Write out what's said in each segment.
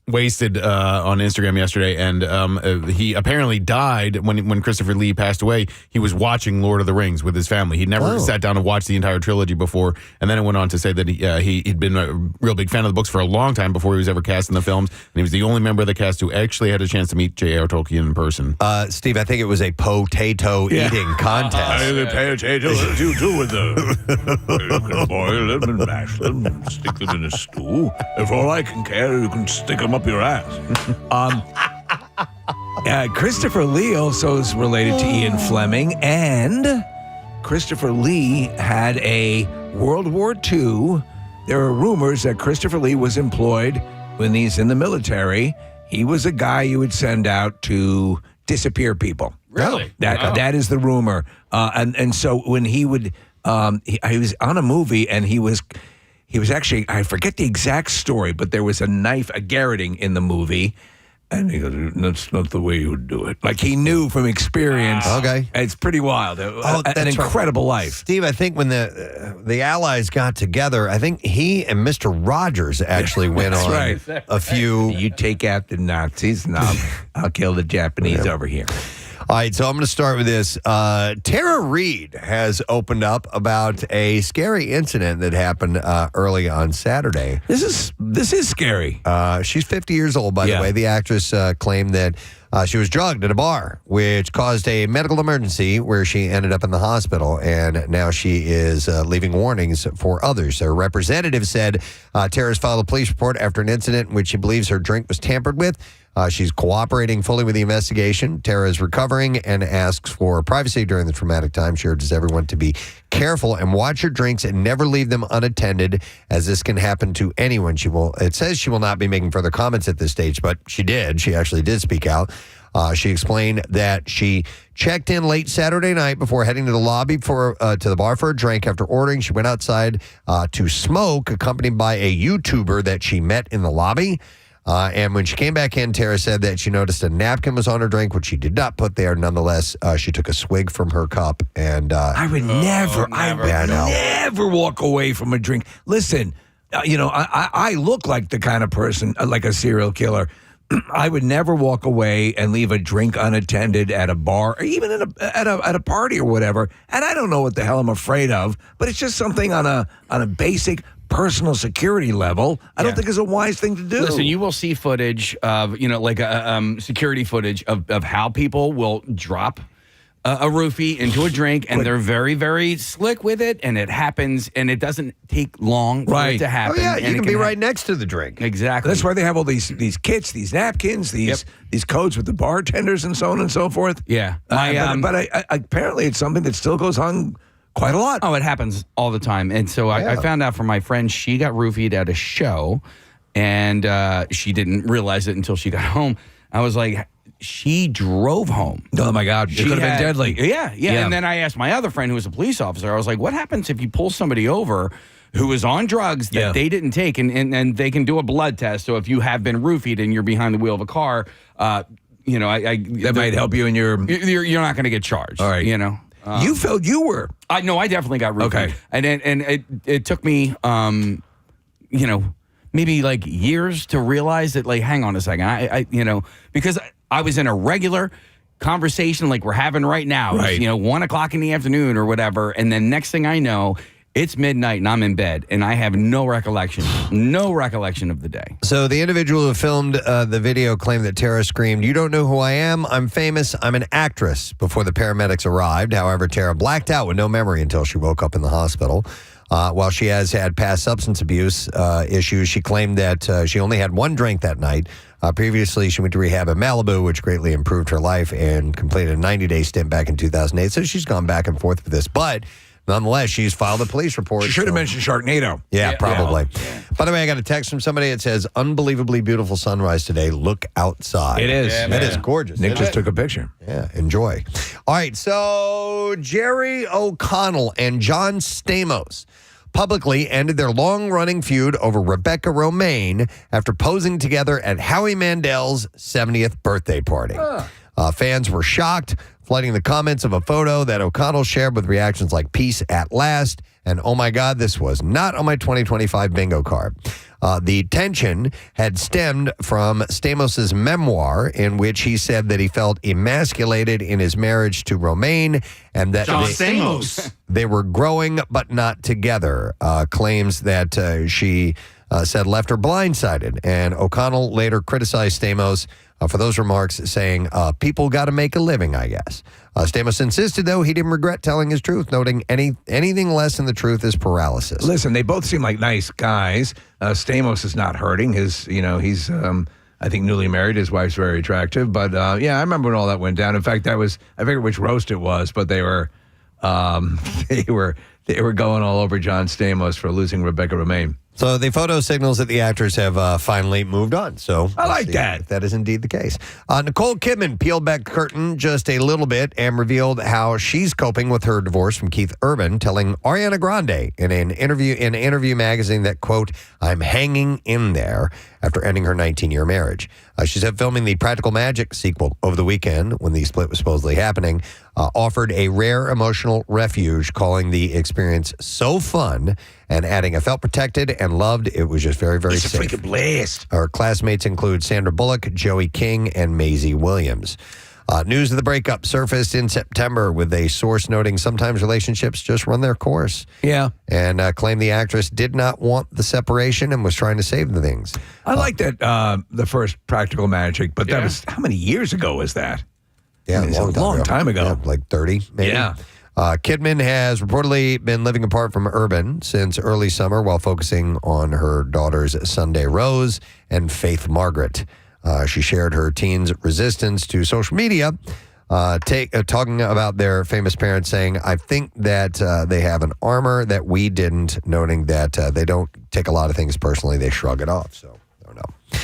wasted on Instagram yesterday, and he apparently died when Christopher Lee passed away. He was watching Lord of the Rings with his family. He'd never sat down and watched the entire trilogy before, and then it went on to say that he'd been a real big fan of the books for a long time before he was ever cast in the films, and he was the only member of the cast who actually had a chance to meet J.R. Tolkien in person. Steve, I think it was a potato eating contest. Potatoes you do with them. You can boil them and mash them and stick them in a stew. If all I can care, you can stick them up your ass. Christopher Lee also is related to Ian Fleming, and Christopher Lee had a World War II. There are rumors that Christopher Lee was employed when he's in the military. He was a guy you would send out to disappear people. Really? That is the rumor. And so when he would, he was on a movie, and he was actually, I forget the exact story, but there was a garroting in the movie, and he goes, "That's not the way you would do it." Like he knew from experience. Okay. It's pretty wild. An incredible life. Steve, I think when the Allies got together, I think he and Mr. Rogers actually went on a few. You take out the Nazis, and I'll kill the Japanese over here. All right, so I'm going to start with this. Tara Reid has opened up about a scary incident that happened early on Saturday. This is scary. She's 50 years old, by the way. The actress claimed that she was drugged at a bar, which caused a medical emergency where she ended up in the hospital, and now she is leaving warnings for others. Her representative said Tara's filed a police report after an incident in which she believes her drink was tampered with. She's cooperating fully with the investigation. Tara is recovering and asks for privacy during the traumatic time. She urges everyone to be careful and watch your drinks and never leave them unattended, as this can happen to anyone. It says she will not be making further comments at this stage, but she did. She actually did speak out. She explained that she checked in late Saturday night before heading to the lobby to the bar for a drink. After ordering, she went outside to smoke, accompanied by a YouTuber that she met in the lobby. And when she came back in, Tara said that she noticed a napkin was on her drink, which she did not put there. Nonetheless, she took a swig from her cup, and I would never walk away from a drink. Listen, I look like the kind of person, like a serial killer. I would never walk away and leave a drink unattended at a bar, or even at a party or whatever. And I don't know what the hell I'm afraid of, but it's just something on a basic personal security level. I don't think is a wise thing to do. Listen, you will see footage of, security footage of how people will drop a roofie into a drink, and they're very, very slick with it, and it happens, and it doesn't take long for it to happen. Oh, yeah, and you can be right next to the drink. Exactly. That's why they have all these kits, these napkins, these codes with the bartenders and so on and so forth. Yeah. But apparently it's something that still goes on quite a lot. Oh, it happens all the time. And so I found out from my friend, she got roofied at a show, and she didn't realize it until she got home. I was like, she drove home. Oh, my God. It could have been deadly. Yeah. And then I asked my other friend, who was a police officer, I was like, what happens if you pull somebody over who is on drugs that they didn't take, and they can do a blood test? So if you have been roofied and you're behind the wheel of a car, that might help you in you're not going to get charged. All right. You felt you were. I definitely got roofied. Okay. And it took me, maybe like years to realize that, like, hang on a second. Because I was in a regular conversation like we're having right now. Right. 1 o'clock in the afternoon or whatever. And then next thing I know, it's midnight and I'm in bed, and I have no recollection of the day. So the individual who filmed the video claimed that Tara screamed, "You don't know who I am. I'm famous. I'm an actress," before the paramedics arrived. However, Tara blacked out with no memory until she woke up in the hospital. While she has had past substance abuse issues, she claimed that she only had one drink that night. Previously, she went to rehab in Malibu, which greatly improved her life, and completed a 90-day stint back in 2008. So she's gone back and forth with this. But nonetheless, she's filed a police report. She should have mentioned Sharknado. Yeah, probably. Yeah. By the way, I got a text from somebody that says, "Unbelievably beautiful sunrise today. Look outside." It is. It is gorgeous. Nick just took a picture. Yeah, enjoy. All right, so Jerry O'Connell and John Stamos publicly ended their long-running feud over Rebecca Romaine after posing together at Howie Mandel's 70th birthday party. Fans were shocked, flooding the comments of a photo that O'Connell shared with reactions like "Peace at last" and "Oh my God, this was not on my 2025 bingo card." The tension had stemmed from Stamos' memoir, in which he said that he felt emasculated in his marriage to Romaine and that they were growing but not together. Claims that she said left her blindsided. And O'Connell later criticized Stamos for those remarks, saying, people got to make a living, I guess. Stamos insisted, though, he didn't regret telling his truth, noting anything less than the truth is paralysis. Listen, they both seem like nice guys. Stamos is not hurting. He's I think newly married. His wife's very attractive. But yeah, I remember when all that went down. In fact, I forget which roast it was, but they were going all over John Stamos for losing Rebecca Romaine. So the photo signals that the actors have finally moved on. So I like that. If that is indeed the case. Nicole Kidman peeled back the curtain just a little bit and revealed how she's coping with her divorce from Keith Urban, telling Ariana Grande in an interview magazine that, quote, I'm hanging in there after ending her 19-year marriage. She said filming the Practical Magic sequel over the weekend, when the split was supposedly happening, offered a rare emotional refuge, calling the experience so fun and adding, I felt protected and loved. It was just very, very safe. It's a freaking blast. Her classmates include Sandra Bullock, Joey King, and Maisie Williams. News of the breakup surfaced in September, with a source noting sometimes relationships just run their course. Yeah. And claimed the actress did not want the separation and was trying to save the things. I like that, the first Practical Magic, but that was, how many years ago was that? Yeah, I mean, a long time ago. Yeah, like 30, maybe. Yeah. Kidman has reportedly been living apart from Urban since early summer while focusing on her daughters Sunday Rose and Faith Margaret. She shared her teens' resistance to social media, talking about their famous parents, saying, I think that they have an armor that we didn't, noting that they don't take a lot of things personally. They shrug it off. So, I don't know.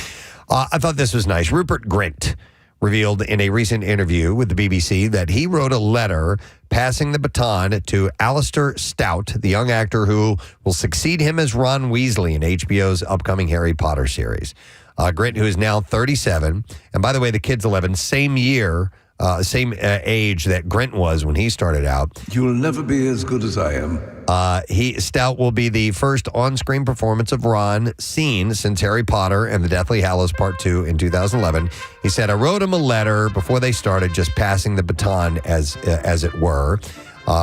I thought this was nice. Rupert Grint revealed in a recent interview with the BBC that he wrote a letter passing the baton to Alistair Stout, the young actor who will succeed him as Ron Weasley in HBO's upcoming Harry Potter series. Grint, who is now 37, and by the way, the kid's 11, same year, same age that Grint was when he started out. You'll never be as good as I am. Stout will be the first on-screen performance of Ron seen since Harry Potter and the Deathly Hallows Part 2 in 2011. He said, I wrote him a letter before they started, just passing the baton as it were.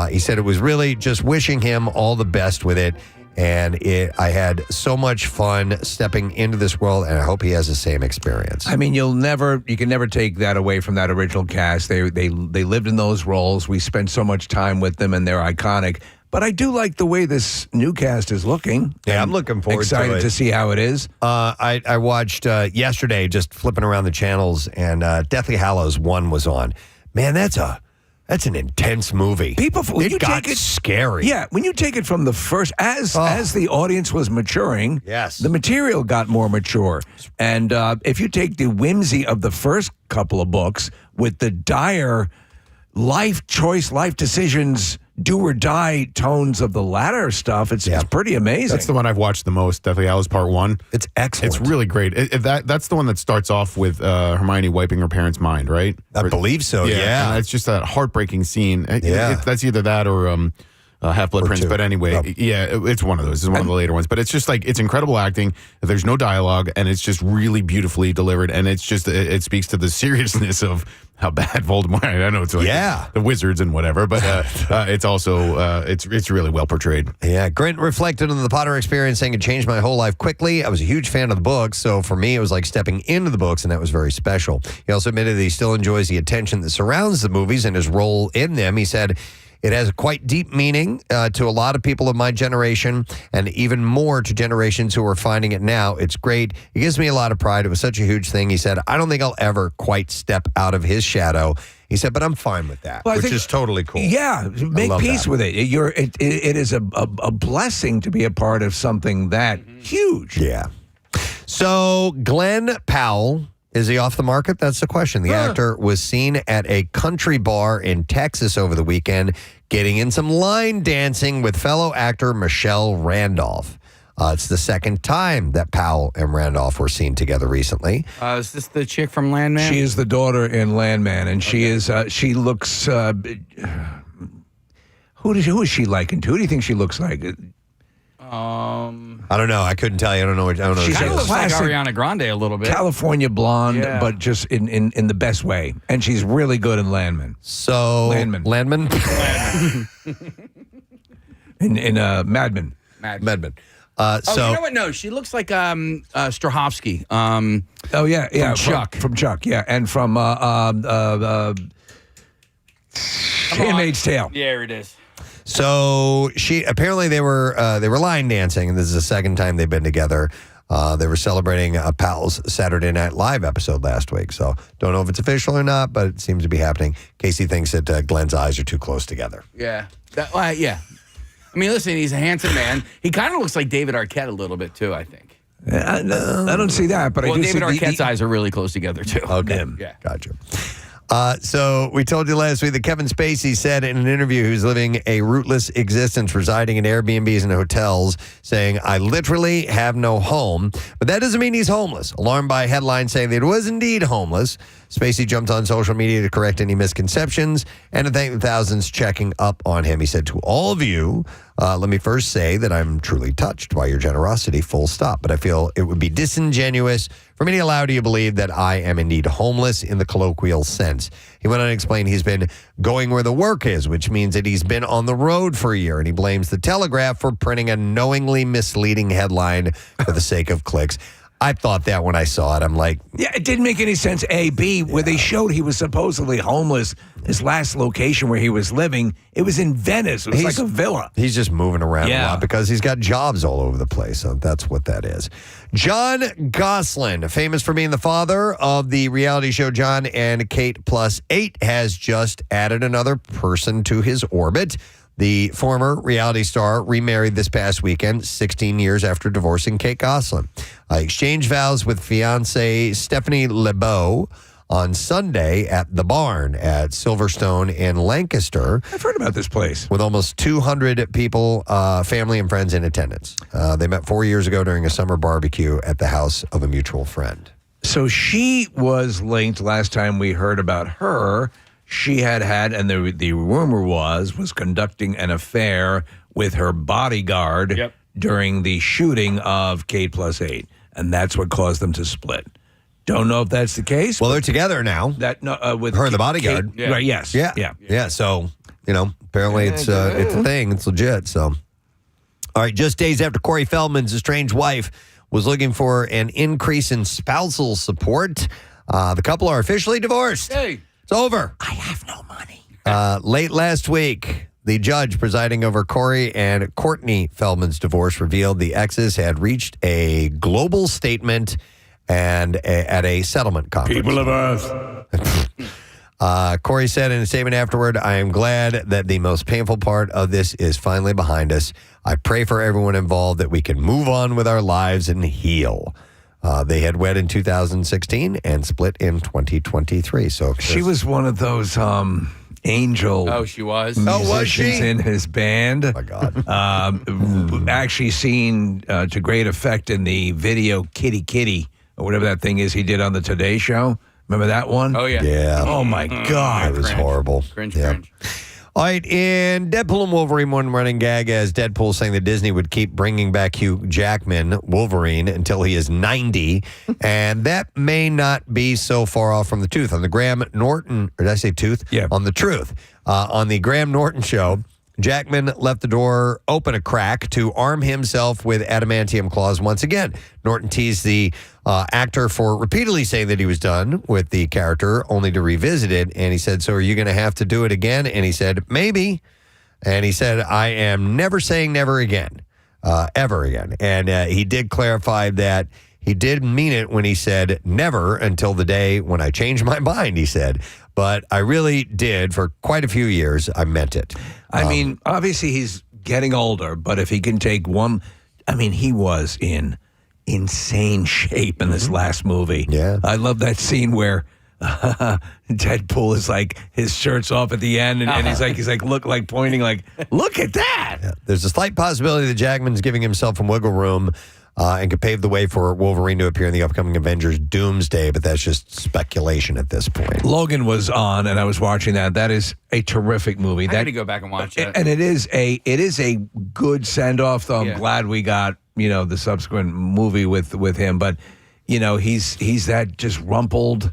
He said it was really just wishing him all the best with it. And I had so much fun stepping into this world, and I hope he has the same experience. I mean, you can never take that away from that original cast. They lived in those roles. We spent so much time with them, and they're iconic. But I do like the way this new cast is looking. Yeah, I'm looking forward to it. Excited to see how it is. I watched yesterday, just flipping around the channels, and Deathly Hallows 1 was on. Man, that's an intense movie. It got scary. Yeah, when you take it from the first, as the audience was maturing, yes, the material got more mature. And if you take the whimsy of the first couple of books with the dire life decisions, do or die tones of the latter stuff, it's pretty amazing. That's the one I've watched the most, Deathly Hallows Part 1. It's excellent. It's really great. That's the one that starts off with Hermione wiping her parents' mind, right? I believe so, yeah. And it's just a heartbreaking scene. That's either that or Half-Blood Prince. 2. But anyway, it's one of those. It's one of the later ones. But it's just like, it's incredible acting. There's no dialogue, and it's just really beautifully delivered. And it's just, it speaks to the seriousness of how bad Voldemort. I know it's like the wizards and whatever, but it's also it's really well portrayed. Yeah, Grint reflected on the Potter experience, saying it changed my whole life quickly. I was a huge fan of the books, so for me, it was like stepping into the books, and that was very special. He also admitted that he still enjoys the attention that surrounds the movies and his role in them. He said, it has a quite deep meaning to a lot of people of my generation, and even more to generations who are finding it now. It's great. It gives me a lot of pride. It was such a huge thing. He said, I don't think I'll ever quite step out of his shadow. He said, but I'm fine with that, which is totally cool. Yeah, make peace with it. It is a blessing to be a part of something that huge. Yeah. So Glenn Powell, is he off the market? That's the question. The actor was seen at a country bar in Texas over the weekend getting in some line dancing with fellow actor Michelle Randolph. It's the second time that Powell and Randolph were seen together recently. Is this the chick from Landman? She is the daughter in Landman, and she looks... who is she likened to? Who do you think she looks like? I I don't know. I couldn't tell you. I don't know. She's Kind a of looks like classic Ariana Grande a little bit. California blonde, Yeah. but just in the best way. And she's really good in Landman. So Landman. in Mad Men. Medman. Oh, you know what? No, she looks like Strahovski. Oh yeah, From Chuck. From Chuck, yeah, and from Handmaid's Tale. Yeah, it is. So they were line dancing, and this is the second time they've been together. They were celebrating a Pal's Saturday Night Live episode last week. So don't know if it's official or not, but it seems to be happening. Casey thinks that Glenn's eyes are too close together. Yeah. Yeah. I mean, listen, he's a handsome man. He kind of looks like David Arquette a little bit, too, I think. I don't see that, but Well, I do David see Arquette's eyes are really close together, too. Okay. Yeah. Gotcha. So we told you last week that Kevin Spacey said in an interview he was living a rootless existence, residing in Airbnbs and hotels, saying, "I literally have no home." But that doesn't mean he's homeless. Alarmed by a headline saying that he was indeed homeless, Spacey jumped on social media to correct any misconceptions and to thank the thousands checking up on him. He said, "To all of you, let me first say that I'm truly touched by your generosity, full stop. But I feel it would be disingenuous for me to allow you to believe that I am indeed homeless in the colloquial sense." He went on to explain he's been going where the work is, which means that he's been on the road for a year, and he blames the Telegraph for printing a knowingly misleading headline for the sake of clicks. I thought that when I saw it. I'm like, yeah, it didn't make any sense. A, B, where they showed he was supposedly homeless, his last location where he was living, it was in Venice. It was like a villa. He's just moving around a Yeah. lot because he's got jobs all over the place. So that's what that is. John Gosselin, famous for being the father of the reality show John and Kate Plus 8, has just added another person to his orbit. The former reality star remarried this past weekend, 16 years after divorcing Kate Gosselin. Exchanged vows with fiancée Stephanie LeBeau on Sunday at The Barn at Silverstone in Lancaster, I've heard about this place. with almost 200 people, family and friends in attendance. They met 4 years ago during a summer barbecue at the house of a mutual friend. So she was linked last time we heard about her. She had, and the rumor was conducting an affair with her bodyguard during the shooting of Kate Plus 8. And that's what caused them to split. Don't know if that's the case. Well, they're together now. With Her and the bodyguard. Kate, right, yes. Yeah. So, apparently it's a thing. It's legit. So, all right. Just days after Corey Feldman's estranged wife was looking for an increase in spousal support, the couple are officially divorced. Hey. It's over. I have no money. Late last week, the judge presiding over Corey and Courtney Feldman's divorce revealed the exes had reached a global statement and at a settlement conference. People of Earth. Corey said in a statement afterward, "I am glad that the most painful part of this is finally behind us. I pray for everyone involved that we can move on with our lives and heal." They had wed in 2016 and split in 2023. So She was one of those angel Oh, she was? musicians in his band. oh my God. Actually seen to great effect in the video Kitty Kitty, or whatever that thing is he did on the Today Show. Remember that one? Oh, yeah. Yeah. Oh, my God. It was horrible. Cringe. All right, in Deadpool and Wolverine, one running gag as Deadpool saying that Disney would keep bringing back Hugh Jackman, Wolverine, until he is 90. And that may not be so far off from the truth. On the Graham Norton, or did I say tooth? Yeah. On the truth. On the Graham Norton show, Jackman left the door open a crack to arm himself with adamantium claws once again. Norton teased the actor for repeatedly saying that he was done with the character, only to revisit it. And he said, "So are you going to have to do it again?" And he said, "Maybe." And he said, "I am never saying never again, ever again." And he did clarify that he did mean it when he said never until the day when I changed my mind, he said. But I really did for quite a few years. I meant it. I mean, obviously he's getting older, but if he can take one, I mean, he was in insane shape in this last movie. Yeah. I love that scene where Deadpool is like, his shirt's off at the end, and he's like, pointing like, look at that. There's a slight possibility that Jackman's giving himself some wiggle room and could pave the way for Wolverine to appear in the upcoming Avengers Doomsday, but that's just speculation at this point. Logan was on, and I was watching that. That is a terrific movie. I got to go back and watch it. And it is a good send off. Though I'm Yeah. glad we got the subsequent movie with him. But he's that just rumpled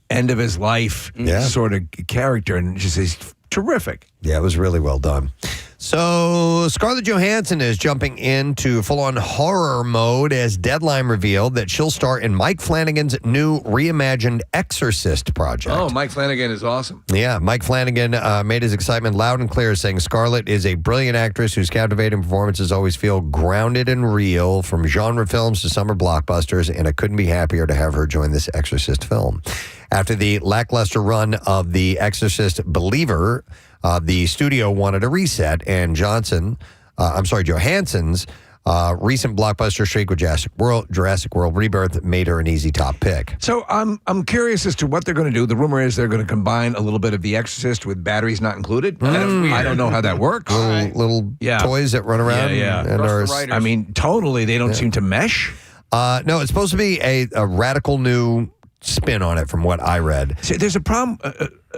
end of his life sort of character, and just he's terrific. Yeah, it was really well done. So Scarlett Johansson is jumping into full-on horror mode as Deadline revealed that she'll star in Mike Flanagan's new reimagined Exorcist project. Oh, Mike Flanagan is awesome. Yeah, Mike Flanagan made his excitement loud and clear, saying Scarlett is a brilliant actress whose captivating performances always feel grounded and real, from genre films to summer blockbusters, and I couldn't be happier to have her join this Exorcist film. After the lackluster run of The Exorcist Believer, the studio wanted a reset, and Johansson's recent blockbuster streak with Jurassic World Rebirth made her an easy top pick. So I'm curious as to what they're going to do. The rumor is they're going to combine a little bit of The Exorcist with batteries not included. I don't know how that works. Little toys that run around. Yeah. And I mean, totally, they don't seem to mesh. no, it's supposed to be a radical new spin on it from what I read. See, there's a problem,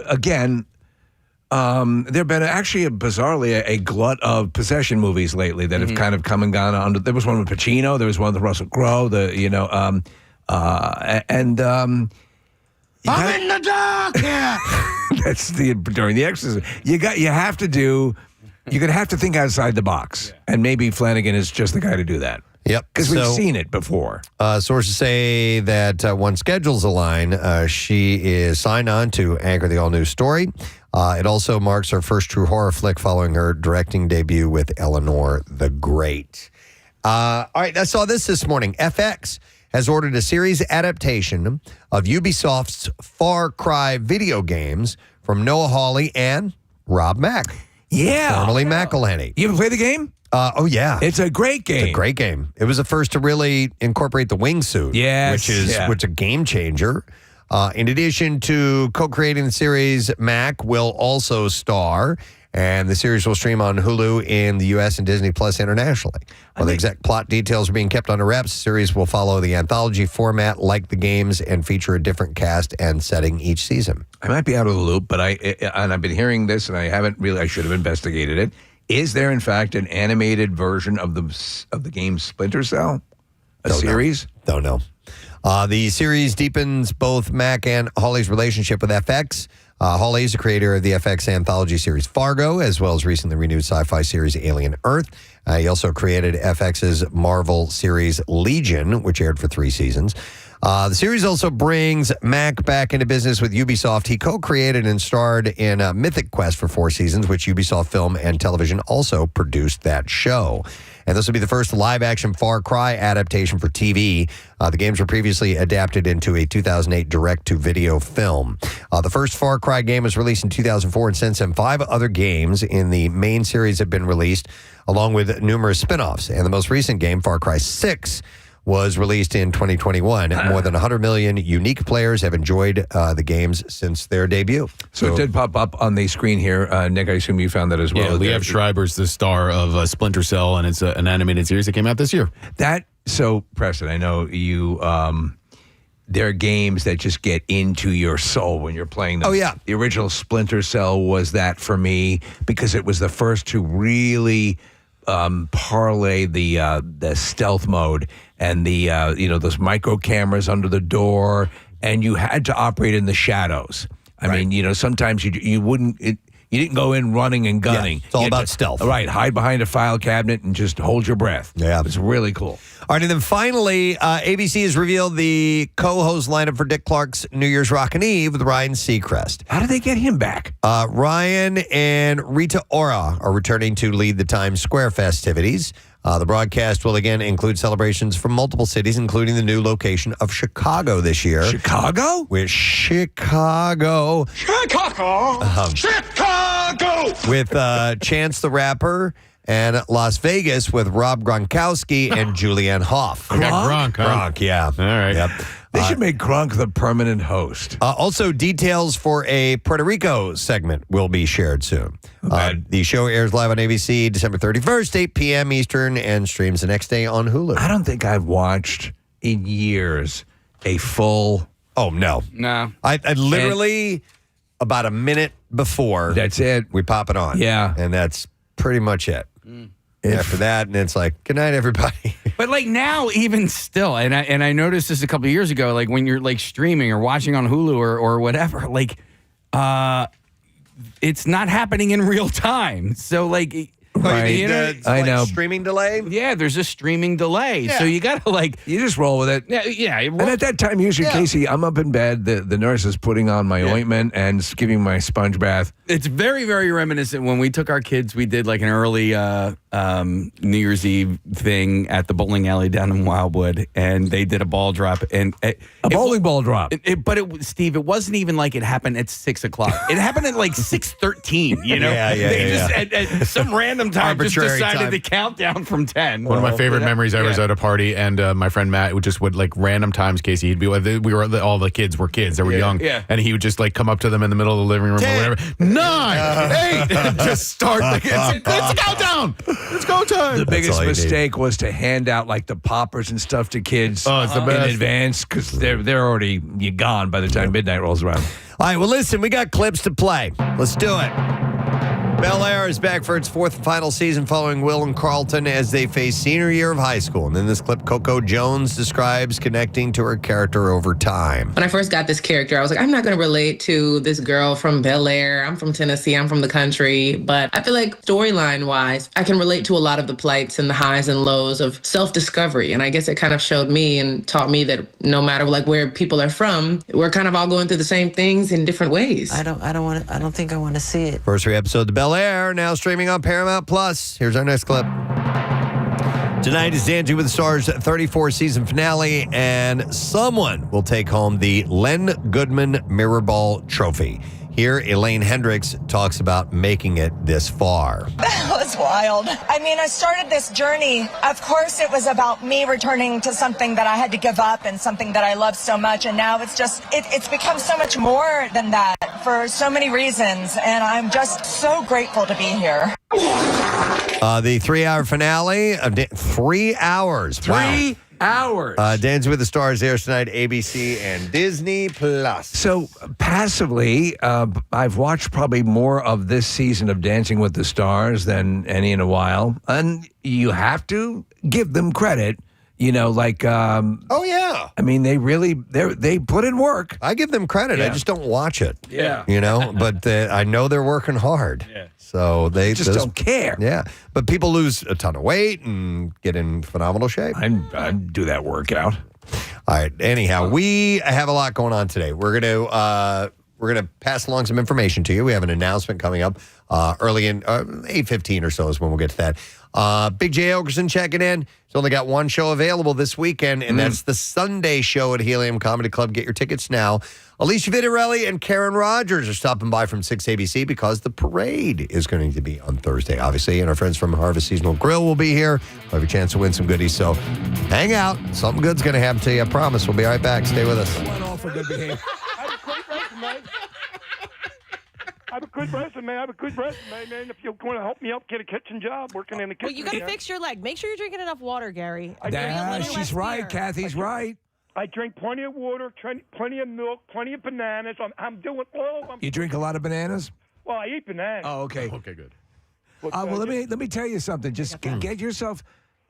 again. There have been actually bizarrely a glut of possession movies lately that have kind of come and gone on. There was one with Pacino. There was one with Russell Crowe. I'm in the dark. Yeah, that's during The Exorcist. You're gonna have to think outside the box, and maybe Flanagan is just the guy to do that. Yep. Because we've seen it before. Sources say that once schedules align, she is signed on to anchor the all-new story. It also marks her first true horror flick following her directing debut with Eleanor the Great. All right, I saw this morning. FX has ordered a series adaptation of Ubisoft's Far Cry video games from Noah Hawley and Rob Mack. Yeah. Formerly McElhenney. You ever play the game? Oh, yeah. It's a great game. It's a great game. It was the first to really incorporate the wingsuit, which is a game changer. In addition to co-creating the series, Mac will also star, and the series will stream on Hulu in the U.S. and Disney Plus internationally. While the exact plot details are being kept under wraps, the series will follow the anthology format like the games and feature a different cast and setting each season. I might be out of the loop, but I've been hearing this, and I should have investigated it. Is there, in fact, an animated version of the game Splinter Cell? Series? Don't know. The series deepens both Mac and Hawley's relationship with FX. Hawley is the creator of the FX anthology series Fargo, as well as recently renewed sci-fi series Alien Earth. He also created FX's Marvel series Legion, which aired for 3 seasons. The series also brings Mac back into business with Ubisoft. He co-created and starred in Mythic Quest for 4 seasons, which Ubisoft Film and Television also produced that show. And this will be the first live-action Far Cry adaptation for TV. The games were previously adapted into a 2008 direct-to-video film. The first Far Cry game was released in 2004, and since then, 5 other games in the main series have been released, along with numerous spin-offs. And the most recent game, Far Cry 6, was released in 2021. More than 100 million unique players have enjoyed the games since their debut. So it did pop up on the screen here. Nick, I assume you found that as well. Yeah, Liev Schreiber's the star of Splinter Cell, and it's an animated series that came out this year. So, Preston, I know you... there are games that just get into your soul when you're playing them. Oh, yeah. The original Splinter Cell was that for me because it was the first to really... parlay the stealth mode and the those micro cameras under the door, and you had to operate in the shadows. I mean, sometimes you wouldn't. You didn't go in running and gunning. Yeah, it's all about stealth. Right. Hide behind a file cabinet and just hold your breath. Yeah. It's really cool. All right, and then finally, ABC has revealed the co-host lineup for Dick Clark's New Year's Rockin' Eve with Ryan Seacrest. How did they get him back? Ryan and Rita Ora are returning to lead the Times Square festivities. The broadcast will again include celebrations from multiple cities, including the new location of Chicago this year. Chicago? With Chicago. With Chance the Rapper. And Las Vegas with Rob Gronkowski and Julianne Hough. I got Gronk, huh? Gronk, yeah. All right. Yep. They should make Crunk the permanent host. Also, details for a Puerto Rico segment will be shared soon. The show airs live on ABC December 31st, 8 p.m. Eastern, and streams the next day on Hulu. I don't think I've watched in years a full. Oh, no. No. I literally, about a minute before. That's it. We pop it on. Yeah. And that's pretty much it. After that, and it's like, good night, everybody. But like now, even still, and I noticed this a couple of years ago, like when you're like streaming or watching on Hulu or whatever, like it's not happening in real time. So like, I know. Streaming delay? yeah, there's a streaming delay. So you gotta like, You just roll with it. yeah. And at that time, usually, Casey, I'm up in bed. The nurse is putting on my ointment and giving my sponge bath. It's very, very reminiscent. When we took our kids, we did like an early New Year's Eve thing at the bowling alley down in Wildwood, and they did a ball drop. And A bowling ball drop. But Steve, it wasn't even like it happened at 6 o'clock. It happened at like 6:13. You know, they just at some random time just Arbitrary decided time. to count down from 10. One of my favorite memories I was at a party, and my friend Matt would like random times, Casey, he'd be all the kids were kids, they were young, and he would just like come up to them in the middle of the living room or whatever, 9, 8, and just start like, it's a countdown, it's go time. The biggest all you need. mistake was to hand out like the poppers and stuff to kids Oh, it's the in best. advance because they're already gone by the time midnight rolls around. All right, well, listen, we got clips to play. Let's do it. Bel Air is back for its 4th and final season following Will and Carlton as they face senior year of high school. And in this clip, Coco Jones describes connecting to her character over time. When I first got this character, I was like, I'm not going to relate to this girl from Bel Air. I'm from Tennessee. I'm from the country. But I feel like storyline-wise, I can relate to a lot of the plights and the highs and lows of self-discovery. And I guess it kind of showed me and taught me that no matter like where people are from, we're kind of all going through the same things in different ways. I don't think I want to see it. First 3 episodes of Bel Air, now streaming on Paramount Plus. Here's our next clip. Tonight is Dancing with the Stars 34th season finale, and someone will take home the Len Goodman Mirrorball Trophy. Here, Elaine Hendricks talks about making it this far. That was wild. I mean, I started this journey. Of course, it was about me returning to something that I had to give up and something that I love so much. And now it's just, it's become so much more than that for so many reasons. And I'm just so grateful to be here. The 3-hour finale of 3 hours. 3 hours. Dancing with the Stars airs tonight, ABC and Disney Plus. So passively, I've watched probably more of this season of Dancing with the Stars than any in a while. And you have to give them credit. You know, like, Oh, yeah. I mean, they put in work. I give them credit. I Yeah. just don't watch it. Yeah. You know, but I know they're working hard. Yeah. So they Just don't care. Yeah. But people lose a ton of weight and get in phenomenal shape. I do that workout. All right. Anyhow, we have a lot going on today. We're gonna pass along some information to you. We have an announcement coming up early in 8:15 or so is when we'll get to that. Big J. Ogerson checking in. He's only got one show available this weekend, and that's the Sunday show at Helium Comedy Club. Get your tickets now. Alicia Vitarelli and Karen Rogers are stopping by from 6 ABC because the parade is going to be on Thursday, obviously. And our friends from Harvest Seasonal Grill will be here. We'll have a chance to win some goodies. So hang out. Something good's going to happen to you. I promise. We'll be right back. Stay with us. Went all for good behavior. I have a good resume. Man. If you're going to help me out, get a kitchen job, working in the kitchen. Well, you got to fix your leg. Make sure you're drinking enough water, Gary. She's right. Kathy's right. I drink plenty of water, plenty of milk, plenty of bananas. I'm doing all. You drink a lot of bananas? Well, I eat bananas. Oh, okay. Okay, good. But, Well, let me tell you something. Just get yourself.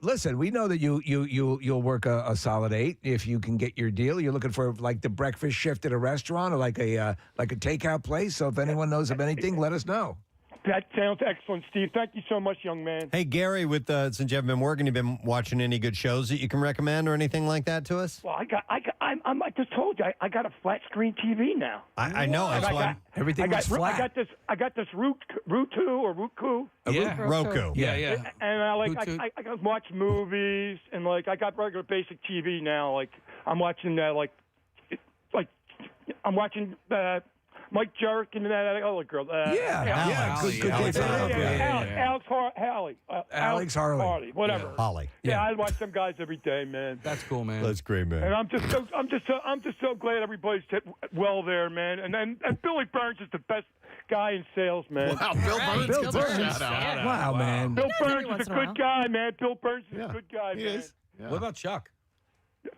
Listen, we know that you'll work a solid 8 if you can get your deal. You're looking for like the breakfast shift at a restaurant or like a takeout place. So if anyone knows of anything, let us know. That sounds excellent, Steve. Thank you so much, young man. Hey, Gary, since you've been working, you've been watching any good shows that you can recommend or anything like that to us? Well, I just told you, I got a flat screen TV now. I know. That's why Everything was flat. I got this Roku or Roku. Yeah. Roku. Yeah. And Roku. I can watch movies and like I got regular basic TV now. Like I'm watching I'm watching Mike Jerick and that other girl. Yeah. Good day for Alex Harley. Whatever. Holly. Yeah, I watch them guys every day, man. That's cool, man. That's great, man. And I'm just so glad everybody's well there, man. And Billy Burns is the best guy in sales, man. Wow, Bill Burns. Bill gets a Burns. shout out. Yeah. Wow, man. Bill does every Burns once is a in a while. good guy, man. Bill Burns is a good guy, He man. is. Yeah. What about Chuck?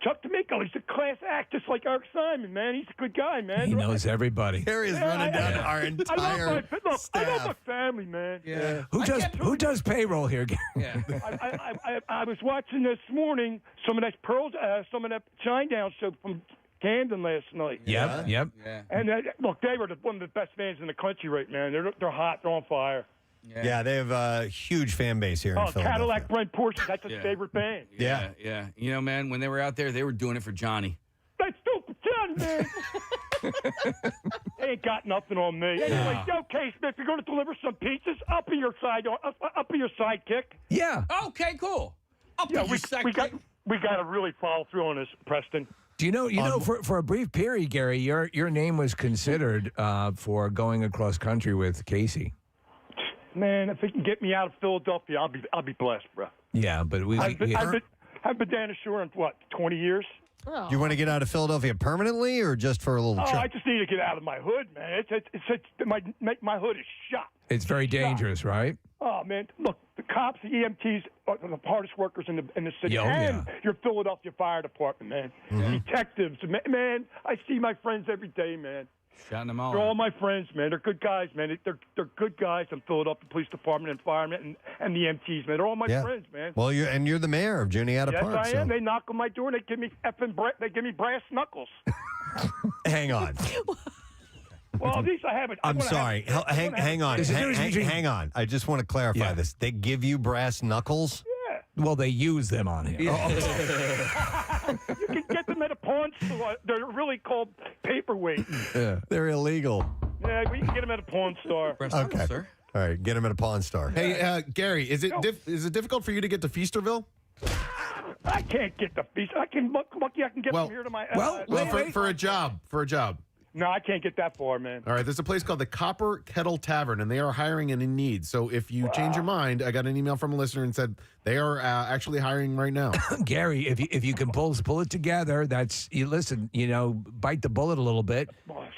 Chuck D'Amico, he's a class act, just like Eric Simon, man. He's a good guy, man. He knows everybody. Gary is running down our entire I love my staff. family, man. Yeah. Who does payroll here? Yeah. I was watching this morning some of that some of that Shinedown show from Camden last night. Yep. Yeah. And look, they were one of the best bands in the country right now. They're hot. They're on fire. Yeah, they have a huge fan base here in Philadelphia. Cadillac Brent Porsche. That's his favorite band. Yeah. You know, man, when they were out there, they were doing it for Johnny. That's stupid, John, man. They ain't got nothing on me. Anyway, okay, Smith, you're going to deliver some pizzas. I'll be your sidekick. Yeah. Okay, cool. I'll Yeah, put your we got to really follow through on this, Preston. Do you know, for a brief period, Gary, your name was considered for going across country with Casey. Man, if it can get me out of Philadelphia, I'll be blessed, bro. Yeah, but I've been down ashore in 20 years. Oh. Do you want to get out of Philadelphia permanently or just for a little trip? I just need to get out of my hood, man. My hood is shot. It's very dangerous, right? Oh man, look, the cops, the EMTs are the hardest workers in the city, Yeah, your Philadelphia Fire Department, man. Detectives, man. I see my friends every day, man. Shouting them all. They're all my friends, man. They're good guys, man. They're good guys in Philadelphia Police Department and firemen and the EMTs, man. They're all my friends, man. Well, you're the mayor of Juniata Yes, Park. I am. They knock on my door and they give me they give me brass knuckles. Hang on. Well, at least I haven't. I'm sorry. Hang on. Hang on. I just want to clarify this. They give you brass knuckles? Yeah. Well, they use them on him. You can get them at a pawn store. They're really called paperweights. Yeah. They're illegal. Yeah, we can get them at a pawn store. Okay. Sir. All right. Get them at a pawn store. Hey, Gary, is it difficult for you to get to Feasterville? I can't get the feast. I can get from here to my. For a job. No, I can't get that far, man. All right, there's a place called the Copper Kettle Tavern, and they are hiring and in need. So if you change your mind, I got an email from a listener and said they are actually hiring right now. Gary, if you can pull it together, bite the bullet a little bit.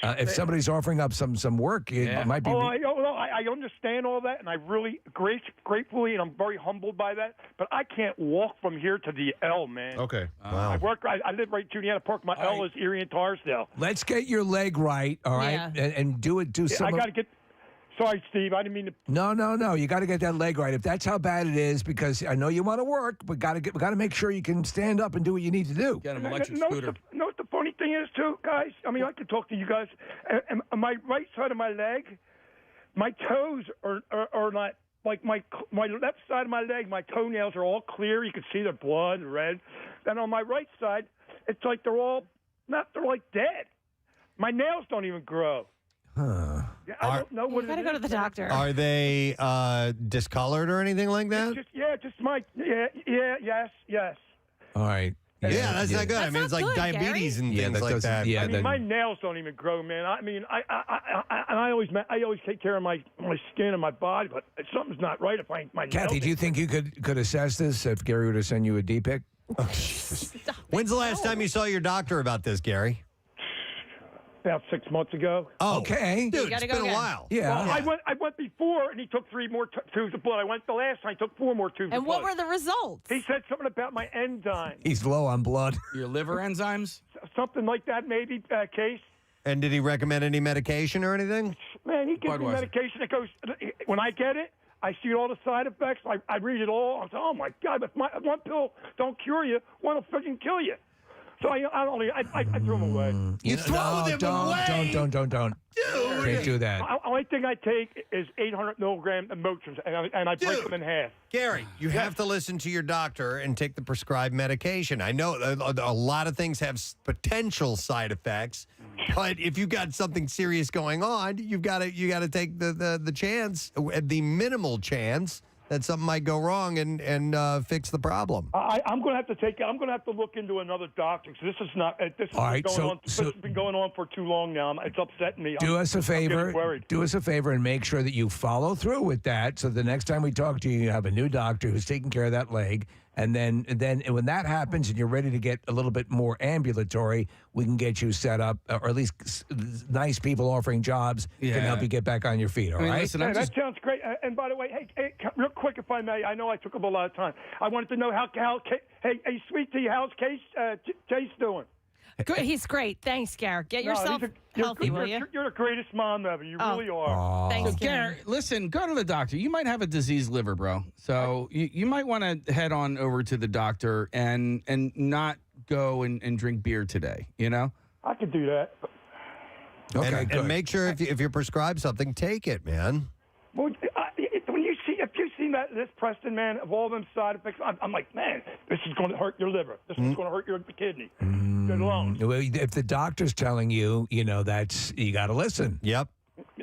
If somebody's offering up some work, it might be. I understand all that, and I really gratefully, and I'm very humbled by that. But I can't walk from here to the L, man. Okay. Wow. I live right in Juniata Park. My L is Erie and Tarsdale. Let's get your leg right, all right, and do some. I got to get. Sorry, Steve. I didn't mean to. No. You got to get that leg right. If that's how bad it is, because I know you want to work, but got to make sure you can stand up and do what you need to do. Get an electric scooter. No, what the funny thing is, too, guys? I mean, I can talk to you guys. And my right side of my leg, my toes are not like my left side of my leg. My toenails are all clear. You can see the blood red. And on my right side, it's like they're like dead. My nails don't even grow. Huh. I don't know what You gotta go to the doctor. Are they discolored or anything like that? Yes. All right. Yeah, that's not good. I mean, it's like diabetes and things like that. Yeah, my nails don't even grow, man. I mean, I always take care of my skin and my body, but something's not right if my nails. Kathy, do you think you could assess this if Gary were to send you a D-pic? When's the last time you saw your doctor about this, Gary? About 6 months ago. Oh, okay. Dude, it's been a while. Yeah. Well, I went before, and he took 3 more tubes of blood. I went the last time, he took 4 more tubes of blood. And what were the results? He said something about my enzymes. He's low on blood. Your liver enzymes? Something like that, maybe, Case. And did he recommend any medication or anything? Man, he gives me medication that goes, when I get it, I see all the side effects. I read it all. I say, oh, my God, if one pill don't cure you, one will freaking kill you. So I threw them away. You throw them away? Don't. Dude. Can't do that. The only thing I take is 800 milligram Motrin, and I break them in half. Gary, you have to listen to your doctor and take the prescribed medication. I know a lot of things have potential side effects, but if you've got something serious going on, you've got to take the chance, the minimal chance, that something might go wrong and fix the problem. I'm going to have to look into another doctor because this is not. This has been going on for too long now. It's upsetting me. Do us a favor. Do us a favor and make sure that you follow through with that. So the next time we talk to you, you have a new doctor who's taking care of that leg. And then when that happens and you're ready to get a little bit more ambulatory, we can get you set up, or at least nice people offering jobs can help you get back on your feet. All right? Listen, that sounds great. And by the way, hey, real quick, if I may, I know I took up a lot of time. I wanted to know hey, Sweet Tea, how's Chase doing? Good. He's great. Thanks, Garrett. Get yourself healthy, will you? You're the greatest mom ever. You really are. Thanks, Garrett. Listen, go to the doctor. You might have a diseased liver, bro. So you might want to head on over to the doctor and not go and drink beer today. You know, I could do that. Okay, and make sure if you're prescribed something, take it, man. Well, if you've seen this Preston, man, of all them side effects, I'm like, man, this is going to hurt your liver. This is going to hurt your kidney. Get alone. Well, if the doctor's telling you, you got to listen. Yep.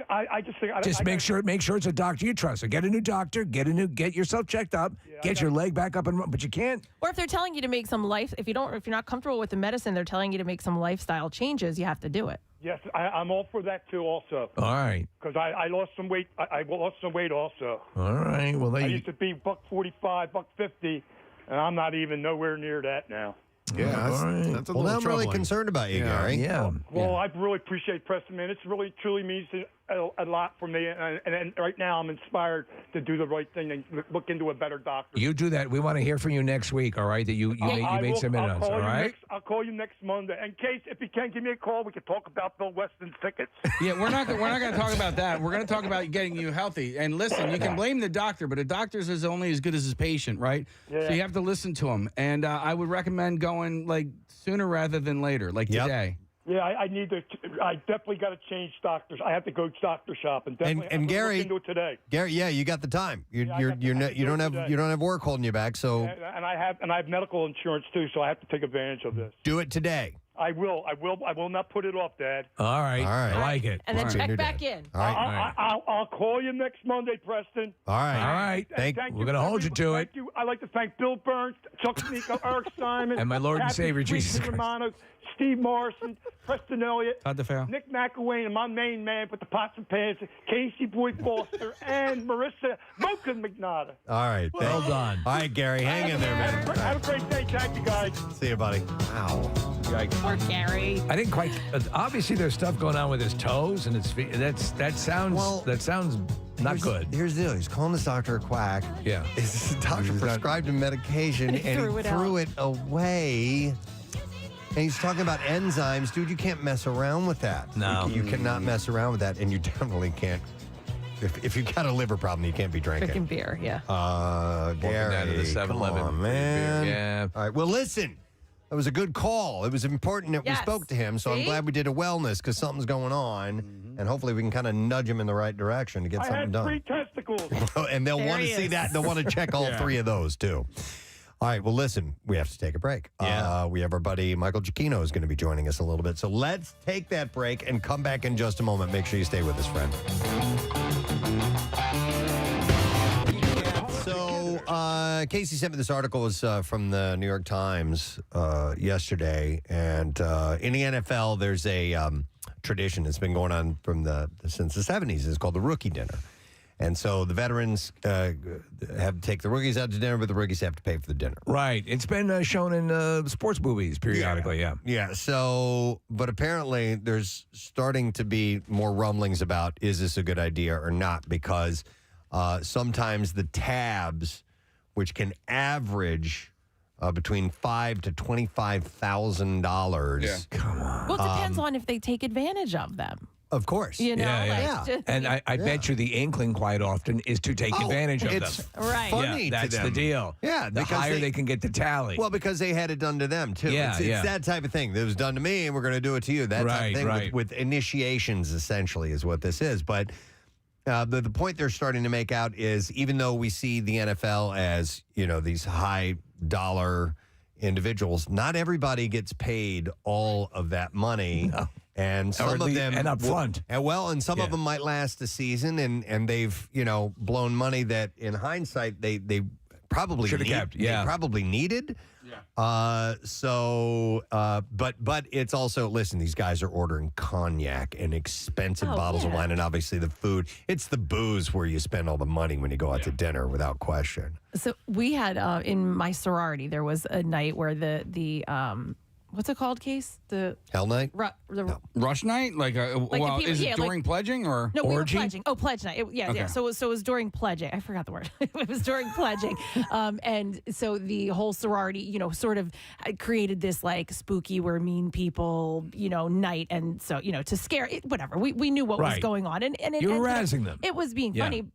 I just think make sure it's a doctor you trust. So get a new doctor, get yourself checked up, get your leg back up and run. But you can't. Or if they're telling you to make some if you're not comfortable with the medicine, they're telling you to make some lifestyle changes. You have to do it. Yes, I'm all for that too. Also. All right. Because I lost some weight. I lost some weight also. All right. Well, I used to be $145, $150, and I'm not even nowhere near that now. Yeah, that's a little I'm really concerned about you, Gary. Yeah. Well, I really appreciate Preston, man. It's really, truly means a lot for me. And right now I'm inspired to do the right thing and look into a better doctor. You do that. We want to hear from you next week, all right? That you made some minutes, all right? I'll call you next Monday. In case, if you can't give me a call, we can talk about Bill Weston's tickets. Yeah, we're not going to talk about that. We're going to talk about getting you healthy. And listen, you can blame the doctor, but a doctor's is only as good as his patient, right? Yeah. So you have to listen to him. And I would recommend going like sooner rather than later, like today. Yeah, I definitely got to change doctors. I have to go doctor shop and definitely and Gary, look into it today. Gary, you got the time. You don't have work holding you back. So and I have medical insurance too, so I have to take advantage of this. Do it today. I will not put it off, Dad. All right. I like it. And then check back in. All right. I'll call you next Monday, Preston. All right. Thank you. We're going to hold you to it. Thank you. I'd like to thank Bill Burns, Chuck Sneeko, Eric Simon, and my Lord and Savior Jesus Christ. Romano, Steve Morrison, Preston Elliott, Todd DeFeo, Nick McElwain, and my main man with the pots and pans, Casey Boyd Foster, and Marissa Moken McNada. All right. Well done. All right, Gary, hang in there, man. Have a great day. Thank you, guys. See you, buddy. Wow. Poor Gary. I didn't quite. Obviously, there's stuff going on with his toes and his feet. That sounds not good. Here's the deal. He's calling his doctor a quack. Yeah. His doctor prescribed him medication and he threw it away. And he's talking about enzymes. Dude, you can't mess around with that. No. You cannot mess around with that, and you definitely can't. If you've got a liver problem, you can't be drinking. Drinking beer, yeah. Gary, out of the 7-Eleven. come on, man. Yeah. All right, well, listen. That was a good call. It was important that we spoke to him, so I'm glad we did a wellness because something's going on, and hopefully we can kind of nudge him in the right direction to get something done. I had 3 testicles. And they'll want to see that. They'll want to check all 3 of those, too. All right, well, listen, we have to take a break. Yeah. We have our buddy Michael Giacchino is going to be joining us a little bit. So let's take that break and come back in just a moment. Make sure you stay with us, friend. So Casey sent me this article. It was from the New York Times yesterday. And in the NFL, there's a tradition that's been going on since the 70s. It's called the Rookie Dinner. And so the veterans have to take the rookies out to dinner, but the rookies have to pay for the dinner. Right. It's been shown in sports movies periodically, Yeah, so, but apparently there's starting to be more rumblings about is this a good idea or not, because sometimes the tabs, which can average between $5,000 to $25,000. Yeah. Come on. Well, it depends on if they take advantage of them. Of course. You know, And I bet you the inkling quite often is to take advantage of them. Right. Funny that's to them. the deal. Yeah. The higher they can get the tally. Well, because they had it done to them, too. Yeah, it's that type of thing. It was done to me, and we're going to do it to you. That type of thing with initiations, essentially, is what this is. But the point they're starting to make out is even though we see the NFL as, these high-dollar individuals, not everybody gets paid all of that money. No. And some of them and up front. And some of them might last a season, and they've blown money that in hindsight they probably should have kept. Yeah, they probably needed. Yeah. But it's also, listen, these guys are ordering cognac and expensive bottles of wine, and obviously the food. It's the booze where you spend all the money when you go out to dinner, without question. So we had in my sorority, there was a night where the what's it called, Case? The Hell Night? Rush night? Is it during pledging or? No, orgy? we were pledging. Oh, pledge night. Yeah. So it was during pledging. I forgot the word. It was during pledging. And so the whole sorority, sort of created this like spooky, we're mean people, night. And so, to scare it, whatever. We knew what was going on. And it You're harassing them. It was being funny.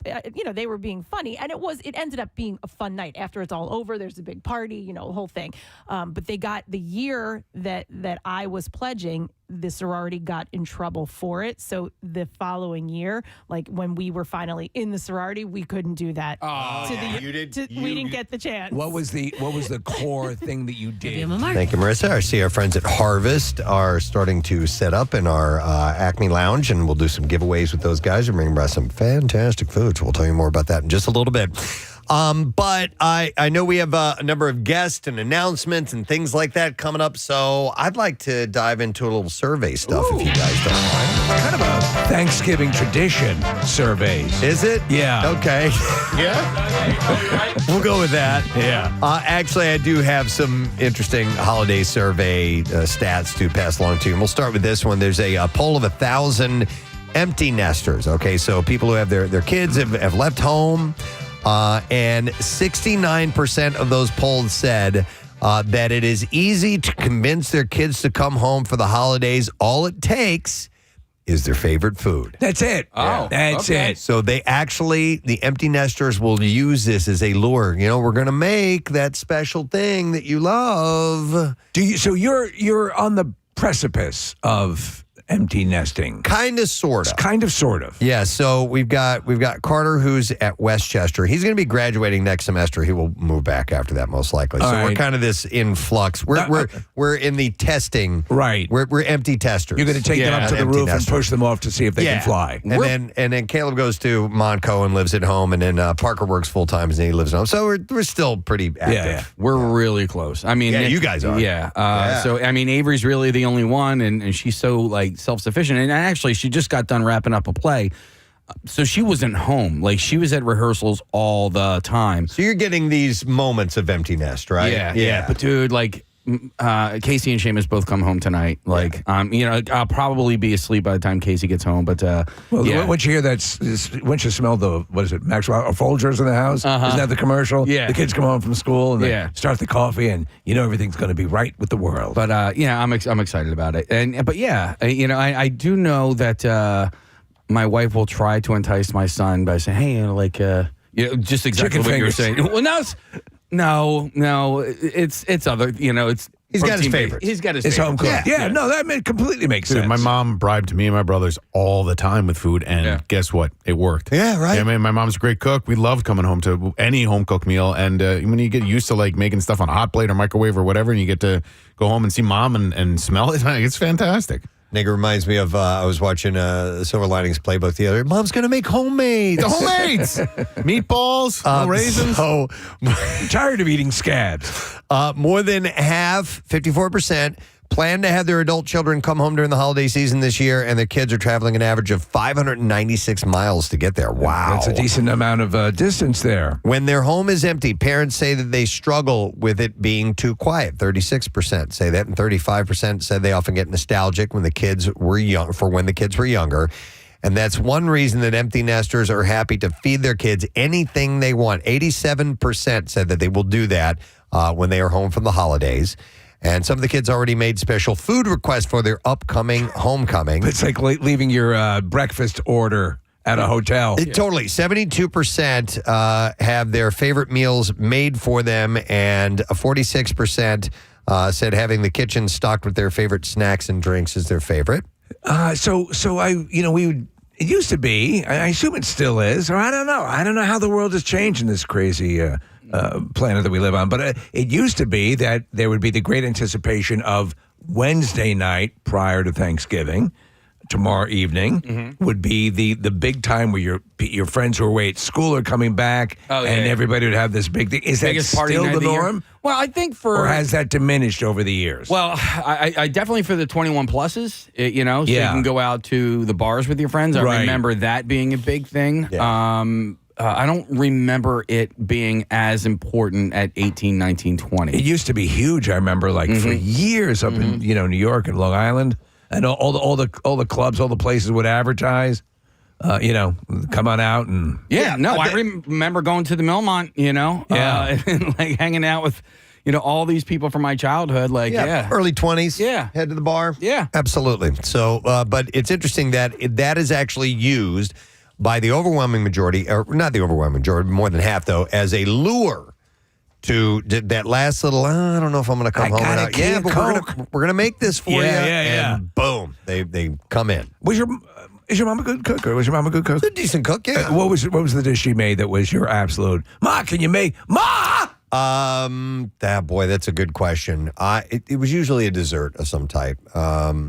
They were being funny. And it ended up being a fun night. After it's all over, there's a big party, the whole thing. But they got the year that I was pledging, the sorority got in trouble for it. So the following year, like when we were finally in the sorority, we couldn't do that. We didn't get the chance. What was the core thing that you did? Thank you, Marissa. I see our friends at Harvest are starting to set up in our Acme Lounge, and we'll do some giveaways with those guys. We're bringing back some fantastic food, so we'll tell you more about that in just a little bit. But I know we have a number of guests and announcements and things like that coming up, so I'd like to dive into a little survey stuff if you guys don't mind. Kind of a Thanksgiving tradition, surveys. Is it? Yeah. Okay. Yeah? We'll go with that. Yeah. Actually, I do have some interesting holiday survey stats to pass along to you. And we'll start with this one. There's a poll of 1,000 empty nesters. Okay, so people who have their kids have left home. And 69% of those polled said that it is easy to convince their kids to come home for the holidays. All it takes is their favorite food. That's it. Oh, that's it. So the empty nesters will use this as a lure. We're going to make that special thing that you love. So you're on the precipice of empty nesting. Kind of, sort of. Kind of, sort of. Yeah, so we've got Carter, who's at Westchester. He's going to be graduating next semester. He will move back after that, most likely. So we're kind of this in flux. We're in the testing. Right. We're empty testers. You're going to take them up to the roof and push them off to see if they can fly. And then Caleb goes to Montco and lives at home, and then Parker works full time and he lives at home. So we're still pretty active. Yeah. We're really close. I mean, you guys are. Yeah. So I mean, Avery's really the only one, and she's so self-sufficient. And actually, she just got done wrapping up a play. So she wasn't home. Like, she was at rehearsals all the time. So you're getting these moments of empty nest, right? Yeah. But dude, like, Casey and Seamus both come home tonight. Like, I'll probably be asleep by the time Casey gets home. But once you hear that, once you smell the Maxwell Folgers in the house, isn't that the commercial? Yeah, the kids come home from school and they start the coffee, and everything's going to be right with the world. But I'm excited about it. I do know that my wife will try to entice my son by saying, "Hey, just exactly what you were saying." Well, No, it's other. He's got his favorites. He's got his favorites. Home cooked. Yeah, no, that completely makes sense. My mom bribed me and my brothers all the time with food, and guess what? It worked. Yeah, right. I mean, my mom's a great cook. We loved coming home to any home cooked meal, and when you get used to like making stuff on a hot plate or microwave or whatever, and you get to go home and see mom and smell it, it's fantastic. Nigga reminds me of I was watching Silver Linings Playbook the other day. Mom's going to make homemade. The homemades. Meatballs, no raisins. So, I'm tired of eating scabs. More than half, 54%, plan to have their adult children come home during the holiday season this year, and their kids are traveling an average of 596 miles to get there. Wow. That's a decent amount of distance there. When their home is empty, parents say that they struggle with it being too quiet. 36% say that, and 35% said they often get nostalgic when the kids were younger. And that's one reason that empty nesters are happy to feed their kids anything they want. 87% said that they will do that when they are home from the holidays. And some of the kids already made special food requests for their upcoming homecoming. It's like leaving your breakfast order at a hotel. Totally. 72% have their favorite meals made for them, and 46% said having the kitchen stocked with their favorite snacks and drinks is their favorite. It used to be, I assume it still is, or I don't know. I don't know how the world has changed in this crazy planet that we live on. But it used to be that there would be the great anticipation of Wednesday night prior to Thanksgiving, tomorrow evening, would be the big time where your friends who are away at school are coming back, and everybody would have this big thing. Is that still the norm? Well, I think or has that diminished over the years? Well, I definitely for the 21 pluses, so you can go out to the bars with your friends. I remember that being a big thing. Yeah. I don't remember it being as important at 18, 19, 20. It used to be huge. I remember, for years up in New York and Long Island, and all the clubs, all the places would advertise. Come on out and I remember going to the Millmont. And like hanging out with all these people from my childhood. Early 20s. Yeah, head to the bar. Yeah, absolutely. So, but it's interesting that that is actually used by the overwhelming majority, or not the overwhelming majority, more than half though, as a lure to that last little. I don't know if I'm going to come home or not. Yeah, but we're gonna make this for you. And boom, they come in. Is your mom a good cook, or was your mom a good cook? She's a decent cook, yeah. What was the dish she made that was your absolute? Ma, can you make Ma? That's a good question. It was usually a dessert of some type.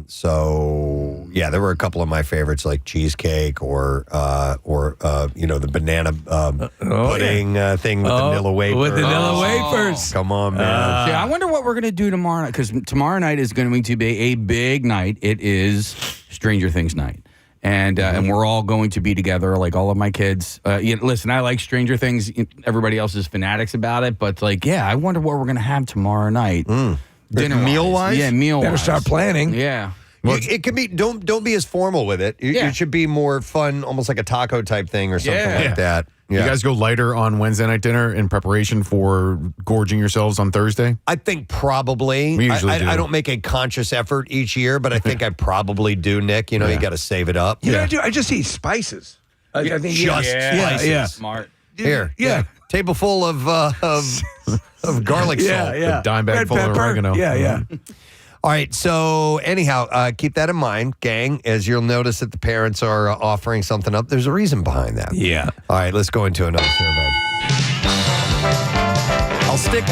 So yeah, there were a couple of my favorites like cheesecake or the banana pudding thing with the Nilla wafers. With the Nilla wafers. Come on, man. I wonder what we're gonna do tomorrow night, because tomorrow night is going to be a big night. It is Stranger Things night. And we're all going to be together, like all of my kids. Listen, I like Stranger Things. Everybody else is fanatics about it. But, I wonder what we're going to have tomorrow night. Dinner meal-wise? Yeah, meal-wise. Better start planning. Yeah. Well, it can be, don't be as formal with it. It should be more fun, almost like a taco type thing or something like that. Yeah. You guys go lighter on Wednesday night dinner in preparation for gorging yourselves on Thursday? I think probably. We usually do. I don't make a conscious effort each year, but I think I probably do, Nick. You got to save it up. I just eat spices. I think spices. Yeah. Smart. Here. Yeah. Table full of garlic salt. A dime bag full of oregano. Yeah. All right, so anyhow, keep that in mind, gang, as you'll notice that the parents are offering something up. There's a reason behind that. Yeah. All right, let's go into another survey.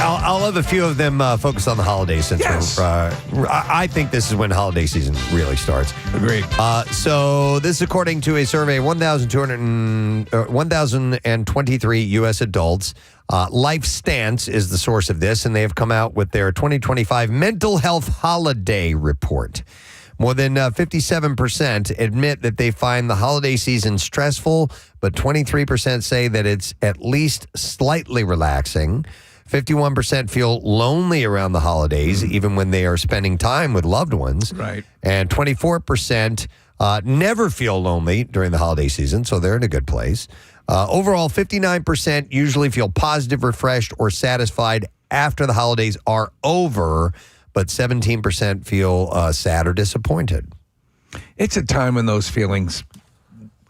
I'll have a few of them focus on the holidays since I think this is when holiday season really starts. Agreed. So this is according to a survey of 1,023 U.S. adults. Life Stance is the source of this, and they have come out with their 2025 Mental Health Holiday Report. More than 57% admit that they find the holiday season stressful, but 23% say that it's at least slightly relaxing. 51% feel lonely around the holidays, even when they are spending time with loved ones. Right. And 24% never feel lonely during the holiday season, so they're in a good place. Overall, 59% usually feel positive, refreshed, or satisfied after the holidays are over, but 17% feel sad or disappointed. It's a time when those feelings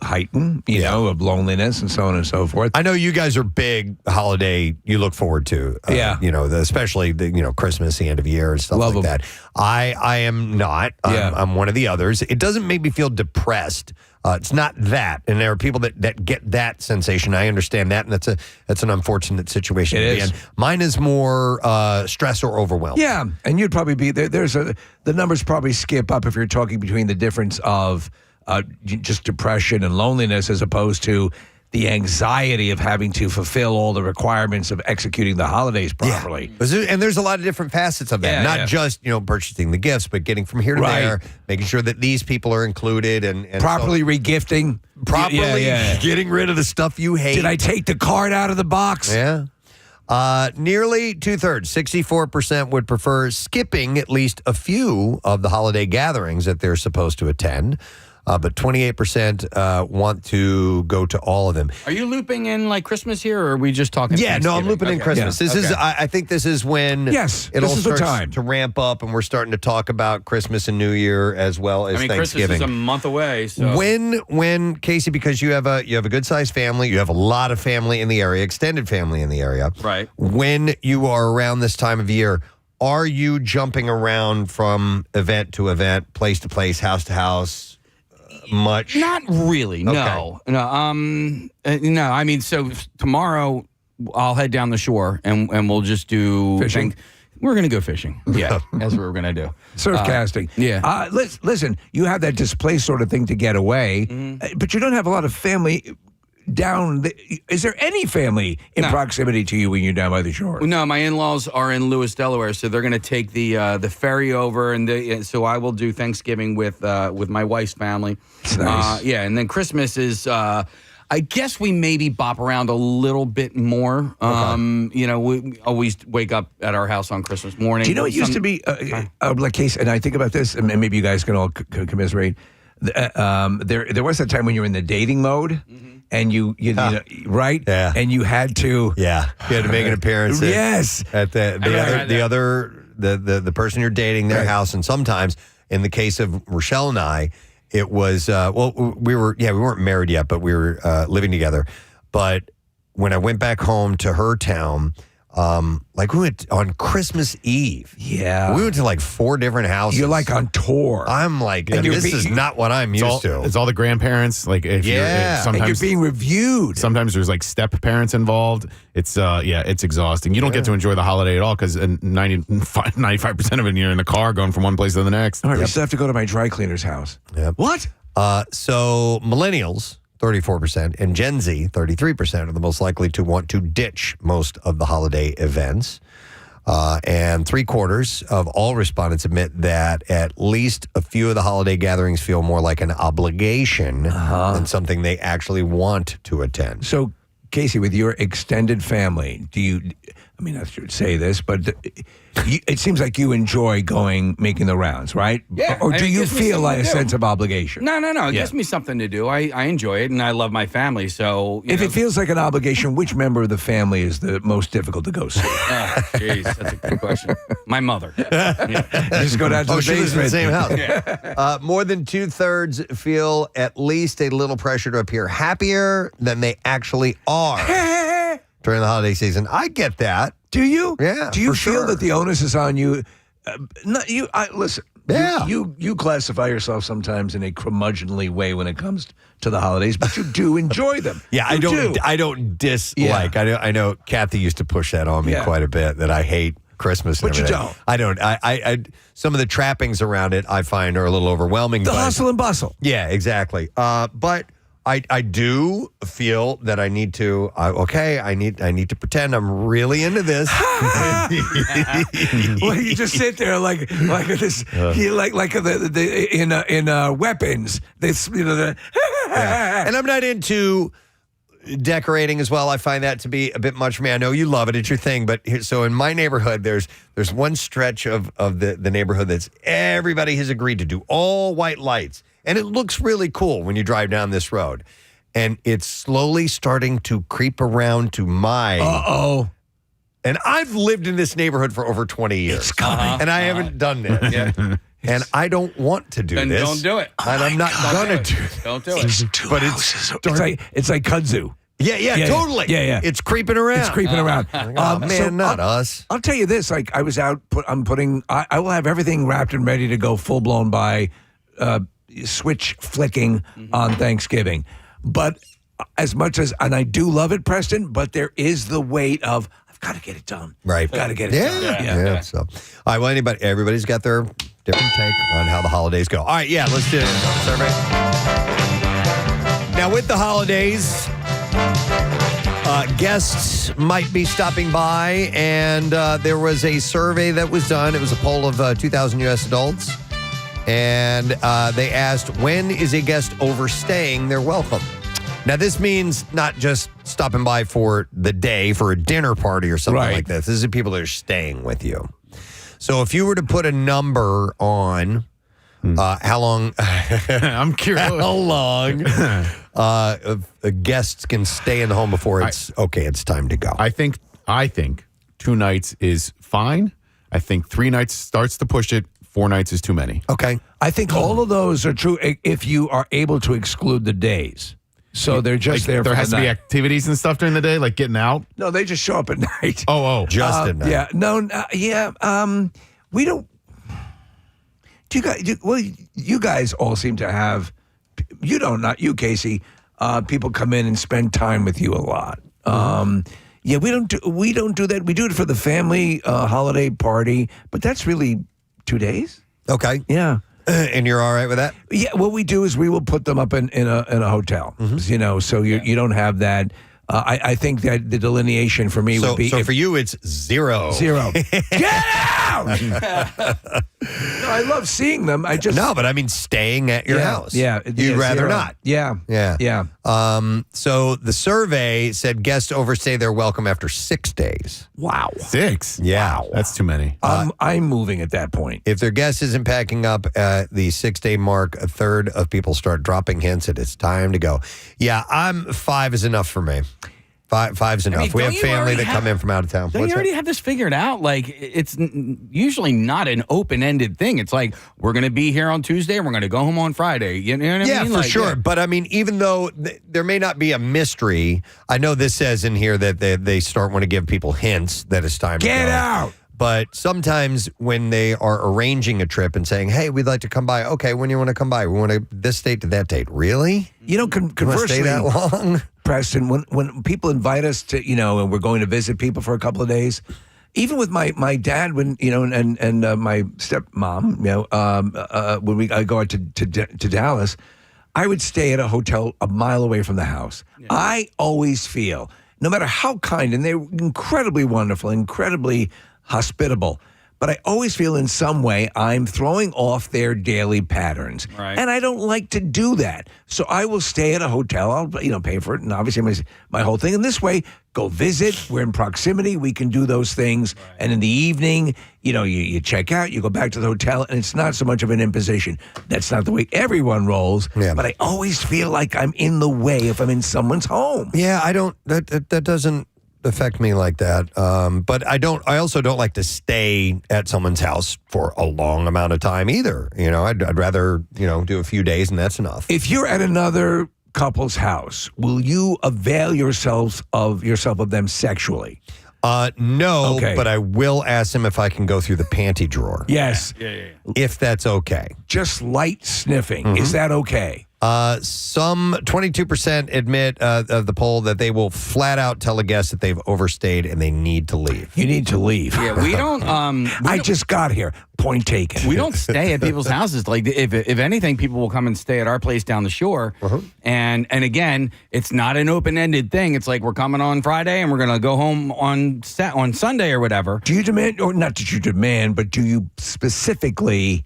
heighten, you know, of loneliness and so on and so forth. I know you guys are big holiday you look forward to. Especially Christmas, the end of year and stuff like that. I am not. I'm one of the others. It doesn't make me feel depressed. It's not that. And there are people that get that sensation. I understand that, and that's an unfortunate situation to be in. Mine is more stress or overwhelm. Yeah, and you'd probably be there. The numbers probably skip up if you're talking between the difference of just depression and loneliness as opposed to the anxiety of having to fulfill all the requirements of executing the holidays properly. Yeah. And there's a lot of different facets of that. Not just, purchasing the gifts, but getting from here to there, making sure that these people are included and properly regifting. Properly getting rid of the stuff you hate. Did I take the card out of the box? Yeah. Nearly two-thirds, 64% would prefer skipping at least a few of the holiday gatherings that they're supposed to attend. But 28% want to go to all of them. Are you looping in like Christmas here, or are we just talking? Yeah, no, I'm looping in Christmas. Yeah. This is. I think this is when it all starts time to ramp up, and we're starting to talk about Christmas and New Year as well as Thanksgiving. Christmas is a month away. So when Casey, because you have a good sized family, you have a lot of family in the area, extended family in the area. Right. When you are around this time of year, are you jumping around from event to event, place to place, house to house? Much? Not really. No. No. I mean, so tomorrow I'll head down the shore and we'll just do fishing. We're going to go fishing. Yeah, that's what we're going to do. Surf casting. Yeah. Listen, you have that displaced sort of thing to get away, but you don't have a lot of family down. Is there any family in proximity to you when you're down by the shore? No, my in-laws are in Lewis, Delaware, so they're going to take the ferry over, and so I will do Thanksgiving with my wife's family. That's nice. And then Christmas is. I guess we maybe bop around a little bit more. We always wake up at our house on Christmas morning. Do you know it used to be like case? And I think about this, and maybe you guys can all commiserate. There was a time when you were in the dating mode, and you know, right? Yeah. And you had to. Yeah. You had to make an appearance. Yes. At the person you're dating, their house, and sometimes in the case of Rochelle and I. It was, we weren't married yet, but we were living together. But when I went back home to her town, we went on Christmas Eve. Yeah. We went to 4 different houses. You're on tour. I'm this is not what I'm used to. It's all the grandparents. Sometimes and you're being reviewed. Sometimes there's step parents involved. It's it's exhausting. You don't get to enjoy the holiday at all because 95% of it you're in the car going from one place to the next. All right, we still have to go to my dry cleaner's house. Yep. What? So millennials, 34%, and Gen Z, 33%, are the most likely to want to ditch most of the holiday events. And 3/4 of all respondents admit that at least a few of the holiday gatherings feel more like an obligation than something they actually want to attend. So, Casey, with your extended family, I should say this, but it seems like you enjoy making the rounds, right? Yeah. Or do you feel a sense of obligation? No. It gives me something to do. I enjoy it, and I love my family. So, if it feels like an obligation, which member of the family is the most difficult to go see? Jeez, that's a good question. My mother. Just go down to the she lives in the basement. same house. More than 2/3 feel at least a little pressure to appear happier than they actually are during the holiday season. I get that. Do you? Yeah. Do you for feel sure. that the onus is on you? Listen. Yeah. You classify yourself sometimes in a curmudgeonly way when it comes to the holidays, but you do enjoy them. Yeah, I don't dislike. Yeah. I know Kathy used to push that on me quite a bit, that I hate Christmas and But you everything. don't. I don't. I some of the trappings around it I find are a little overwhelming. The hustle and bustle. Yeah, exactly. But I do feel that I need to. I need to pretend I'm really into this. Well, you just sit there like this. In weapons. This And I'm not into decorating as well. I find that to be a bit much for me. I know you love it; it's your thing. But so in my neighborhood, there's one stretch of the neighborhood that's everybody has agreed to do all white lights. And it looks really cool when you drive down this road. And it's slowly starting to creep around to my... And I've lived in this neighborhood for over 20 years. It's coming. And I haven't done this. And I don't want to do Then this. don't do it. And I'm not going to do it. Don't do it. But it's like kudzu. Yeah, totally. Yeah. It's creeping around. It's creeping around. Not us. I'll tell you this. I was out. I will have everything wrapped and ready to go full blown by switch flicking on Thanksgiving. But as much as, and I do love it, Preston, but there is the weight of, I've got to get it done. Right. Got to get it done. Yeah. So, all right. Well, everybody's got their different take on how the holidays go. All right. Yeah. Let's do it. Survey. Now, with the holidays, guests might be stopping by, and there was a survey that was done. It was a poll of 2,000 U.S. adults, and they asked, when is a guest overstaying their welcome? Now, this means not just stopping by for the day for a dinner party or something like this. This is people that are staying with you. So if you were to put a number on how long... I'm curious. How long guests can stay in the home before it's time to go. I think 2 nights is fine. I think 3 nights starts to push it. 4 nights is too many. Okay. I think all of those are true if you are able to exclude the days. So they're just there for There has the to be night. activities and stuff during the day, like getting out? No, they just show up at night. Oh. Just at night. Yeah. No, we don't. Do you guys? You guys all seem to have. You don't, not you, Casey. People come in and spend time with you a lot. Yeah, we don't do that. We do it for the family holiday party, but that's really 2 days. Okay. Yeah. And you're all right with that? Yeah, what we do is we will put them up in a hotel, so you don't have that. I think that the delineation for me would be... So for you, it's zero. Get out! No, I love seeing them. No, but I mean staying at your house. Yeah. You'd rather not. Yeah. So the survey said guests overstay their welcome after 6 days. Wow. 6? Yeah. Wow. That's too many. I'm moving at that point. If their guest isn't packing up at the 6-day mark, a third of people start dropping hints that it's time to go. Yeah, 5 is enough for me. Five's enough. I mean, we have don't you family already that come in from out of town. Don't you already have this figured out? Like, it's usually not an open-ended thing. It's like, we're going to be here on Tuesday and we're going to go home on Friday. You know what I Yeah, mean? for Like, sure. But I mean, even though there may not be a mystery, I know this says in here that they start want to give people hints that it's time to go. Get out! But sometimes when they are arranging a trip and saying, hey, we'd like to come by. Okay, when you want to come by? We want to this date to that date. Really? You know, You want to conversely, stay that long? Preston, when people invite us to, and we're going to visit people for a couple of days, even with my dad, when and my stepmom, when I go out to Dallas, I would stay at a hotel a mile away from the house. Yeah. I always feel, no matter how kind, and they're incredibly wonderful, incredibly hospitable, but I always feel in some way I'm throwing off their daily patterns. Right. And I don't like to do that. So I will stay at a hotel. I'll pay for it, and obviously my whole thing. And this way, go visit. We're in proximity. We can do those things. Right. And in the evening, you check out, you go back to the hotel, and it's not so much of an imposition. That's not the way everyone rolls. Yeah. But I always feel like I'm in the way if I'm in someone's home. Yeah, I don't. That doesn't affect me like that. But I also don't like to stay at someone's house for a long amount of time either. I'd rather, do a few days and that's enough. If you're at another couple's house, will you avail yourself of them sexually? No, okay. But I will ask him if I can go through the panty drawer. Yes. Yeah. If that's okay. Just light sniffing. Is that okay? Some 22% admit of the poll that they will flat out tell a guest that they've overstayed and they need to leave. You need to leave. Yeah, we don't. I just got here. Point taken. We don't stay at people's houses. Like, if anything, people will come and stay at our place down the shore. And again, it's not an open-ended thing. It's like, we're coming on Friday and we're going to go home on Sunday or whatever. Do you demand, or not that you demand, but do you specifically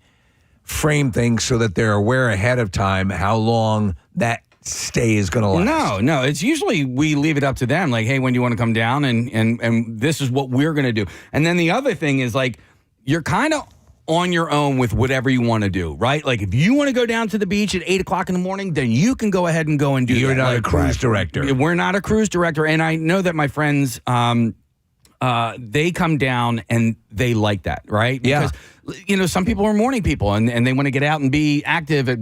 frame things so that they're aware ahead of time how long that stay is going to last? No. It's usually we leave it up to them. Like, hey, when do you want to come down? And this is what we're going to do. And then the other thing is, like, you're kind of on your own with whatever you want to do, right? Like, if you want to go down to the beach at 8 o'clock in the morning, then you can go ahead and go and do You're that. not like, a cruise director. We're not a cruise director. And I know that my friends, they come down and they like that, right? Yeah. Because, some people are morning people and they want to get out and be active at,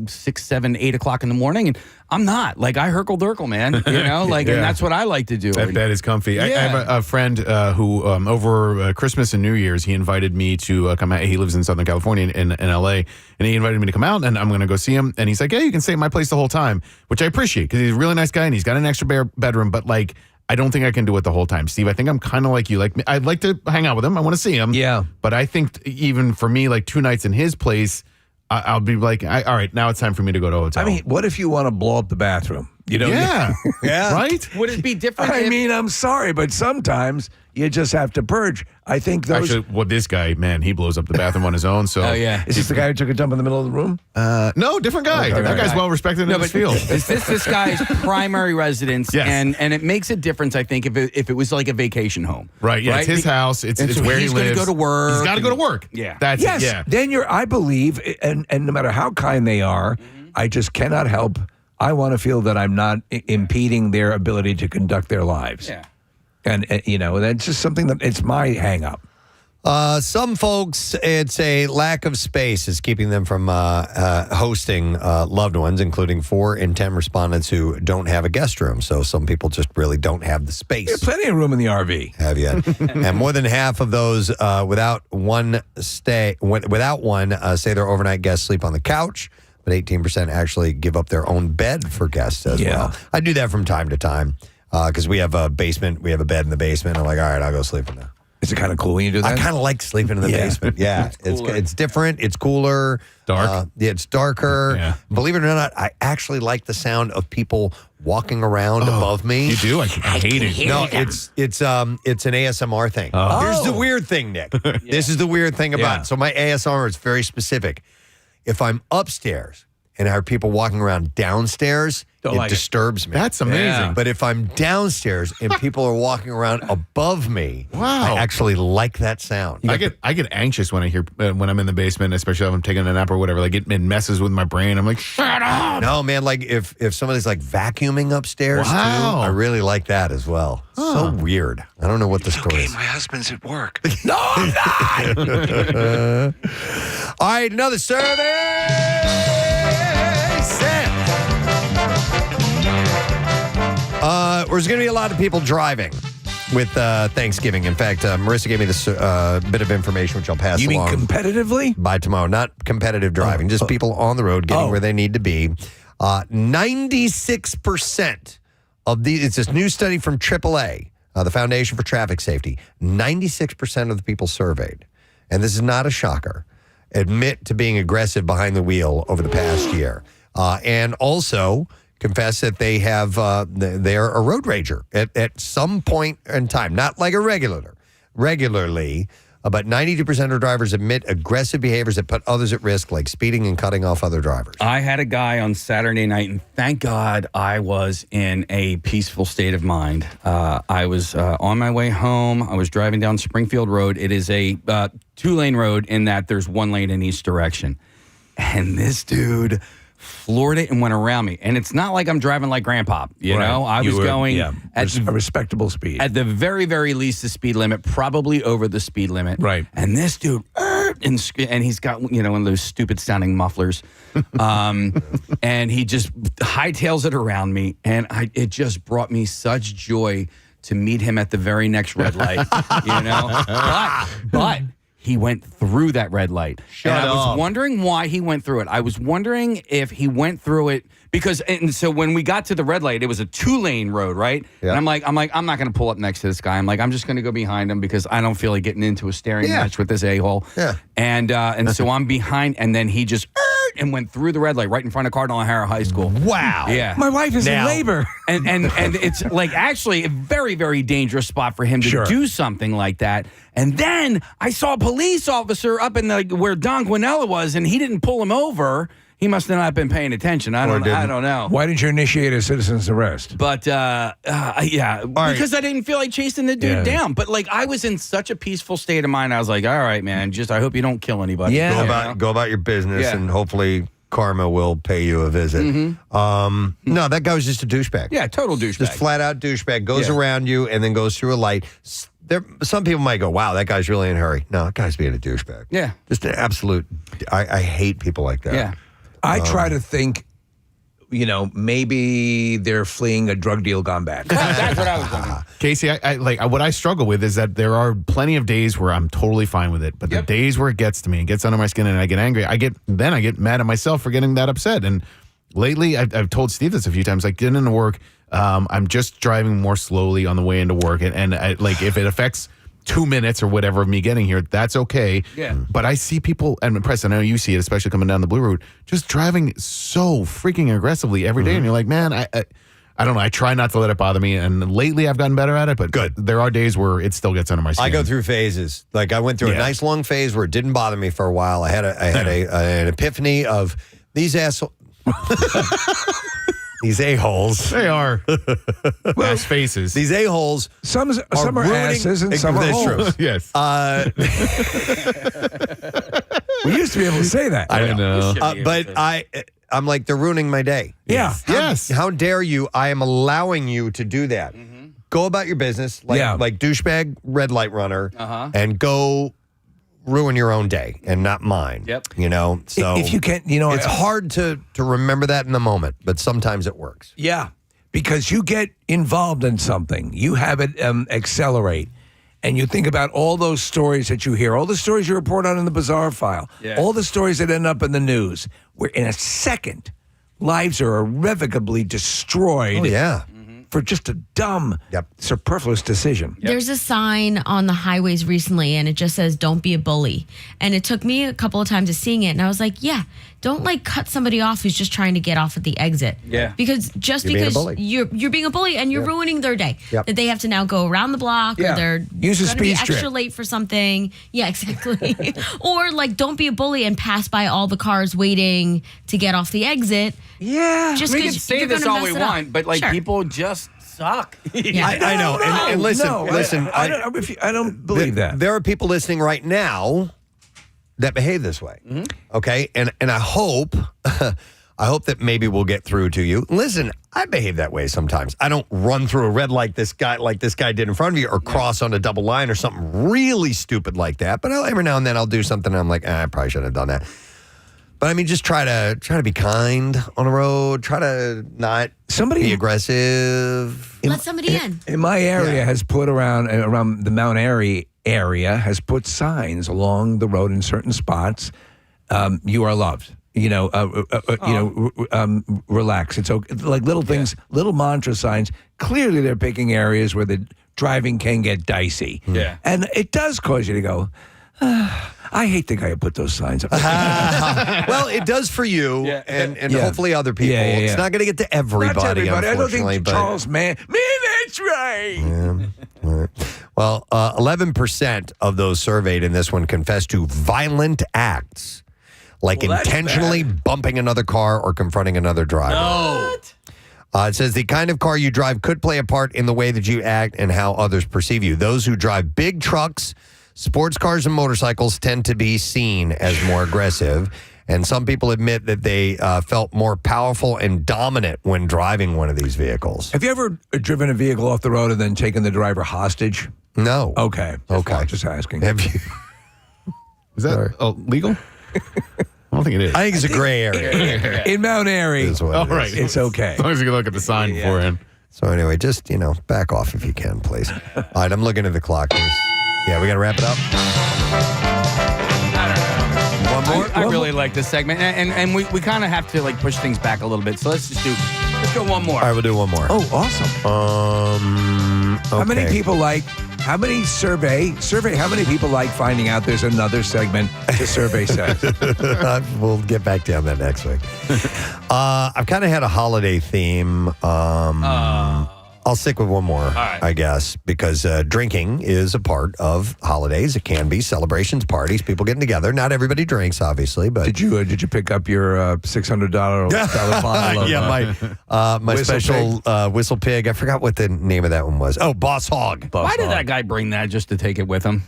6, 7, 8 o'clock in the morning. And I'm not. Like, I herkle-durkle, man, and that's what I like to do. That is comfy. I have a friend who, over Christmas and New Year's, he invited me to come out. He lives in Southern California in L.A., and he invited me to come out, and I'm going to go see him. And he's like, yeah, you can stay at my place the whole time, which I appreciate because he's a really nice guy, and he's got an extra bedroom, but, like, I don't think I can do it the whole time. Steve, I think I'm kind of like you. Like, I'd like to hang out with him. I want to see him. Yeah. But I think even for me, like 2 nights in his place, I'll be like, all right, now it's time for me to go to a hotel. I mean, what if you want to blow up the bathroom? Yeah. Right? Would it be different? I'm sorry, but sometimes you just have to purge. I think those... Actually, this guy, man, he blows up the bathroom on his own. So, oh, yeah. Is this the guy who took a dump in the middle of the room? No, different guy. That guy's well respected in his field. Is this guy's primary residence? Yes. And it makes a difference, I think, if it was like a vacation home. Right. Yeah. Right? It's his house. It's so where he lives. He's going to go to work. He's got to go to work. Yeah. That's yes. it. Yeah. Then I believe, and no matter how kind they are, I just cannot help. I want to feel that I'm not impeding their ability to conduct their lives. Yeah. And, that's just something that it's my hang up. Some folks, it's a lack of space is keeping them from hosting loved ones, including 4 in 10 respondents who don't have a guest room. So some people just really don't have the space. There's plenty of room in the RV. Have you? And more than half of those without one say their overnight guests sleep on the couch. But 18% actually give up their own bed for guests as well. I do that from time to time. because we have a basement. We have a bed in the basement. I'm like, all right, I'll go sleep in there. Is it kind of cool when you do that? I kind of like sleeping in the basement. Yeah, it's different. It's cooler. Dark. It's darker. Yeah. Believe it or not, I actually like the sound of people walking around above me. You do? I hate it. No, it's an ASMR thing. Here's the weird thing, Nick. This is the weird thing about it. So my ASMR is very specific. If I'm upstairs and I have people walking around downstairs, it disturbs me. That's amazing. Yeah. But if I'm downstairs and people are walking around above me, I actually like that sound. I get anxious when I hear when I'm in the basement, especially if I'm taking a nap or whatever. Like it messes with my brain. I'm like, shut up. No, man. Like if somebody's like vacuuming upstairs too, I really like that as well. So weird. I don't know what the story is. My husband's at work. No, I'm not. All right, another survey. There's going to be a lot of people driving with Thanksgiving. In fact, Marissa gave me this bit of information, which I'll pass along. You mean competitively? By tomorrow. Not competitive driving, just people on the road getting where they need to be. 96% of these, it's this new study from AAA, the Foundation for Traffic Safety, 96% of the people surveyed, and this is not a shocker, admit to being aggressive behind the wheel over the past year. And also confess that they're a road rager at some point in time, not like a regularly, but 92% of drivers admit aggressive behaviors that put others at risk, like speeding and cutting off other drivers. I had a guy on Saturday night, and thank God I was in a peaceful state of mind. I was on my way home. I was driving down Springfield Road. It is a two-lane road in that there's one lane in each direction. And this dude floored it and went around me. And it's not like I'm driving like Grandpa, you know? I was going at a respectable speed. At the very, very least, the speed limit, probably over the speed limit. Right. And this dude, and he's got, one of those stupid sounding mufflers. And he just hightails it around me. And it just brought me such joy to meet him at the very next red light, But he went through that red light. I was wondering why he went through it. I was wondering if he went through it because, and so when we got to the red light, it was a 2-lane road, right? Yeah. And I'm like, I'm not going to pull up next to this guy. I'm like, I'm just going to go behind him because I don't feel like getting into a staring match with this a-hole. Yeah. And so I'm behind, and then he just and went through the red light right in front of Cardinal O'Hara High School. Wow. Yeah. My wife is in labor. And it's like actually a very, very dangerous spot for him to do something like that. And then I saw a police officer up in where Don Guanella was, and he didn't pull him over. He must have not been paying attention. I don't know. Why didn't you initiate a citizen's arrest? But because I didn't feel like chasing the dude down. But I was in such a peaceful state of mind. I was like, all right, man, just I hope you don't kill anybody. Yeah. Go about your business, and hopefully karma will pay you a visit. Mm-hmm. No, that guy was just a douchebag. Yeah, total douchebag. Just flat out douchebag. Goes around you and then goes through a light. Some people might go, wow, that guy's really in a hurry. No, that guy's being a douchebag. Yeah. Just an absolute, I hate people like that. Yeah. I try to think, maybe they're fleeing a drug deal gone bad. That's what I was thinking. Casey, what I struggle with is that there are plenty of days where I'm totally fine with it, but the days where it gets to me and gets under my skin and I get angry, I get mad at myself for getting that upset. And lately, I've told Steve this a few times, getting into work, I'm just driving more slowly on the way into work, and if it affects 2 minutes or whatever of me getting here, that's okay. Yeah. But I see people, and Preston, I know you see it, especially coming down the Blue Route, just driving so freaking aggressively every day. And you're like, man, I don't know. I try not to let it bother me. And lately I've gotten better at it, but there are days where it still gets under my skin. I go through phases. I went through a nice long phase where it didn't bother me for a while. I had an epiphany of these assholes. These a-holes. They are ass faces. These a-holes. Some are asses and some are holes. Yes. We used to be able to say that. I know. But I'm like, they're ruining my day. Yeah. Yes. How dare you? I am allowing you to do that. Mm-hmm. Go about your business like douchebag red light runner and go ruin your own day and not mine. Yep. So if you can, it's hard to remember that in the moment, but sometimes it works. Yeah, because you get involved in something, you have it accelerate, and you think about all those stories that you hear, all the stories you report on in the bizarre file, all the stories that end up in the news, where in a second, lives are irrevocably destroyed. Oh, yeah. for just a dumb, superfluous decision. There's a sign on the highways recently, and it just says, "Don't be a bully." And it took me a couple of times of seeing it, and I was like, yeah, don't like cut somebody off who's just trying to get off at the exit. Yeah. Because you're being a bully and you're ruining their day. That they have to now go around the block or they're going to be extra late for something. Yeah, exactly. Or like, don't be a bully and pass by all the cars waiting to get off the exit. Yeah. Just we can because say you're this gonna all we mess it up. want, but like people just suck. I know. And listen. I don't believe that. There are people listening right now that behave this way. Okay, and I hope that maybe we'll get through to you. Listen, I behave that way sometimes. I don't run through a red light like this guy did in front of you, or cross on a double line or something really stupid like that. But every now and then I'll do something and I'm like, I probably shouldn't have done that. But I mean, just try to be kind on the road. Try to not be aggressive. Let somebody in. In my area has put around the Mount Airy area has put signs along the road in certain spots. You are loved. Relax. It's okay. Like little things, little mantra signs. Clearly, they're picking areas where the driving can get dicey. Yeah, and it does cause you to go, I hate the guy who put those signs up. Well, it does for you, and hopefully other people. It's not going to get to everybody, I don't unfortunately. think Charles Man, that's right. Yeah. All right. Well, 11% of those surveyed in this one confessed to violent acts, like intentionally bumping another car or confronting another driver. No. It says the kind of car you drive could play a part in the way that you act and how others perceive you. Those who drive big trucks, sports cars, and motorcycles tend to be seen as more aggressive. And some people admit that they felt more powerful and dominant when driving one of these vehicles. Have you ever driven a vehicle off the road and then taken the driver hostage? No. Okay. Just asking. Have you? Is that legal? I don't think it is. I think it's a gray area. In Mount Airy. Right. It's okay. As long as you can look at the sign beforehand. So anyway, just, back off if you can, please. All right, I'm looking at the clock. Yeah, we got to wrap it up. One more? I really like this segment, and we kind of have to like push things back a little bit. So let's go one more. All right, we'll do one more. Oh, awesome. Okay. How many people survey how many people like finding out there's another segment the survey says? We'll get back to that next week. I've kind of had a holiday theme. I'll stick with one more, I guess, because drinking is a part of holidays. It can be celebrations, parties, people getting together. Not everybody drinks, obviously, but did you pick up your $600 bottle of my special Whistle Pig? I forgot what the name of that one was. Oh, Boss Hog. Why did that guy bring that just to take it with him?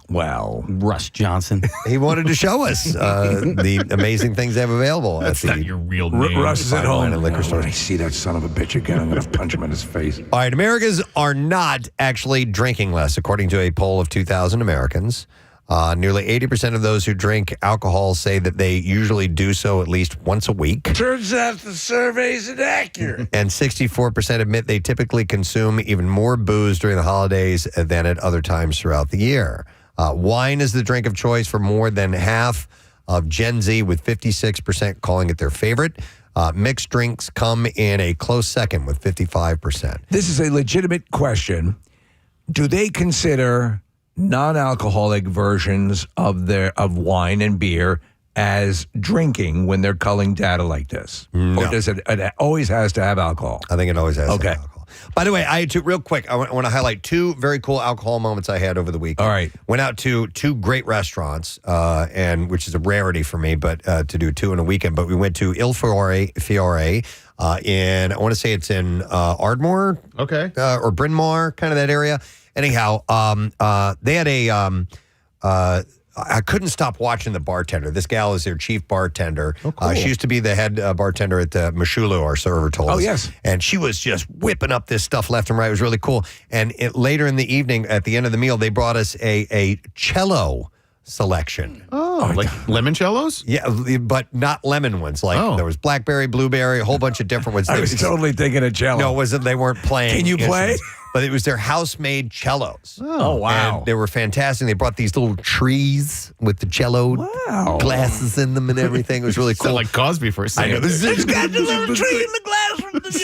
Well, Russ Johnson. He wanted to show us the amazing things they have available. That's not your real name. Russ is at home. Liquor store. When I see that son of a bitch again, I'm going to punch him in his face. All right, Americans are not actually drinking less, according to a poll of 2,000 Americans. Nearly 80% of those who drink alcohol say that they usually do so at least once a week. Turns out the survey's inaccurate. And 64% admit they typically consume even more booze during the holidays than at other times throughout the year. Wine is the drink of choice for more than half of Gen Z, with 56% calling it their favorite. Mixed drinks come in a close second with 55%. This is a legitimate question. Do they consider non-alcoholic versions of wine and beer as drinking when they're culling data like this? No. Or does it always has to have alcohol? I think it always has to have Okay. alcohol. By the way, I had real quick, I want to highlight two very cool alcohol moments I had over the weekend. All right. Went out to two great restaurants, and which is a rarity for me, but to do two in a weekend. But we went to Il Fiore in, I want to say it's in Ardmore. Okay. Or Bryn Mawr, kind of that area. Anyhow, they had I couldn't stop watching the bartender. This gal is their chief bartender. Oh, cool. She used to be the head bartender at the Mashulu, our server told us. Oh, yes. And she was just whipping up this stuff left and right. It was really cool. And later in the evening, at the end of the meal, they brought us a cello selection. Oh, like limoncellos? Yeah, but not lemon ones. Like there was blackberry, blueberry, a whole bunch of different ones. I was totally thinking of cello. No, it wasn't. They weren't playing. Can you play? But it was their house-made cellos. Oh, wow. And they were fantastic. They brought these little trees with the cello glasses in them and everything. It was really cool. Sound like Cosby for a second. I know. It's got the little tree in the glass.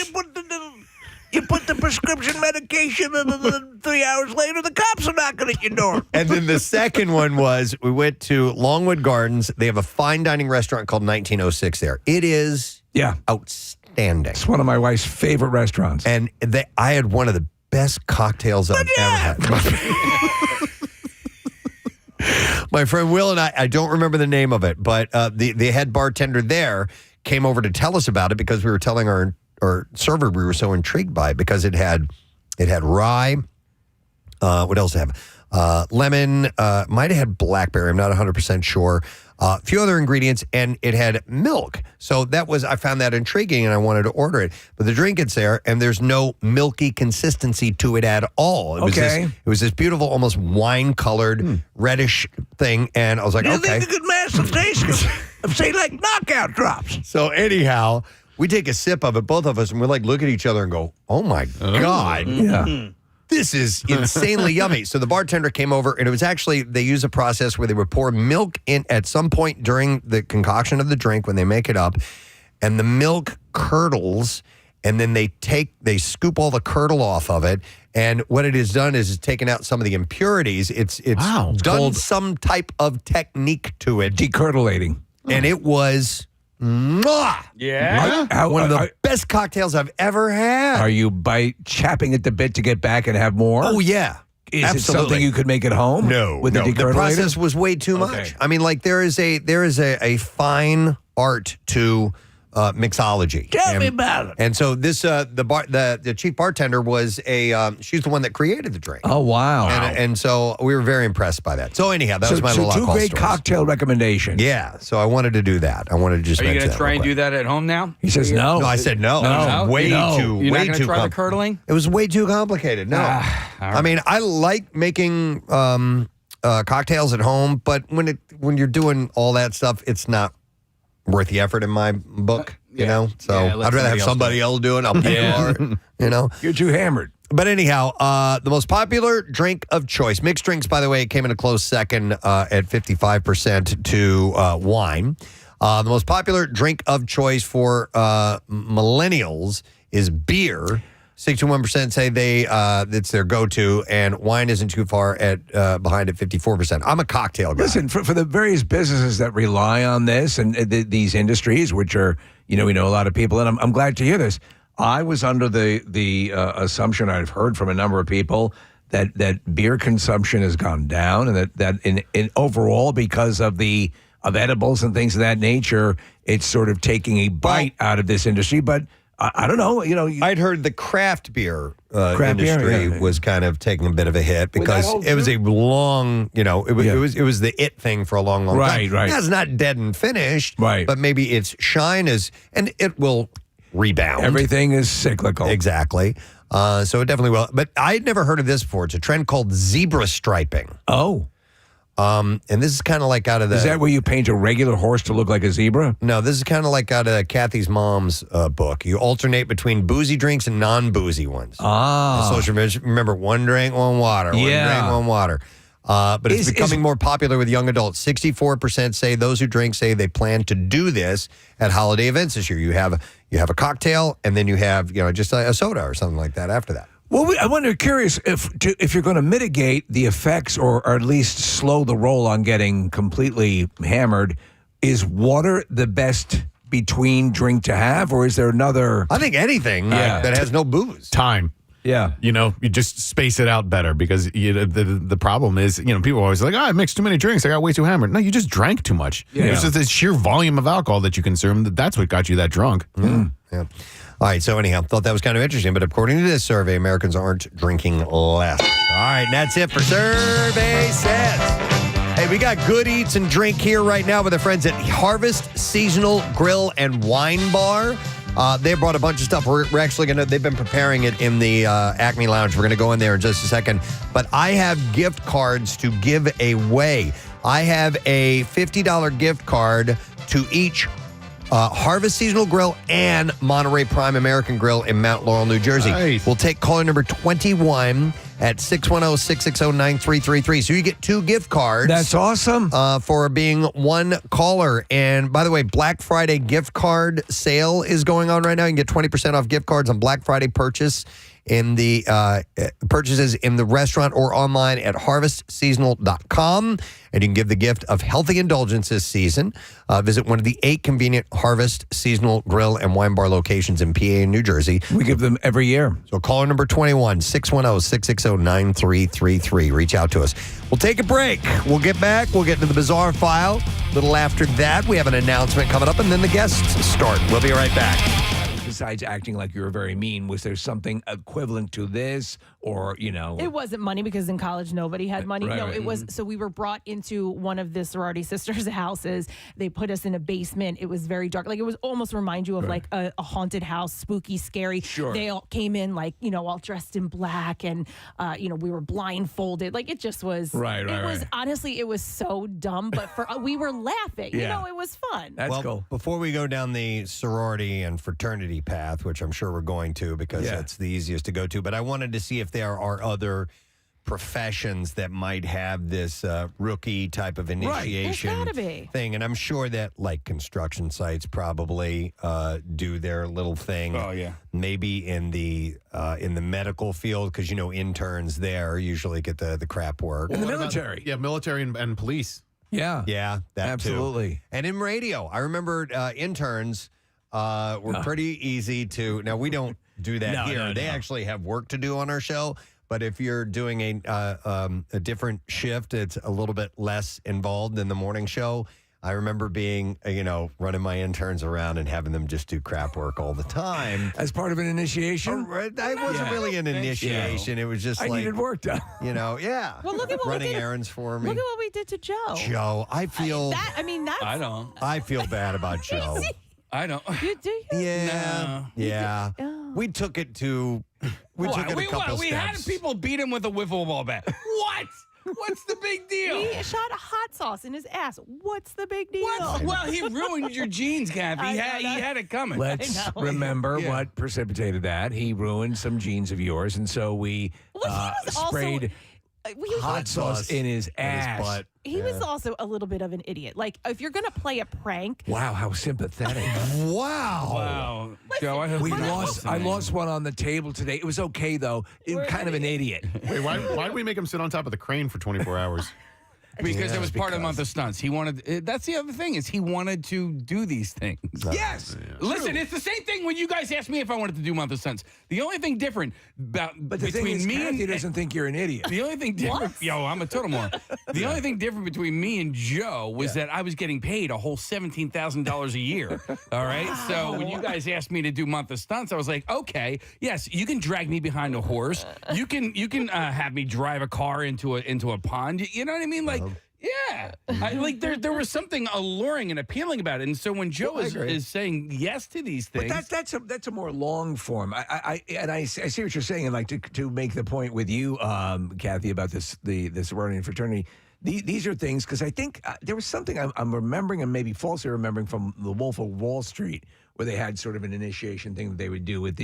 You put the prescription medication, and 3 hours later, the cops are knocking at your door. And then the second one was we went to Longwood Gardens. They have a fine dining restaurant called 1906 there. It is outstanding. It's one of my wife's favorite restaurants. And I had one of the best cocktails I've ever had. My friend Will and I don't remember the name of it, but the head bartender there came over to tell us about it because we were telling our server we were so intrigued by it because it had rye. What else did it have? Lemon. Might have had blackberry. I'm not 100% sure. A few other ingredients, and it had milk. So I found that intriguing, and I wanted to order it. But the drink is there, and there's no milky consistency to it at all. It was this beautiful, almost wine-colored, reddish thing, and I was like, You okay. think it could match the taste of, say, like knockout drops? So anyhow, we take a sip of it, both of us, and we look at each other and go, oh my God. Yeah. This is insanely yummy. So the bartender came over, and it was actually, they use a process where they would pour milk in at some point during the concoction of the drink when they make it up, and the milk curdles, and then they scoop all the curdle off of it, and what it has done is it's taken out some of the impurities. It's done some type of technique to it. Decurdulating. And it was... Mwah! Yeah. One of the best cocktails I've ever had. Are you chapping at the bit to get back and have more? Oh, yeah. Is Absolutely. it something you could make at home? No. With the The decortulator? process was way too much. I mean, there is a fine art to mixology. Tell me about it. And so this the chief bartender was she's the one that created the drink. Oh, wow. And so we were very impressed by that. So anyhow, that was my little two alcohol great stories. cocktail recommendations. Yeah, so I wanted to do that. I wanted to just Are you mention going to try that and real do that at home now? He says no. No, I said no. No. It was way No. too. You're way not going too to try the compli- curdling? It was way too complicated. No, all right. I mean I like making cocktails at home, but when you're doing all that stuff, it's not worth the effort in my book. You know, so I'd rather have somebody else do it. I'll pay for it. You know, you're too hammered. But anyhow, the most popular drink of choice, mixed drinks, by the way, came in a close second at 55% to wine. The most popular drink of choice for millennials is beer. 61% say it's their go-to, and wine isn't too far behind at 54%. I'm a cocktail guy. Listen, for the various businesses that rely on this and these industries, which are, we know a lot of people, and I'm glad to hear this. I was under the assumption, I've heard from a number of people, that beer consumption has gone down, and that in overall, because of edibles and things of that nature, it's sort of taking a bite out of this industry. But I don't know. I'd heard the craft beer industry was kind of taking a bit of a hit because it was a long, it was the it thing for a long time. Right. Yeah, it's not dead and finished, right? But maybe its shine is, and it will rebound. Everything is cyclical. Exactly. So it definitely will. But I had never heard of this before. It's a trend called zebra striping. Oh. And this is kind of like out of the... Is that where you paint a regular horse to look like a zebra? No, this is kind of like out of Kathy's mom's book. You alternate between boozy drinks and non-boozy ones. Ah. So remember, one drink, one water. One drink, one water. But it's becoming more popular with young adults. 64% say those who drink say they plan to do this at holiday events this year. You have a cocktail, and then you have just a soda or something like that after that. Well, I wonder, curious, if you're going to mitigate the effects or at least slow the roll on getting completely hammered, is water the best between drink to have, or is there another? I think anything that has no booze. Time. Yeah. You just space it out better because the problem is, people are always like, I mixed too many drinks. I got way too hammered. No, you just drank too much. Yeah. It's just the sheer volume of alcohol that you consume. That's what got you that drunk. Yeah. All right, so anyhow, thought that was kind of interesting, but according to this survey, Americans aren't drinking less. All right, and that's it for Survey Says. Hey, we got good eats and drink here right now with our friends at Harvest Seasonal Grill and Wine Bar. They brought a bunch of stuff. We're actually they've been preparing it in the Acme Lounge. We're going to go in there in just a second. But I have gift cards to give away. I have a $50 gift card to each Harvest Seasonal Grill and Monterey Prime American Grill in Mount Laurel, New Jersey. Nice. We'll take caller number 21 at 610-660-9333. So you get 2 gift cards. That's awesome. For being one caller. And by the way, Black Friday gift card sale is going on right now. You can get 20% off gift cards on Black Friday purchase in the purchases in the restaurant or online at harvestseasonal.com. And you can give the gift of healthy indulgence this season. Visit one of the 8 convenient Harvest Seasonal Grill and Wine Bar locations in PA and New Jersey. We give them every year. So caller number 21, 610-660-9333. Reach out to us. We'll take a break. We'll get back. We'll get into the bizarre file. A little after that, we have an announcement coming up, and then the guests start. We'll be right back. Besides acting like you were very mean, was there something equivalent to this, or It wasn't money because in college nobody had money. Right, no, right. it was. So we were brought into one of the sorority sisters' houses. They put us in a basement. It was very dark. Like it was almost remind you of like a haunted house, spooky, scary. Sure. They all came in like all dressed in black, and we were blindfolded. Like it just was. Right. It was honestly, it was so dumb, but we were laughing. Yeah. It was fun. That's cool. Before we go down the sorority and fraternity path, which I'm sure we're going to because that's the easiest to go to, but I wanted to see if there are other professions that might have this rookie type of initiation There's gotta be. thing. And I'm sure that like construction sites probably do their little thing. Oh, yeah. Maybe in the medical field, because interns there usually get the crap work. In the military. Military and police. Yeah. Yeah, that Absolutely. too. And in radio, I remember interns were pretty easy to. Now we don't do that here. They actually have work to do on our show. But if you're doing a different shift, it's a little bit less involved than the morning show. I remember being, running my interns around and having them just do crap work all the time. As part of an initiation? That wasn't really an initiation. It was just I needed work done. Well, look at what running we did. errands for me. Look at what we did to Joe. Joe, I feel. I don't. I feel bad about Joe. I don't. You do? Yeah. No. Yeah. We took it to. We took it a couple We had steps. people beat him with a wiffle ball bat. What? What's the big deal? He shot a hot sauce in his ass. What's the big deal? Well, he ruined your jeans, Kathy. He had it coming. Let's remember what precipitated that. He ruined some jeans of yours, and so we sprayed hot sauce in his ass. butt. He was also a little bit of an idiot. Like, if you're going to play a prank. Wow, how sympathetic. Wow. Joe, I lost one on the table today. It was okay, though. It was kind of an idiot. Wait, why did we make him sit on top of the crane for 24 hours? Because it was part of the month of stunts. He wanted. That's the other thing is he wanted to do these things. Yes. Listen, it's the same thing when you guys asked me if I wanted to do month of stunts. The only thing different But the between thing is, me Kathy and doesn't think you're an idiot. the only thing different. Yo, I'm a total moron. The only thing different between me and Joe was that I was getting paid a whole $17,000 a year. All right. So when you guys asked me to do month of stunts, I was like, okay, yes, you can drag me behind a horse. You can have me drive a car into a pond. You know what I mean? Like. Yeah, there was something alluring and appealing about it, and so when Joe is saying yes to these things, but that's a more long form. I see what you're saying, and like to make the point with you, Kathy, about the sorority and fraternity. These are things because I think there was something I'm remembering and maybe falsely remembering from The Wolf of Wall Street where they had sort of an initiation thing that they would do with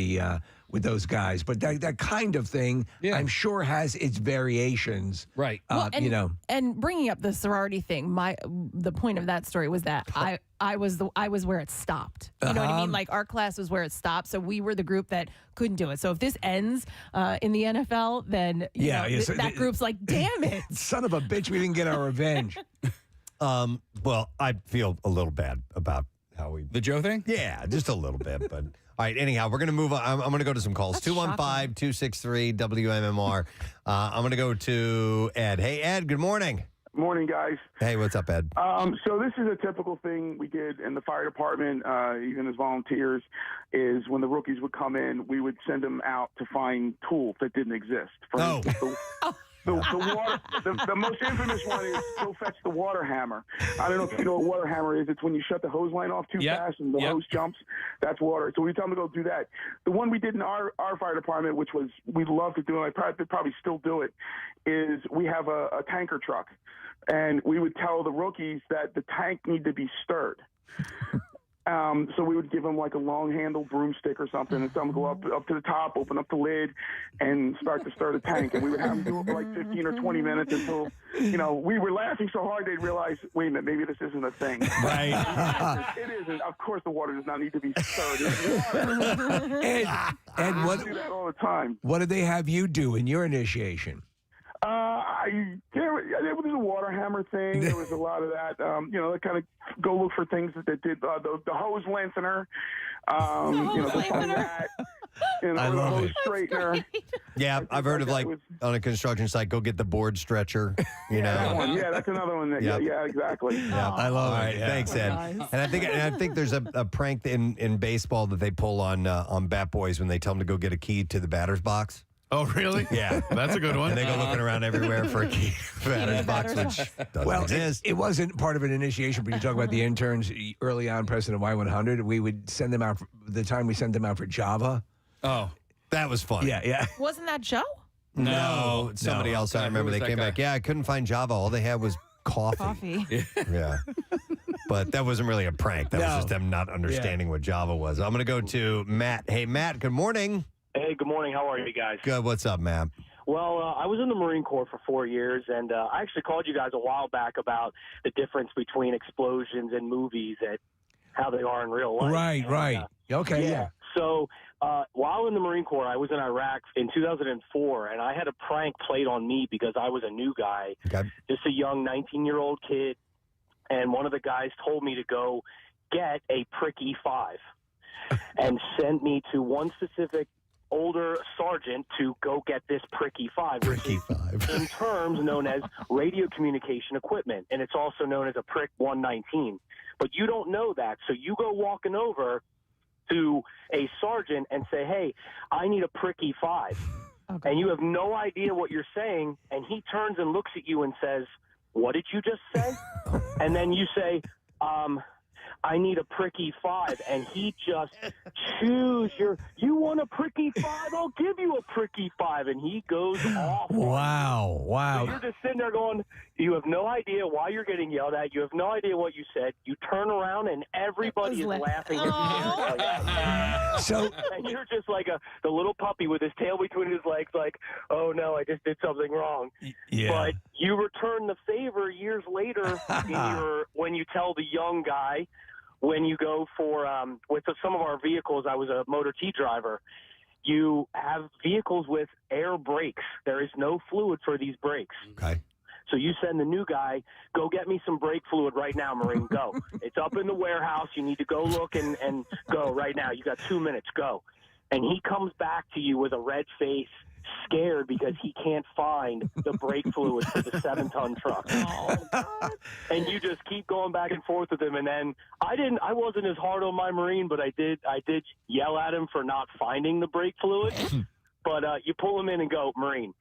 with those guys. But that kind of thing, I'm sure, has its variations. Right. And bringing up the sorority thing, the point of that story was that I was where it stopped. You know what I mean? Like our class was where it stopped, so we were the group that couldn't do it. So if this ends in the NFL, then that group's like, damn it, son of a bitch, we didn't get our revenge. Well, I feel a little bad about how we. The Joe thing? Yeah, just a little bit. But all right, anyhow, we're going to move on. I'm going to go to some calls. 215-263-WMMR. I'm going to go to Ed. Hey, Ed, good morning. Morning, guys. Hey, what's up, Ed? So this is a typical thing we did in the fire department, even as volunteers, is when the rookies would come in, we would send them out to find tools that didn't exist. The most infamous one is go fetch the water hammer. I don't know if you know what water hammer is. It's when you shut the hose line off too fast and the hose jumps. That's water. So we tell them to go do that. The one we did in our fire department, which was we love to do, and I probably still do it, is we have a tanker truck. And we would tell the rookies that the tank need to be stirred. So we would give them like a long-handled broomstick or something, and tell them to go up to the top, open up the lid, and start to stir the tank. And we would have them do it for like 15 or 20 minutes until, we were laughing so hard they'd realize, wait a minute, maybe this isn't a thing. Right. It isn't. Of course, the water does not need to be stirred. It's water. And what do that all the time. What did they have you do in your initiation? There was a water hammer thing. There was a lot of that. Kind of go look for things that did the hose lengthener. I love hose it. straightener. Yeah, I've heard of on a construction site, go get the board stretcher. That one. Yeah, that's another one. Yeah, exactly. Yeah, I love it. Thanks, Ed. Nice. And I think there's a prank in baseball that they pull on bat boys when they tell them to go get a key to the batter's box. Oh, really? Yeah. That's a good one. And they go looking around everywhere for a key to the batter's box, which doesn't exist. It wasn't part of an initiation, but you talk about the interns early on, Preston and Y100. We would send them out, the time we sent them out for Java. Oh. That was fun. Yeah. Wasn't that Joe? No, somebody else. I remember they came back. Yeah, I couldn't find Java. All they had was coffee. Yeah. But that wasn't really a prank. That was just them not understanding what Java was. I'm going to go to Matt. Hey, Matt, good morning. Hey, good morning. How are you guys? Good. What's up, Matt? Well, I was in the Marine Corps for 4 years, and I actually called you guys a while back about the difference between explosions in movies and how they are in real life. Right. Okay, yeah. So while in the Marine Corps, I was in Iraq in 2004, and I had a prank played on me because I was a new guy, just a young 19-year-old kid, and one of the guys told me to go get a prick E5 and sent me to one specific older sergeant to go get this prick E5, which is in terms known as radio communication equipment, and it's also known as a prick 119. But you don't know that, so you go walking over to a sergeant and say, hey, I need a prick E5. Okay. And you have no idea what you're saying, and he turns and looks at you and says, what did you just say? And then you say, I need a prick E5, and he just chews you want a prick E5? I'll give you a prick E5, and he goes off. Wow. So you're just sitting there going, you have no idea why you're getting yelled at. You have no idea what you said. You turn around, and everybody is laughing at you. So, and you're just like the little puppy with his tail between his legs, like, oh, no, I just did something wrong. Yeah. But you return the favor years later when you tell the young guy, when you go for, with some of our vehicles, I was a motor T driver, you have vehicles with air brakes. There is no fluid for these brakes. Okay. So you send the new guy, go get me some brake fluid right now, Marine, go. It's up in the warehouse. You need to go look and go right now. You got 2 minutes, go. And he comes back to you with a red face, scared because he can't find the brake fluid for the 7-ton truck. And you just keep going back and forth with him. And then I wasn't as hard on my Marine, but I did yell at him for not finding the brake fluid. But you pull him in and go, Marine,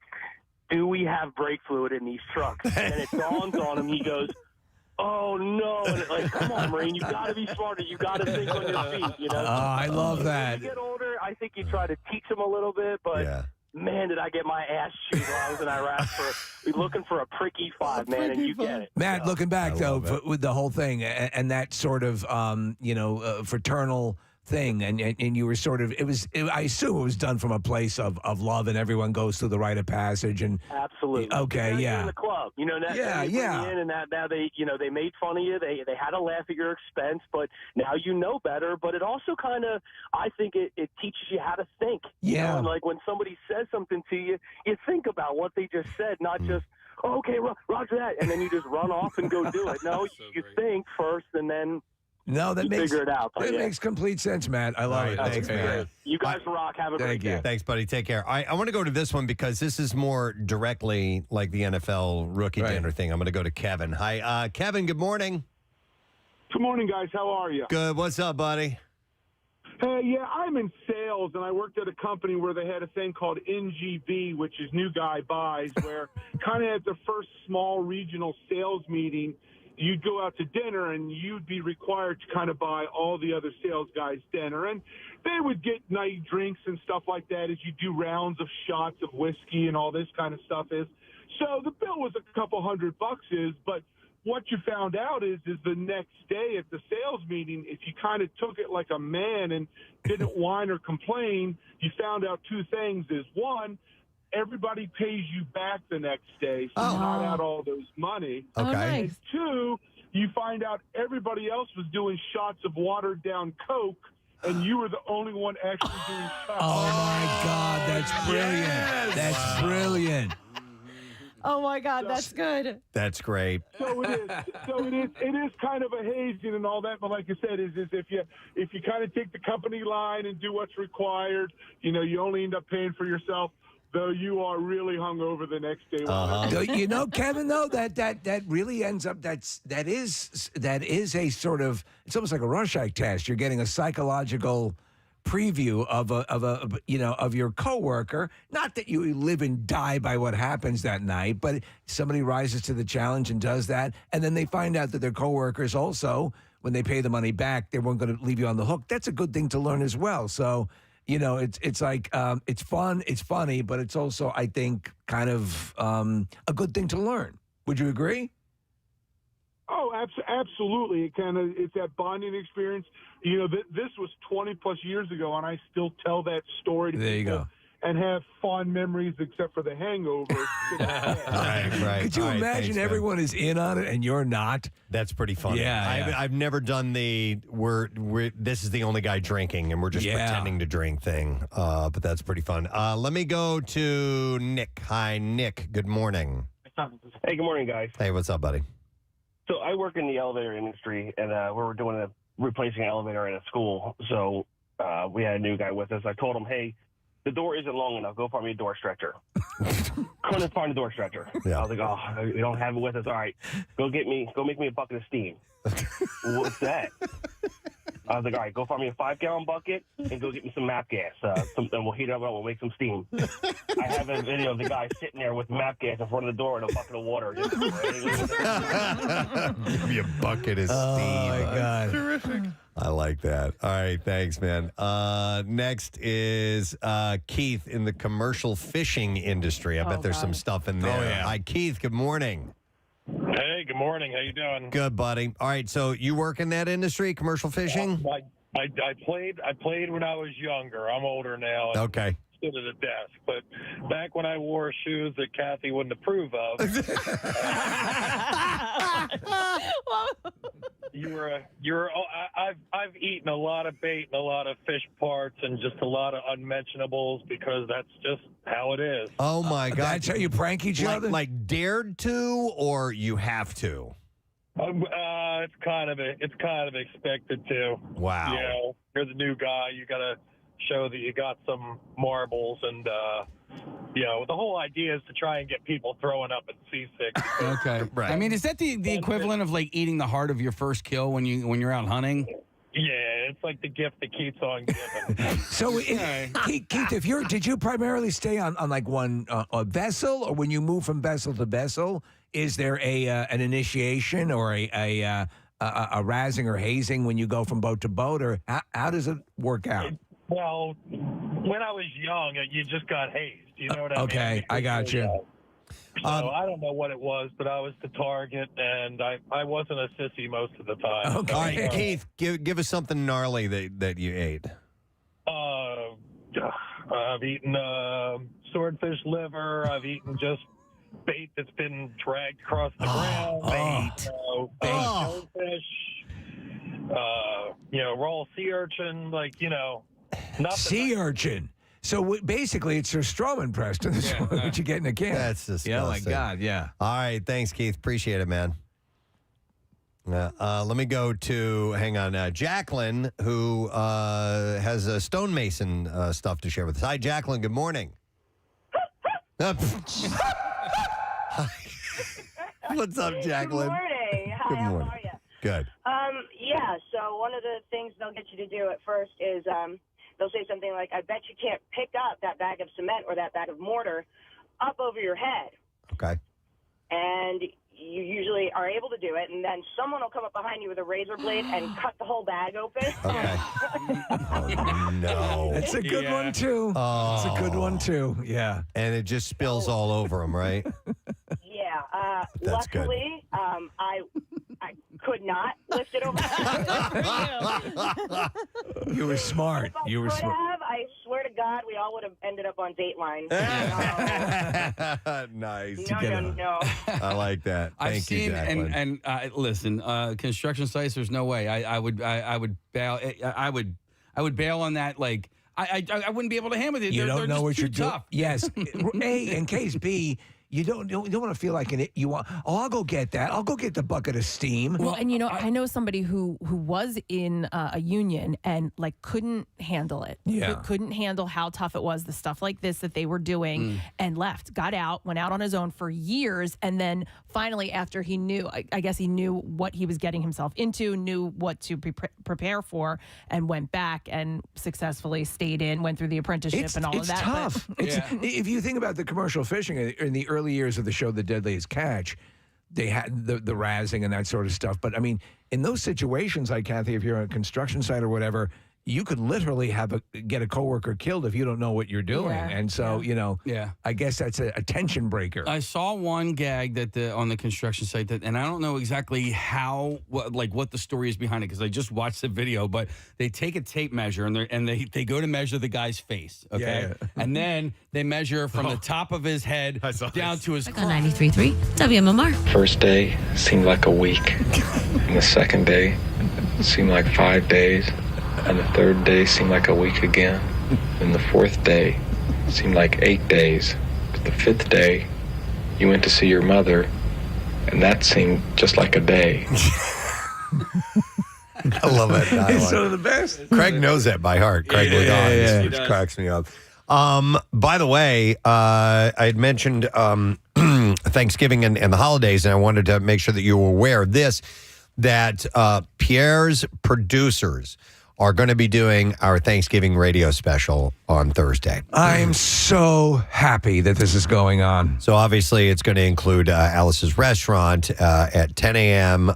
do we have brake fluid in these trucks? And it dawns on him. He goes, oh, no. And like, come on, Marine, you got to be smarter. You got to think on your feet, you know? Oh, I love that. As you get older, I think you try to teach them a little bit, but man, did I get my ass chewed while I was in Iraq for looking for a prick E5, man, and you get it. Matt, looking back, though, with the whole thing and that sort of, fraternal thing, and you were sort of, I assume it was done from a place of love, and everyone goes through the rite of passage. And absolutely. Okay, You're in the club, you know, now yeah. In and now they made fun of you. They had a laugh at your expense, but now you know better. But it also kind of, I think it teaches you how to think. Yeah. You know? And like when somebody says something to you, you think about what they just said, not just, oh, okay, roger that, and then you just run off and go do it. No, you think first, and then figure it out. That makes complete sense, Matt. I love it. Thanks, man. You guys rock. Have a great day. Thanks, buddy. Take care. I want to go to this one because this is more directly like the NFL rookie dinner thing. I'm going to go to Kevin. Hi, Kevin. Good morning. Good morning, guys. How are you? Good. What's up, buddy? Hey, yeah, I'm in sales, and I worked at a company where they had a thing called NGB, which is New Guy Buys, where kind of at the first small regional sales meeting, you'd go out to dinner, and you'd be required to kind of buy all the other sales guys dinner. And they would get night drinks and stuff like that as you do rounds of shots of whiskey and all this kind of stuff is. So the bill was a couple $100, but what you found out is the next day at the sales meeting, if you kind of took it like a man and didn't whine or complain, you found out two things. Is one, everybody pays you back the next day, so you're not out all those money. Okay. And two, you find out everybody else was doing shots of watered down Coke, and you were the only one actually doing shots. Oh my God, that's brilliant. Yes. That's brilliant. Oh my God, that's good. That's great. So it is. It is kind of a hazing and all that. But like I said, is if you kind of take the company line and do what's required, you only end up paying for yourself. Though you are really hungover the next day. Kevin, though, that really ends up that is a sort of, it's almost like a Rorschach test. You're getting a psychological preview of your coworker. Not that you live and die by what happens that night, but somebody rises to the challenge and does that, and then they find out that their coworkers also, when they pay the money back, they weren't going to leave you on the hook. That's a good thing to learn as well. So. It's like it's fun, it's funny, but it's also, I think, kind of a good thing to learn. Would you agree? Oh, absolutely. It's that bonding experience. This was 20 plus years ago, and I still tell that story to people. There you go. And have fond memories, except for the hangover. Right. Could you imagine everyone is in on it and you're not? That's pretty funny. Yeah. I've never done the this is the only guy drinking and we're just pretending to drink thing. But that's pretty fun. Let me go to Nick. Hi, Nick. Good morning. Hey, good morning, guys. Hey, what's up, buddy? So I work in the elevator industry, and we're doing replacing an elevator at a school. So we had a new guy with us. I told him, hey, the door isn't long enough. Go find me a door stretcher. Couldn't find a door stretcher. Yeah. I was like, oh, we don't have it with us. All right, go make me a bucket of steam. What's that? I was like, all right, go find me a 5-gallon bucket and go get me some map gas. And we'll heat it up and we'll make some steam. I have a video of the guy sitting there with map gas in front of the door and a bucket of water. Just Give me a bucket of steam. Oh, my God. Terrific. I like that. All right, thanks, man. Next is Keith in the commercial fishing industry. I bet there's some stuff in there. Oh, yeah. Hi, Keith. Good morning. Hey, good morning. How you doing? Good, buddy. All right, so you work in that industry, commercial fishing? I played when I was younger. I'm older now. Okay. Stood at a desk, but back when I wore shoes that Kathy wouldn't approve of, I've eaten a lot of bait and a lot of fish parts and just a lot of unmentionables because that's just how it is. Oh my God! That's how you prank each other? Like dared to, or you have to? It's kind of expected to. Wow. You're the new guy. You got to show that you got some marbles, and the whole idea is to try and get people throwing up and seasick. Okay, right. I mean, is that the equivalent of like eating the heart of your first kill when you're out hunting? Yeah, it's like the gift that keeps on giving. So, Keith, did you primarily stay on like one a vessel, or when you move from vessel to vessel, is there an initiation or a razzing or hazing when you go from boat to boat, or how does it work out? Well, when I was young, you just got hazed. You know what I mean? Okay, I got you. So I don't know what it was, but I was the target, and I wasn't a sissy most of the time. Okay. All right, Keith, give us something gnarly that you ate. I've eaten swordfish liver. I've eaten just bait that's been dragged across the ground. Shellfish. Raw sea urchin. Nothing. Sea urchin. So basically, it's your Stroman, Preston. That's what you get in a can. That's disgusting. Yeah, my God, yeah. All right, thanks, Keith. Appreciate it, man. Let me go to, Jacqueline, who has a stonemason stuff to share with us. Hi, Jacqueline. Good morning. What's up, Jacqueline? Good morning. Hi, Good morning. how are you? Good. So one of the things they'll get you to do at first is they'll say something like, I bet you can't pick up that bag of cement or that bag of mortar up over your head. Okay. And you usually are able to do it, and then someone will come up behind you with a razor blade and cut the whole bag open. Okay. Oh, no. That's a good one, too. Oh. It's a good one, too. Yeah. And it just spills all over them, right? Yeah. That's luckily, I could not lift it over. You were smart. You were smart. I swear to God, we all would have ended up on Dateline. Nice. No. I like that. I've Thank you, seen Jacqueline. and listen, construction sites. There's no way I would bail. I would bail on that. Like I wouldn't be able to handle it. You don't know what you're doing. tough. Yes. A, in case B, you don't want to feel like you want. Oh, I'll go get that. I'll go get the bucket of steam. Well, and I know somebody who was in a union and like couldn't handle it. Yeah. Couldn't handle how tough it was, the stuff like this that they were doing, and left, got out, went out on his own for years, and then finally, after he knew, I guess he knew what he was getting himself into, knew what to prepare for, and went back and successfully stayed in, went through the apprenticeship and all of that. It's tough. If you think about the commercial fishing in the early years of the show, The Deadliest Catch, they had the razzing and that sort of stuff. But I mean, in those situations, like Kathy, if you're on a construction site or whatever, you could literally get a coworker killed if you don't know what you're doing. Yeah. And so, I guess that's a tension breaker. I saw one gag that on the construction site and I don't know exactly what the story is behind it because I just watched the video, but they take a tape measure and they go to measure the guy's face, okay? Yeah. And then they measure from the top of his head down to his On 93.3 WMMR. First day seemed like a week, and the second day seemed like 5 days. And the third day seemed like a week again. And the fourth day seemed like 8 days. But the fifth day, you went to see your mother, and that seemed just like a day. I love that dialogue. It's one of the best. Craig knows that by heart. Craig Ladon, which cracks me up. By the way, I had mentioned Thanksgiving and the holidays, and I wanted to make sure that you were aware of this, that Pierre's producers are going to be doing our Thanksgiving radio special on Thursday. I'm so happy that this is going on. So obviously it's going to include Alice's Restaurant at 10 a.m.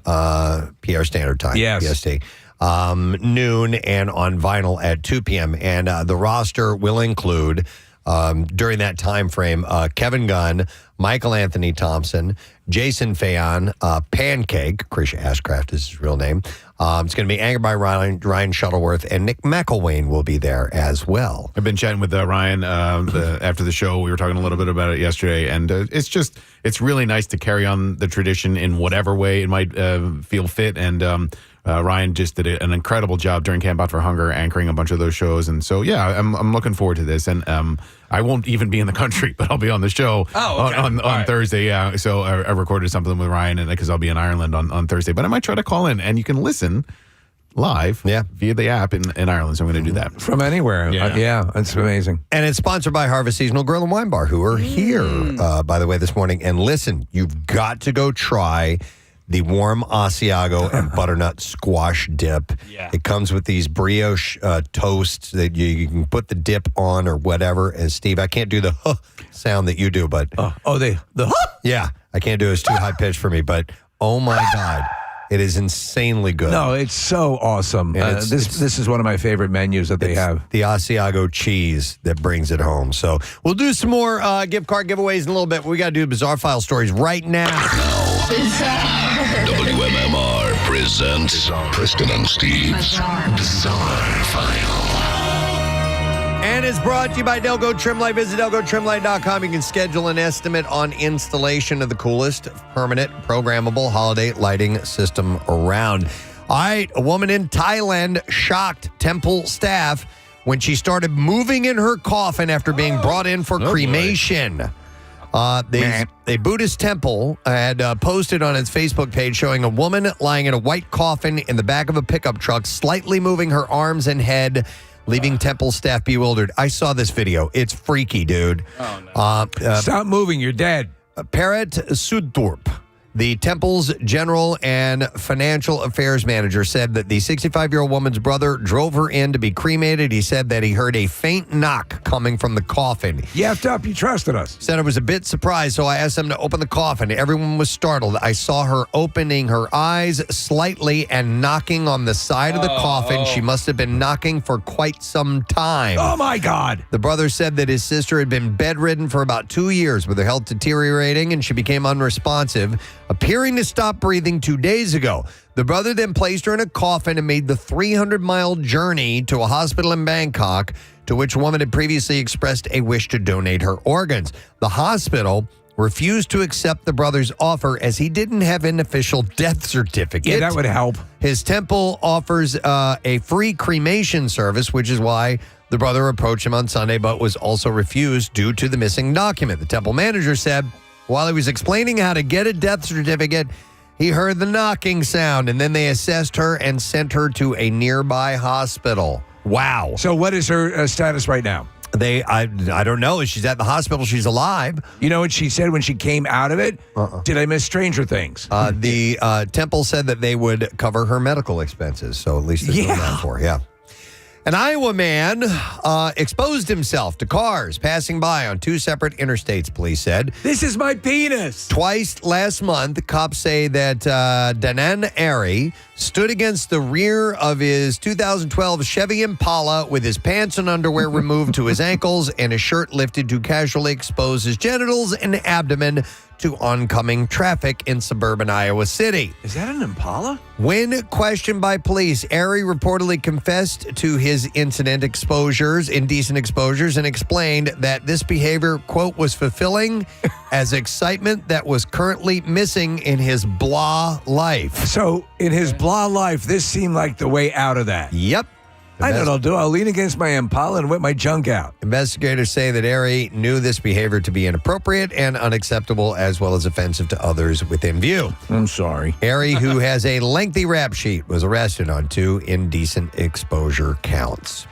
PR Standard Time, Yes. PST, noon, and on vinyl at 2 p.m. And the roster will include, during that time frame, Kevin Gunn, Michael Anthony Thompson, Jason Fayon, Pancake, Krisha Ashcraft is his real name. It's going to be anchored by Ryan Shuttleworth, and Nick McElwain will be there as well. I've been chatting with Ryan after the show. We were talking a little bit about it yesterday, and it's really nice to carry on the tradition in whatever way it might feel fit. And Ryan just did an incredible job during Camp Out for Hunger, anchoring a bunch of those shows. And so, yeah, I'm looking forward to this. And I won't even be in the country, but I'll be on the show on Thursday. Yeah, so I recorded something with Ryan, and because I'll be in Ireland on Thursday. But I might try to call in, and you can listen live via the app in Ireland. So I'm going to do that. From anywhere. Yeah, that's amazing. And it's sponsored by Harvest Seasonal Grill and Wine Bar, who are here, by the way, this morning. And listen, you've got to go try the warm Asiago and butternut squash dip. Yeah. It comes with these brioche toasts that you can put the dip on or whatever. And Steve, I can't do the sound that you do, but the yeah, I can't do it. It's too high pitched for me. But oh my God, it is insanely good. No, it's so awesome. This is one of my favorite menus that they have. The Asiago cheese that brings it home. So we'll do some more gift card giveaways in a little bit. We got to do Bizarre File stories right now. WMMR presents Preston and Steve's Bizarre File. And it's brought to you by Delco Trim Light. Visit DelcoTrimLight.com. You can schedule an estimate on installation of the coolest, permanent, programmable holiday lighting system around. All right, a woman in Thailand shocked temple staff when she started moving in her coffin after being brought in for cremation. The Buddhist temple had posted on its Facebook page showing a woman lying in a white coffin in the back of a pickup truck, slightly moving her arms and head, leaving temple staff bewildered. I saw this video. It's freaky, dude. Oh, no. Stop moving. You're dead. Paret Sudthorpe, the temple's general and financial affairs manager, said that the 65-year-old woman's brother drove her in to be cremated. He said that he heard a faint knock coming from the coffin. You effed up. You trusted us. Said I was a bit surprised, so I asked him to open the coffin. Everyone was startled. I saw her opening her eyes slightly and knocking on the side of the coffin. She must have been knocking for quite some time. Oh, my God. The brother said that his sister had been bedridden for about 2 years with her health deteriorating, and she became unresponsive. appearing to stop breathing 2 days ago. The brother then placed her in a coffin and made the 300-mile journey to a hospital in Bangkok, to which a woman had previously expressed a wish to donate her organs. The hospital refused to accept the brother's offer as he didn't have an official death certificate. Yeah, that would help. His temple offers a free cremation service, which is why the brother approached him on Sunday, but was also refused due to the missing document. The temple manager said while he was explaining how to get a death certificate, he heard the knocking sound, and then they assessed her and sent her to a nearby hospital. Wow. So what is her status right now? I don't know. She's at the hospital. She's alive. You know what she said when she came out of it? Did I miss Stranger Things? The temple said that they would cover her medical expenses. So at least there's no down for her. Yeah. An Iowa man exposed himself to cars passing by on 2 separate interstates, police said. This is my penis. Twice last month, cops say that Danan Ari stood against the rear of his 2012 Chevy Impala with his pants and underwear removed to his ankles and his shirt lifted to casually expose his genitals and abdomen to oncoming traffic in suburban Iowa City. Is that an Impala? When questioned by police, Ari reportedly confessed to his indecent exposures, and explained that this behavior, quote, was fulfilling as excitement that was currently missing in his blah life. So in his blah life, this seemed like the way out of that. Yep. I know what I'll do. I'll lean against my Impala and whip my junk out. Investigators say that Ari knew this behavior to be inappropriate and unacceptable, as well as offensive to others within view. I'm sorry. Ari, who has a lengthy rap sheet, was arrested on 2 indecent exposure counts.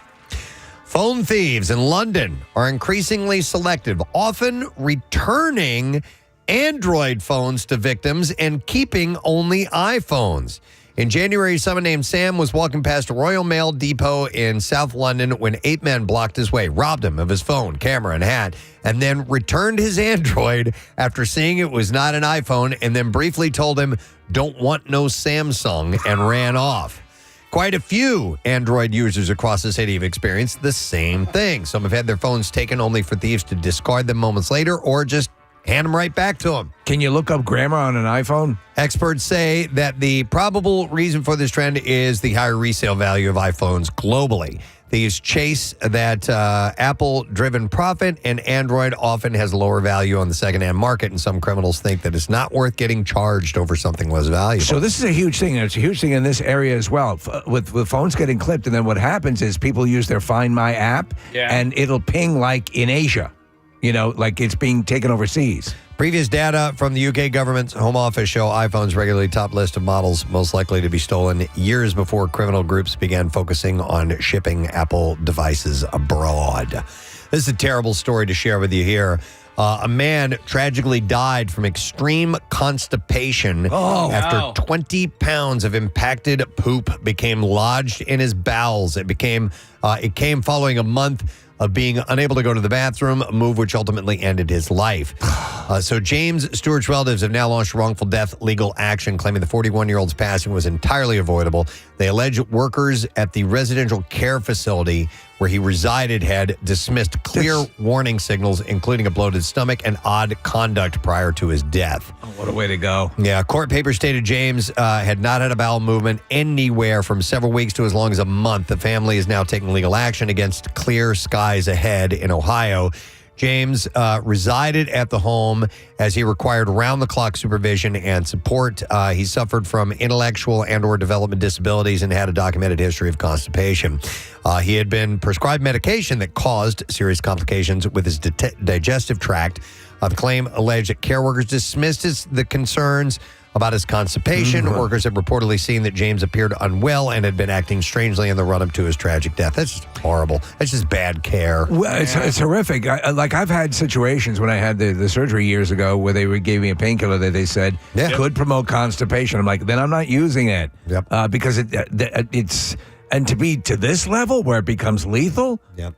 Phone thieves in London are increasingly selective, often returning Android phones to victims and keeping only iPhones. In January, someone named Sam was walking past a Royal Mail depot in South London when 8 men blocked his way, robbed him of his phone, camera, and hat, and then returned his Android after seeing it was not an iPhone, and then briefly told him, "Don't want no Samsung," and ran off. Quite a few Android users across the city have experienced the same thing. Some have had their phones taken only for thieves to discard them moments later or just hand them right back to them. Can you look up grammar on an iPhone? Experts say that the probable reason for this trend is the higher resale value of iPhones globally. These chase that Apple-driven profit, and Android often has a lower value on the secondhand market, and some criminals think that it's not worth getting charged over something less valuable. So this is a huge thing, and it's a huge thing in this area as well. With phones getting clipped, and then what happens is people use their Find My app, and it'll ping like in Asia. You know, like it's being taken overseas. Previous data from the UK government's Home Office show iPhones regularly top list of models most likely to be stolen years before criminal groups began focusing on shipping Apple devices abroad. This is a terrible story to share with you here. A man tragically died from extreme constipation after 20 pounds of impacted poop became lodged in his bowels. It came following a month of being unable to go to the bathroom, a move which ultimately ended his life. So James Stewart's relatives have now launched wrongful death legal action, claiming the 41-year-old's passing was entirely avoidable. They allege workers at the residential care facility where he resided had dismissed clear warning signals, including a bloated stomach and odd conduct prior to his death. Oh, what a way to go. Yeah, court papers stated James had not had a bowel movement anywhere from several weeks to as long as a month. The family is now taking legal action against Clear Skies Ahead in Ohio. James resided at the home as he required round-the-clock supervision and support. He suffered from intellectual and or development disabilities and had a documented history of constipation. He had been prescribed medication that caused serious complications with his digestive tract. The claim alleged that care workers dismissed the concerns about his constipation. Mm-hmm. Workers have reportedly seen that James appeared unwell and had been acting strangely in the run-up to his tragic death. That's just horrible. That's just bad care. Well, it's horrific. I've had situations when I had the surgery years ago where they gave me a painkiller that they said could promote constipation. I'm like, then I'm not using it. Yep. Because it's, and to be to this level where it becomes lethal. Yep.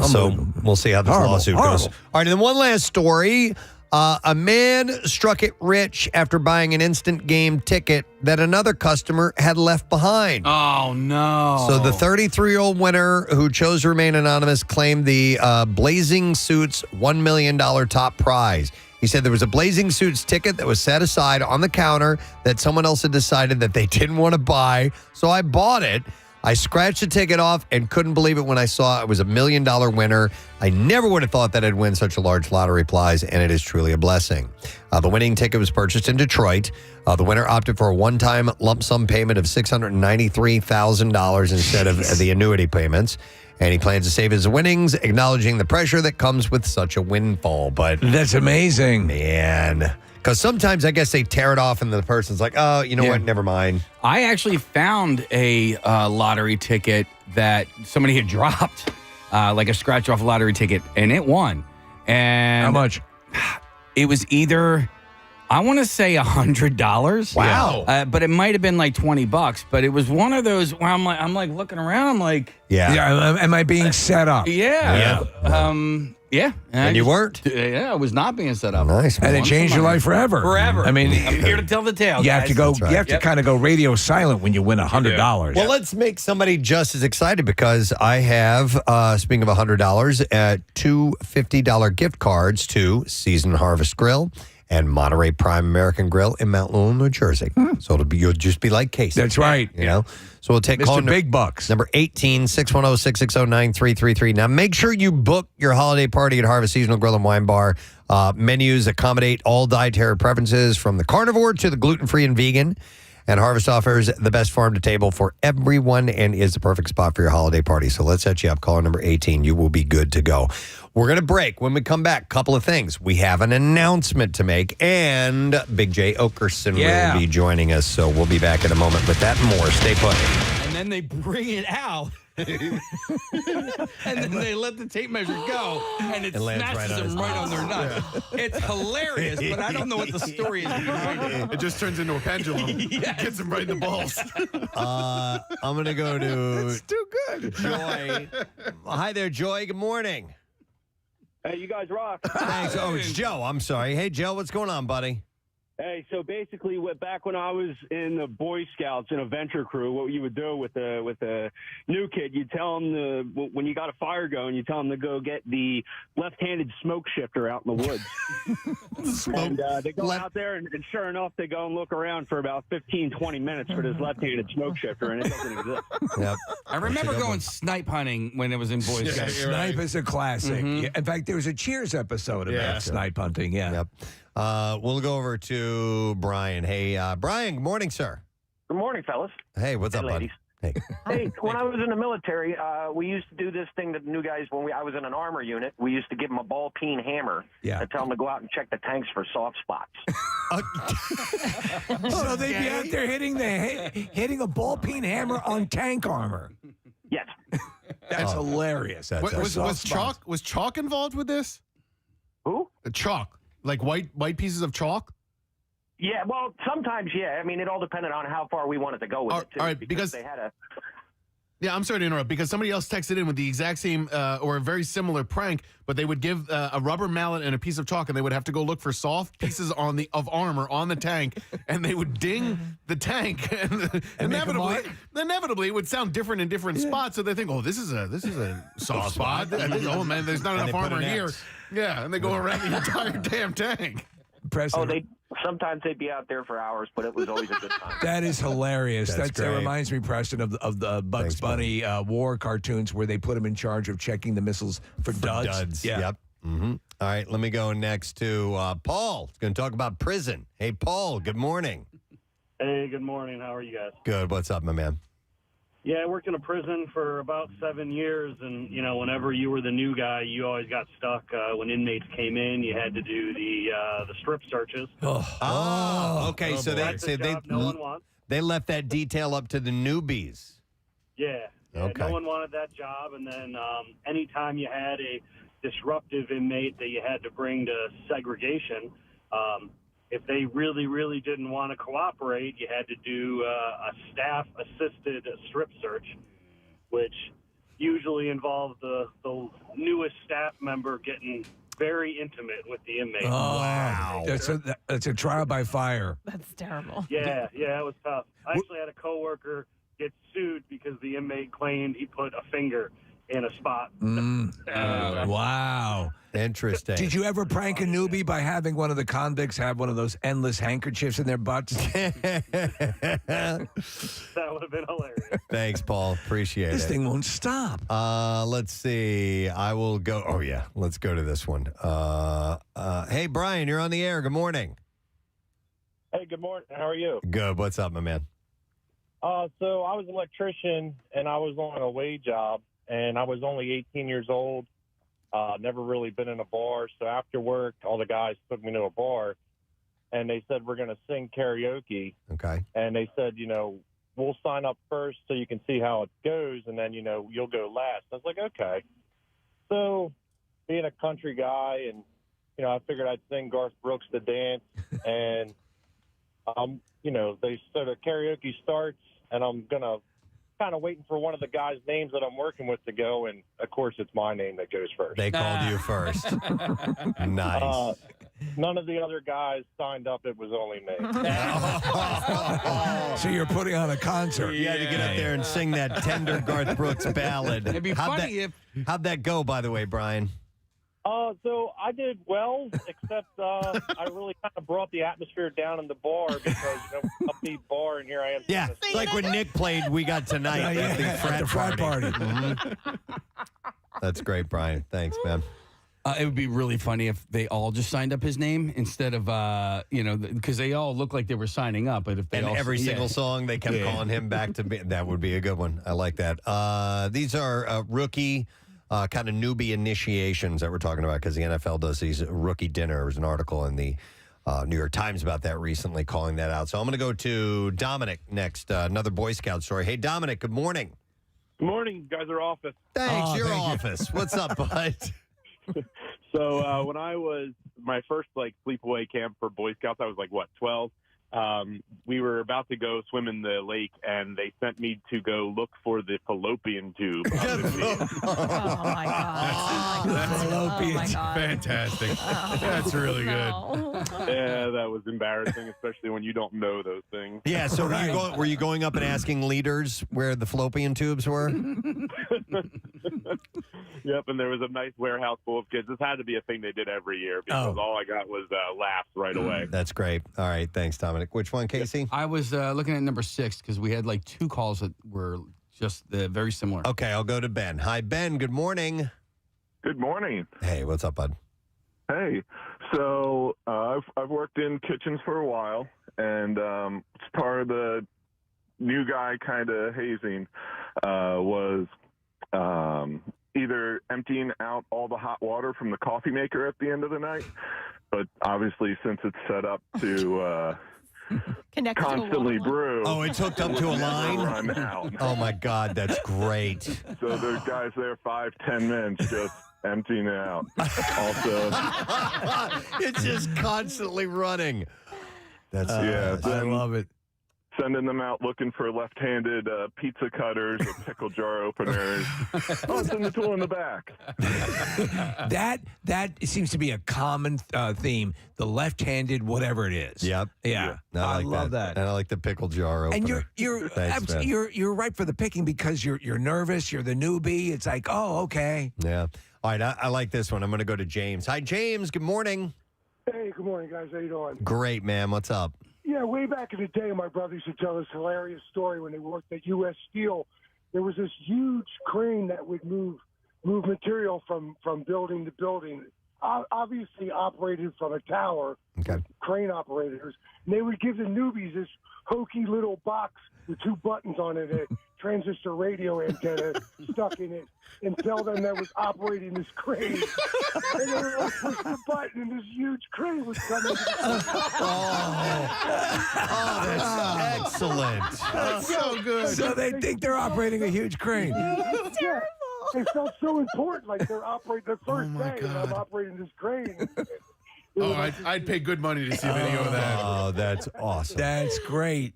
So we'll see how this lawsuit goes. All right, and then one last story. A man struck it rich after buying an instant game ticket that another customer had left behind. Oh, no. So the 33-year-old winner who chose to remain anonymous claimed the Blazing Suits $1 million top prize. He said there was a Blazing Suits ticket that was set aside on the counter that someone else had decided that they didn't want to buy. So I bought it. I scratched the ticket off and couldn't believe it when I saw it was $1 million winner. I never would have thought that I'd win such a large lottery prize, and it is truly a blessing. The winning ticket was purchased in Detroit. The winner opted for a one-time lump sum payment of $693,000 instead of the annuity payments. And he plans to save his winnings, acknowledging the pressure that comes with such a windfall. But that's amazing. Man. Because sometimes I guess they tear it off and the person's like, oh, you know what? Never mind. I actually found a lottery ticket that somebody had dropped, like a scratch-off lottery ticket, and it won. And how much? It was either, I want to say $100. Wow. But it might have been like $20. But it was one of those where I'm like looking around. I'm like, am I being set up? Yeah. Yeah. And you weren't? Yeah, I was not being set up. Nice. And it changed your life forever. Forever. I mean, I'm here to tell the tale. You have to go. You have to kind of go radio silent when you win $100. Well, let's make somebody just as excited because I have, speaking of $100, two $50 gift cards to Seasoned Harvest Grill and Monterey Prime American Grill in Mount Lowell, New Jersey. So you'll just be like Casey. That's right. You know? So we'll take call Mr. Big Bucks. Number 18-610-660-9333. Now, make sure you book your holiday party at Harvest Seasonal Grill and Wine Bar. Menus accommodate all dietary preferences from the carnivore to the gluten-free and vegan. And Harvest offers the best farm to table for everyone and is the perfect spot for your holiday party. So let's set you up. Caller number 18. You will be good to go. We're going to break. When we come back, couple of things. We have an announcement to make, and Big J Okerson will be joining us. So we'll be back in a moment with that and more. Stay put. And then they bring it out. And then they let the tape measure go, and it smashes them right on their nuts. It's hilarious, but I don't know what the story is behind it. It just turns into a pendulum. Gets them right in the balls. I'm going to go to It's too good. Joy. Hi there, Joy. Good morning. Hey, you guys rock. Thanks. Oh, it's Joe. I'm sorry. Hey, Joe, what's going on, buddy? Hey, so basically, back when I was in the Boy Scouts in a venture crew, what you would do with a new kid, you tell them when you got a fire going, you tell them to go get the left-handed smoke shifter out in the woods. And they go out there, and sure enough, they go and look around for about 15, 20 minutes for this left-handed smoke shifter, and it doesn't exist. Yep. I remember going snipe hunting when it was in Boy Scouts. Snipe is a classic. Yeah, in fact, there was a Cheers episode about snipe hunting. Yeah. Yep. We'll go over to Brian. Hey, Brian, good morning, sir. Good morning, fellas. Hey, what's up, ladies? buddy? Hey. Hey, when I was in the military, we used to do this thing that new guys, I was in an armor unit, we used to give them a ball-peen hammer and tell them to go out and check the tanks for soft spots. So they'd be out there hitting a ball-peen hammer on tank armor. Yes. That's hilarious. Was chalk involved with this? Who? Chalk. Like white pieces of chalk? Yeah, well, sometimes, yeah. I mean, it all depended on how far we wanted to go with it, too. All right, because they had a... Yeah, I'm sorry to interrupt, because somebody else texted in with the exact same or a very similar prank, but they would give a rubber mallet and a piece of chalk, and they would have to go look for soft pieces of armor on the tank, and they would ding the tank, and inevitably it would sound different in different spots, so they think, oh, this is a soft spot. Oh, man, there's not enough armor here. Yeah, and they go around the entire damn tank. President. Sometimes they'd be out there for hours, but it was always a good time. That is hilarious. That reminds me, Preston, of the Bugs Bunny war cartoons where they put him in charge of checking the missiles for duds. Yeah. Yep. Mm-hmm. All right, let me go next to Paul. He's going to talk about prison. Hey, Paul, good morning. Hey, good morning. How are you guys? Good. What's up, my man? Yeah, I worked in a prison for about 7 years, and, whenever you were the new guy, you always got stuck. When inmates came in, you had to do the strip searches. Okay. So they left that detail up to the newbies. Yeah. Okay. No one wanted that job, and then anytime you had a disruptive inmate that you had to bring to segregation, if they really, really didn't want to cooperate, you had to do a staff-assisted strip search, which usually involved the newest staff member getting very intimate with the inmate. Oh, wow. That's a trial by fire. That's terrible. Yeah, it was tough. I actually had a coworker get sued because the inmate claimed he put a finger in a spot. Wow. Interesting. Did you ever prank a newbie by having one of the convicts have one of those endless handkerchiefs in their butts? That would have been hilarious. Thanks, Paul. Appreciate This it. thing won't stop. Let's see. I will go. Oh, yeah. Let's go to this one. Hey, Brian, you're on the air. Good morning. Hey, good morning. How are you? Good. What's up, my man? So I was an electrician, and I was on a wage job, and I was only 18 years old. Never really been in a bar. So after work, all the guys took me to a bar, and they said, we're going to sing karaoke. Okay. And they said, we'll sign up first so you can see how it goes, and then, you'll go last. I was like, okay. So being a country guy, and, I figured I'd sing Garth Brooks to dance, and they said the karaoke starts, and I'm going to kind of waiting for one of the guys' names that I'm working with to go, and, of course, it's my name that goes first. They called you first. Nice. None of the other guys signed up. It was only me. So you're putting on a concert. You had to get up there and sing that tender Garth Brooks ballad. It'd be funny How'd that go, by the way, Brian? So I did well, except I really kind of brought the atmosphere down in the bar because, upbeat bar, and here I am. Yeah, it's like when Nick played We Got Tonight at the frat party. Mm-hmm. That's great, Brian. Thanks, man. It would be really funny if they all just signed up his name instead of, because they all look like they were signing up. But if they and all, every single song, they kept calling him back to be. That would be a good one. I like that. These are rookie kind of newbie initiations that we're talking about because the NFL does these rookie dinners. There was an article in the New York Times about that recently, calling that out. So I'm going to go to Dominic next, another Boy Scout story. Hey, Dominic, good morning. Good morning. You guys are office. Thanks, your office. What's up, bud? So when I was my first sleepaway camp for Boy Scouts, I was 12. We were about to go swim in the lake, and they sent me to go look for the fallopian tube. Oh my god! That's fantastic. That's really good. Yeah, that was embarrassing, especially when you don't know those things. Yeah, so were you going up and asking leaders where the fallopian tubes were? Yep, and there was a nice warehouse full of kids. This had to be a thing they did every year because all I got was laughs right away. That's great. All right, thanks, Dominic. Which one, Casey? I was looking at number 6 because we had 2 calls that were just very similar. Okay, I'll go to Ben. Hi, Ben. Good morning. Good morning. Hey, what's up, bud? Hey, so I've worked in kitchens for a while, and it's part of the new guy kind of hazing was either emptying out all the hot water from the coffee maker at the end of the night, but obviously since it's set up to constantly brew. Oh, it's hooked up to a line? Run out. Oh, my God, that's great. So there's guys there 5-10 minutes just emptying it out. Also, it's just constantly running. That's I love it. Sending them out looking for left-handed pizza cutters or pickle jar openers. Oh, it's in the tool in the back. That seems to be a common theme. The left-handed, whatever it is. Yep. Yeah. I love that. And I like the pickle jar opener. And Thanks, man. you're right for the picking because you're nervous. You're the newbie. It's like, oh, okay. Yeah. All right. I like this one. I'm going to go to James. Hi, James. Good morning. Hey, good morning, guys. How you doing? Great, man. What's up? Yeah, way back in the day, my brother used to tell this hilarious story when they worked at U.S. Steel. There was this huge crane that would move material from building to building, obviously operated from a tower, crane operators. And they would give the newbies this hokey little box with 2 buttons on it, a transistor radio antenna stuck in it, and tell them that was operating this crane. And they would push the button, and this huge crane would come in. That's excellent. That's so good. So they think they're operating a huge crane. It's terrible. It felt so important, like they're operating the first day, and I'm operating this crane. Oh, I'd pay good money to see a video of that. Oh, that's awesome. That's great.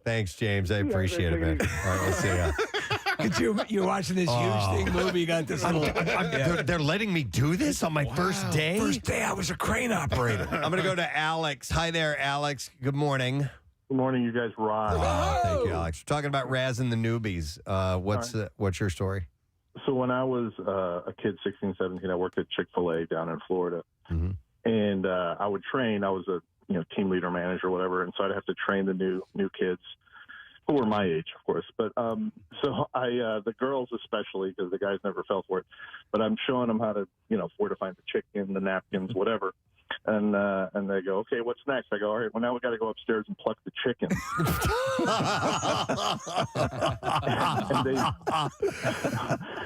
Thanks, James. I appreciate it, man. All right, let's see ya. You're watching this huge thing movie. You got this little. They're letting me do this on my first day? First day, I was a crane operator. I'm going to go to Alex. Hi there, Alex. Good morning. Good morning. You guys rock. Thank you, Alex. We're talking about razzing the newbies. What's your story? So when I was a kid, 16, 17, I worked at Chick-fil-A down in Florida. And I would train. I was a team leader, manager, whatever. And so I'd have to train the new kids who were my age, of course. But so the girls especially, because the guys never fell for it. But I'm showing them how to, where to find the chicken, the napkins, whatever. And they go, okay, what's next? I go, all right, well, now we got to go upstairs and pluck the chickens.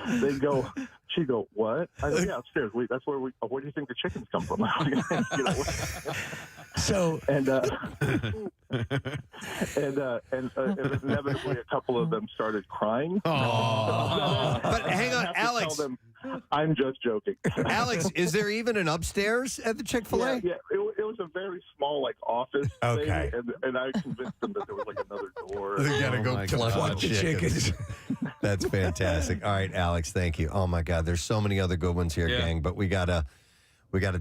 And they go, she go, what? I go, yeah, upstairs. That's where where do you think the chickens come from? So and inevitably a couple of them started crying. But hang on, Alex. Tell them, I'm just joking. Alex, is there even an upstairs at the Chick-fil-A? Yeah, it was a very small office Okay. thing, and I convinced them that there was another door. You gotta go pluck the chickens. That's fantastic. All right, Alex, thank you. Oh my God, there's so many other good ones here, gang. But we gotta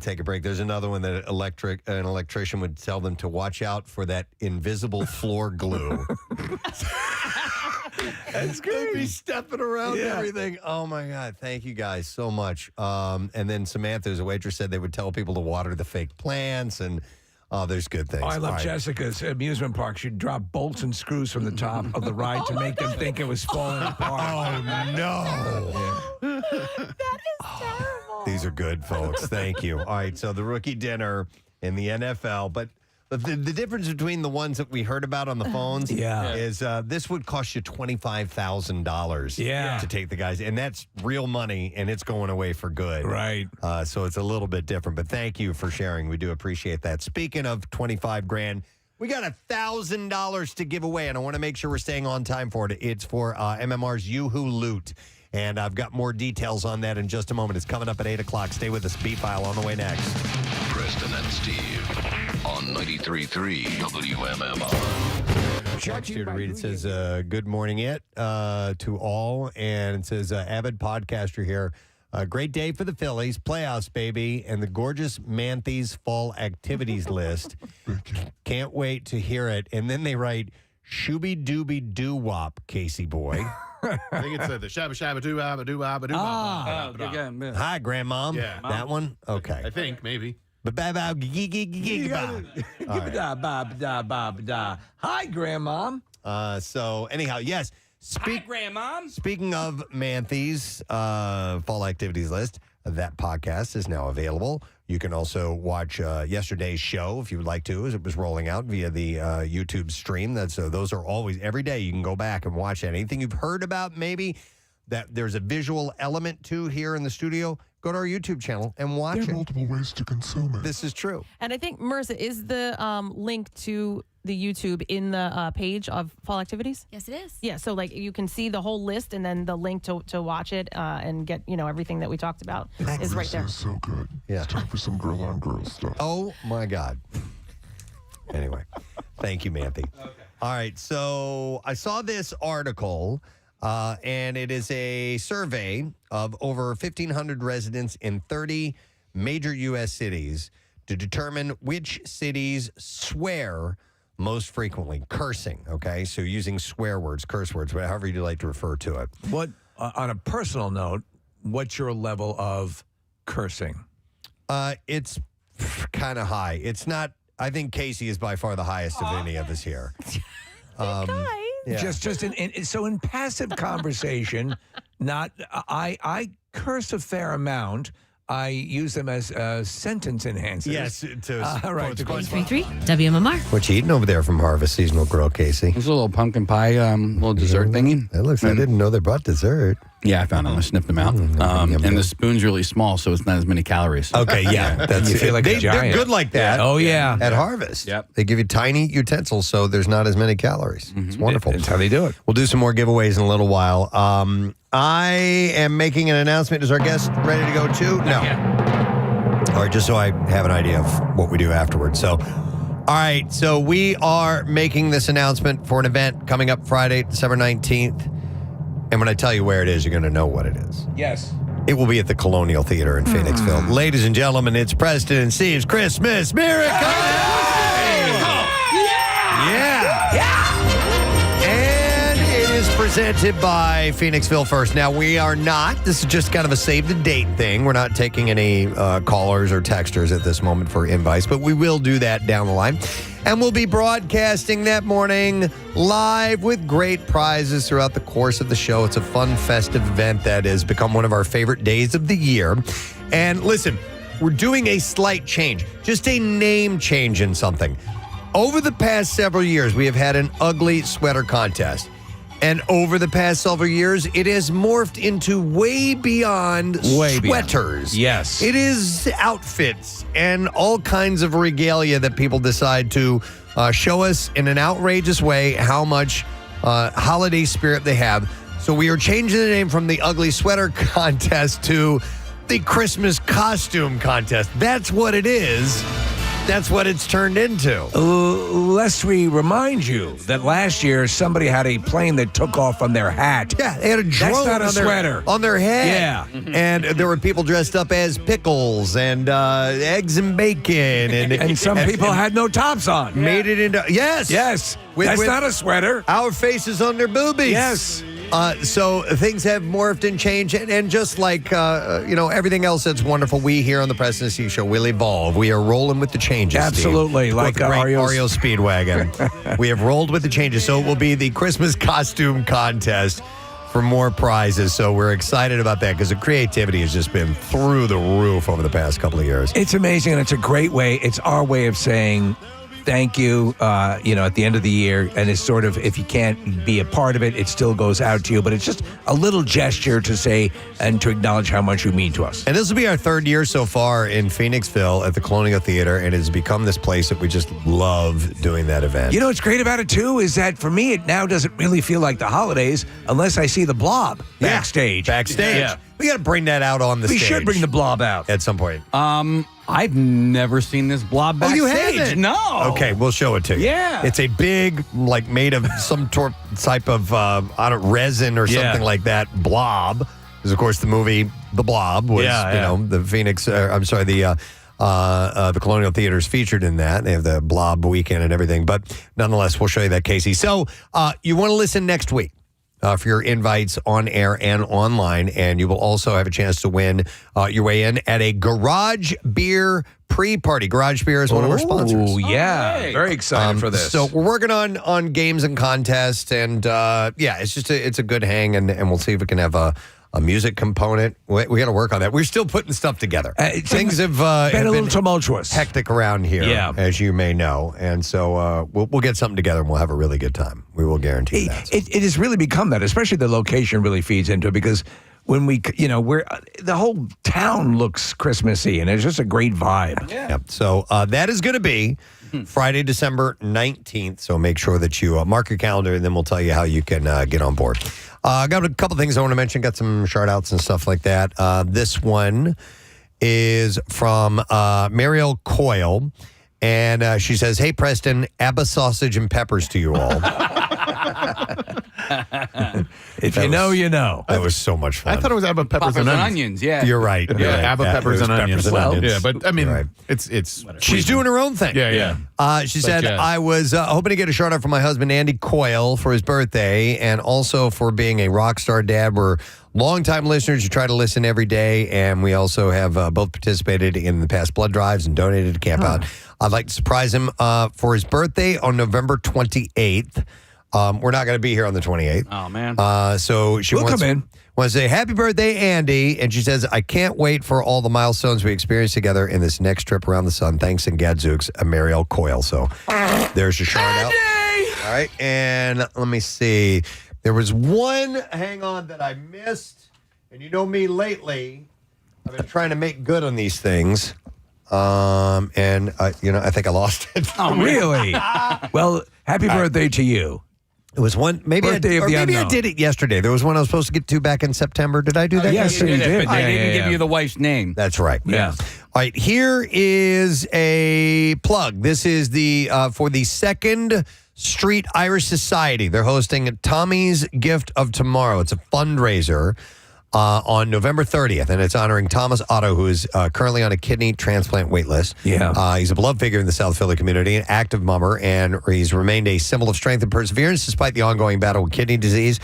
take a break. There's another one that an electrician would tell them to watch out for that invisible floor glue. It's going to be stepping around everything. Oh, my God. Thank you guys so much. And then Samantha, as a waitress, said they would tell people to water the fake plants. And there's good things. Oh, I love All right. Jessica's amusement park. She'd drop bolts and screws from the top of the ride to make them think it was falling apart. Oh, no. That is terrible. These are good, folks. Thank you. All right, so the rookie dinner in the NFL. But the difference between the ones that we heard about on the phones is this would cost you $25,000 to take the guys. And that's real money, and it's going away for good. Right. So it's a little bit different. But thank you for sharing. We do appreciate that. Speaking of $25,000, we got $1,000 to give away, and I want to make sure we're staying on time for it. It's for MMR's Yoo-Hoo Loot. And I've got more details on that in just a moment. It's coming up at 8 o'clock. Stay with us. B-File on the way next. Preston and Steve on 93.3 WMMR. Check here to read. It says, good morning to all. And it says, avid podcaster here. Great day for the Phillies. Playoffs, baby. And the gorgeous Manthes fall activities list. Can't wait to hear it. And then they write, shooby dooby doo wop, Casey boy. I think it's the shabba shabba doo wabba doo wabba doo wabba. Good. Hi, Grandmom. Yeah. That one? Okay. I think, maybe. Hi, Grandmom. So anyhow, yes. Hi, Grandmom. Speaking of Manthes fall activities list, that podcast is now available. You can also watch yesterday's show if you would like to, as it was rolling out via the YouTube stream. Those are always every day. You can go back and watch anything you've heard about. Maybe that there's a visual element to here in the studio. Go to our YouTube channel and watch it. There are multiple ways to consume it. This is true. And I think, Marissa, is the link to the YouTube in the page of fall activities? Yes, it is. Yeah, so you can see the whole list and then the link to watch it and get everything that we talked about is right there. This is so good. Yeah. It's time for some girl on girl stuff. Oh my God. Anyway, thank you, Manthe. Okay. All right, so I saw this article, and it is a survey of over 1,500 residents in 30 major U.S. cities to determine which cities swear most frequently. Cursing, okay? So using swear words, curse words, however you'd like to refer to it. What, on a personal note, what's your level of cursing? It's kind of high. It's not, I think Casey is by far the highest of any of us here. Yeah. Just in passive conversation, I curse a fair amount. I use them as sentence enhancers. Yes, right. 93.3 WMMR. What you eating over there from Harvest Seasonal Grill, Casey? There's a little pumpkin pie, little dessert thingy. It looks. I didn't know they brought dessert. Yeah, I found them. I sniffed them out. And the spoon's really small, so it's not as many calories. Okay, yeah. That's You feel like a giant. They're good like that. Oh, yeah. At Harvest. Yep. They give you tiny utensils, so there's not as many calories. It's wonderful. That's how they do it. We'll do some more giveaways in a little while. I am making an announcement. Is our guest ready to go too? No. All right, just so I have an idea of what we do afterwards. So, all right, so we are making this announcement for an event coming up Friday, December 19th. And when I tell you where it is, you're going to know what it is. Yes. It will be at the Colonial Theater in Phoenixville. Ladies and gentlemen, it's Preston and Steve's Christmas Miracle! Yeah! And it is presented presented by Phoenixville First. Now, we are not, this is just kind of a save the date thing. We're not taking any callers or texters at this moment for invites, but we will do that down the line. And we'll be broadcasting that morning live with great prizes throughout the course of the show. It's a fun, festive event that has become one of our favorite days of the year. And listen, we're doing a slight change, just a name change in something. Over the past several years, we have had an ugly sweater contest. And over the past several years, it has morphed into way beyond sweaters. Yes. It is outfits and all kinds of regalia that people decide to show us in an outrageous way how much holiday spirit they have. So we are changing the name from the Ugly Sweater Contest to the Christmas Costume Contest. That's what it is. That's what it's turned into. Lest we remind you that last year somebody had a plane that took off on their hat. Yeah, they had a drone That's not a on sweater. on their head. Yeah. And there were people dressed up as pickles and eggs and bacon. And some people had no tops on. Made it into, yes. Yes. That's not a sweater. Our faces on their boobies. Yes. So things have morphed and changed, and just like everything else that's wonderful, we here on the Preston and Steve Show will evolve. We are rolling with the changes. Absolutely, Steve. like With the great Oreo Speedwagon. We have rolled with the changes, so it will be the Christmas costume contest for more prizes. So we're excited about that because the creativity has just been through the roof over the past couple of years. It's amazing, and it's a great way. It's our way of saying thank you, at the end of the year. And it's sort of, if you can't be a part of it, it still goes out to you. But it's just a little gesture to say and to acknowledge how much you mean to us. And this will be our third year so far in Phoenixville at the Colonial Theater, and it has become this place that we just love doing that event. You know what's great about it, too, is that for me, it now doesn't really feel like the holidays unless I see the Blob backstage. Backstage. Yeah. We got to bring that out on the stage. We should bring the Blob out. At some point. I've never seen this Blob backstage. Oh, you haven't? No. Okay, we'll show it to you. Yeah. It's a big, made of some type of, resin or something like that, blob. Because, of course, the movie The Blob was, the Phoenix, the Colonial Theater's featured in that. They have the Blob weekend and everything. But nonetheless, we'll show you that, Casey. So you want to listen next week for your invites on air and online. And you will also have a chance to win your way in at a Garage Beer pre-party. Garage Beer is one of our sponsors. Oh, yeah. Right. Very excited for this. So we're working on games and contests. And it's just it's a good hang. And we'll see if we can have a music component. We got to work on that. We're still putting stuff together. Things have been a little tumultuous, hectic around here, as you may know. And so we'll get something together and we'll have a really good time. We will guarantee that. It has really become that, especially the location really feeds into it because when we, the whole town looks Christmassy and it's just a great vibe. Yeah. Yep. So that is going to be Friday, December 19th. So make sure that you mark your calendar and then we'll tell you how you can get on board. I got a couple things I want to mention. Got some shout outs and stuff like that. This one is from Mariel Coyle. And she says, "Hey, Preston, ABBA sausage and peppers to you all." If you know, you know. That was so much fun. I thought it was ABBA peppers and onions. Yeah, you're right. Yeah, ABBA peppers and onions. onions. Yeah, but I mean, it's. She's doing her own thing. Yeah. She said, "I was hoping to get a shout out from my husband Andy Coyle for his birthday, and also for being a rock star dad. We're longtime listeners. You try to listen every day, and we also have both participated in the past blood drives and donated to Camp Out. I'd like to surprise him for his birthday on November 28th. We're not going to be here on the 28th. Oh, man. So she wants to say, happy birthday, Andy. And she says, I can't wait for all the milestones we experience together in this next trip around the sun. Thanks, and Gadzooks, Mariel Coyle. So there's your shout out. All right. And let me see. There was one, hang on, that I missed. And you know me lately. I've been trying to make good on these things. I think I lost it. Oh, really? Well, happy birthday to you. It was one, maybe I did it yesterday. There was one I was supposed to get to back in September. Did I do that? Yes, you did. I didn't give you the wife's name. That's right. Yeah. All right, here is a plug. This is the for the 2nd Street Irish Society. They're hosting Tommy's Gift of Tomorrow. It's a fundraiser on November 30th, and it's honoring Thomas Otto, who is currently on a kidney transplant wait list. Yeah. He's a beloved figure in the South Philly community, an active mummer, and he's remained a symbol of strength and perseverance despite the ongoing battle with kidney disease.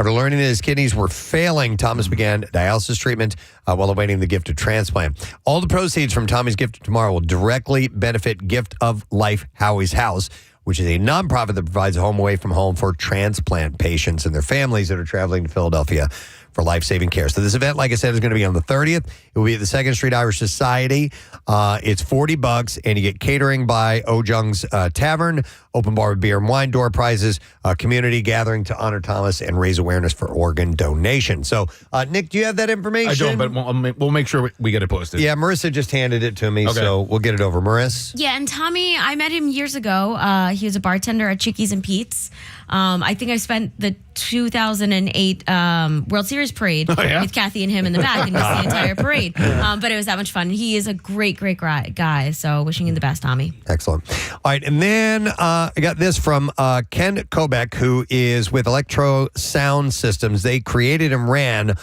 After learning that his kidneys were failing, Thomas began dialysis treatment while awaiting the gift of transplant. All the proceeds from Tommy's Gift of Tomorrow will directly benefit Gift of Life Howie's House, which is a nonprofit that provides a home away from home for transplant patients and their families that are traveling to Philadelphia for life-saving care. So this event, like I said, is going to be on the 30th. It will be at the 2nd Street Irish Society. It's $40, and you get catering by Ojung's Tavern, open bar with beer and wine, door prizes, community gathering to honor Thomas and raise awareness for organ donation. So, Nick, do you have that information? I don't, but we'll make sure we get it posted. Yeah, Marissa just handed it to me, so we'll get it over. Marissa? Yeah, and Tommy, I met him years ago. He was a bartender at Chickies and Pete's. I think I spent the 2008 World Series parade with Kathy and him in the back and missed the entire parade. But it was that much fun. He is a great, great guy. So wishing you the best, Tommy. Excellent. All right, and then I got this from Ken Kobek, who is with Electro Sound Systems. They created and ran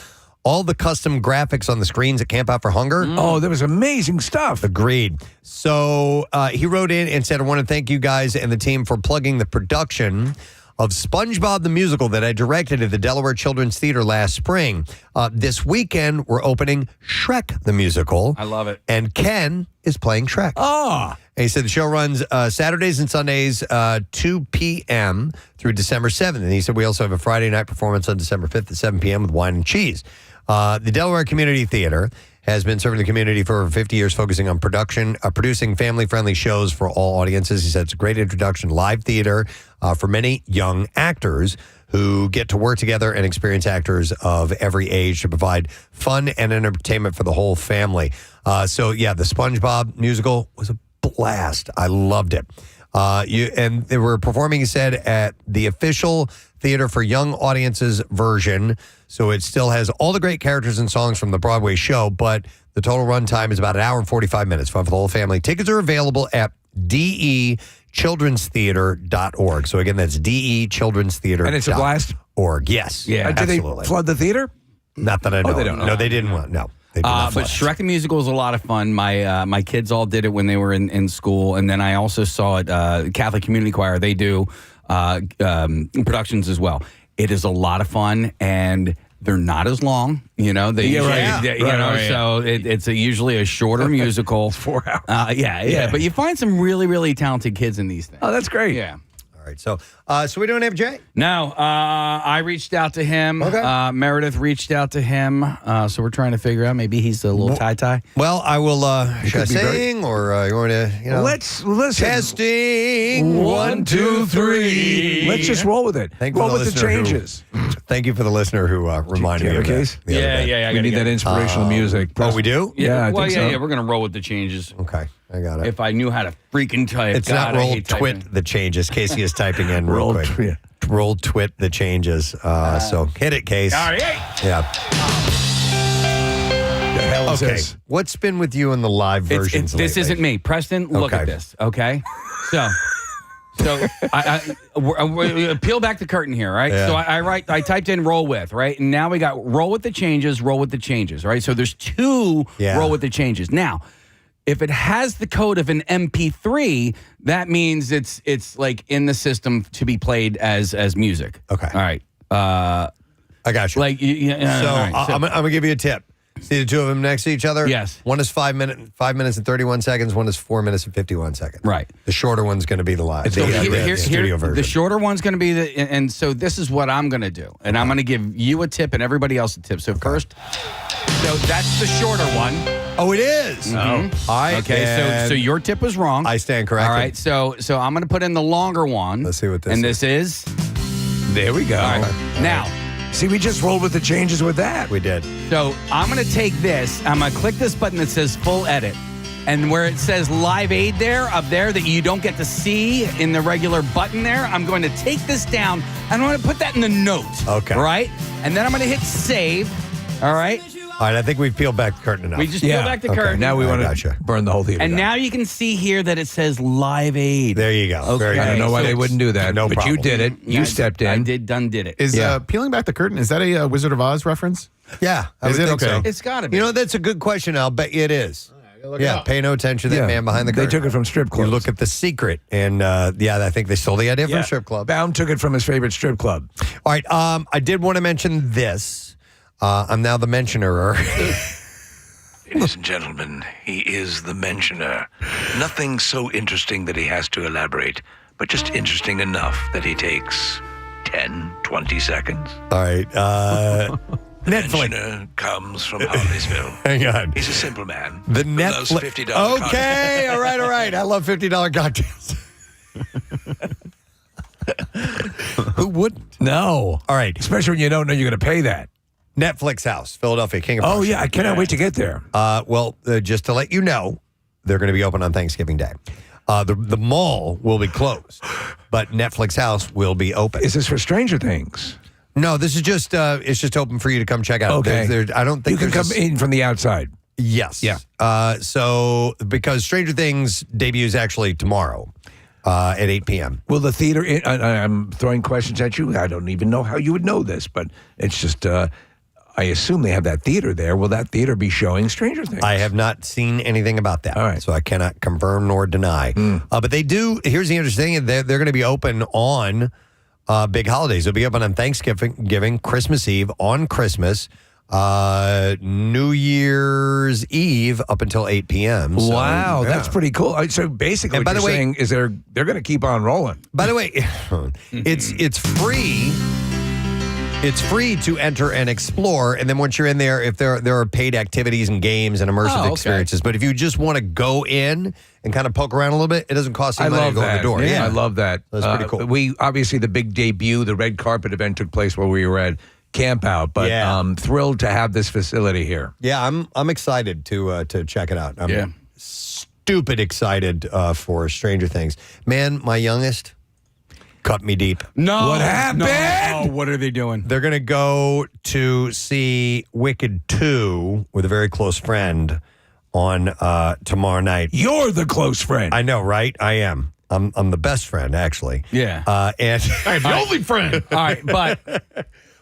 all the custom graphics on the screens at Camp Out for Hunger. Oh, there was amazing stuff. Agreed. So he wrote in and said, I want to thank you guys and the team for plugging the production of SpongeBob the Musical that I directed at the Delaware Children's Theater last spring. This weekend, we're opening Shrek the Musical. I love it. And Ken is playing Shrek. Oh. And he said the show runs Saturdays and Sundays, 2 p.m. through December 7th. And he said we also have a Friday night performance on December 5th at 7 p.m. with wine and cheese. The Delaware Community Theater has been serving the community for over 50 years, focusing on producing family-friendly shows for all audiences. He said it's a great introduction to live theater for many young actors who get to work together and experience actors of every age to provide fun and entertainment for the whole family. The SpongeBob musical was a blast. I loved it. And they were performing, he said, at the official Theater for Young Audiences version. So it still has all the great characters and songs from the Broadway show, but the total runtime is about an hour and 45 minutes. Fun for the whole family. Tickets are available at dechildrenstheater.org. So again, that's dechildrenstheater.org. And it's a blast? Yes. Yeah. Did they flood the theater? Not that I know. They don't know. No, they didn't want. No. They did not but Shrek the Musical is a lot of fun. My kids all did it when they were in school, and then I also saw it. Catholic Community Choir, they do productions as well. It is a lot of fun, and they're not as long. You know, So it's usually a shorter musical. 4 hours. But you find some really, really talented kids in these things. Oh, that's great. Yeah. All right. So we don't have Jay? No. I reached out to him. Okay. Meredith reached out to him. So we're trying to figure out maybe he's a little tie-tie. Well, I will. Should I sing or you want to? Let's listen. Testing 1, 2, 3. Let's just roll with it. Roll with the changes. Thank you for the listener who reminded me of that. Yeah. We need that inspirational music. Oh, we do? Yeah. I think so. We're gonna roll with the changes. Okay, I got it. If I knew how to freaking type, It's not roll twit the changes. Casey is typing in real quick. Roll twit the changes. So hit it, Case. All right. Yeah. The hell is Okay. this? What's been with you in the live versions? This lately? isn't me, Preston. Look Okay. at this. Okay. So I peel back the curtain here, right? Yeah. So I typed in roll with, right? And now we got roll with the changes, right? So there's two roll with the changes. Now, if it has the code of an MP3, that means it's like in the system to be played as music. Okay. All right. I got you. Like, I'm gonna give you a tip. See the two of them next to each other? Yes. One is 5 minutes and 31 seconds. One is 4 minutes and 51 seconds. Right. The shorter one's going to be the live. The studio version. The shorter one's going to be and so this is what I'm going to do. And I'm going to give you a tip and everybody else a tip. So first, so that's the shorter one. Oh, it is? Mm-hmm. Okay, so your tip was wrong. I stand corrected. All right, so I'm going to put in the longer one. Let's see what this is. And this is? There we go. All right. Now. See, we just rolled with the changes with that. We did. So I'm going to take this. I'm going to click this button that says full edit. And where it says live aid up there that you don't get to see in the regular button there, I'm going to take this down. I'm going to put that in the notes. Okay. Right? And then I'm going to hit save. All right? All right, I think we've peeled back the curtain enough. We just peeled back the curtain. Now we want to burn the whole theater And down. now you can see here that it says live aid. There you go. Okay. Very I don't know why they wouldn't do that, No but problem. you did it. You stepped in. I did it. Is peeling back the curtain, is that a Wizard of Oz reference? Yeah. I Is would it? think Okay. so. It's got to be. You know, that's a good question. I'll bet you it is. pay no attention to that man behind the curtain. They took it from strip clubs. You look at The Secret, and I think they stole the idea from a strip club. Baum took it from his favorite strip club. All right, I did want to mention this. I'm now the mentioner. Ladies and gentlemen, he is the mentioner. Nothing so interesting that he has to elaborate, but just interesting enough that he takes 10, 20 seconds. All right. Netflix mentioner comes from Harleysville. Hang on. He's a simple man. The who loves Netflix. $50 Okay. All right. I love $50 cocktails. Who wouldn't? No. All right. Especially when you don't know you're going to pay that. Netflix House, Philadelphia, King of Oh, Prussia. yeah. I cannot wait to get there. Just to let you know, they're going to be open on Thanksgiving Day. The mall will be closed, but Netflix House will be open. Is this for Stranger Things? No, this is just it's just open for you to come check out. Okay. I don't think you can come in from the outside. Yes. Yeah. So because Stranger Things debuts actually tomorrow at 8 p.m. Will the theater? I'm throwing questions at you. I don't even know how you would know this, but it's just. I assume they have that theater there. Will that theater be showing Stranger Things? I have not seen anything about that. All right. So I cannot confirm nor deny. But they do. Here's the interesting thing. They're going to be open on big holidays. They'll be open on Thanksgiving, Christmas Eve, on Christmas, New Year's Eve up until 8 p.m. So, Wow, that's pretty cool. So basically, what you're saying is they're going to keep on rolling. By the way, it's free. It's free to enter and explore, and then once you're in there, if there are paid activities and games and immersive experiences. But if you just want to go in and kind of poke around a little bit, it doesn't cost you money to go in the door. Yeah, I love that. That's pretty cool. We obviously the big debut, the red carpet event took place where we were at Camp Out, but thrilled to have this facility here. Yeah, I'm excited to check it out. I'm stupid excited for Stranger Things. Man, my youngest cut me deep. No. What happened? No. What are they doing? They're going to go to see Wicked 2 with a very close friend on tomorrow night. You're the close friend. I know, right? I am. I'm the best friend, actually. Yeah. And I'm the only friend. All right, but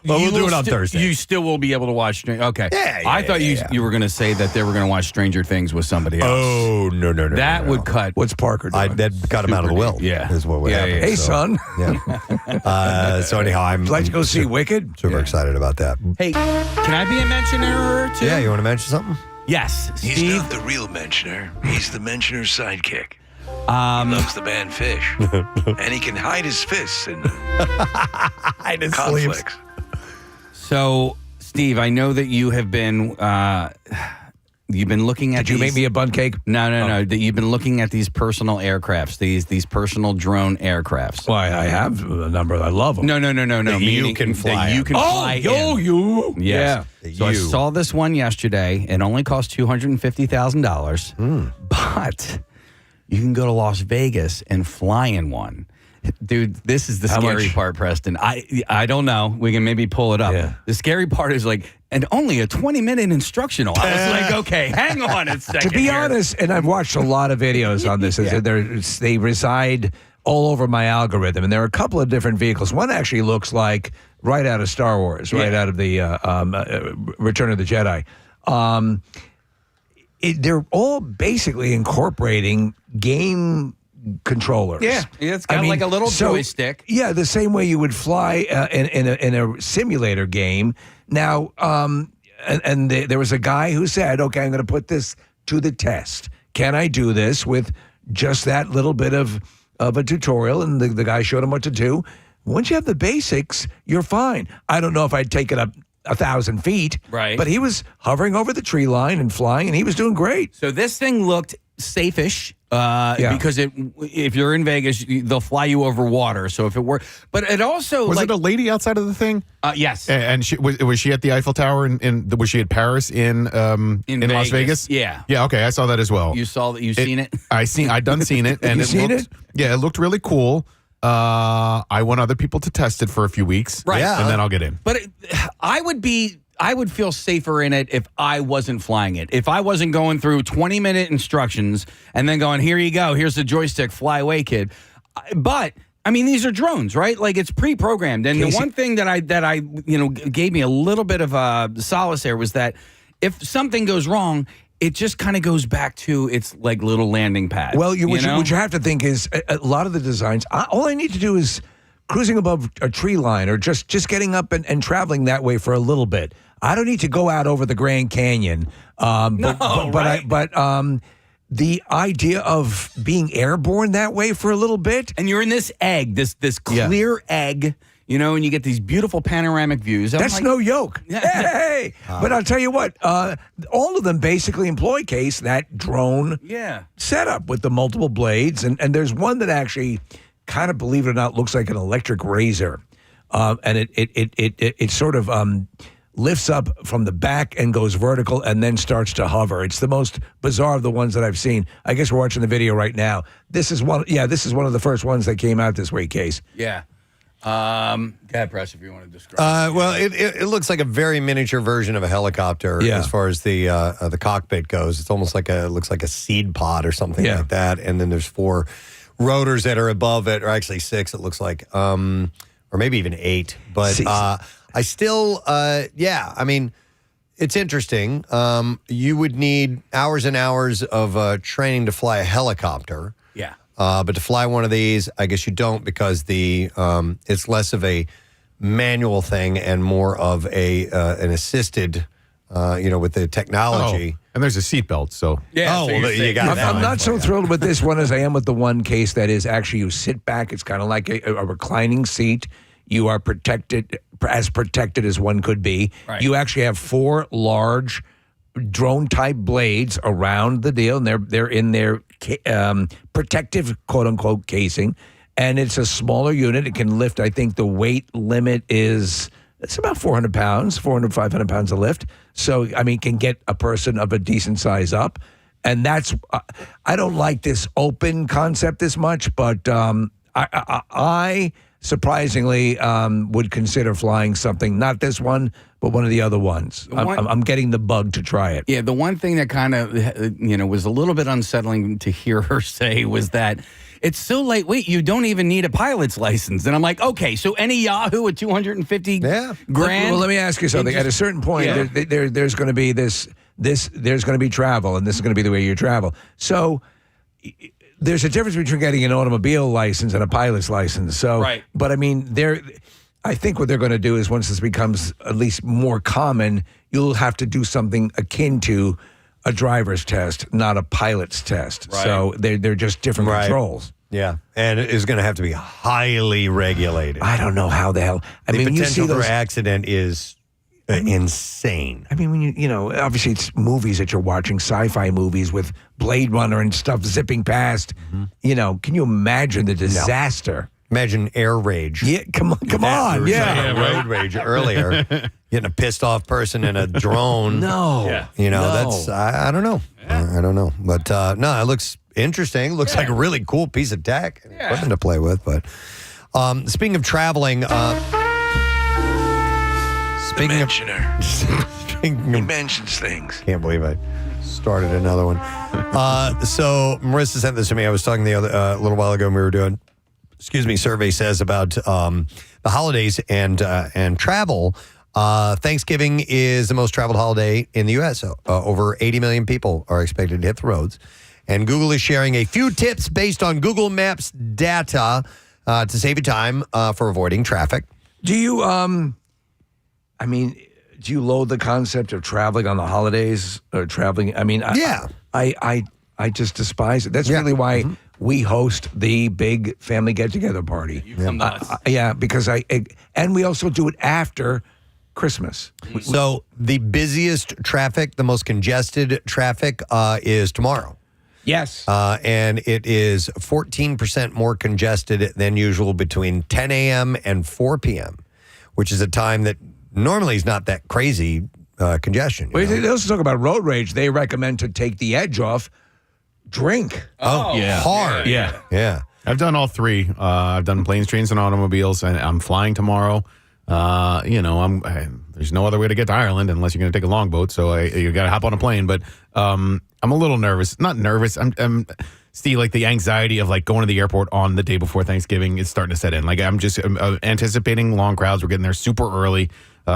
well, we'll do it on Thursday. You still will be able to watch. Okay. Yeah, I thought you were going to say that they were going to watch Stranger Things with somebody else. Oh, no. That would cut. What's Parker doing? That cut him out of the will. Yeah. Is what would happen. Hey, son. Yeah. So anyhow, I'm Would you like to go see Wicked? super excited about that. Hey, can I be a mentioner too? Yeah, you want to mention something? Yes. He's Steve. not the real mentioner. He's the mentioner's sidekick. He loves the band Fish. And he can hide his fists in Hide his sleeves. conflicts. So, Steve, I know that you have been you've been looking at. Did you make me a bun cake? No. That you've been looking at these personal aircrafts, these personal drone aircrafts. Why, I have a number. I love them. No. That you can fly. That you can fly. you. Yes. Yeah. So I saw this one yesterday. It only cost $250,000, but you can go to Las Vegas and fly in one. Dude, this is the scary part, Preston. I don't know. We can maybe pull it up. Yeah. The scary part is and only a 20-minute instructional. I was like, okay, hang on a second. To be honest, and I've watched a lot of videos on this, they reside all over my algorithm, and there are a couple of different vehicles. One actually looks like right out of Star Wars, right out of the Return of the Jedi. They're all basically incorporating game controllers. Yeah, it's got like a little joystick. Yeah, the same way you would fly in a simulator game. Now, there was a guy who said, "Okay, I'm going to put this to the test. Can I do this with just that little bit of a tutorial?" And the guy showed him what to do. Once you have the basics, you're fine. I don't know if I'd take it up 1,000 feet, right? But he was hovering over the tree line and flying, and he was doing great. So this thing looked safe-ish. Because if you're in Vegas, they'll fly you over water. So if it were, but it also was it a lady outside of the thing? Yes, and she was she at the Eiffel Tower was she at Paris in Las Vegas? Yeah, okay, I saw that as well. You saw that? Seen it? I'd done seen it, and it looked really cool. I want other people to test it for a few weeks, right? Yeah. And then I'll get in. But I would feel safer in it if I wasn't flying it. If I wasn't going through 20-minute instructions and then going, here you go, here's the joystick, fly away, kid. But I mean, these are drones, right? Like it's pre-programmed. And the one thing that I gave me a little bit of solace there was that if something goes wrong, it just kind of goes back to its like little landing pad. Well, what know? you have to think is a lot of the designs, all I need to do is cruising above a tree line or just getting up and traveling that way for a little bit. I don't need to go out over the Grand Canyon. But the idea of being airborne that way for a little bit. And you're in this egg, this clear egg, you know, and you get these beautiful panoramic views. That's no yoke. Hey! But I'll tell you what, all of them basically employ that drone setup with the multiple blades. And there's one that actually kind of, believe it or not, looks like an electric razor. And it sort of lifts up from the back and goes vertical and then starts to hover. It's the most bizarre of the ones that I've seen. I guess we're watching the video right now. This is one of the first ones that came out this week, Case. Yeah. Go ahead, Press, if you want to describe. Well, it looks like a very miniature version of a helicopter as far as the cockpit goes. It's almost like looks like a seed pod or something like that. And then there's 4 rotors that are above it, or actually 6, it looks like, or maybe even 8. But I still, I mean, it's interesting. You would need hours and hours of training to fly a helicopter. Yeah. But to fly one of these, I guess you don't, because it's less of a manual thing and more of an assisted, with the technology. Oh, and there's a seatbelt, so. Yeah. You got that. I'm not so thrilled with this one as I am with the one, Case, that is actually you sit back. It's kind of like a reclining seat. You are protected as one could be. Right. You actually have 4 large drone-type blades around the deal, and they're in their protective, quote-unquote, casing. And it's a smaller unit. It can lift, I think the weight limit it's about 400 pounds, 500 pounds of lift. So, I mean, can get a person of a decent size up. And that's, I don't like this open concept this much, but I surprisingly would consider flying something, not this one, but one of the other ones. I'm getting the bug to try it. Yeah, the one thing that kind of, was a little bit unsettling to hear her say was that it's so lightweight, you don't even need a pilot's license. And I'm like, okay, so any Yahoo at $250 grand? Well, let me ask you something. At a certain point, there's going to be there's going to be travel, and this is going to be the way you travel. So there's a difference between getting an automobile license and a pilot's license. So, but I mean, I think what they're going to do is once this becomes at least more common, you'll have to do something akin to a driver's test, not a pilot's test. Right. So they're just different controls. Yeah, and it is going to have to be highly regulated. I don't know how the hell. The potential for accident is insane. I mean, when you obviously it's movies that you're watching, sci-fi movies with Blade Runner and stuff zipping past. Mm-hmm. Can you imagine the disaster? No. Imagine air rage. Yeah, come on. Road rage earlier. Getting a pissed off person in a drone. That's, I don't know. I don't know. But no, it looks interesting. Looks like a really cool piece of tech. Equipment to play with. But speaking of traveling. He mentions things. Can't believe I started another one. So Marissa sent this to me. I was talking the other a little while ago, and we were doing, survey says about the holidays and travel. Thanksgiving is the most traveled holiday in the U.S. Over 80 million people are expected to hit the roads. And Google is sharing a few tips based on Google Maps data to save you time for avoiding traffic. Do you, do you loathe the concept of traveling on the holidays or traveling? I mean, I just despise it. That's really why we host the big family get-together party. You come nuts. Because and we also do it after Christmas. So the busiest traffic, the most congested traffic is tomorrow. Yes. And it is 14% more congested than usual between 10 a.m. and 4 p.m., which is a time that normally is not that crazy congestion. They also talk about road rage. They recommend to take the edge off, drink. Hard. Yeah. I've done all 3. I've done planes, trains, and automobiles, and I'm flying tomorrow. There's no other way to get to Ireland unless you're going to take a longboat, so you got to hop on a plane. But I'm a little nervous. Not nervous. I'm Steve, like the anxiety of like going to the airport on the day before Thanksgiving is starting to set in. Like I'm just anticipating long crowds. We're getting there super early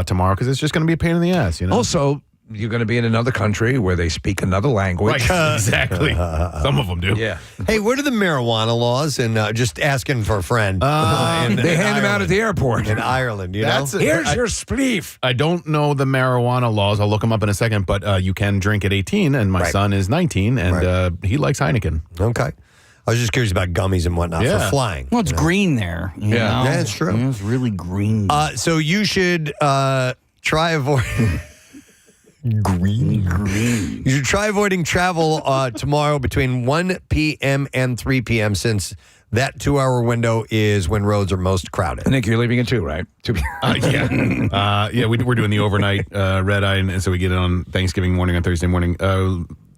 tomorrow because it's just going to be a pain in the ass. Also, you're going to be in another country where they speak another language. Right, exactly. Some of them do. Yeah. Hey, what are the marijuana laws? And just asking for a friend. They hand them out at the airport. In Ireland, you know? Here's your spleef. I don't know the marijuana laws. I'll look them up in a second, but you can drink at 18, and my son is 19, and he likes Heineken. Okay. I was just curious about gummies and whatnot for flying. Well, it's green there. You know? Yeah, it's true. Yeah, it's really green. So you should try avoid green. You should try avoiding travel tomorrow between 1 p.m. and 3 p.m. since that 2-hour window is when roads are most crowded. Nick, you're leaving at 2, right? Yeah, we're doing the overnight red eye, and so we get it on Thanksgiving morning on Thursday morning.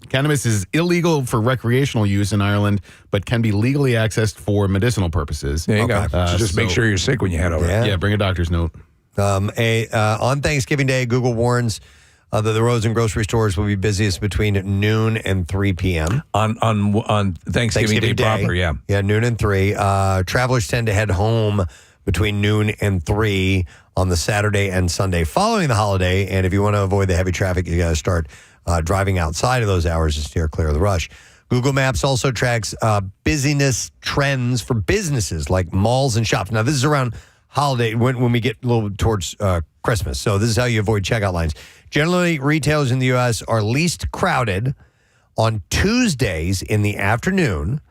Cannabis is illegal for recreational use in Ireland, but can be legally accessed for medicinal purposes. There you go. So just make sure you're sick when you head over. Yeah, bring a doctor's note. On Thanksgiving Day, Google warns that the roads and grocery stores will be busiest between noon and 3 p.m. On Thanksgiving Day proper, yeah. Yeah, noon and 3. Travelers tend to head home between noon and 3 on the Saturday and Sunday following the holiday. And if you want to avoid the heavy traffic, you got to start driving outside of those hours to steer clear of the rush. Google Maps also tracks busyness trends for businesses like malls and shops. Now, this is around holiday when we get a little towards Christmas. So this is how you avoid checkout lines. Generally, retailers in the U.S. are least crowded on Tuesdays in the afternoon,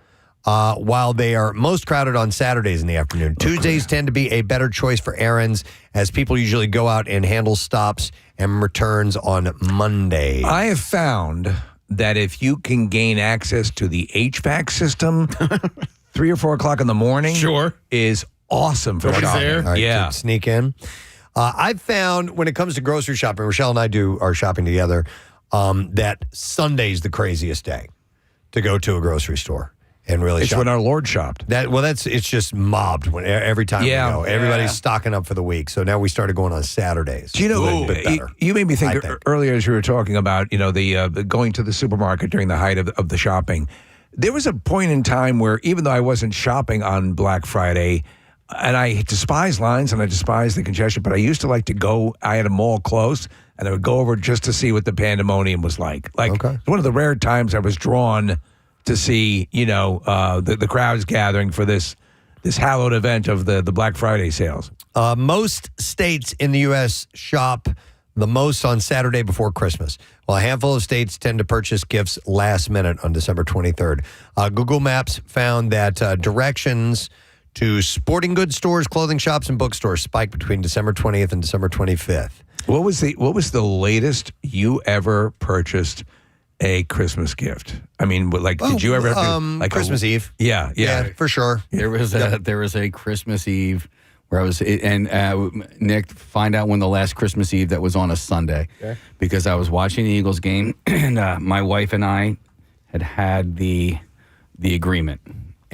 while they are most crowded on Saturdays in the afternoon. Tuesdays tend to be a better choice for errands as people usually go out and handle stops and returns on Monday. I have found that if you can gain access to the HVAC system 3 or 4 o'clock in the morning is awesome for shopping. There. Right, yeah. Sneak in. I've found when it comes to grocery shopping, Rochelle and I do our shopping together, that Sunday's the craziest day to go to a grocery store and really It's shop. when our Lord shopped. It's just mobbed every time we go. Everybody's stocking up for the week. So now we started going on Saturdays. Do you know, you made me think earlier as you were talking about, the going to the supermarket during the height of the shopping. There was a point in time where even though I wasn't shopping on Black Friday, and I despise lines and I despise the congestion, but I used to like to go. I had a mall close, and I would go over just to see what the pandemonium was like. One of the rare times I was drawn to see, the crowds gathering for this hallowed event of the Black Friday sales. Most states in the U.S. shop the most on Saturday before Christmas, while a handful of states tend to purchase gifts last minute on December 23rd. Google Maps found that directions to sporting goods stores, clothing shops, and bookstores spiked between December 20th and December 25th. What was the latest you ever purchased a Christmas gift? I mean, did you ever have to, Christmas Eve? Yeah, for sure. There was a Christmas Eve where I was, and Nick, find out when the last Christmas Eve that was on a Sunday, because I was watching the Eagles game, and my wife and I had the agreement.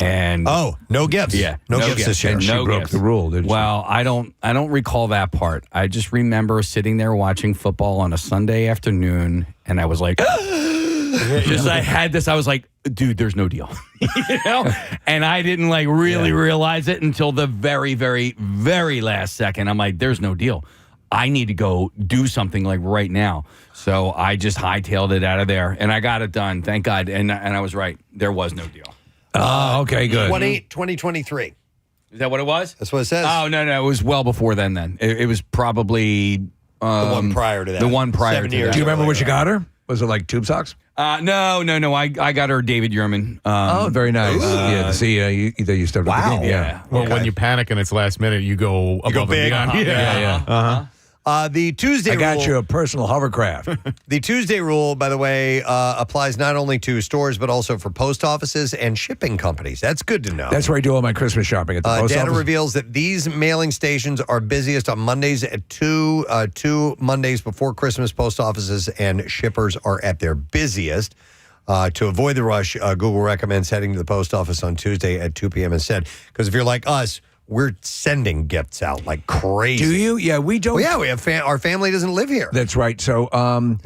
And no gifts. Yeah, no gifts this year. And she broke the rule, didn't she? Well, I don't recall that part. I just remember sitting there watching football on a Sunday afternoon, and I was like, just I had this. I was like, dude, there's no deal, And I didn't really realize it until the very, very, very last second. I'm like, there's no deal. I need to go do something right now. So I just hightailed it out of there, and I got it done. Thank God. And I was right. There was no deal. Okay, good. 2023. Is that what it was? That's what it says. Oh, no. It was well before then. It was probably the one prior to that. The one prior 7 to years. that. Do you remember what you got her? Was it like tube socks? No. I got her David Yurman. Very nice. To see you stepped up the game. Yeah. Well, when you panic and it's last minute, you go above big. and beyond. Yeah. The Tuesday rule. I got you a personal hovercraft. The Tuesday rule, by the way, applies not only to stores, but also for post offices and shipping companies. That's good to know. That's where I do all my Christmas shopping at the post data office. reveals that these mailing stations are busiest on Mondays at two Mondays before Christmas. Post offices and shippers are at their busiest. To avoid the rush, Google recommends heading to the post office on Tuesday at 2 p.m. instead. Because if you're like us, we're sending gifts out like crazy. Do you? Yeah, we don't. Well, yeah, we have our family doesn't live here. That's right. So,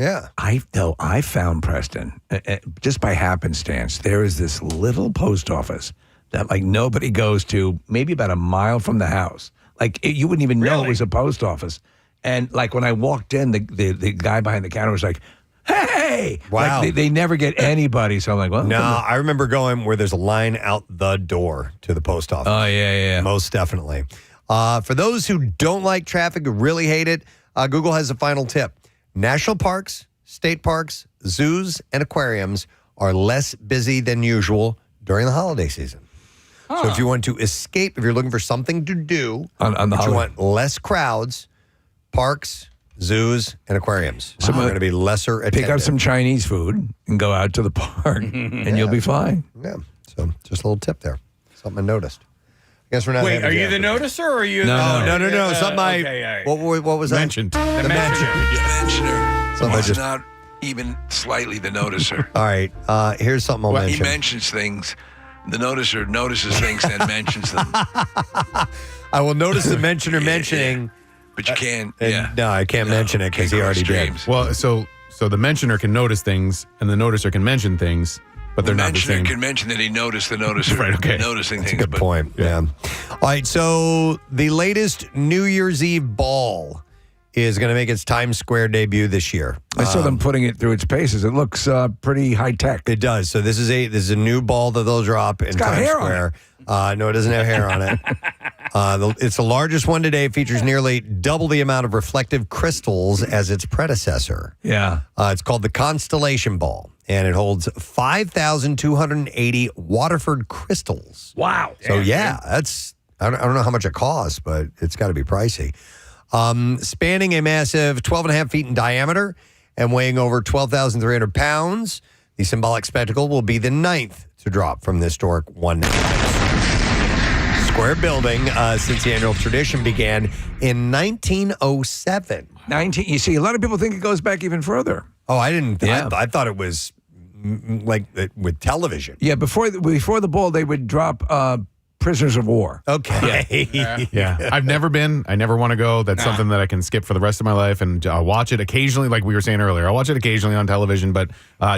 yeah. I found, Preston, just by happenstance, there is this little post office that nobody goes to, maybe about a mile from the house. You wouldn't even know it was a post office. And like when I walked in, the guy behind the counter was like, "Hey!" Wow. Like they never get anybody. So I'm like, well, No, I remember going where there's a line out the door to the post office. Oh, yeah. Most definitely. For those who don't like traffic, who really hate it, Google has a final tip. National parks, state parks, zoos, and aquariums are less busy than usual during the holiday season. So if you want to escape, if you're looking for something to do, on the but you holiday. want less crowds, parks, zoos, and aquariums are going to be lesser attended. Pick up some Chinese food and go out to the park, and you'll be fine. Yeah. So just a little tip there. Something I noticed. I guess we're not. Wait, are you the noticer or are you? No. Something okay, what was that? Mentioned. The mentioner. Something I He's just. not even slightly the noticer. All right. Here's something I'll He mention. mentions things. The noticer notices things and mentions them. I will notice the mentioner mentioning. But you can't. No, I can't mention it because he already did. Well, so the mentioner can notice things, and the noticer can mention things, but they're not the same. Mentioner can mention that he noticed the noticer. Right, okay. Noticing That's things. a good point. Yeah. All right. So the latest New Year's Eve ball is going to make its Times Square debut this year. I saw them putting it through its paces. It looks pretty high tech. It does. So this is a new ball that they'll drop in got Times hair on Square. No, it doesn't have hair on it. It's the largest one today. It features nearly double the amount of reflective crystals as its predecessor. Yeah. It's called the Constellation Ball, and it holds 5,280 Waterford crystals. Wow. So that's I don't know how much it costs, but it's got to be pricey. Spanning a massive 12.5 feet in diameter and weighing over 12,300 pounds, the symbolic spectacle will be the 9th to drop from the historic 1 Square building since the annual tradition began in 1907. You see, a lot of people think it goes back even further. Oh, I didn't. Yeah. I thought it was like with television. Yeah, before the ball, they would drop prisoners of war. Okay. Yeah. I've never been. I never want to go. That's something that I can skip for the rest of my life, and I'll watch it occasionally, like we were saying earlier. I'll watch it occasionally on television, but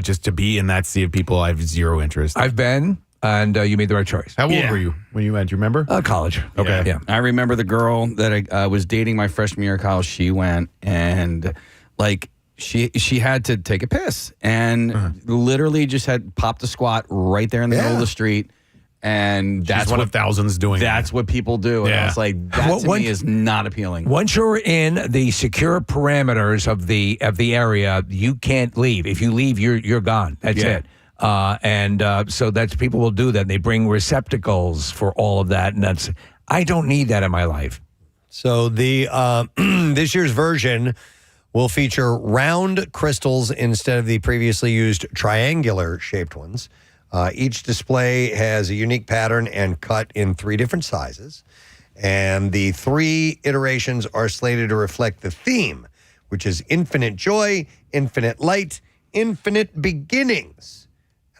just to be in that sea of people, I have zero interest. I've been, and you made the right choice. How old were you when you went? Do you remember? College. Okay. Yeah. I remember the girl that I was dating my freshman year of college. She went and like she had to take a piss and literally just had popped a squat right there in the middle of the street. And that's one of thousands doing that's what people do. And I was like, that to me is not appealing. Once you're in the secure parameters of the area, you can't leave. If you leave, you're gone. That's it. So that's people will do that. They bring receptacles for all of that, and I don't need that in my life. So the this year's version will feature round crystals instead of the previously used triangular shaped ones. Each display has a unique pattern and cut in 3 different sizes. And the 3 iterations are slated to reflect the theme, which is infinite joy, infinite light, infinite beginnings.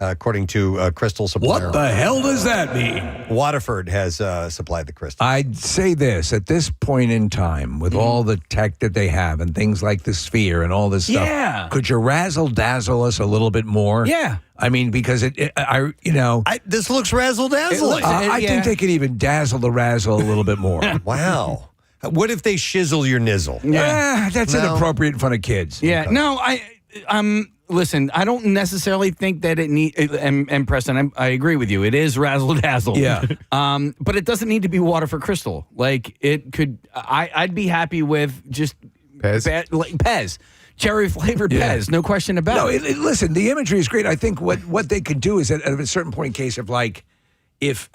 According to crystal supplier. What the hell does that mean? Waterford has supplied the crystal. I'd say this, at this point in time, with all the tech that they have and things like the sphere and all this stuff, could you razzle-dazzle us a little bit more? Yeah. I mean, because this looks razzle-dazzle. I think they could even dazzle the razzle a little bit more. Wow. What if they shizzle your nizzle? Yeah, that's inappropriate in front of kids. Yeah. Okay. No, listen, I don't necessarily think that it need. And Preston, I agree with you. It is razzle dazzle. Yeah. But it doesn't need to be water for crystal. Like it could. I'd be happy with just Pez. Pez. Cherry flavored Pez, no question about it. Listen, the imagery is great. I think what they could do is at a certain point in case of if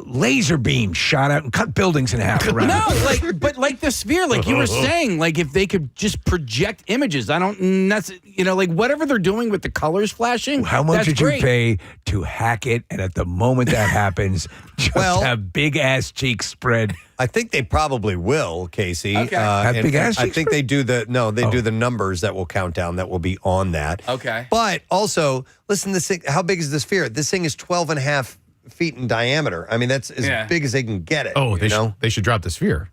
laser beams shot out and cut buildings in half around. No, but like the sphere, like you were saying, like if they could just project images, I don't necessarily, whatever they're doing with the colors flashing. How much that's did great. you pay to hack it? And at the moment that happens, just have big ass cheeks spread. I think they probably will, Casey. Okay. Have big ass I cheeks think they do do the numbers that will count down that will be on that. Okay. But also, listen, this thing, how big is the sphere? This thing is 12.5 feet in diameter. I mean, that's as big as they can get it. Oh, they should drop the sphere.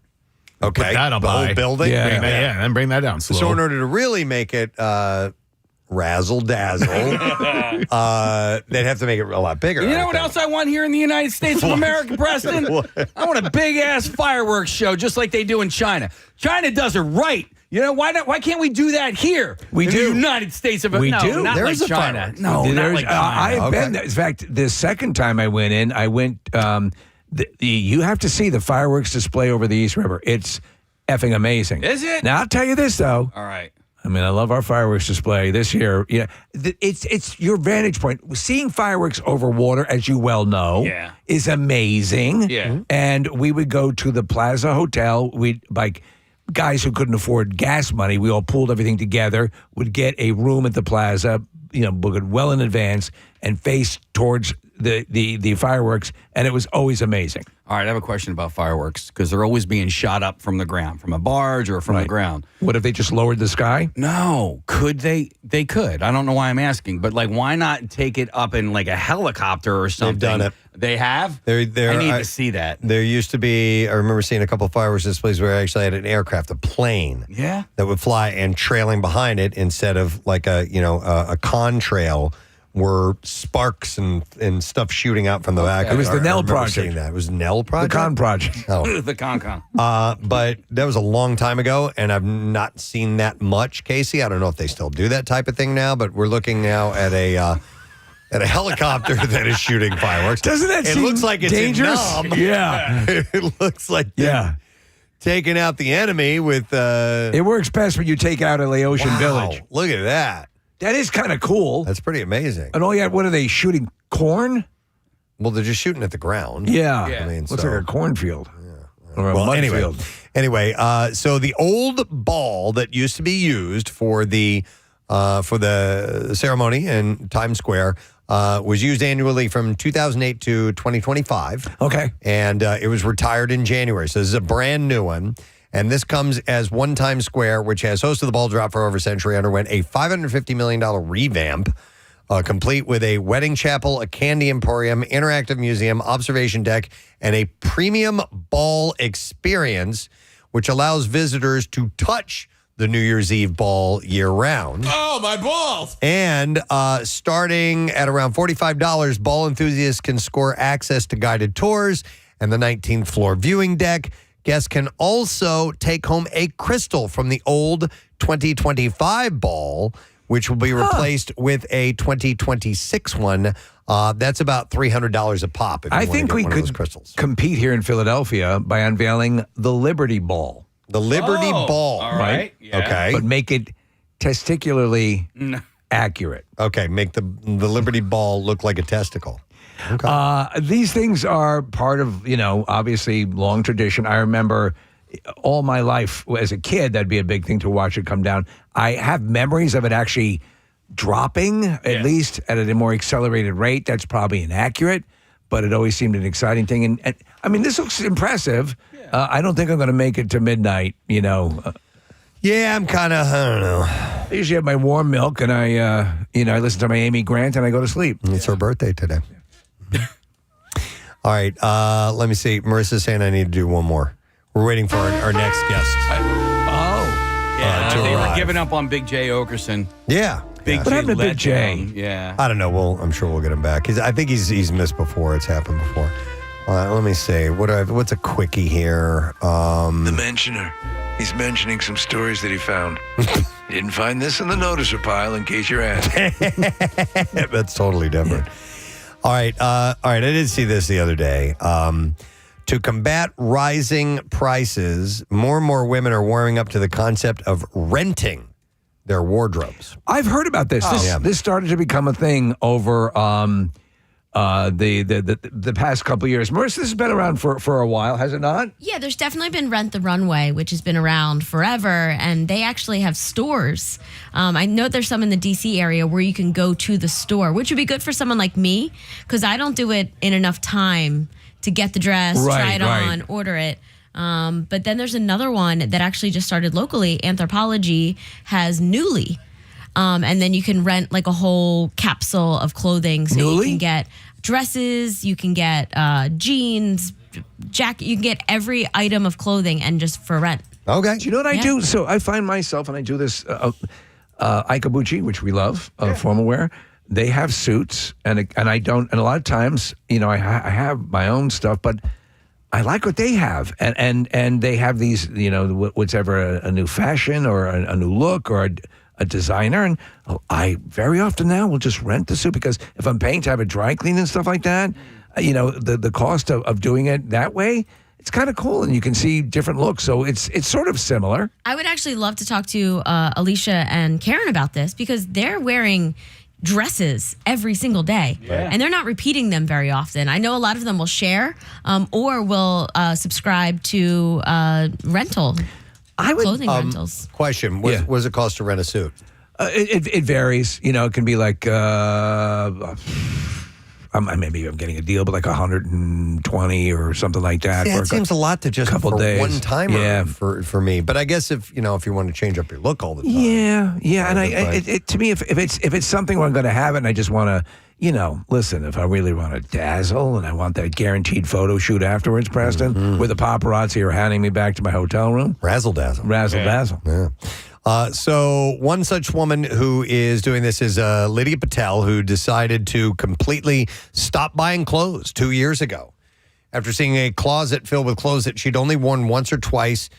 Okay. Put that up the high. whole building? Yeah, then bring that down slow. So in order to really make it razzle dazzle. They'd have to make it a lot bigger. You know what else I want here in the United States of America, Preston? I want a big-ass fireworks show just like they do in China. China does it right. You know, why can't we do that here? We in do. The United States of America. We do. Not There's like a China. fireworks. No, not like China. I've been there. In fact, the second time I went in, you have to see the fireworks display over the East River. It's effing amazing. Is it? Now, I'll tell you this, though. All right. I mean, I love our fireworks display this year. Yeah, it's your vantage point. Seeing fireworks over water, as you well know, is amazing. Yeah. And we would go to the Plaza Hotel. Guys who couldn't afford gas money, we all pooled everything together, would get a room at the Plaza, book it well in advance, and face towards the fireworks, and it was always amazing. All right, I have a question about fireworks because they're always being shot up from the ground, from a barge or from the ground. What if they just lowered the sky? No. Could they? They could. I don't know why I'm asking, but why not take it up in like a helicopter or something? They've done it. They have? I need to see that. There used to be, I remember seeing a couple of fireworks displays where I actually had an aircraft, a plane, that would fly, and trailing behind it instead of like a contrail were sparks and stuff shooting out from the back. It was the Nell Project. Seeing that. It was Nell Project? The Con Project. Oh. The Con. But that was a long time ago, and I've not seen that much, Casey. I don't know if they still do that type of thing now, but we're looking now at a helicopter that is shooting fireworks. Doesn't that seem looks like it's dangerous? in Nam. Yeah. It looks like taking out the enemy with... It works best when you take out a Laotian village. Look at that. That is kind of cool. That's pretty amazing. And what are they shooting? Corn? Well, they're just shooting at the ground. Yeah. I mean, looks like a cornfield. Or a mud field. Anyway, so the old ball that used to be used for the ceremony in Times Square was used annually from 2008 to 2025. Okay. And it was retired in January. So this is a brand new one. And this comes as One Times Square, which has hosted the ball drop for over a century, underwent a $550 million revamp, complete with a wedding chapel, a candy emporium, interactive museum, observation deck, and a premium ball experience, which allows visitors to touch the New Year's Eve ball year-round. Oh, my balls! And starting at around $45, ball enthusiasts can score access to guided tours and the 19th floor viewing deck. Guests can also take home a crystal from the old 2025 ball, which will be replaced with a 2026 one. That's about $300 a pop. If you I think we could compete here in Philadelphia by unveiling the Liberty Ball. The Liberty Ball. All right. Yeah. Okay. But make it testicularly accurate. Okay. Make the Liberty Ball look like a testicle. Okay. These things are part of, obviously long tradition. I remember all my life as a kid, that'd be a big thing to watch it come down. I have memories of it actually dropping, at least at a more accelerated rate. That's probably inaccurate, but it always seemed an exciting thing. And I mean, this looks impressive. I don't think I'm going to make it to midnight, Yeah, I'm kind of, I don't know. I usually have my warm milk and I listen to my Amy Grant and I go to sleep. It's her birthday today. All right, let me see. Marissa's saying I need to do one more. We're waiting for our next guest. They were giving up on Big J Okerson. Yeah. Big J let Big J? Yeah. I don't know. I'm sure we'll get him back. I think he's missed before. It's happened before. Let me see. What's a quickie here? The mentioner. He's mentioning some stories that he found. He didn't find this in the noticer pile, in case you're asking. That's totally different. All right. I did see this the other day. To combat rising prices, more and more women are warming up to the concept of renting their wardrobes. I've heard about this. This started to become a thing over the past couple of years. Marissa, this has been around for a while, has it not? Yeah, there's definitely been Rent the Runway, which has been around forever, and they actually have stores. I know there's some in the D.C. area where you can go to the store, which would be good for someone like me, because I don't do it in enough time to get the dress, try it on, order it. But then there's another one that actually just started locally. Anthropology has Nuuly. And then you can rent like a whole capsule of clothing. So you can get dresses, you can get jeans, jacket, you can get every item of clothing and just for rent. Okay. Do you know what I do? So I find myself, and I do this, Ikabuchi, which we love, formal wear. They have suits, and I don't. And a lot of times, I have my own stuff, but I like what they have, and they have these, whatever a new fashion or a new look or a designer, and I very often now will just rent the suit because if I'm paying to have it dry cleaned and stuff like that, the cost of doing it that way. It's kind of cool, and you can see different looks, so it's sort of similar. I would actually love to talk to Alicia and Karen about this because they're wearing dresses every single day, and they're not repeating them very often. I know a lot of them will share or will subscribe to clothing rentals. Question: what does it cost to rent a suit? It varies. It can be like. Maybe I'm getting a deal, but like 120 or something like that. Yeah, it seems a lot to just couple for days. one timer. Yeah. For me. But I guess if you want to change up your look all the time. Yeah, and to me, if it's something where I'm going to have it, and I just want to, listen, if I really want to dazzle and I want that guaranteed photo shoot afterwards, Preston, with the paparazzi are handing me back to my hotel room, razzle dazzle. Yeah. So one such woman who is doing this is Lydia Patel, who decided to completely stop buying clothes 2 years ago. After seeing a closet filled with clothes that she'd only worn once or twice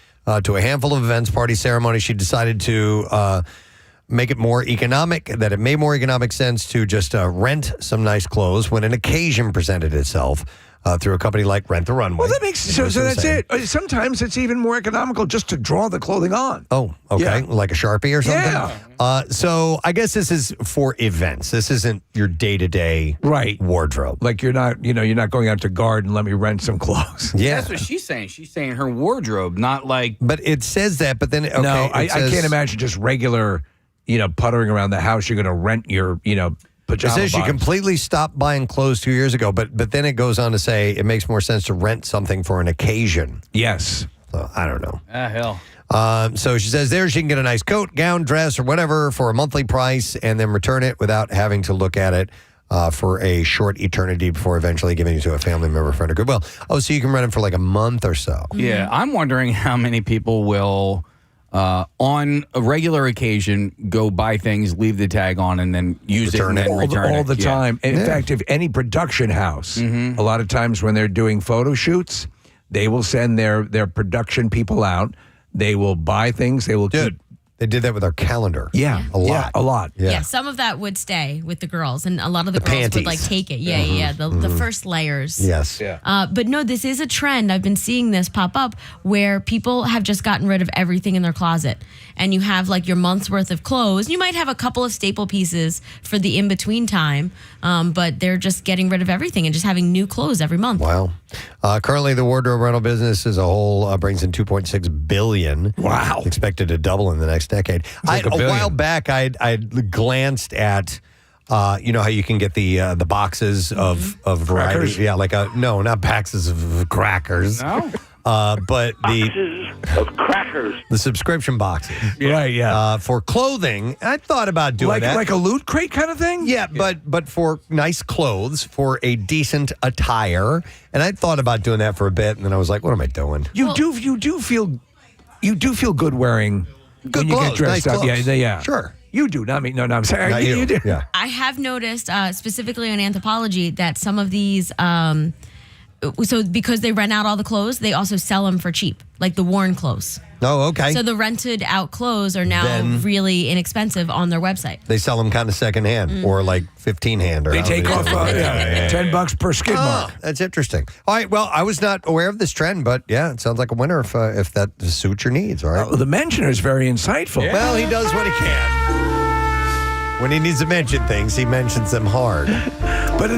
to a handful of events, parties, ceremonies, she decided to make it more economic, that it made more economic sense to just rent some nice clothes when an occasion presented itself. Through a company like Rent the Runway. Well, that makes so that's it. Sometimes it's even more economical just to draw the clothing on. Oh, okay. Yeah. Like a Sharpie or something? Yeah. So I guess this is for events. This isn't your day-to-day wardrobe. Like you're not going out to Guard and let me rent some clothes. Yeah. That's what she's saying. She's saying her wardrobe, not like. But it says that, but then, okay. No, I can't imagine just regular, puttering around the house. You're going to rent your, pajama It says she bottoms. completely stopped buying clothes 2 years ago, but then it goes on to say it makes more sense to rent something for an occasion. Yes. So I don't know. Hell. So she says there she can get a nice coat, gown, dress, or whatever for a monthly price and then return it without having to look at it for a short eternity before eventually giving it to a family member, friend, or goodwill. Oh, so you can rent it for like a month or so. Yeah, I'm wondering how many people will... on a regular occasion, go buy things, leave the tag on, and then use Return it and it. then return it. all the time. In Yeah. fact, if any production house, a lot of times when they're doing photo shoots, they will send their production people out. They will buy things. They will keep. They did that with our calendar. Yeah, a lot. Yeah, a lot. Yeah, some of that would stay with the girls, and a lot of the girls panties. would like take it. Yeah, the first layers. Yes. Yeah. But no, this is a trend. I've been seeing this pop up where people have just gotten rid of everything in their closet. And you have like your month's worth of clothes. You might have a couple of staple pieces for the in-between time, but they're just getting rid of everything and just having new clothes every month. Wow. Currently, the wardrobe rental business as a whole brings in $2.6 billion. Wow. Expected to double in the next decade. like a $1 billion. while back, I glanced at... you know how you can get the boxes of variety? Crackers? Yeah, no, not boxes of crackers. No. But of crackers. the subscription boxes. Yeah. For clothing, I thought about doing that. Like a loot crate kind of thing? Yeah, but for nice clothes, for a decent attire. And I thought about doing that for a bit, and then I was like, what am I doing? You do feel good wearing Good when you clothes, get dressed nice up. clothes. Yeah. Sure. You do, not me. No, I'm sorry. Not You do. Yeah. I have noticed, specifically on Anthropology, that some of these, so because they rent out all the clothes, they also sell them for cheap, like the worn clothes. Oh, okay. So the rented out clothes are now really inexpensive on their website. They sell them kind of secondhand or like 15-hand. They take off $10 per skid mark. That's interesting. All right. Well, I was not aware of this trend, but yeah, it sounds like a winner if that suits your needs. All right. The mentioner is very insightful. Yeah. Well, he does what he can. When he needs to mention things, he mentions them hard. But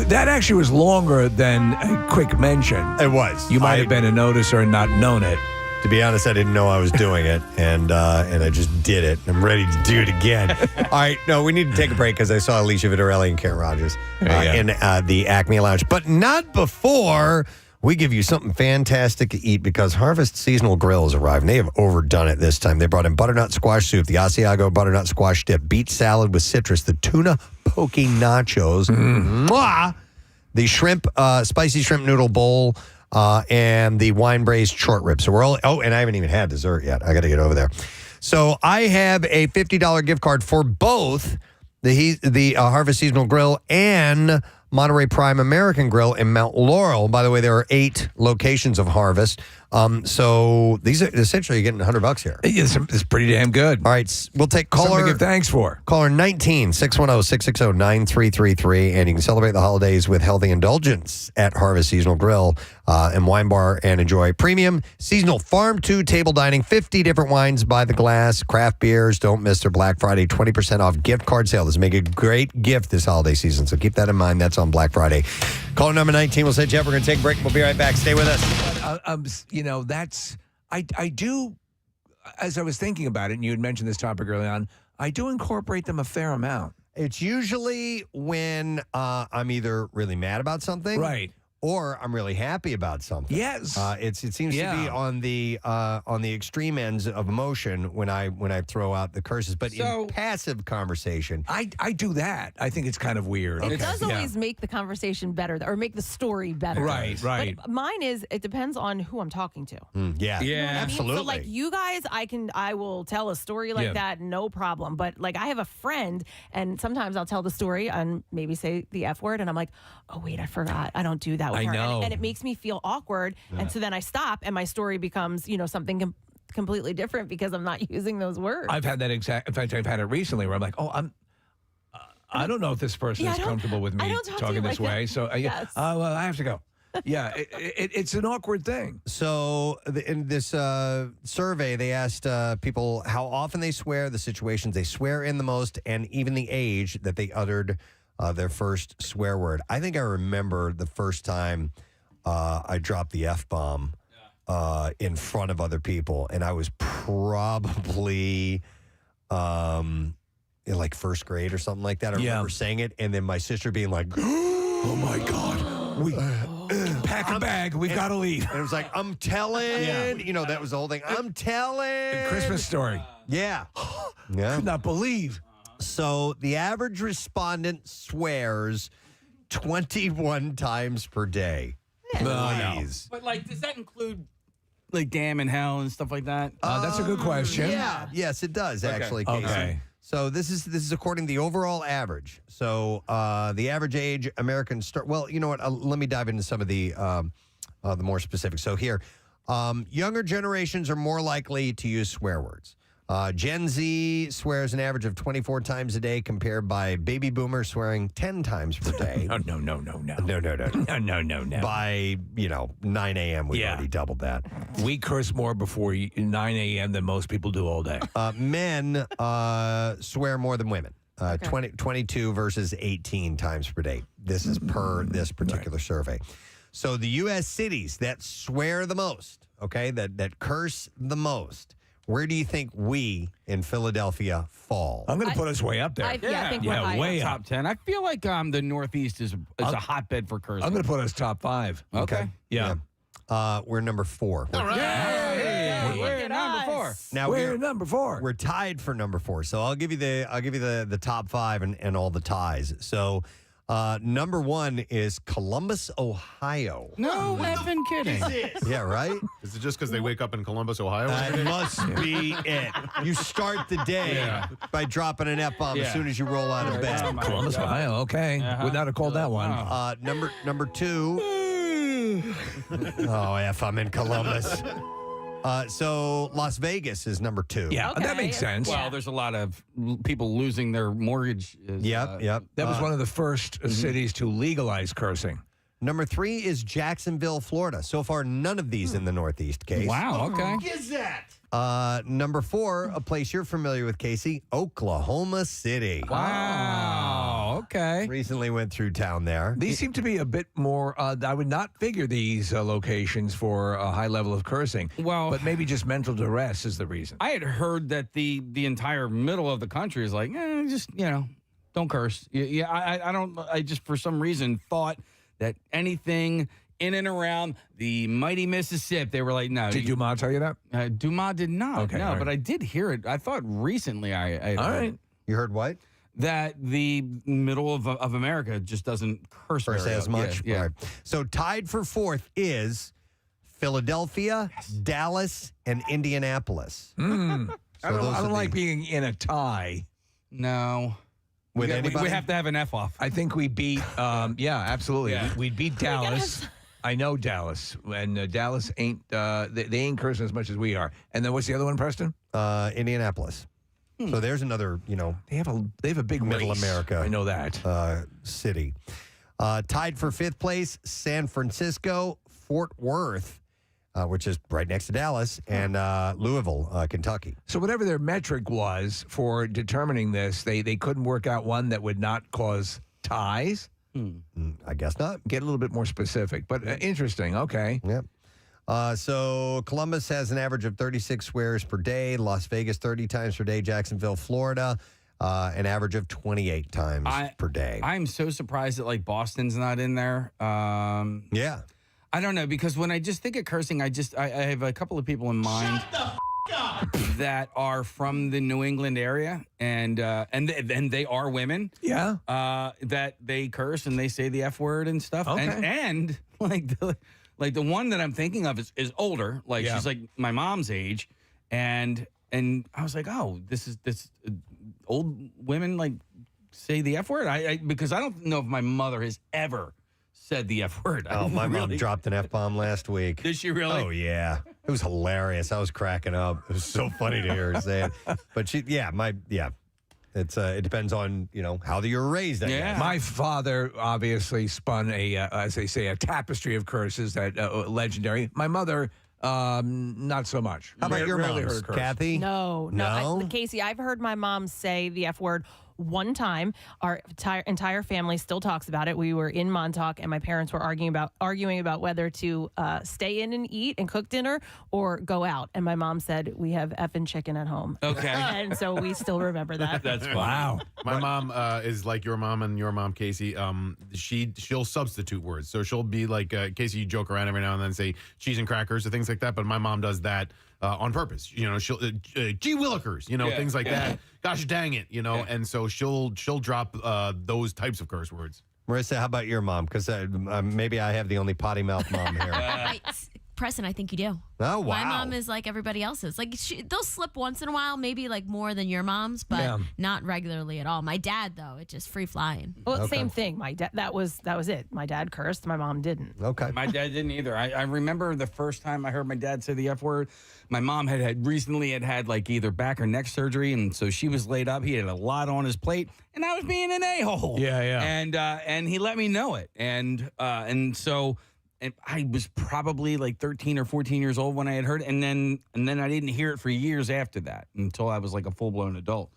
that actually was longer than a quick mention. It was. You might have been a noticer and not known it. To be honest, I didn't know I was doing it, and I just did it. I'm ready to do it again. All right, no, we need to take a break because I saw Alicia Vitarelli and Karen Rogers in the Acme Lounge. But not before we give you something fantastic to eat because Harvest Seasonal Grill has arrived, and they have overdone it this time. They brought in butternut squash soup, the Asiago butternut squash dip, beet salad with citrus, the tuna poke nachos, mwah, the shrimp, spicy shrimp noodle bowl, and the wine braised short ribs. So we're all, and I haven't even had dessert yet. I got to get over there. So I have a $50 gift card for both the Harvest Seasonal Grill and Monterey Prime American Grill in Mount Laurel. By the way, there are 8 locations of Harvest. So these are essentially you're getting $100 here. It's pretty damn good. All right, we'll take Something caller. to give thanks for. Caller 19-610-660-9333, and you can celebrate the holidays with healthy indulgence at Harvest Seasonal Grill and Wine Bar and enjoy premium seasonal farm-to table dining, 50 different wines by the glass, craft beers. Don't miss their Black Friday 20% off gift card sale. This will make a great gift this holiday season, so keep that in mind. That's on Black Friday. Caller number 19 will say, Jeff, we're going to take a break. We'll be right back. Stay with us. I do, as I was thinking about it, and you had mentioned this topic early on, I do incorporate them a fair amount. It's usually when I'm either really mad about something, right, or I'm really happy about something. Yes, it seems to be on the extreme ends of emotion when I throw out the curses. But in passive conversation, I do that. I think it's kind of weird. It does always make the conversation better or make the story better. Right. But mine is, it depends on who I'm talking to. Yeah, You know what I mean? absolutely. So like you guys, I will tell a story like that, no problem. But like I have a friend, and sometimes I'll tell the story and maybe say the F word, and I'm like, oh wait, I forgot. I don't do that with I her. know. And it makes me feel awkward. Yeah. And so then I stop, and my story becomes, something completely different because I'm not using those words. I've had that exact. In fact, I've had it recently where I'm like, I don't know if this person is comfortable with me talking this way. So well, I have to go. Yeah, it's an awkward thing. So in this survey, they asked people how often they swear, the situations they swear in the most, and even the age that they uttered their first swear word. I think I remember the first time I dropped the F-bomb in front of other people, and I was probably in like first grade or something like that. I remember saying it, and then my sister being like, oh my God, we pack a bag, we've got to leave. And it was like, I'm telling, that was the whole thing. I'm telling. Christmas story. Yeah. Could not believe. So the average respondent swears 21 times per day. Please. But does that include like damn and hell and stuff like that? That's a good question. Yeah. Yes, it does actually, Casey. Okay. So this is according to the overall average. So the average age American well, you know what? Let me dive into some of the more specific. So here, younger generations are more likely to use swear words. Gen Z swears an average of 24 times a day, compared by baby boomers swearing 10 times per day. No. By 9 a.m. we've already doubled that. We curse more before 9 a.m. than most people do all day. Men swear more than women. 22 versus 18 times per day. This is per this particular survey. So the U.S. cities that swear the most, that curse the most, where do you think we in Philadelphia fall? I'm going to put us way up there. I think we're high. way top up. 10. I feel like the Northeast is a hotbed for cursing. I'm going to put us top 5. Okay. Yeah. We're number 4. All right. We're number 4. Now we're number 4. We're tied for number 4. So I'll give you the top 5 and all the ties. So number 1 is Columbus, Ohio. No effing kidding. Yeah, right? Is it just because they wake up in Columbus, Ohio? That must be it. You start the day by dropping an F-bomb as soon as you roll out of bed. Columbus, Ohio. Okay. Would not have called that one. Number 2. Oh, F, I'm in Columbus. So Las Vegas is number 2. Yeah, that makes sense. Well, there's a lot of people losing their mortgage. Yep. That was one of the first cities to legalize cursing. Number 3 is Jacksonville, Florida. So far, none of these in the Northeast, Case. Wow, okay. What is that? Number 4, a place you're familiar with, Casey, Oklahoma City. Wow, okay. Recently went through town there. These seem to be a bit more, I would not figure these locations for a high level of cursing. Well, but maybe just mental duress is the reason. I had heard that the entire middle of the country is like, just, don't curse. Yeah, I just for some reason thought that anything in and around the mighty Mississippi, they were like, no. Did Dumas tell you that? Dumas did not. Okay, no, right. but I did hear it. I thought recently I all right. You heard what? That the middle of America just doesn't curse very as much. Yeah. Right. So tied for 4th is Philadelphia, Dallas, and Indianapolis. I don't like being in a tie. No. With we have to have an F off. I think we beat, absolutely. Yeah. We beat Dallas. I know Dallas. And Dallas ain't, they ain't cursing as much as we are. And then what's the other one, Preston? Indianapolis. So there's another, They have a big Middle race. America. I know that. City. Tied for 5th place, San Francisco, Fort Worth, which is right next to Dallas, and Louisville, Kentucky. So whatever their metric was for determining this, they couldn't work out one that would not cause ties? I guess not. Get a little bit more specific, but interesting. Okay. Yep. So Columbus has an average of 36 swears per day. Las Vegas, 30 times per day. Jacksonville, Florida, an average of 28 times per day. I'm so surprised that like Boston's not in there. Yeah. I don't know, because when I just think of cursing, I have a couple of people in mind that are from the New England area, and they are women. Yeah. That they curse and they say the F word and stuff. Okay. And like the one that I'm thinking of is older. Like she's like my mom's age, and I was like, oh, this old women like say the F word. Because I don't know if my mother has ever said the F word. Oh, my mom dropped an F-bomb last week. Did she really? Oh, yeah. It was hilarious. I was cracking up. It was so funny to hear her say it. But it depends on, how you were raised. I guess. My father obviously spun as they say, a tapestry of curses that legendary. My mother, not so much. How about your Rarely mom, heard a curse. Kathy? No. Casey, I've heard my mom say the F word one time. Our entire family still talks about it. We were in Montauk, and my parents were arguing about whether to stay in and eat and cook dinner or go out. And my mom said, "We have effing chicken at home." Okay. And so we still remember that. That's funny. Wow. My mom is like your mom and your mom, Casey. She'll substitute words. So she'll be like, Casey, you joke around every now and then, say cheese and crackers or things like that. But my mom does that on purpose. She'll gee willikers, things like that. Gosh dang it, and so she'll drop those types of curse words. Marissa, how about your mom? Because maybe I have the only potty mouth mom here. Preston, I think you do. Oh, wow. My mom is like everybody else's. Like they'll slip once in a while, maybe like more than your mom's, but not regularly at all. My dad, though, it's just free flying. Well, same thing. My dad, that was it. My dad cursed. My mom didn't. Okay. My dad didn't either. I remember the first time I heard my dad say the F word. My mom had recently had like either back or neck surgery, and so she was laid up. He had a lot on his plate, and I was being an a-hole. Yeah. And he let me know it, and so. And I was probably like 13 or 14 years old when I had heard it, and then I didn't hear it for years after that until I was like a full blown adult.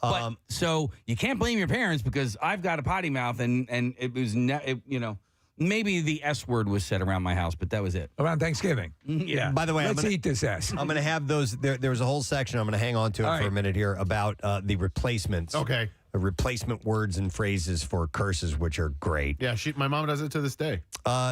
But so you can't blame your parents, because I've got a potty mouth, and it was maybe the S word was said around my house, but that was it. Around Thanksgiving. Yeah. By the way, let's eat this S. I'm going to have those. There was a whole section. I'm going to hang on to it for a minute here about the replacements. Okay. Replacement words and phrases for curses, which are great. Yeah, my mom does it to this day.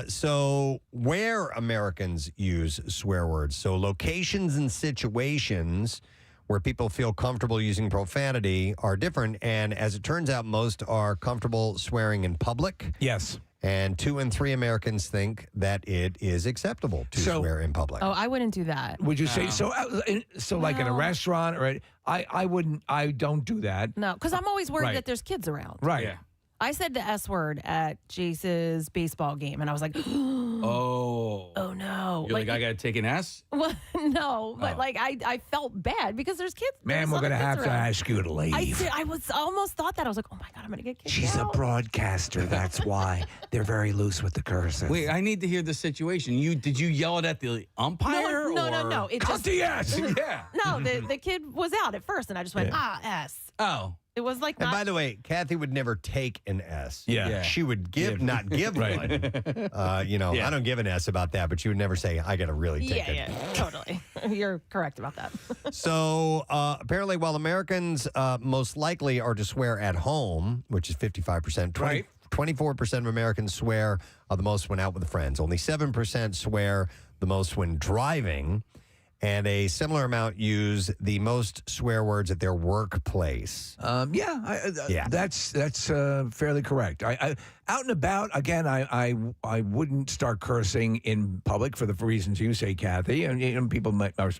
So where Americans use swear words. So locations and situations where people feel comfortable using profanity are different. And as it turns out, most are comfortable swearing in public. Yes. And 2 in 3 Americans think that it is acceptable to swear in public. Oh, I wouldn't do that. Would you say so? Like in a restaurant, or I wouldn't. I don't do that. No, because I'm always worried that there's kids around. Right. Yeah. I said the S word at Jace's baseball game, and I was like, oh no. You're like I got to take an S? Well, no, but I felt bad because there's kids. Man, we're going to have to ask you to leave. I almost thought that. I was like, oh my God, I'm going to get kicked She's out. a broadcaster. That's why they're very loose with the curses. Wait, I need to hear the situation. Did you yell it at the umpire? No. It Cut the S. Yeah. No, the kid was out at first, and I just went, S. Oh. It was like And by the way, Kathy would never take an S. Yeah. She would not give Right. one. I don't give an S about that, but she would never say, I got to really take it. Yeah, totally. You're correct about that. So apparently, while Americans most likely are to swear at home, which is 55%, Right. 24% of Americans swear the most when out with friends. Only 7% swear the most when driving. and a similar amount use the most swear words at their workplace. That's fairly correct. I out and about again. I wouldn't start cursing in public for the reasons you say, Kathy, and people are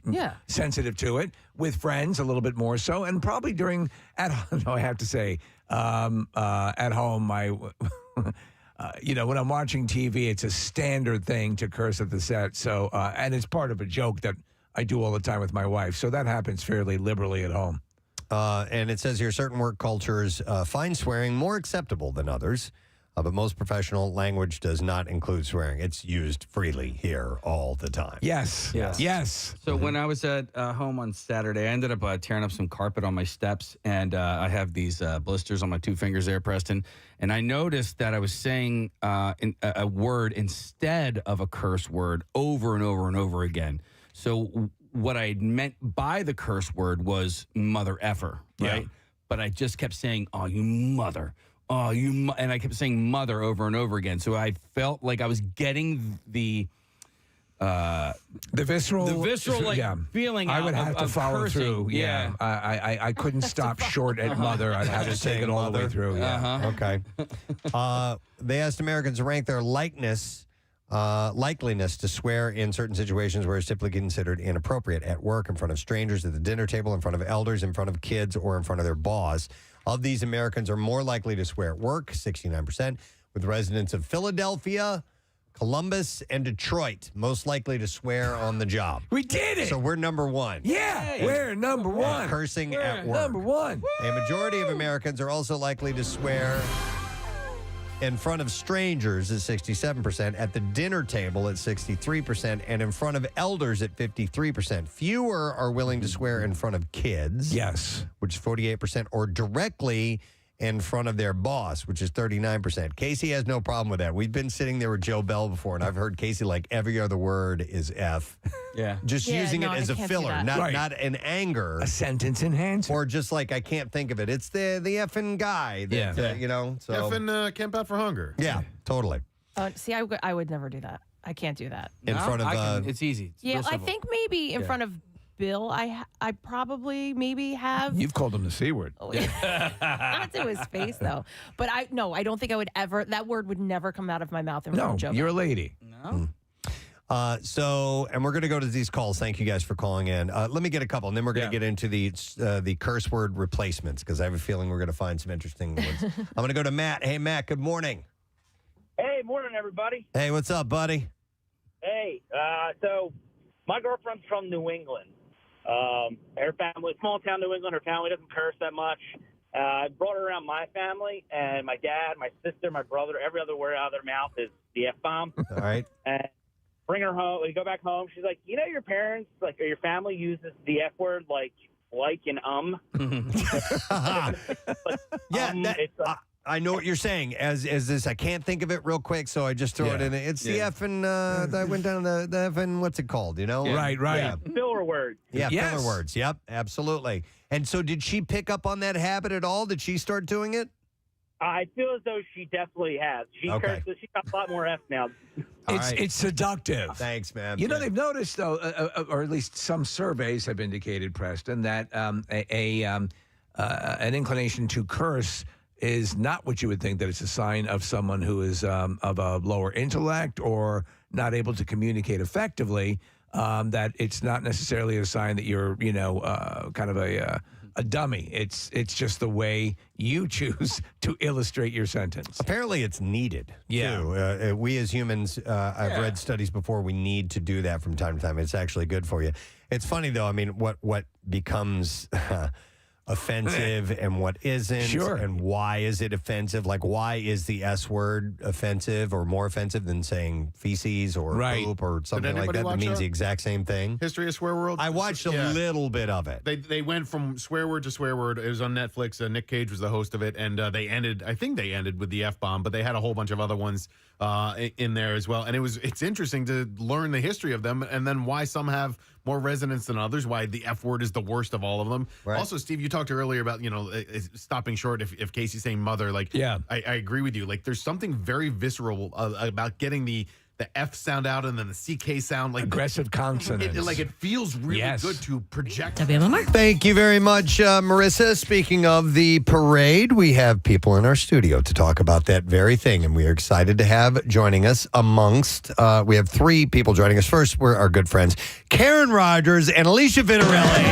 sensitive to it. With friends, a little bit more so, and probably I have to say, at home, when I'm watching TV, it's a standard thing to curse at the set. So, and it's part of a joke that I do all the time with my wife. So that happens fairly liberally at home. And it says here, certain work cultures find swearing more acceptable than others, but most professional language does not include swearing. It's used freely here all the time. Yes. So when I was at home on Saturday, I ended up tearing up some carpet on my steps, and I have these blisters on my 2 fingers there, Preston. And I noticed that I was saying a word instead of a curse word over and over and over again. So what I meant by the curse word was mother effer, right? Yeah. But I just kept saying, oh, you mother. Oh, and I kept saying mother over and over again. So I felt like I was getting the visceral feeling. I would have to follow cursing. through. Yeah, I couldn't stop short at mother. I'd have to take it all the way through. Yeah. Okay. They asked Americans to rank their likeliness to swear in certain situations where it's typically considered inappropriate: at work, in front of strangers, at the dinner table, in front of elders, in front of kids, or in front of their boss. Of these, Americans are more likely to swear at work, 69%, with residents of Philadelphia, Columbus, and Detroit most likely to swear on the job. We did it! So we're number one. Yeah, we're number one. Cursing at work. Number one. A majority of Americans are also likely to swear in front of strangers at 67%, at the dinner table at 63%, and in front of elders at 53%. Fewer are willing to swear in front of kids. Yes. Which is 48%, or directly in front of their boss, which is 39%. Casey has no problem with that. We've been sitting there with Joe Bell before, and I've heard Casey like every other word is F. Yeah. Just using it as a filler, not in anger. A sentence enhancer. Or just like, I can't think of it. It's the effing guy. That, so. Effing Camp Out for Hunger. Yeah, totally. See, I would never do that. I can't do that. In front of... it's easy. It's real I simple. think maybe in front of Bill, I probably maybe have. You've called him the C word. Not to his face, though. But I don't think I would ever, that word would never come out of my mouth in front of Joe. You're a lady. No. And we're going to go to these calls. Thank you guys for calling in. Let me get a couple, and then we're going to get into the curse word replacements, because I have a feeling we're going to find some interesting ones. I'm going to go to Matt. Hey, Matt, good morning. Hey, morning, everybody. Hey, what's up, buddy? Hey, so my girlfriend's from New England. Her family, small town New England, her family doesn't curse that much. I brought her around my family, and my dad, my sister, my brother, every other word out of their mouth is the F-bomb. All right. And bring her home. We go back home. She's like, your parents, or your family uses the F word like and I know what you're saying. As this, I can't think of it real quick, so I just throw it in. It's the effing. I went down the effing. What's it called? Right. Yeah. Filler words. Yeah, filler words. Yep, absolutely. And so, did she pick up on that habit at all? Did she start doing it? I feel as though she definitely has. She curses. She got a lot more F now. It's seductive. Thanks, man. They've noticed, though, or at least some surveys have indicated, Preston, that an inclination to curse is not what you would think, that it's a sign of someone who is of a lower intellect or not able to communicate effectively, that it's not necessarily a sign that you're, kind of a dummy. It's just the way you choose to illustrate your sentence. Apparently it's needed, too. We as humans, I've read studies before, we need to do that from time to time. It's actually good for you. It's funny, though. I mean, what becomes... offensive and what isn't, and why is it offensive? Like, why is the S word offensive or more offensive than saying feces or poop or something like that? That means the exact same thing. History of Swear World. I watched a little bit of it. They went from swear word to swear word. It was on Netflix. Nick Cage was the host of it, and they ended. I think they ended with the F-bomb, but they had a whole bunch of other ones in there as well. And it's interesting to learn the history of them, and then why some have more resonance than others. Why the F word is the worst of all of them. Right. Also, Steve, you talked earlier about stopping short if Casey's saying mother. I agree with you. Like, there's something very visceral about getting the the F sound out and then the CK sound, like aggressive consonants. It feels really good to project. WMMR. Thank you very much, Marissa. Speaking of the parade, we have people in our studio to talk about that very thing, and we are excited to have joining us amongst, we have 3 people joining us. First, we're our good friends, Karen Rogers and Alicia Vinarelli.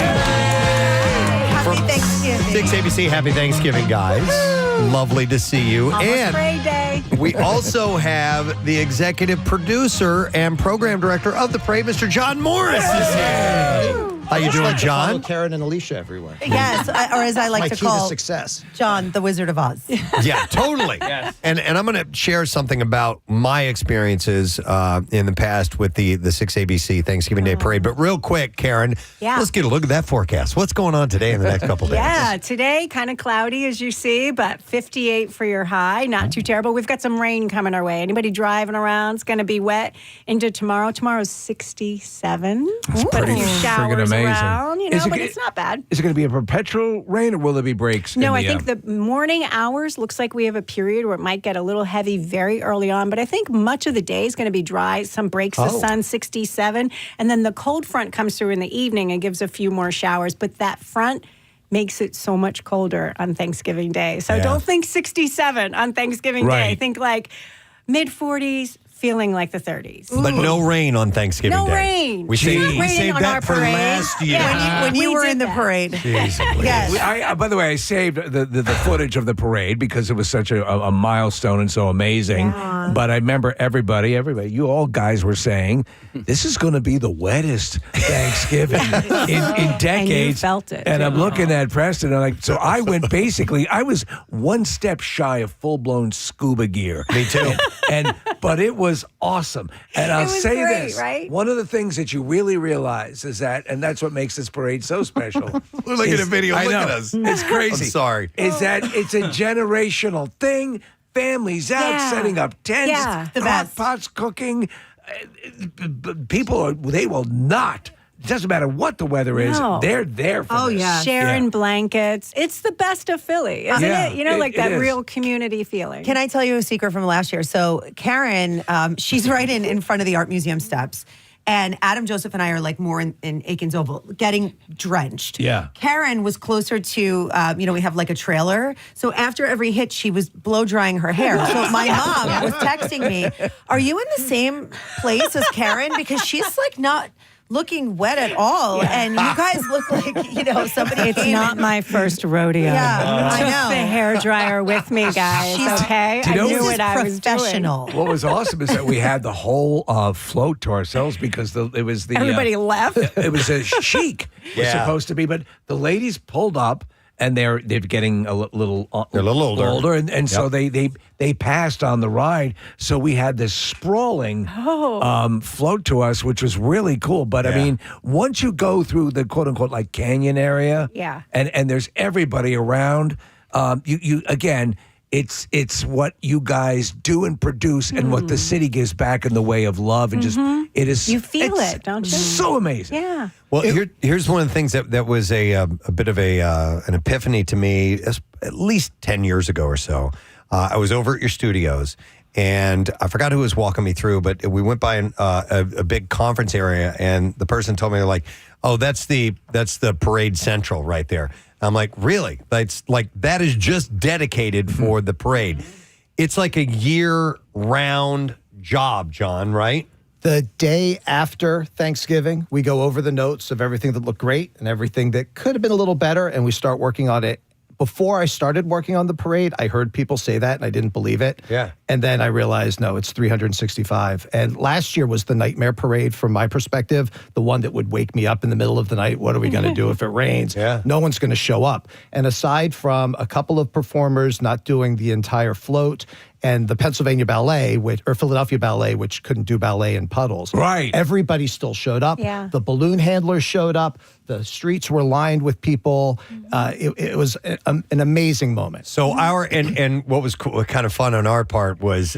Happy Thanksgiving. 6ABC, happy Thanksgiving, guys. Lovely to see you. Almost and parade day. we also have the executive producer and program director of the parade, Mr. John Morris is here. How you doing, John? Karen and Alicia everywhere. Yes, or as I like My to key call success. John, the Wizard of Oz. Yeah, totally. Yes. And I'm going to share something about my experiences in the past with the 6ABC Thanksgiving Day Parade. But real quick, Karen, let's get a look at that forecast. What's going on today in the next couple days? Yeah, today kind of cloudy as you see, but 58 for your high. Not too terrible. We've got some rain coming our way. Anybody driving around? It's going to be wet into tomorrow. Tomorrow's 67. That's Put a pretty few friggin' showers amazing. around, but it's not bad. Is it going to be a perpetual rain or will there be breaks? No, I think the morning hours looks like we have a period where it might get a little heavy very early on, but I think much of the day is going to be dry. Some breaks of sun, 67, and then the cold front comes through in the evening and gives a few more showers, but that front makes it so much colder on Thanksgiving Day. So don't think 67 on Thanksgiving Day. Think like mid-40s, feeling like the 30s. But no rain on Thanksgiving Day. No rain. We saved that for last year. When you were in the parade. Yes. By the way, I saved the footage of the parade because it was such a milestone and so amazing. Yeah. But I remember everybody, you all guys were saying, this is going to be the wettest Thanksgiving in decades. And you felt it. And I'm looking at Preston, and so I went I was one step shy of full-blown scuba gear. Me too. But it was awesome. And I'll say great, this, right? one of the things that you really realize is that, and that's what makes this parade so special. Look at the video. I Look know. at us. It's crazy. I'm sorry. Is that it's a generational thing. Families out setting up tents, the best. pots cooking. People, they will not. It doesn't matter what the weather is. No. They're there for this. Sharing blankets. It's the best of Philly, isn't it? Like that real community feeling. Can I tell you a secret from last year? So Karen, she's right in front of the Art Museum steps. And Adam, Joseph, and I are like more in Aikens Oval, getting drenched. Yeah. Karen was closer to, we have like a trailer. So after every hit, she was blow drying her hair. So my mom was texting me, "Are you in the same place as Karen? Because she's like not looking wet at all, and you guys look like somebody. It's not my first rodeo. Yeah, I took know. the hairdryer with me, guys. Okay, I knew what I was doing. What was awesome is that we had the whole float to ourselves because it was the everybody left. It was a chic. Was supposed to be, but the ladies pulled up. And they're getting a little older, and so they passed on the ride. So we had this sprawling float to us, which was really cool. But I mean, once you go through the quote unquote like canyon area, and there's everybody around, you again. It's what you guys do and produce and what the city gives back in the way of love and just it is you feel it, don't you? So amazing. Yeah. Well, here's one of the things that was a bit of an epiphany to me at least 10 years ago or so. I was over at your studios and I forgot who was walking me through, but we went by a big conference area and the person told me, they're like, "Oh, that's the Parade Central right there." I'm like, really? That's like that is just dedicated for the parade. It's like a year-round job, John, right? The day after Thanksgiving, we go over the notes of everything that looked great and everything that could have been a little better, and we start working on it. Before I started working on the parade, I heard people say that, and I didn't believe it. Yeah. And then I realized, no, it's 365. And last year was the nightmare parade from my perspective, the one that would wake me up in the middle of the night. What are we going to do if it rains? Yeah. No one's going to show up. And aside from a couple of performers not doing the entire float, and the Pennsylvania Ballet, or Philadelphia Ballet, which couldn't do ballet in puddles. Right. Everybody still showed up. Yeah. The balloon handlers showed up. The streets were lined with people. It was an amazing moment. So and what was cool, kind of fun on our part was,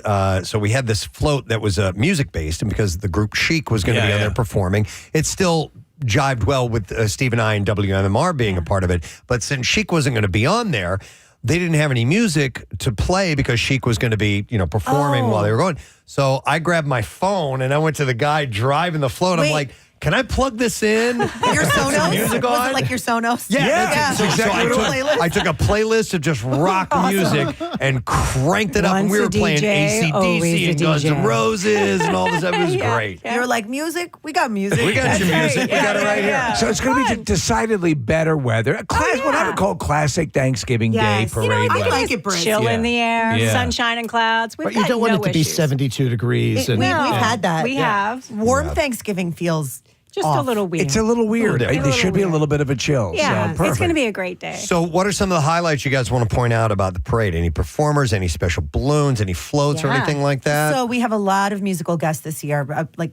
so we had this float that was music-based, and because the group Chic was going to be on there performing, it still jived well with Steve and I and WMMR being a part of it. But since Chic wasn't going to be on there, they didn't have any music to play because Chic was going to be, performing while they were going. So I grabbed my phone and I went to the guy driving the float. I'm like, can I plug this in? Your Sonos? Music on? Was it like your Sonos? Yeah. So I took a playlist of just rock music and cranked it up. And we were playing AC/DC and Guns N' Roses and all this stuff. It was great. You were like, music? We got music. We got your music. We got it right here. So it's going to be decidedly better weather. What I would call classic Thanksgiving Day parade I weather. like it brisk. Chill in the air, sunshine and clouds. But you don't want it to be 72 degrees. We've had that. We have. Warm Thanksgiving feels just off. a little weird. It's a little weird. There should be a little bit of a chill. Yeah, so it's going to be a great day. So what are some of the highlights you guys want to point out about the parade? Any performers, any special balloons, any floats or anything like that? So we have a lot of musical guests this year, like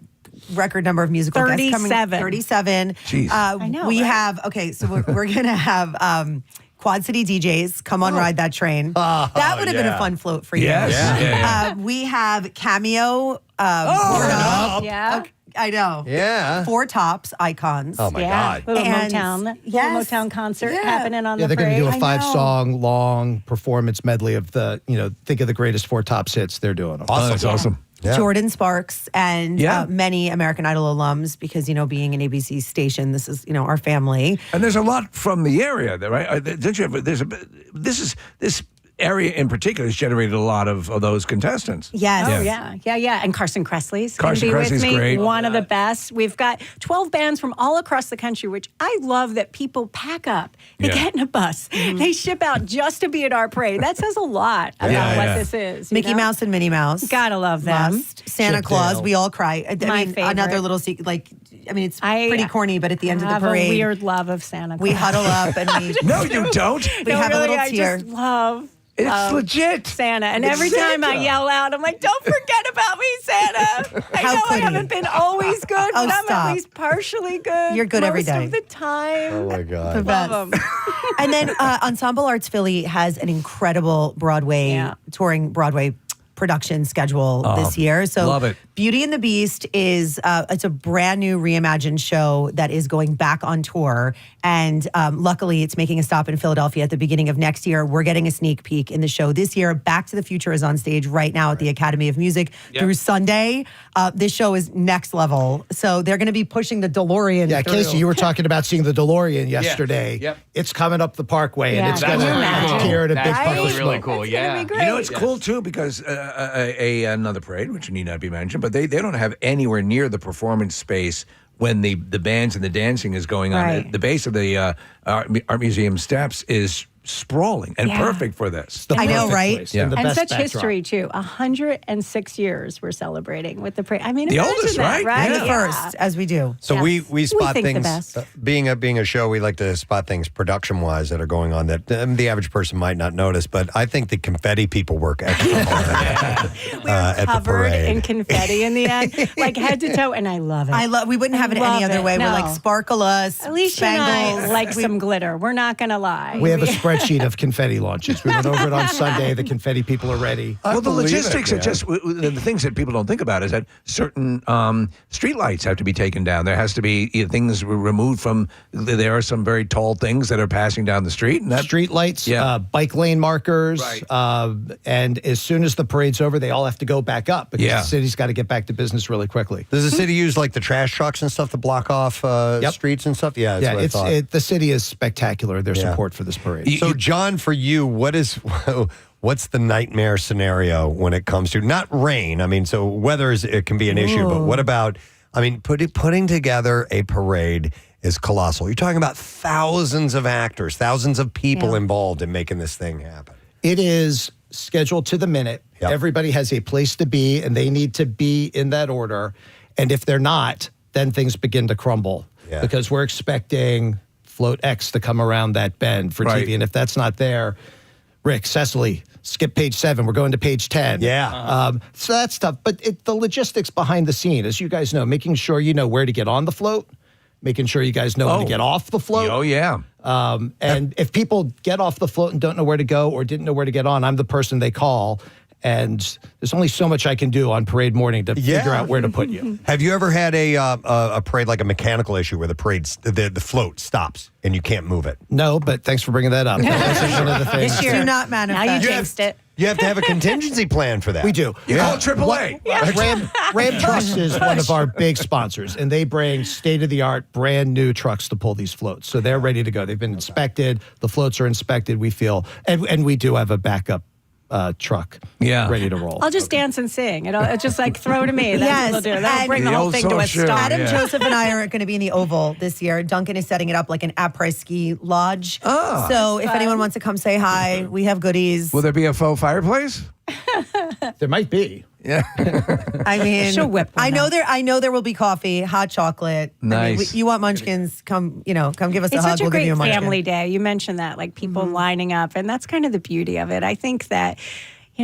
record number of musical guests coming. 37. Jeez. I know, we have, so we're going to have... Quad City DJs, come on, ride that train. That would have been a fun float for you. Yes. We have Cameo. Yeah. I know. Yeah. Four Tops icons. Oh, my God. Little And- Motown, Yes. little Motown concert happening on the they're parade. going to do a 5-song long performance medley of the, think of the greatest Four Tops hits. They're doing them. Awesome. That's awesome. Yeah. Jordan Sparks and many American Idol alums, because, being an ABC station, this is, our family. And there's a lot from the area there, right? This area in particular has generated a lot of those contestants. Yes. Oh, yeah. And Carson Kressley's going to be Kressley's with me. great. One of the best. We've got 12 bands from all across the country, which I love that people pack up. They get in a bus. They ship out just to be at our parade. That says a lot about what this is. Mickey Mouse and Minnie Mouse. Gotta love them. Must. Santa Claus, we all cry. My favorite. Another little secret, it's pretty corny, but at the end of the have parade, a weird love of Santa Claus. we huddle up and we... No, you don't. We have a little tear. I just love It's legit. Santa. And every time I yell out, I'm like, don't forget about me, Santa. I know I haven't been always good, but I'm at least partially good. You're good every day. Most of the time. Oh, my God. Love them. And then Ensemble Arts Philly has an incredible touring Broadway production schedule this year. So love it. Beauty and the Beast is it's a brand new reimagined show that is going back on tour. And luckily, it's making a stop in Philadelphia at the beginning of next year. We're getting a sneak peek in the show this year. Back to the Future is on stage right now at the Academy of Music through Sunday. This show is next level. So they're going to be pushing the DeLorean through. Casey, you were talking about seeing the DeLorean yesterday. Yep. It's coming up the Parkway, and it's That's going really to appear at a big That's public really smoke. cool. Yeah. It's cool too because another parade, which need not be mentioned, but they don't have anywhere near the performance space when the bands and the dancing is going on. Right. The base of the Art Museum steps is sprawling and perfect for this. I know, right? Place. Yeah. And the And best such backdrop. history, too. 106 years we're celebrating with the parade. I mean, The imagine oldest, that, right? And the first, as we do. So we spot think the things, best. being a show, we like to spot things production-wise that are going on that the average person might not notice, but I think the confetti people work extra hard at the Covered parade. in confetti in the end, like head to toe, and I love it. We wouldn't have it Love any other it. way. No. We're like sparkle us, Alicia and spangles. I like some glitter. We're not going to lie. We have a spreadsheet of confetti launches. We went over it on Sunday. The confetti people are ready. Well, the believe it, logistics are man. just the things that people don't think about is that certain street lights have to be taken down. There has to be things removed from. There are some very tall things that are passing down the street. And that, Street lights, bike lane markers, Right. and as soon as the parade's over, they all have to go back up because the city's got to get back to business really quickly. Does the city use like the trash trucks and stuff to block off streets and stuff? Yeah, that's what I thought. The city is spectacular. Their support for this parade. So, John, for you, what's the nightmare scenario when it comes to not rain? I mean, so weather it can be an issue, but what about? I mean, putting together a parade is colossal. You're talking about thousands of actors, thousands of people involved in making this thing happen. It is scheduled to the minute. Yep. Everybody has a place to be, and they need to be in that order. And if they're not, then things begin to crumble because we're expecting Float X to come around that bend for TV. And if that's not there, Rick, Cecily, skip page 7. We're going to page 10. Yeah. So that's tough. But the logistics behind the scene, as you guys know, making sure you know where to get on the float, making sure you guys know when to get off the float. Oh, yeah. And if people get off the float and don't know where to go or didn't know where to get on, I'm the person they call. And there's only so much I can do on parade morning to figure out where to put you. Have you ever had a parade like a mechanical issue where the parade the float stops and you can't move it? No, but thanks for bringing that up. That was one of the things. This year. Do not manifest. Now you jinxed it. You have to have a contingency plan for that. We do. You call AAA. Ram Trucks is one of our big sponsors, and they bring state-of-the-art, brand-new trucks to pull these floats. So they're ready to go. They've been inspected. The floats are inspected, we feel. And we do have a backup truck ready to roll. I'll just dance and sing. It'll just like throw to me. That's what we'll do. That'll bring the whole thing to a stop. Adam, Joseph, and I are going to be in the Oval this year. Duncan is setting it up like an après ski lodge. Oh, so if anyone wants to come say hi, we have goodies. Will there be a faux fireplace? There might be. Yeah. I mean, she'll whip one out. I know there will be coffee, hot chocolate. Nice. I mean, you want munchkins? Come give us a hug. It's such a We'll give great you a munchkin. family day. You mentioned that, like people lining up, and that's kind of the beauty of it. I think that,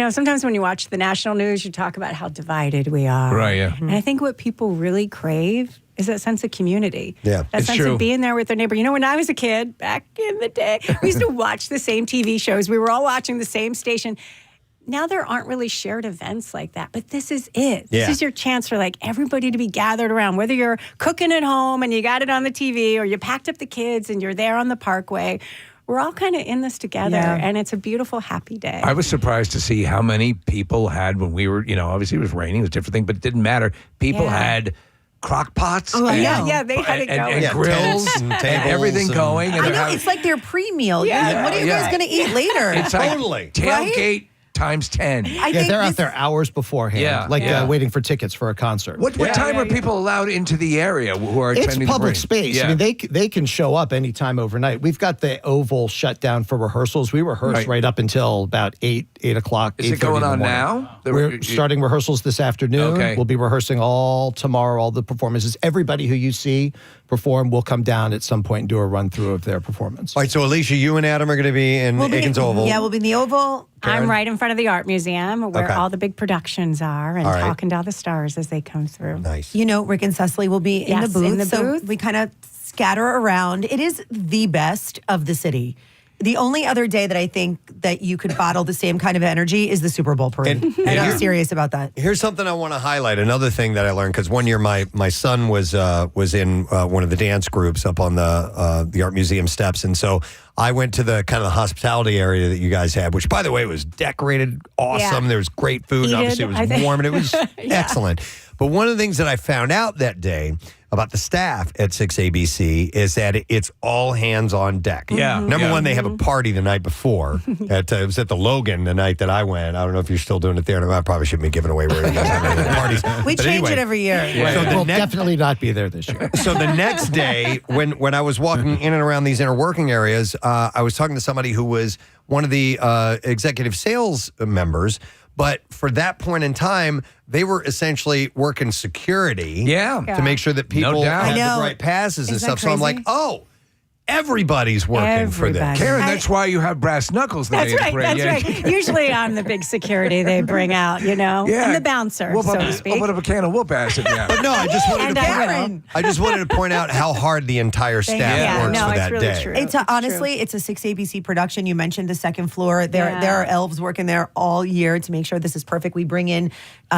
sometimes when you watch the national news, you talk about how divided we are. Right, yeah. And I think what people really crave is that sense of community. Yeah, that it's sense true. of being there with their neighbor. When I was a kid, back in the day, we used to watch the same TV shows. We were all watching the same station. Now there aren't really shared events like that, but this is it. This is your chance for like everybody to be gathered around, whether you're cooking at home and you got it on the TV or you packed up the kids and you're there on the parkway. We're all kind of in this together, and it's a beautiful, happy day. I was surprised to see how many people had when we were, obviously it was raining, it was a different thing, but it didn't matter. People had crock pots Oh, and, yeah, they had it going. and grills tents and and tables everything going. And I they're know, having- it's like their pre-meal. Yeah. What are you guys going to eat later? It's like Totally. tailgate times 10. I think They're this- out there hours beforehand, waiting for tickets for a concert. What time are people allowed into the area who are It's attending the public parade? space. Yeah. I mean, they can show up anytime overnight. We've got the Oval shut down for rehearsals. We rehearse right up until about 8 o'clock. Is it going on now? We're starting rehearsals this afternoon. Okay. We'll be rehearsing all tomorrow, all the performances. Everybody who you see perform will come down at some point and do a run through of their performance. All right, so Alicia, you and Adam are going to be in Aikens Oval. Yeah, we'll be in the Oval. I'm right in front of the Art Museum where Okay. all the big productions are and All right. talking to all the stars as they come through. Nice. Rick and Cecily will be in the Yes, booth. in the so booth. we kind of scatter around. It is the best of the city. The only other day that I think that you could bottle the same kind of energy is the Super Bowl parade. And I'm serious about that. Here's something I want to highlight. Another thing that I learned, because one year my son was in one of the dance groups up on the Art Museum steps, and so I went to the kind of the hospitality area that you guys had, which by the way was decorated awesome. Yeah. There was great food, and obviously it was warm, and it was excellent. But one of the things that I found out that day about the staff at 6ABC is that it's all hands on deck. Yeah. Number one, they have a party the night before. It was at the Logan the night that I went. I don't know if you're still doing it there. I probably shouldn't be giving away where you guys have any parties. We But change anyway, it every year. Yeah. So the We'll next- definitely not be there this year. So the next day, when I was walking in and around these inner working areas, I was talking to somebody who was one of the executive sales members. But for that point in time, they were essentially working security to make sure that people doubt. had I know. the right passes and Isn't stuff. that So I'm like, crazy? oh, everybody's working for this. Everybody. Karen, that's why you have brass knuckles. The That's day of the right. parade. That's Yeah. right. Usually I'm the big security they bring out, Yeah. and the bouncer, Whoop so up, to speak. Open up a can of whoop acid. Yeah. But no, I just wanted And to I point, I just wanted to point out how hard the entire staff works for it's that really day. true. It's honestly, it's a 6ABC production. You mentioned the second floor. There are elves working there all year to make sure this is perfect. We bring in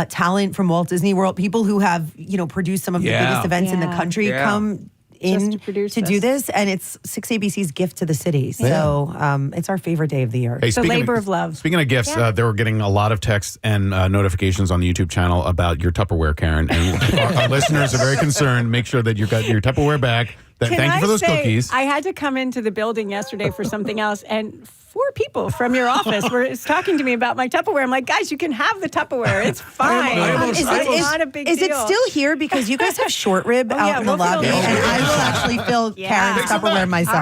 talent from Walt Disney World, people who have produced some of the biggest events in the country come in to do this, and it's 6ABC's gift to the city. So it's our favorite day of the year. Hey, it's a labor of love. Speaking of gifts, they were getting a lot of texts and notifications on the YouTube channel about your Tupperware, Karen. And our listeners are very concerned. Make sure that you got your Tupperware back. Thank you for those cookies. I had to come into the building yesterday for something else, and 4 people from your office were talking to me about my Tupperware. I'm like, guys, you can have the Tupperware. It's fine. It's not a big deal. Is it still here? Because you guys have short rib out in the lobby, and I will actually fill Karen's Tupperware myself.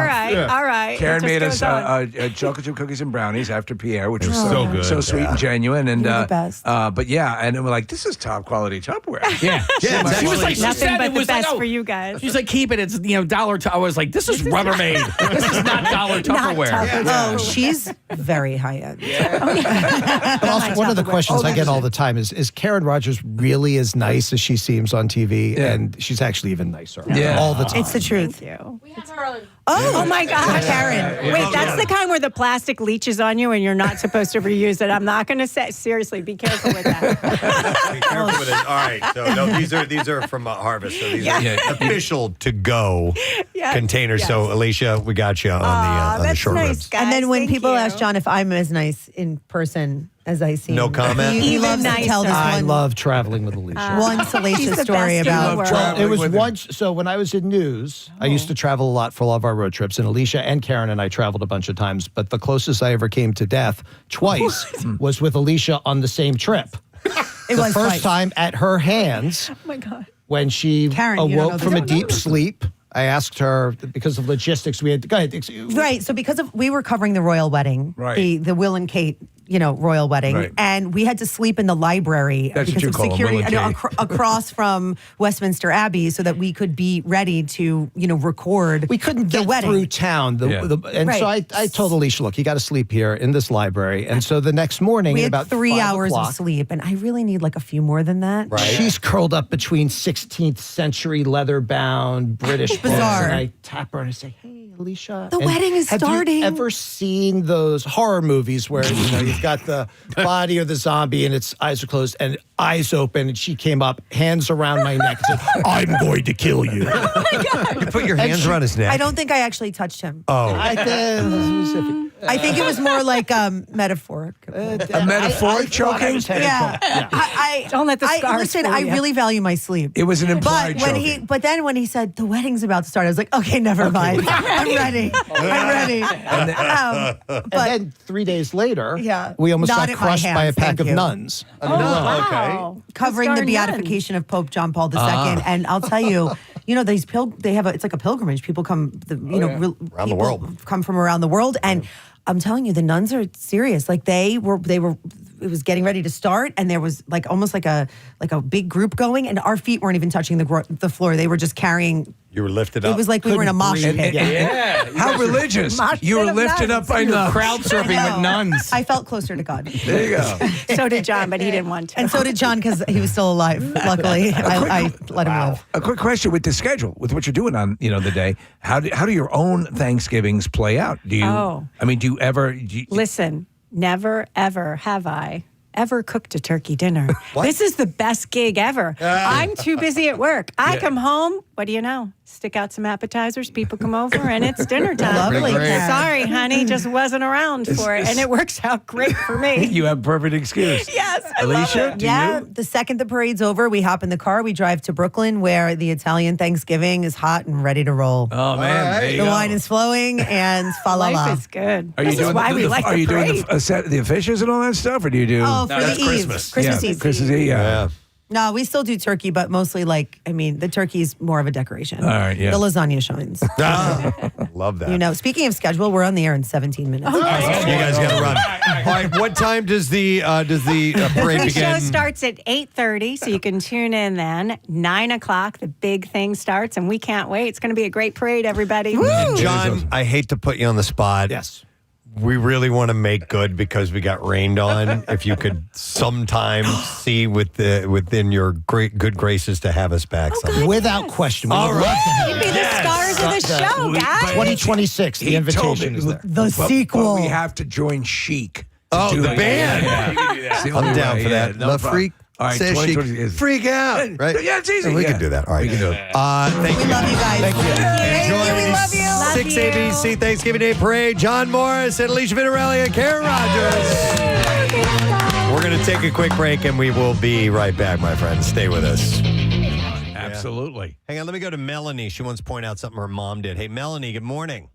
All right. Karen It made just us goes on. chocolate chip cookies and brownies after Pierre, which was so good. so sweet and genuine. And You're the best. but yeah, and then we're like, this is top quality Tupperware. Yeah. Yeah, She was like, she Nothing said but it the was best like, for you guys. She's like, keep it. It's dollar. I was like, this is Rubbermaid. This is not dollar Tupperware. Oh, she's very high end. But also, one of the questions I get all the time is Karen Rogers really as nice as she seems on TV? And she's actually even nicer all the time. It's the truth. Thank you. We have her Oh my gosh, Karen. Wait, that's the kind where the plastic leaches on you and you're not supposed to reuse it. I'm not going to say. Seriously, be careful with that. Be careful with it. All right. So no, these are from Harvest. So these are official to go containers. yes. So Alicia, we got you on the short nice, ribs. guys. And then when Thank people you. ask John if I'm as nice in person as I seem, No comment? He Even loves to tell this nicer. I one, love traveling with Alicia. one He's salacious the story best in the about. world. Well, it was with her. once. So when I was in news, I used to travel a lot for all of our road trips, and Alicia and Karen and I traveled a bunch of times. But the closest I ever came to death twice was with Alicia on the same trip. It the was first twice. time at her hands Oh my God. when she Karen, you don't know awoke this. from a I don't know deep sleep. I asked her because of logistics. We had to go ahead. Right. So because we were covering the royal wedding, Right. the Will and Kate, royal wedding, Right. and we had to sleep in the library That's what because you of call 'em, security Will and across from Westminster Abbey, so that we could be ready to, record. We couldn't the get wedding through town. And so I told Alicia, look, you got to sleep here in this library. And so the next morning, We at had about 3 5 hours o'clock, of sleep, and I really need like a few more than that. Right. she's curled up between 16th century leather-bound British books, Bizarre. and I tap her and I say, "Hey, Alicia, The wedding is starting." Have you ever seen those horror movies where you've got the body of the zombie and its eyes are closed and eyes open, and she came up, hands around my neck, and said, "I'm going to kill you." You put your hands around his neck. I don't think I actually touched him. Oh. I think it was more like metaphoric. A metaphoric choking? Yeah. I Don't let the scars listen, fool I you. really value my sleep. It was an implied choking. But then when he said the wedding's about to start, I was like, okay, never mind. I'm ready. I'm ready. And then 3 days later, Yeah. we almost Not got at my crushed by a hands, pack thank of you. nuns. Wow. Covering the Those darn beatification of Pope John Paul II, and I'll tell you, they have it's like a pilgrimage. People come, Around the world. come from around the world, and I'm telling you, the nuns are serious. Like they were. It was getting ready to start, and there was like almost like a big group going, and our feet weren't even touching the floor. They were just carrying. You were lifted up. It was like we were in a mosh pit. How religious. You were lifted up by nuns. Crowd surfing with nuns. I felt closer to God. There you go. So did John, but he didn't want to. And so did John because he was still alive. Luckily, I let him live. A quick question with the schedule, with what you're doing on the day. How do your own Thanksgivings play out? Do you? Oh. I mean, do you ever? Listen, never, ever have I ever cooked a turkey dinner. This is the best gig ever. I'm too busy at work. I come home, what do you know? Stick out some appetizers, people come over, and it's dinner time. Lovely. Sorry, honey, just wasn't around for it. And it works out great for me. You have perfect excuse. Yes, I Alicia, love it. do Yeah, you? the second the parade's over, we hop in the car, we drive to Brooklyn, where the Italian Thanksgiving is hot and ready to roll. Oh man, there you The go. wine is flowing, and fa la la. Life is good. Are you This doing is why we the, like Are the you doing parade. the fishes and all that stuff, or do you do? Oh, for the Eve. Christmas. Christmas yeah, Eve. Christmas Eve. Yeah. No, we still do turkey, but mostly the turkey's more of a decoration. All right, yeah. The lasagna shines. Love that. Speaking of schedule, we're on the air in 17 minutes. You guys got to run. All right, what time does the parade The begin? show starts at 8:30, so you can tune in then. 9 o'clock, the big thing starts, and we can't wait. It's going to be a great parade, everybody. John, I hate to put you on the spot. Yes. We really want to make good because we got rained on. If you could sometime see within your good graces to have us back sometime. Without question. All right. You'd be the stars of the show, guys. 2026, the invitation is there. The sequel. But we have to join Chic. Oh, the that. band. Yeah. It's the only I'm down way, for yeah, that. no Love problem. freak. All right, Says she 2020 is freak out. Right? Yeah, it's easy. We yeah. can do that. All right. We can do it. Thank We you. love you guys. Thank you. Enjoy We the love you. Love 6 you. ABC Thanksgiving Day Parade. John Morris and Alicia Vinarelli and Karen Rogers. We're going to take a quick break and we will be right back, my friends. Stay with us. Absolutely. Hang on, let me go to Melanie. She wants to point out something her mom did. Hey, Melanie, good morning.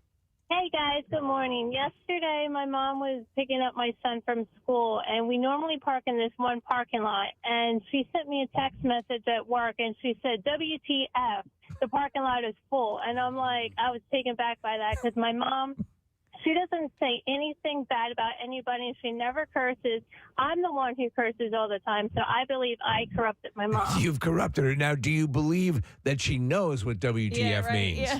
Hey guys, good morning. Yesterday, my mom was picking up my son from school, and we normally park in this one parking lot. And she sent me a text message at work, and she said, WTF, the parking lot is full. And I'm like, I was taken back by that because my mom, she doesn't say anything bad about anybody, and she never curses. I'm the one who curses all the time, so I believe I corrupted my mom. You've corrupted her. Now, do you believe that she knows what WTF means? Yeah,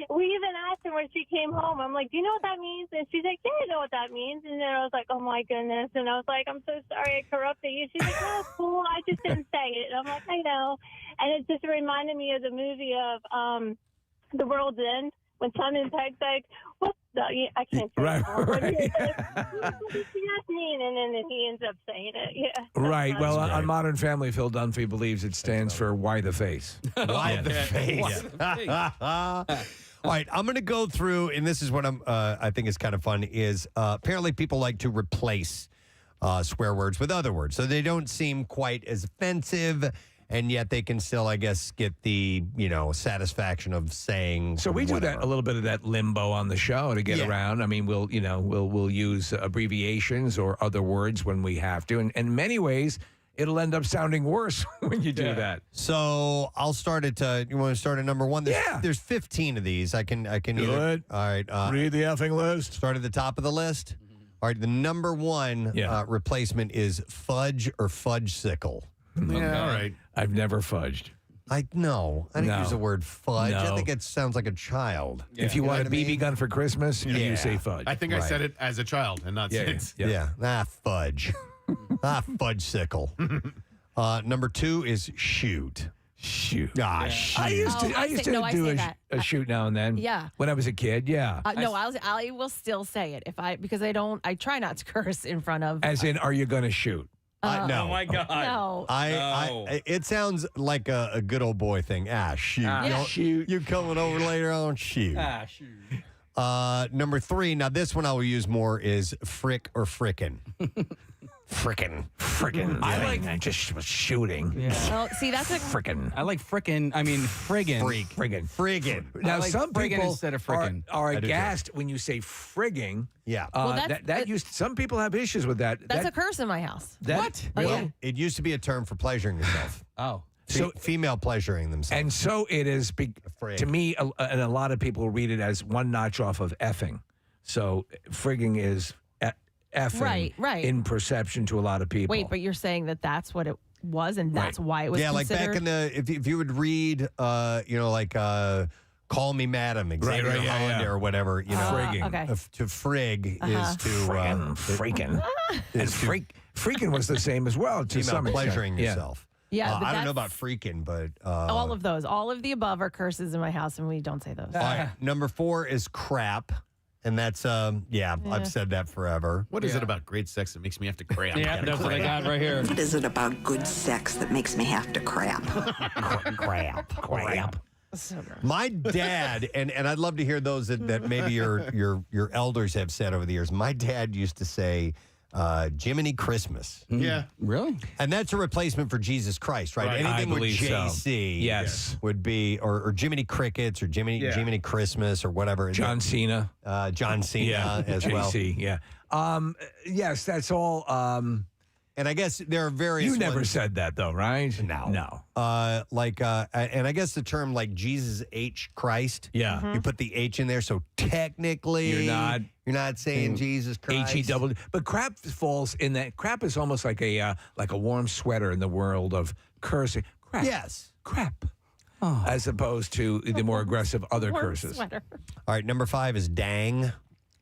we even asked her when she came home. I'm like, do you know what that means? And she's like, yeah, I know what that means. And then I was like, oh, my goodness. And I was like, I'm so sorry I corrupted you. She's like, no, it's cool. I just didn't say it. And I'm like, I know. And it just reminded me of the movie of The World's End, when Simon Pegg's like, what the, I can't say Right, it. right. What does that mean? And then he ends up saying it. Yeah. Right. Well, on Modern Family, Phil Dunphy believes it stands for "Why the Face." Why the face? All right, I'm going to go through, and this is what I think is kind of fun, is apparently people like to replace swear words with other words. So they don't seem quite as offensive, and yet they can still, I guess, get the, satisfaction of saying So we do whatever. that a little bit of that limbo on the show to get around. I mean, we'll use abbreviations or other words when we have to, and in many ways, it'll end up sounding worse when you do that. So I'll start at. You want to start at number one? There's 15 of these. I can either. Good. All right. Read the effing list. Start at the top of the list. All right. The number one replacement is fudge or fudge-sicle. Yeah, all right. I've never fudged. I don't use the word fudge. I No. think it sounds like a child. If you want a BB gun for Christmas, you say fudge. I think I said it as a child and not since. Yeah. Fudge. Fudge-sicle. Number two is shoot. Shoot. Shoot. I used to, I say a shoot now and then. Yeah. When I was a kid, yeah. No, I will still say it because I try not to curse in front of. As in, are you going to shoot? No. Oh my God. No. It sounds like a good old boy thing. Shoot. Shoot. You coming over later on? Shoot. Shoot. Number three, now this one I will use more, is frick or frickin'. Frickin'. I like just shooting. Well, see, that's a Frickin'. I like frickin'. I mean, friggin'. Friggin'. Now, like some friggin' people instead of frickin'. are I do too. aghast when you say frigging. Yeah. Well, Some people have issues with that. that's a curse in my house. What? Oh, Well, yeah. it used to be a term for pleasuring yourself. Oh. So female pleasuring themselves. And so it is, to me, and a lot of people read it as one notch off of effing. So frigging is effing Right. in perception to a lot of people. Wait, but you're saying that that's what it was, and that's why it was like considered? back in the, if you would read, Call Me Madam, Xavier Hollander or whatever, frigging. Okay. To frig is to freaking. And freaking was the same as well to female some extent. pleasuring yourself. Yeah, but I don't know that's- about freaking, but all of those, all of the above are curses in my house, and we don't say those. all right, number four is crap. And that's, I've said that forever. What is it about great sex that makes me have to crap? Yeah, that's what I got right here. What is it about good sex that makes me have to crap? Crap. My dad, and I'd love to hear those that maybe your elders have said over the years. My dad used to say, Jiminy Christmas. Yeah. Really? And that's a replacement for Jesus Christ, right? Right, Anything I with believe so. JC Yes. would be, or Jiminy Crickets or Jiminy Christmas or whatever. John Cena. John Cena as well. JC, yeah. Yes, that's all. And I guess there are various You never ones. said that, though, right? No. And I guess the term like Jesus H. Christ. Yeah. You put the H in there, so technically You're not saying Jesus Christ. H-E-double. But crap falls in that. Crap is almost like a warm sweater in the world of cursing. Crap. Yes. Crap. As opposed to the more aggressive other Warm curses. sweater. All right, number 5 is dang.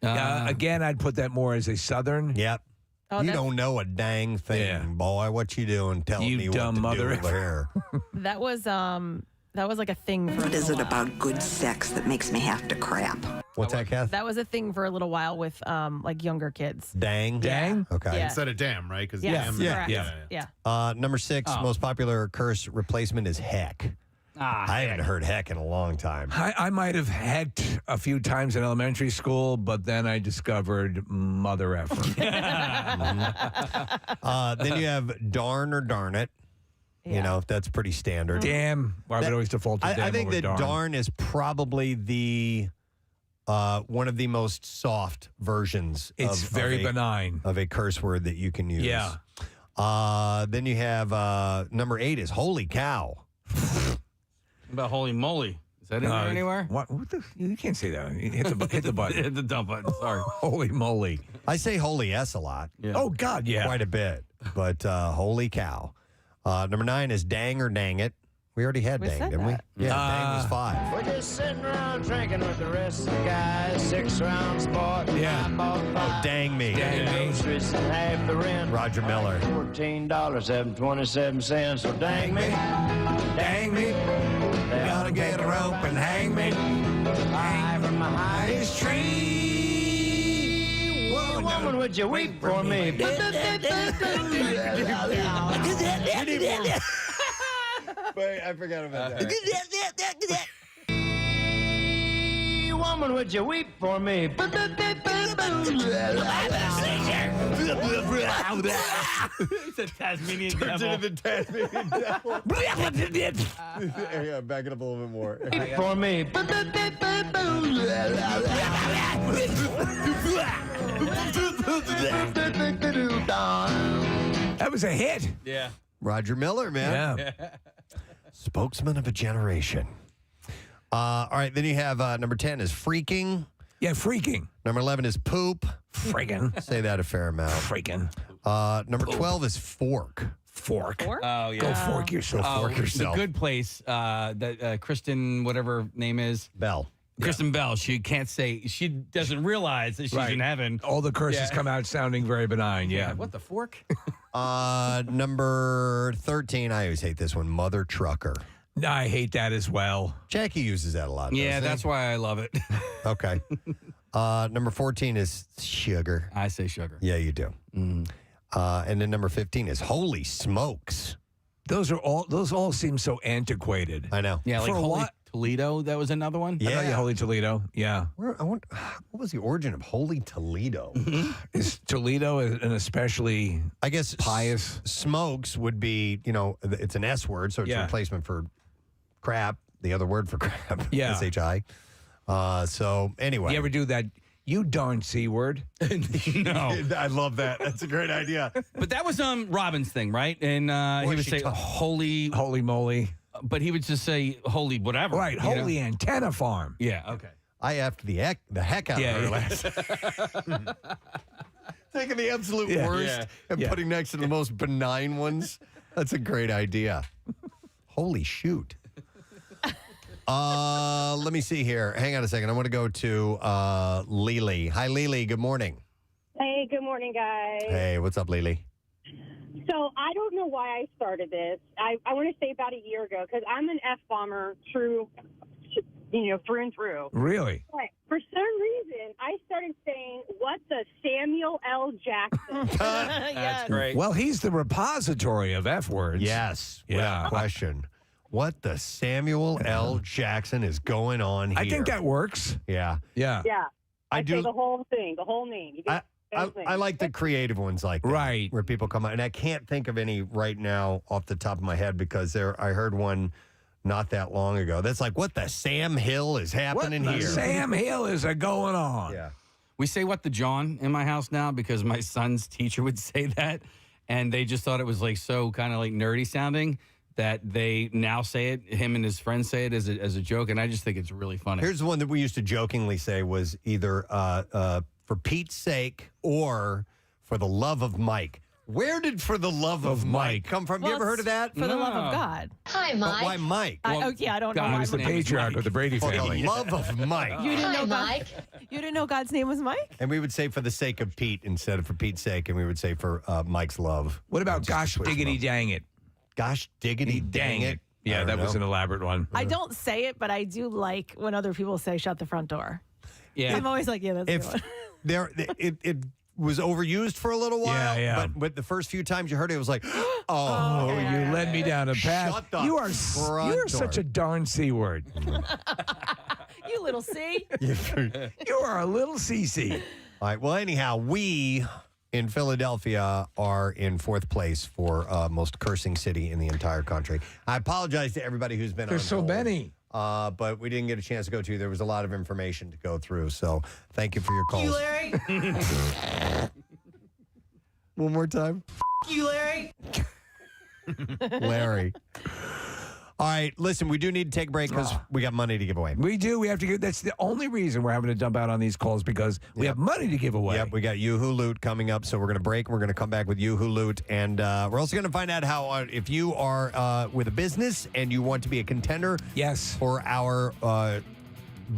Again, I'd put that more as a southern. Yep. Oh, you that's- don't know a dang thing, Yeah. boy. What you doing telling You me dumb what to mother. do over here? That was like a thing for. What is it about good sex that makes me have to crap? What's that, Kath? That was a thing for a little while with like younger kids. Dang. Dang? Okay. Yeah. Instead of damn, right? Because Yes, damn. correct. Yeah. Number 6, most popular curse replacement is heck. I haven't heard heck in a long time. I might have hecked a few times in elementary school, but then I discovered mother effer. Then you have darn or darn it. You know, that's pretty standard. Damn. I would always default to damn I think over that darn is probably the one of the most soft versions. It's very benign of a curse word that you can use. Yeah. Then you have number 8 is holy cow. About holy moly. Is that in there anywhere? What the? You can't say that. Hit the button. Hit the dump button. Sorry. Holy moly. I say holy S a lot. Yeah. Oh, God, yeah. Quite a bit. But holy cow. Number 9 is dang or dang it. We already had We Dang, said didn't we? that. Yeah, Dang was 5. We're just sitting around drinking with the rest of the guys. 6 rounds bought. Yeah. I bought 5. Oh, Dang Me. Groceries and half the rent. Roger Miller. $14.27. So dang me. Dang me. Gotta get a rope and hang me. High from the highest tree. Woman, would you weep for me? Wait, I forgot about that. Woman, would you weep for me? It's a Tasmanian Turns devil. into the Tasmanian devil. Yeah, back it up a little bit more. Weep for me. That was a hit. Yeah. Roger Miller, man. Yeah. Spokesman of a generation. All right, then you have number 10 is freaking. Yeah, freaking. Number 11 is poop. Freaking. Say that a fair amount. Freaking. Number 12 is fork. Fork. Oh, yeah. Go fork yourself. Fork yourself. The good place that Kristen, whatever her name is. Bell. Kristen Bell. She can't say, she doesn't realize that she's Right. in heaven. All the curses come out sounding very benign. Yeah. What the fork? Number 13, I always hate this one, mother trucker. I hate that as well. Jackie uses that a lot. Yeah, doesn't he? that's why I love it. Okay. Number 14 is sugar. I say sugar. Yeah, you do. And then number 15 is holy smokes. Those all seem so antiquated. I know. Yeah, like For a Holy lot- Toledo, that was another one. Yeah. Yeah, Holy Toledo. Yeah. What was the origin of holy Toledo? Is Toledo an especially I guess pious? Smokes would be, it's an S word, so it's a Yeah. replacement for crap, the other word for crap. Yeah. S-H-I. So anyway. You ever do that? You darn C word. No. I love that. That's a great idea. But that was Robin's thing, right? And he would say holy moly. But he would just say holy whatever. Right. you Holy know? antenna farm. Yeah, okay. I effed the heck out of her last. Taking the absolute worst and putting next to the most benign ones. That's a great idea. Holy shoot. Let me see here. Hang on a second. I want to go to Lily. Hi, Lily. Good morning. Hey, good morning, guys. Hey, what's up, Lily? So I don't know why I started this. I want to say about a year ago because I'm an F-bomber through and through. Really? But for some reason, I started saying, what the Samuel L. Jackson? That's great. Well, he's the repository of F words. Yes. Yeah. Without question. What the Samuel L. Jackson is going on here? I think that works. Yeah. Yeah. Yeah. I I'd do- say the whole thing, the whole name. You get the whole thing. I like the creative ones like that. Right. Where people come out. And I can't think of any right now off the top of my head because I heard one not that long ago. That's like, what the Sam Hill is happening What the here? Sam Hill is going on? Yeah. We say what the John in my house now because my son's teacher would say that. And they just thought it was like so kind of like nerdy sounding that they now say it. Him and his friends say it as a joke. And I just think it's really funny. Here's the one that we used to jokingly say was either for Pete's sake or for the love of Mike. Where did for the love of Mike come from? Well, you ever heard of that? For the love of God. Hi, But Mike. why Mike? I don't know. God why He was the name is patriarch Mike. of the Brady For the family. love of Mike. You didn't Hi, know Mike. You didn't know God's name was Mike? And we would say for the sake of Pete instead of for Pete's sake, and we would say for Mike's love. What about Just gosh switch diggity them. dang it? Gosh diggity dang it. Yeah, I that don't was an know. elaborate one. I don't say it, but I do like when other people say shut the front door. Yeah. I'm always like, yeah, that's a good If one. there, it was overused for a little while. Yeah. But the first few times you heard it, it was like, oh, You led me down a path. Shut the You are front door. such a darn C word. You little C. You are a little CC. All right. Well, anyhow, we in Philadelphia are in fourth place for most cursing city in the entire country. I apologize to everybody who's been There's on so hold, many. but we didn't get a chance to go to. There was a lot of information to go through. So thank you for your calls. You, Larry. One more time. You, Larry. Larry. All right, listen, we do need to take a break because we got money to give away. We do. We have to give. That's the only reason we're having to dump out on these calls because we have money to give away. Yep, we got Yoo-Hoo Loot coming up, so we're going to break. We're going to come back with Yoo-Hoo Loot, and we're also going to find out how if you are with a business and you want to be a contender for our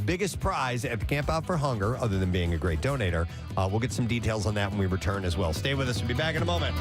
biggest prize at the Camp Out for Hunger, other than being a great donator, we'll get some details on that when we return as well. Stay with us. We'll be back in a moment.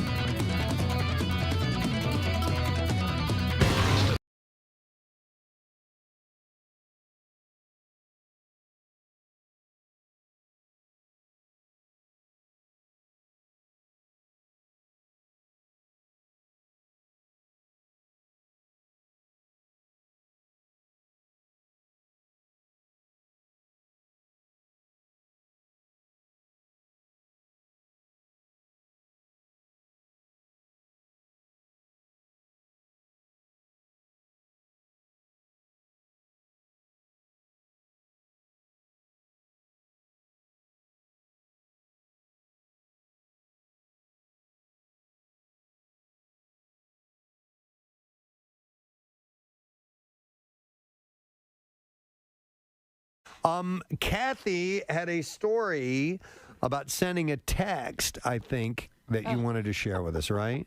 Kathy had a story about sending a text, I think, that you wanted to share with us, right?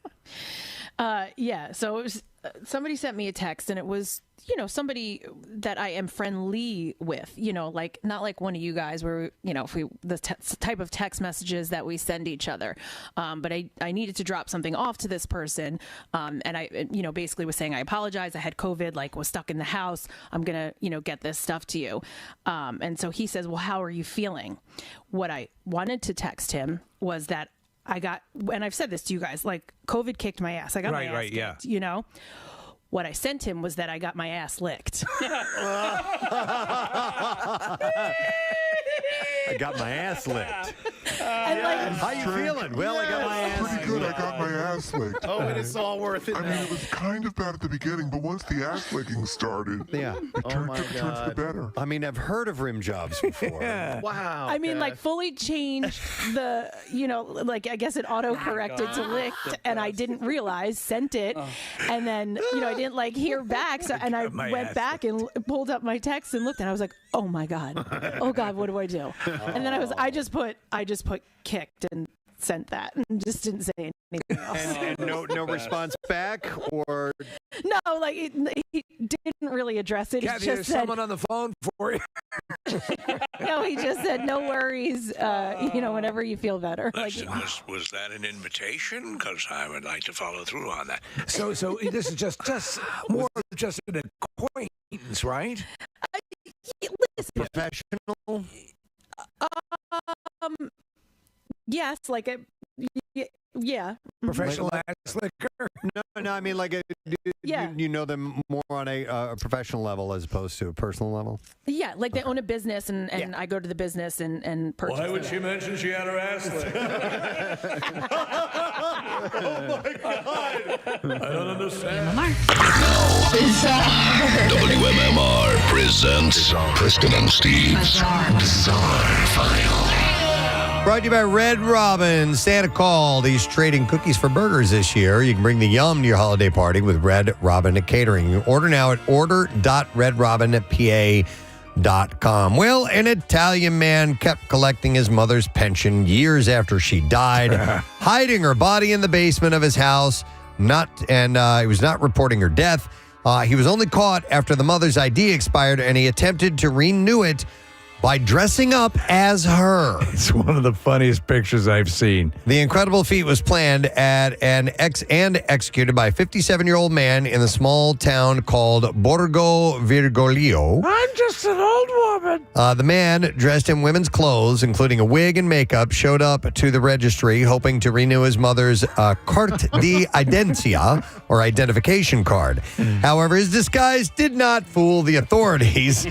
Yeah. So it was somebody sent me a text, and it was, somebody that I am friendly with, like not like one of you guys where, if the type of text messages that we send each other. But I needed to drop something off to this person. And I, basically was saying, I apologize. I had COVID, was stuck in the house. I'm going to, get this stuff to you. And so he says, well, how are you feeling? What I wanted to text him was that I got, and I've said this to you guys, COVID kicked my ass. I got my ass kicked, What I sent him was that I got my ass licked. I got my ass licked. How you feeling? Well, I got my ass licked. Pretty good. I got my ass licked. Oh, and it's all worth it. I mean, it was kind of bad at the beginning, but once the ass licking started, it turned for the better. I mean, I've heard of rim jobs before. Wow. I mean, fully changed the, I guess it auto-corrected to licked, and I didn't realize, sent it, and then, I didn't hear back, so, and I went back and pulled up my text and looked, and I was like, oh my God, what do I do? And then I just put kicked and sent that and just didn't say anything else. And no response back, or no, he didn't really address it. Kathy, he just there's said, someone on the phone for you. No, he just said, no worries, whenever you feel better. Was that an invitation? Because I would like to follow through on that. So this is just more just an acquaintance, right? Professional? Yes, yeah. Professional ass licker? No, I mean, you know them more on a professional level as opposed to a personal level? Yeah, they own a business, and I go to the business and purchase. Why would she mention she had her ass licked? Oh, my God. I don't understand. WMMR presents Preston and Steve's Bizarre File. Brought to you by Red Robin. Santa called. He's trading cookies for burgers this year. You can bring the yum to your holiday party with Red Robin Catering. You can order now at order.redrobinpa.com. Well, an Italian man kept collecting his mother's pension years after she died, hiding her body in the basement of his house. He was not reporting her death. He was only caught after the mother's ID expired, and he attempted to renew it by dressing up as her. It's one of the funniest pictures I've seen. The incredible feat was planned at and executed by a 57-year-old man in the small town called Borgo Virgolio. I'm just an old woman. The man, dressed in women's clothes, including a wig and makeup, showed up to the registry hoping to renew his mother's carte d'identità, or identification card. However, his disguise did not fool the authorities.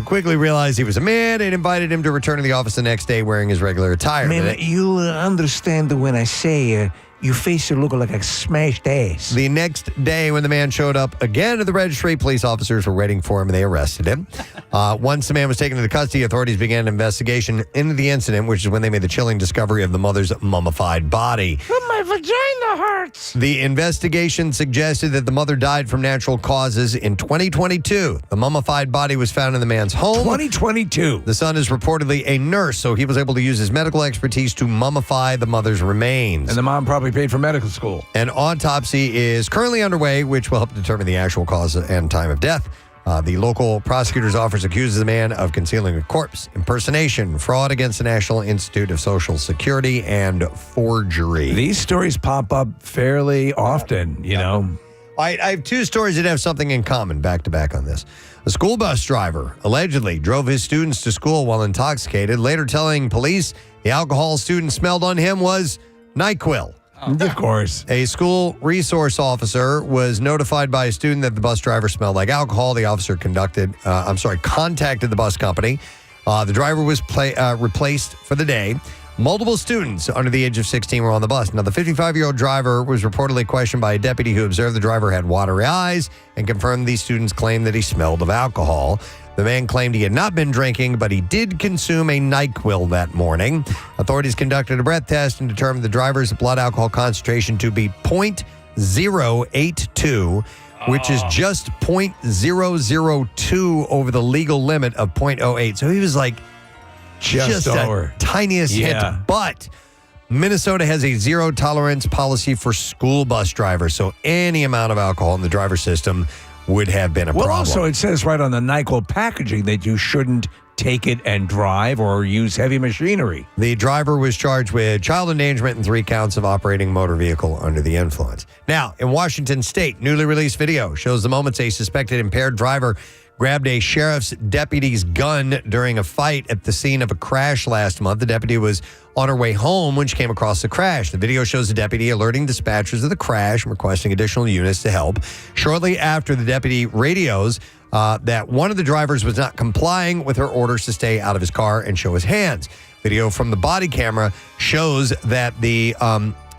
Quickly realized he was a man and invited him to return to the office the next day wearing his regular attire. Man, you understand when I say your face should look like a smashed ass. The next day, when the man showed up again at the registry, police officers were waiting for him and they arrested him. Once the man was taken into custody, authorities began an investigation into the incident, which is when they made the chilling discovery of the mother's mummified body. But my vagina hurts. The investigation suggested that the mother died from natural causes in 2022. The mummified body was found in the man's home. 2022. The son is reportedly a nurse, so he was able to use his medical expertise to mummify the mother's remains. And the mom probably paid for medical school. An autopsy is currently underway, which will help determine the actual cause and time of death. The local prosecutor's office accuses the man of concealing a corpse, impersonation, fraud against the National Institute of Social Security, and forgery. These stories pop up fairly often, you know. I have two stories that have something in common back to back on this. A school bus driver allegedly drove his students to school while intoxicated, later telling police the alcohol students smelled on him was NyQuil. Of course. A school resource officer was notified by a student that the bus driver smelled like alcohol. The officer contacted the bus company. The driver was replaced for the day. Multiple students under the age of 16 were on the bus. Now, the 55-year-old driver was reportedly questioned by a deputy who observed the driver had watery eyes and confirmed these students claimed that he smelled of alcohol. The man claimed he had not been drinking, but he did consume a NyQuil that morning. Authorities conducted a breath test and determined the driver's blood alcohol concentration to be 0.082, which is just 0.002 over the legal limit of 0.08. So he was like just over. The tiniest hint. But Minnesota has a zero tolerance policy for school bus drivers, so any amount of alcohol in the driver's system would have been a problem. Well, also, it says right on the NyQuil packaging that you shouldn't take it and drive or use heavy machinery. The driver was charged with child endangerment and 3 counts of operating motor vehicle under the influence. Now, in Washington State, newly released video shows the moments a suspected impaired driver grabbed a sheriff's deputy's gun during a fight at the scene of a crash last month. The deputy was on her way home when she came across the crash. The video shows the deputy alerting dispatchers of the crash and requesting additional units to help. Shortly after, the deputy radios that one of the drivers was not complying with her orders to stay out of his car and show his hands. Video from the body camera shows that the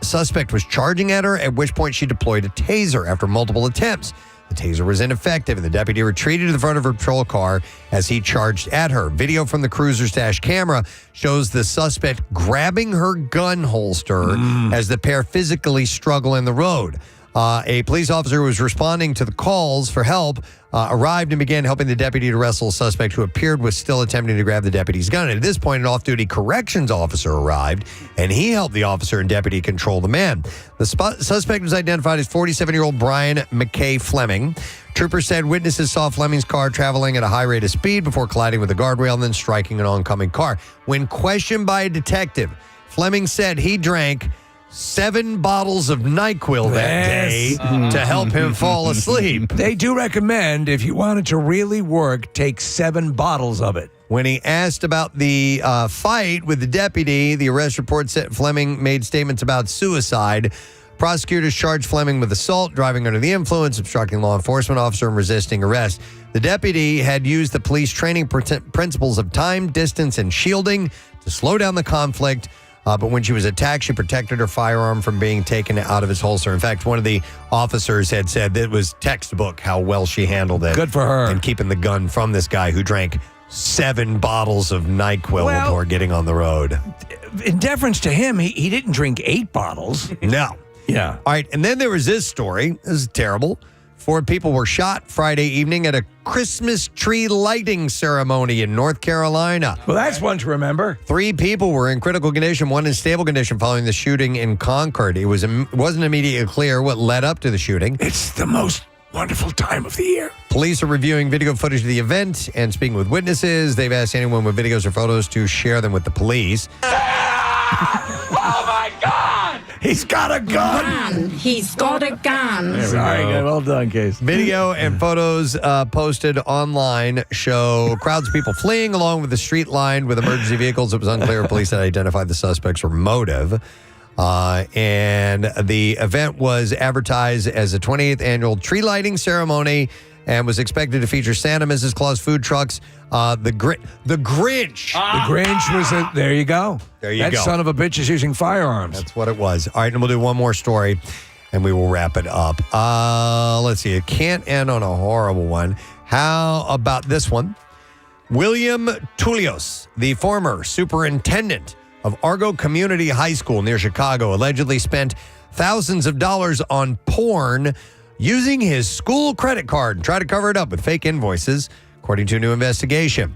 suspect was charging at her, at which point she deployed a taser after multiple attempts. The taser was ineffective, and the deputy retreated to the front of her patrol car as he charged at her. Video from the cruiser's dash camera shows the suspect grabbing her gun holster as the pair physically struggle in the road. A police officer who was responding to the calls for help arrived and began helping the deputy to wrestle a suspect who appeared was still attempting to grab the deputy's gun. And at this point, an off-duty corrections officer arrived, and he helped the officer and deputy control the man. The suspect was identified as 47-year-old Brian McKay Fleming. Troopers said witnesses saw Fleming's car traveling at a high rate of speed before colliding with a guardrail and then striking an oncoming car. When questioned by a detective, Fleming said he drank 7 bottles of NyQuil that day to help him fall asleep. They do recommend, if you want it to really work, take 7 bottles of it. When he asked about the fight with the deputy, the arrest report said Fleming made statements about suicide. Prosecutors charged Fleming with assault, driving under the influence, obstructing law enforcement officer, and resisting arrest. The deputy had used the police training principles of time, distance, and shielding to slow down the conflict. But when she was attacked, she protected her firearm from being taken out of its holster. In fact, one of the officers had said that it was textbook how well she handled it. Good for her. And keeping the gun from this guy who drank 7 bottles of NyQuil before getting on the road. In deference to him, he didn't drink 8 bottles. No. Yeah. All right. And then there was this story. This is terrible. 4 people were shot Friday evening at a Christmas tree lighting ceremony in North Carolina. Well, that's one to remember. 3 people were in critical condition, 1 in stable condition following the shooting in Concord. It wasn't immediately clear what led up to the shooting. It's the most wonderful time of the year. Police are reviewing video footage of the event and speaking with witnesses. They've asked anyone with videos or photos to share them with the police. Oh, my God! He's got a gun! He's got a gun! Sorry, good. Well done, Case. Video and photos posted online show crowds of people fleeing along with the street lined with emergency vehicles. It was unclear if police had identified the suspects or motive. And the event was advertised as the 28th annual tree lighting ceremony and was expected to feature Santa, Mrs. Claus food trucks. The Grinch. The Grinch was there you go. There you go. That son of a bitch is using firearms. That's what it was. All right, and we'll do one more story, and we will wrap it up. Let's see. It can't end on a horrible one. How about this one? William Tullios, the former superintendent of Argo Community High School near Chicago, allegedly spent thousands of dollars on porn using his school credit card and tried to cover it up with fake invoices, according to a new investigation.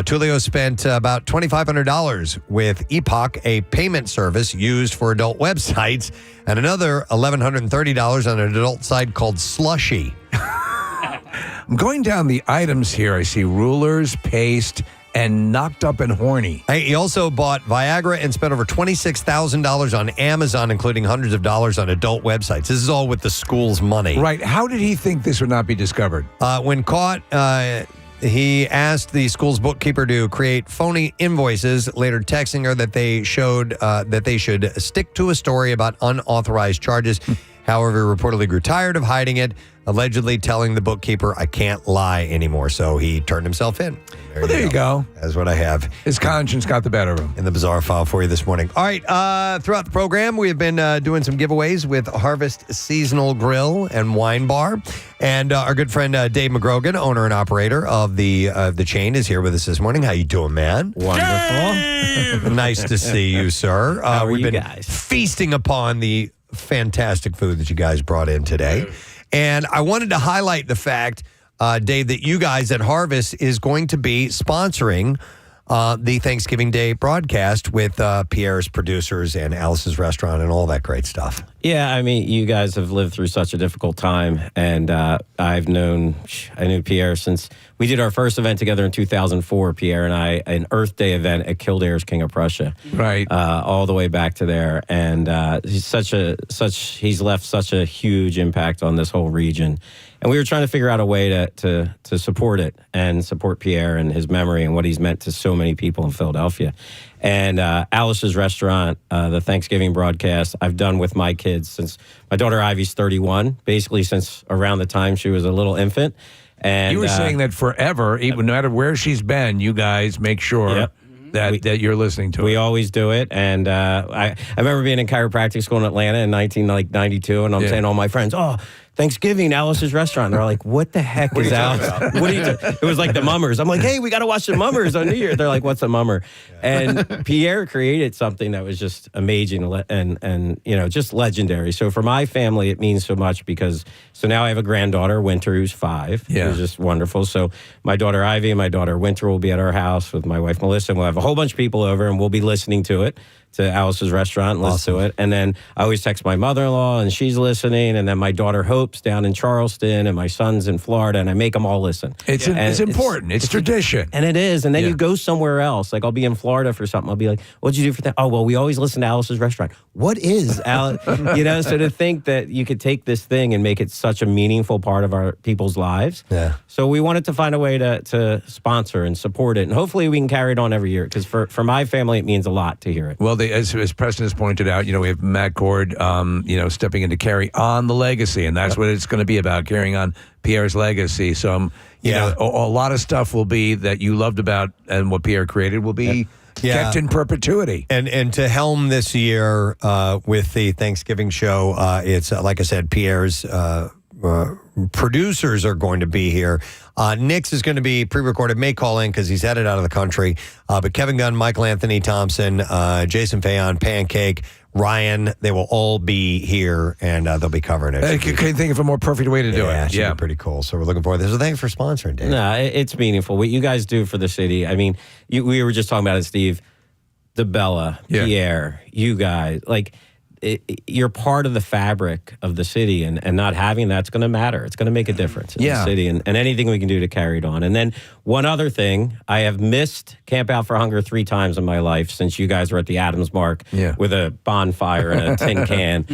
Tullios spent about $2,500 with Epoch, a payment service used for adult websites, and another $1,130 on an adult site called Slushy. I'm going down the items here. I see rulers, paste, and knocked up and horny. He also bought Viagra and spent over $26,000 on Amazon, including hundreds of dollars on adult websites. This is all with the school's money. Right. How did he think this would not be discovered? When caught, he asked the school's bookkeeper to create phony invoices, later texting her that they showed that they should stick to a story about unauthorized charges. However, he reportedly grew tired of hiding it, allegedly telling the bookkeeper, I can't lie anymore. So he turned himself in. There you go. That's what I have. His conscience got the better of him. In the bizarre file for you this morning. All right. Throughout the program, we have been doing some giveaways with Harvest Seasonal Grill and Wine Bar. And our good friend Dave McGrogan, owner and operator of the chain, is here with us this morning. How you doing, man? Wonderful. Nice to see you, sir. How are we've you been guys? feasting upon the fantastic food that you guys brought in today. And I wanted to highlight the fact, Dave, that you guys at Harvest is going to be sponsoring the Thanksgiving Day broadcast with Pierre's Producers and Alice's Restaurant and all that great stuff. Yeah, I mean, you guys have lived through such a difficult time, and I knew Pierre since we did our first event together in 2004, Pierre and I, an Earth Day event at Kildare's King of Prussia. Right. All the way back to there. And he's left such a huge impact on this whole region. And we were trying to figure out a way to support it and support Pierre and his memory and what he's meant to so many people in Philadelphia. And Alice's Restaurant, the Thanksgiving broadcast, I've done with my kids since my daughter Ivy's 31, basically since around the time she was a little infant. And you were saying that forever, even no matter where she's been, you guys make sure that you're listening to it. We always do it. And I remember being in chiropractic school in Atlanta in 1992, and I'm saying to all my friends, Thanksgiving, Alice's Restaurant. They're like, what the heck is Alice? What are you doing? It was like the Mummers. I'm like, hey, we got to watch the Mummers on New Year. They're like, what's a Mummer? And Pierre created something that was just amazing and just legendary. So for my family, it means so much because now I have a granddaughter, Winter, who's 5. Yeah. Who's just wonderful. So my daughter Ivy and my daughter Winter will be at our house with my wife Melissa, and we'll have a whole bunch of people over, and we'll be listening to it. To Alice's Restaurant, listen to it. And then I always text my mother-in-law, and she's listening. And then my daughter Hope's down in Charleston, and my son's in Florida, and I make them all listen. It's important. It's tradition. And it is. And then you go somewhere else. Like I'll be in Florida for something. I'll be like, what'd you do for that? Oh, well, we always listen to Alice's Restaurant. What is Alice? So to think that you could take this thing and make it such a meaningful part of our people's lives. Yeah. So we wanted to find a way to sponsor and support it. And hopefully we can carry it on every year. Because for my family, it means a lot to hear it. Well, as Preston has pointed out, we have Matt Cord, stepping in to carry on the legacy, and that's what it's going to be about, carrying on Pierre's legacy. So, a lot of stuff will be that you loved about and what Pierre created will be kept in perpetuity. And to helm this year with the Thanksgiving show, it's like I said, Pierre's producers are going to be here. Nick's is going to be pre-recorded, may call in because he's headed out of the country. But Kevin Gunn, Michael Anthony Thompson, Jason Fayon, Pancake, Ryan, they will all be here, and they'll be covering it. I couldn't think of a more perfect way to do it. Yeah, pretty cool. So we're looking forward to this. So thanks for sponsoring, Dave. No, it's meaningful. What you guys do for the city, I mean, we were just talking about it, Steve, DeBella, Pierre, you guys, you're part of the fabric of the city, and not having that's going to matter. It's going to make a difference in the city, and anything we can do to carry it on. And then one other thing, I have missed Camp Out for Hunger 3 times in my life since you guys were at the Adams Mark with a bonfire and a tin can.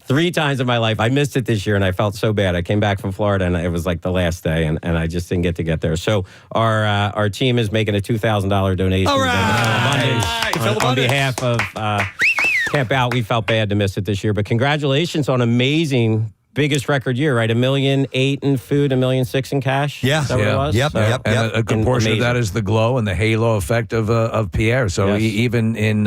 3 times in my life. I missed it this year, and I felt so bad. I came back from Florida, and it was like the last day, and I just didn't get there. So our team is making a $2,000 donation. All right. On behalf of Camp Out. We felt bad to miss it this year, but congratulations on amazing biggest record year, right? $1.8 million in food, $1.6 million in cash. Yeah. Is that what it was? Yep. So, Yep. And a good portion of that is the glow and the halo effect of Pierre. So even in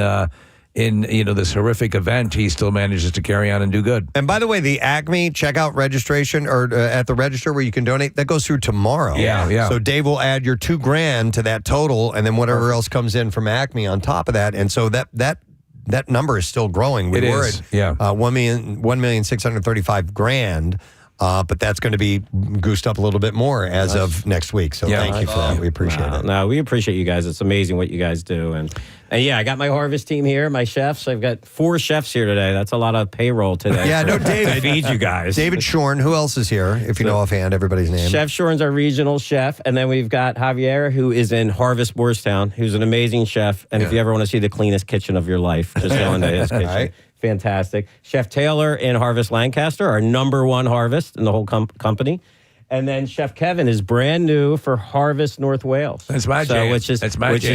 this horrific event, he still manages to carry on and do good. And by the way, the Acme checkout registration or at the register where you can donate, that goes through tomorrow. Yeah. So Dave will add your $2,000 to that total, and then whatever else comes in from Acme on top of that. And so that number is still growing. We were at $1,635,000. But that's going to be goosed up a little bit more as of next week. So thank you for that. We appreciate it. No, we appreciate you guys. It's amazing what you guys do. And yeah, I got my harvest team here, my chefs. I've got 4 chefs here today. That's a lot of payroll today. Yeah, no, David. To feed you guys. David Shorn. Who else is here, if you know offhand everybody's name? Chef Shorn's our regional chef. And then we've got Javier, who is in Harvest Moorestown, who's an amazing chef. And if you ever want to see the cleanest kitchen of your life, just go into his kitchen. Right. Fantastic. Chef Taylor in Harvest Lancaster, our #1 harvest in the whole company. And then Chef Kevin is brand new for Harvest North Wales. That's my jam. Which is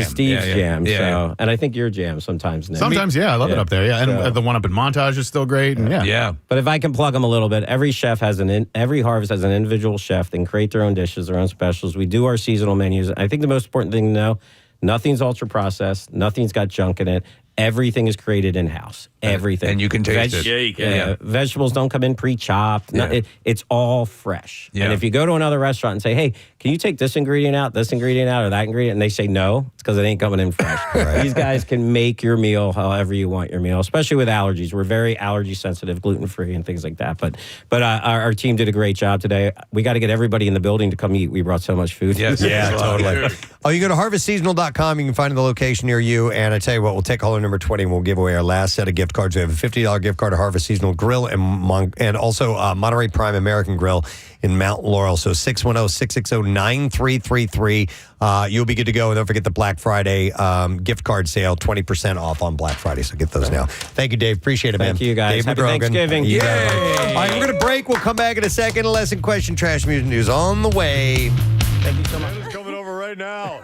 Steve's jam. Yeah. And I think your jam sometimes, Nick. Sometimes, I love it up there. Yeah, and the one up in Montage is still great. And yeah. But if I can plug them a little bit, every harvest has an individual chef. They can create their own dishes, their own specials. We do our seasonal menus. I think the most important thing to know, nothing's ultra processed. Nothing's got junk in it. Everything is created in-house. Everything. And you can taste it. Yeah, you can. Vegetables don't come in pre-chopped. Yeah. It's all fresh. Yeah. And if you go to another restaurant and say, hey, can you take this ingredient out, or that ingredient, and they say no, it's because it ain't coming in fresh. These guys can make your meal however you want your meal, especially with allergies. We're very allergy sensitive, gluten-free, and things like that. But our team did a great job today. We got to get everybody in the building to come eat. We brought so much food. Yes. Yeah, totally. You go to harvestseasonal.com. You can find the location near you. And I tell you what, we'll take caller number 20 and we'll give away our last set of gift cards. We have a $50 gift card to Harvest Seasonal Grill and also Monterey Prime American Grill in Mount Laurel. So 610-660-9333. You'll be good to go. And don't forget the Black Friday gift card sale, 20% off on Black Friday. So get those now. Thank you, Dave. Appreciate it, man. Thank you, guys. Dave Happy McGrogan. Thanksgiving. All right, we're going to break. We'll come back in a second. Lesson question, trash music news on the way. Thank you so much. It's coming over right now.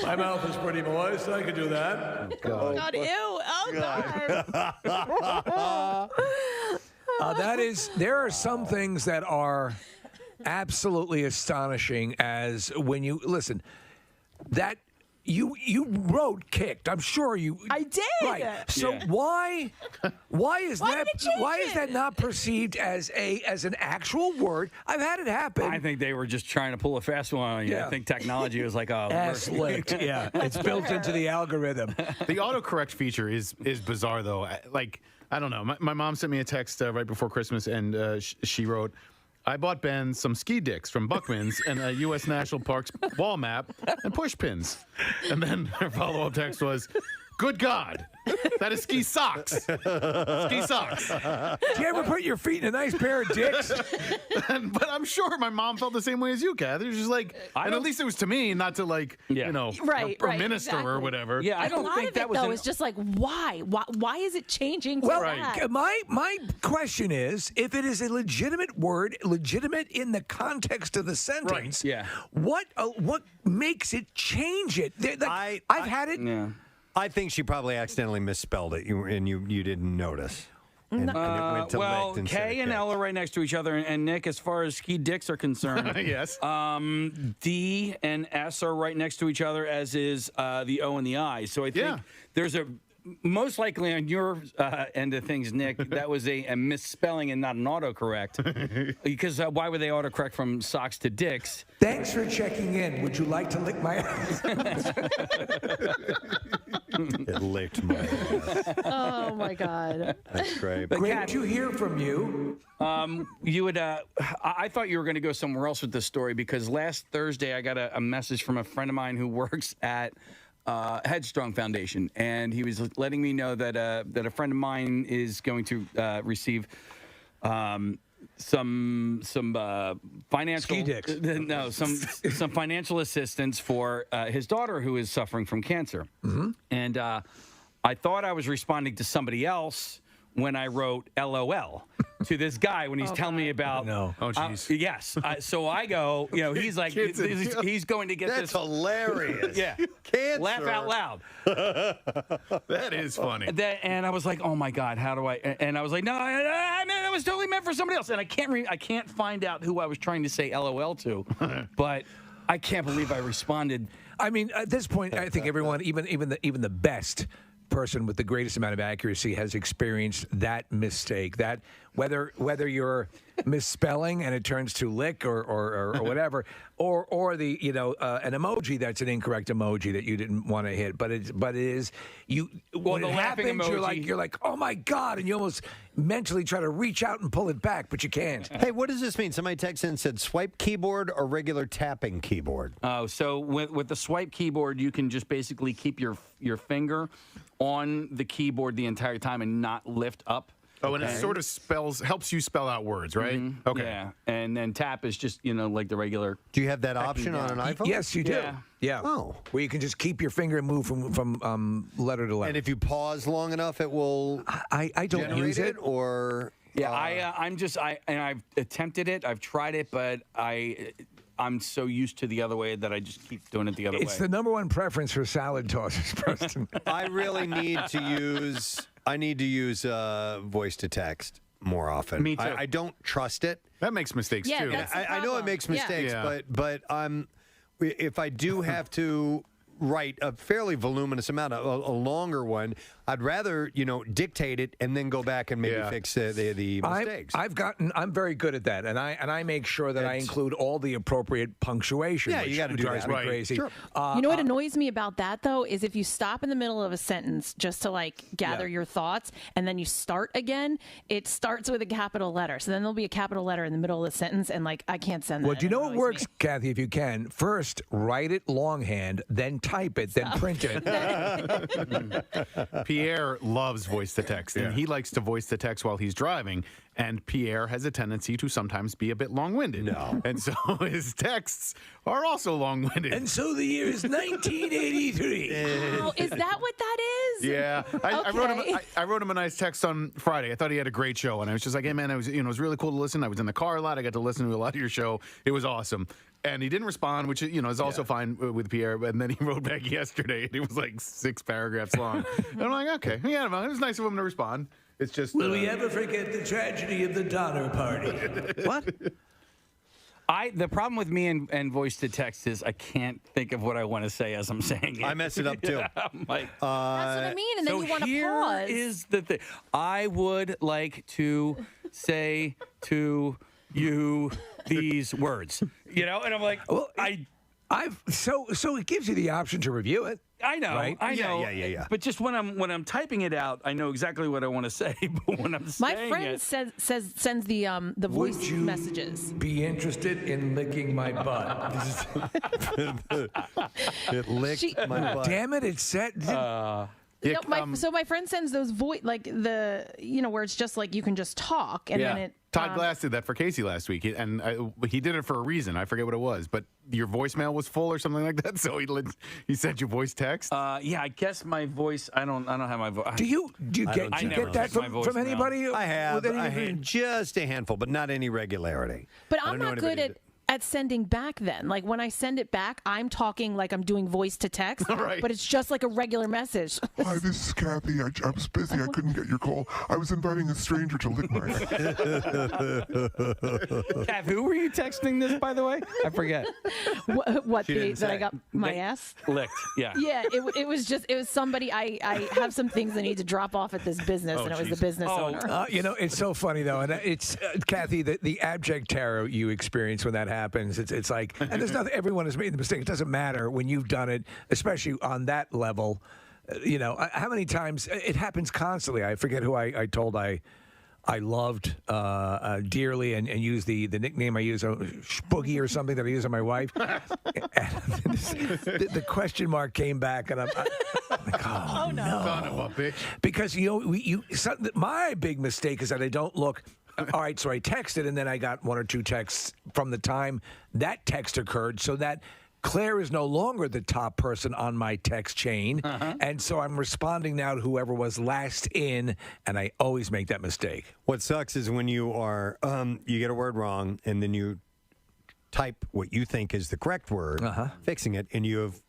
My mouth is pretty moist. I could do that. Oh, God, ew. Oh, God. There are some things that are absolutely astonishing as when you listen, that you wrote kicked. I'm sure you. I did. Right. So why is that not perceived as an actual word? I've had it happen. I think they were just trying to pull a fast one on you. Yeah. I think technology was like, oh, ass licked. Yeah, it's built into the algorithm. The autocorrect feature is bizarre, though. Like, I don't know. My mom sent me a text right before Christmas, and she wrote, I bought Ben some ski dicks from Buckman's and a U.S. National Parks wall map and push pins. And then her follow-up text was, good God, that is ski socks. Ski socks. Do you ever put your feet in a nice pair of dicks? But I'm sure my mom felt the same way as you, Kath. It was just like, and at least it was to me, not to like, Right, or minister exactly. or whatever. Yeah, I A don't lot think of that it, was though, is just like, why? Why is it changing to Well, that? my question is, if it is a legitimate word, legitimate in the context of the sentence, what makes it change it? I've had it. Yeah. I think she probably accidentally misspelled it, and you didn't notice. And it went to Well, licked instead K of and kicked. L are right next to each other, and Nick, as far as ski dicks are concerned, Yes. D and S are right next to each other, as is the O and the I. So I think there's a most likely on your end of things, Nick, that was a misspelling and not an autocorrect. Because why would they autocorrect from socks to dicks? Thanks for checking in. Would you like to lick my ass? It licked my ass. Oh, my God. That's great. Great to hear from you. You would. I thought you were going to go somewhere else with this story because last Thursday I got a message from a friend of mine who works at Headstrong Foundation, and he was letting me know that a friend of mine is going to receive some financial some financial assistance for his daughter who is suffering from cancer. Mm-hmm. And I thought I was responding to somebody else when I wrote LOL to this guy when he's telling me about. Oh, jeez. Yes. So I go, he's like, he's going to get That's this. hilarious. Yeah. Cancer. Laugh out loud. That is funny. And I was like, oh my God, how do I? And I was like, no, that was totally meant for somebody else. And I can't find out who I was trying to say LOL to, but I can't believe I responded. I mean, at this point, I think everyone, even the best person with the greatest amount of accuracy has experienced that mistake. That whether you're misspelling and it turns to lick or whatever, or the an emoji that's an incorrect emoji that you didn't want to hit, but it is you. When the it laughing happens, emoji. you're like, oh my God, and you almost mentally try to reach out and pull it back, but you can't. Hey, what does this mean? Somebody texted in and said swipe keyboard or regular tapping keyboard? Oh, so with the swipe keyboard, you can just basically keep your finger on the keyboard the entire time and not lift up. Oh, and it sort of helps you spell out words, right? Mm-hmm. Okay. Yeah, and then tap is just like the regular. Do you have that option on an iPhone? Yes, you do. Yeah. Yeah. Oh. Where you can just keep your finger and move from letter to letter. And if you pause long enough, it will. I don't generate use it, or. Yeah, I've attempted it. I've tried it, but I'm so used to the other way that I just keep doing it the other way. It's the number one preference for salad tossers, Preston. I really need to use. I need to use voice to text more often. Me too. I don't trust it. That makes mistakes too. that's the I know it makes mistakes, Yeah. but if I do have to write a fairly voluminous amount, a longer one, I'd rather dictate it and then go back and maybe fix the mistakes. I'm very good at that, and I make sure that I include all the appropriate punctuation. Yeah, which you gotta do drives that. me Right. crazy. Sure. You know what annoys me about that, though, is if you stop in the middle of a sentence just to gather your thoughts and then you start again, it starts with a capital letter. So then there'll be a capital letter in the middle of the sentence, and I can't send that. Well, do you know what works, Kathy, if you can? First, write it longhand, then type it, then print it. Pierre loves voice to text, and he likes to voice to text while he's driving. And Pierre has a tendency to sometimes be a bit long-winded. No. And so his texts are also long-winded. And so the year is 1983. Oh, is that what that is? Yeah, I Okay. wrote him a nice text on Friday. I thought he had a great show, and I was just like, "Hey man, it was really cool to listen. I was in the car a lot. I got to listen to a lot of your show. It was awesome." And he didn't respond, which is also fine with Pierre. And then he wrote back yesterday, and it was like 6 paragraphs long. And I'm like, okay, yeah, it was nice of him to respond. It's just. Will we ever forget the tragedy of the Donner Party? What? The problem with me and voice to text is I can't think of what I want to say as I'm saying it. I mess it up too. I'm like, That's what I mean, and then you want to here pause. is the thing. I would like to say to you these words, and I'm like, well, so it gives you the option to review it. I know, right? I know. Yeah. But just when I'm typing it out, I know exactly what I want to say. But when I'm My saying friend it, sends the voice Would you messages. be interested in licking my butt? It licked my butt. Damn it! It said. So my friend sends those voice where it's just you can just talk and then it. Todd Glass did that for Casey last week, and he did it for a reason. I forget what it was, but your voicemail was full or something like that. So he sent you voice text. yeah, I guess my voice. I don't have my voice. Do you get that from anybody? I have. with any I of your- had just a handful, but not any regularity. But I I'm don't know not good anybody at sending back then. When I send it back, I'm talking like I'm doing voice to text, Right. but it's just like a regular message. Hi, this is Kathy. I was busy. I couldn't get your call. I was inviting a stranger to lick my Cav, who were you texting this, by the way? I forget. What She didn't that I say. got my ass? Licked. Yeah. Yeah, it was somebody. I have some things I need to drop off at this business, and it was the business owner. It's so funny though, and it's Kathy, the abject terror you experience when that happens. It's like, and there's nothing. Everyone has made the mistake. It doesn't matter when you've done it, especially on that level. How many times it happens constantly. I forget who I told I loved dearly and used the nickname I use, Spoogie or something that I use on my wife. the question mark came back, and I'm like, oh no, Son of a bitch. because my big mistake is that I don't look. All right, so I texted, and then I got 1 or 2 texts from the time that text occurred, so that Claire is no longer the top person on my text chain, and so I'm responding now to whoever was last in, and I always make that mistake. What sucks is when you are you get a word wrong, and then you type what you think is the correct word, fixing it, and you have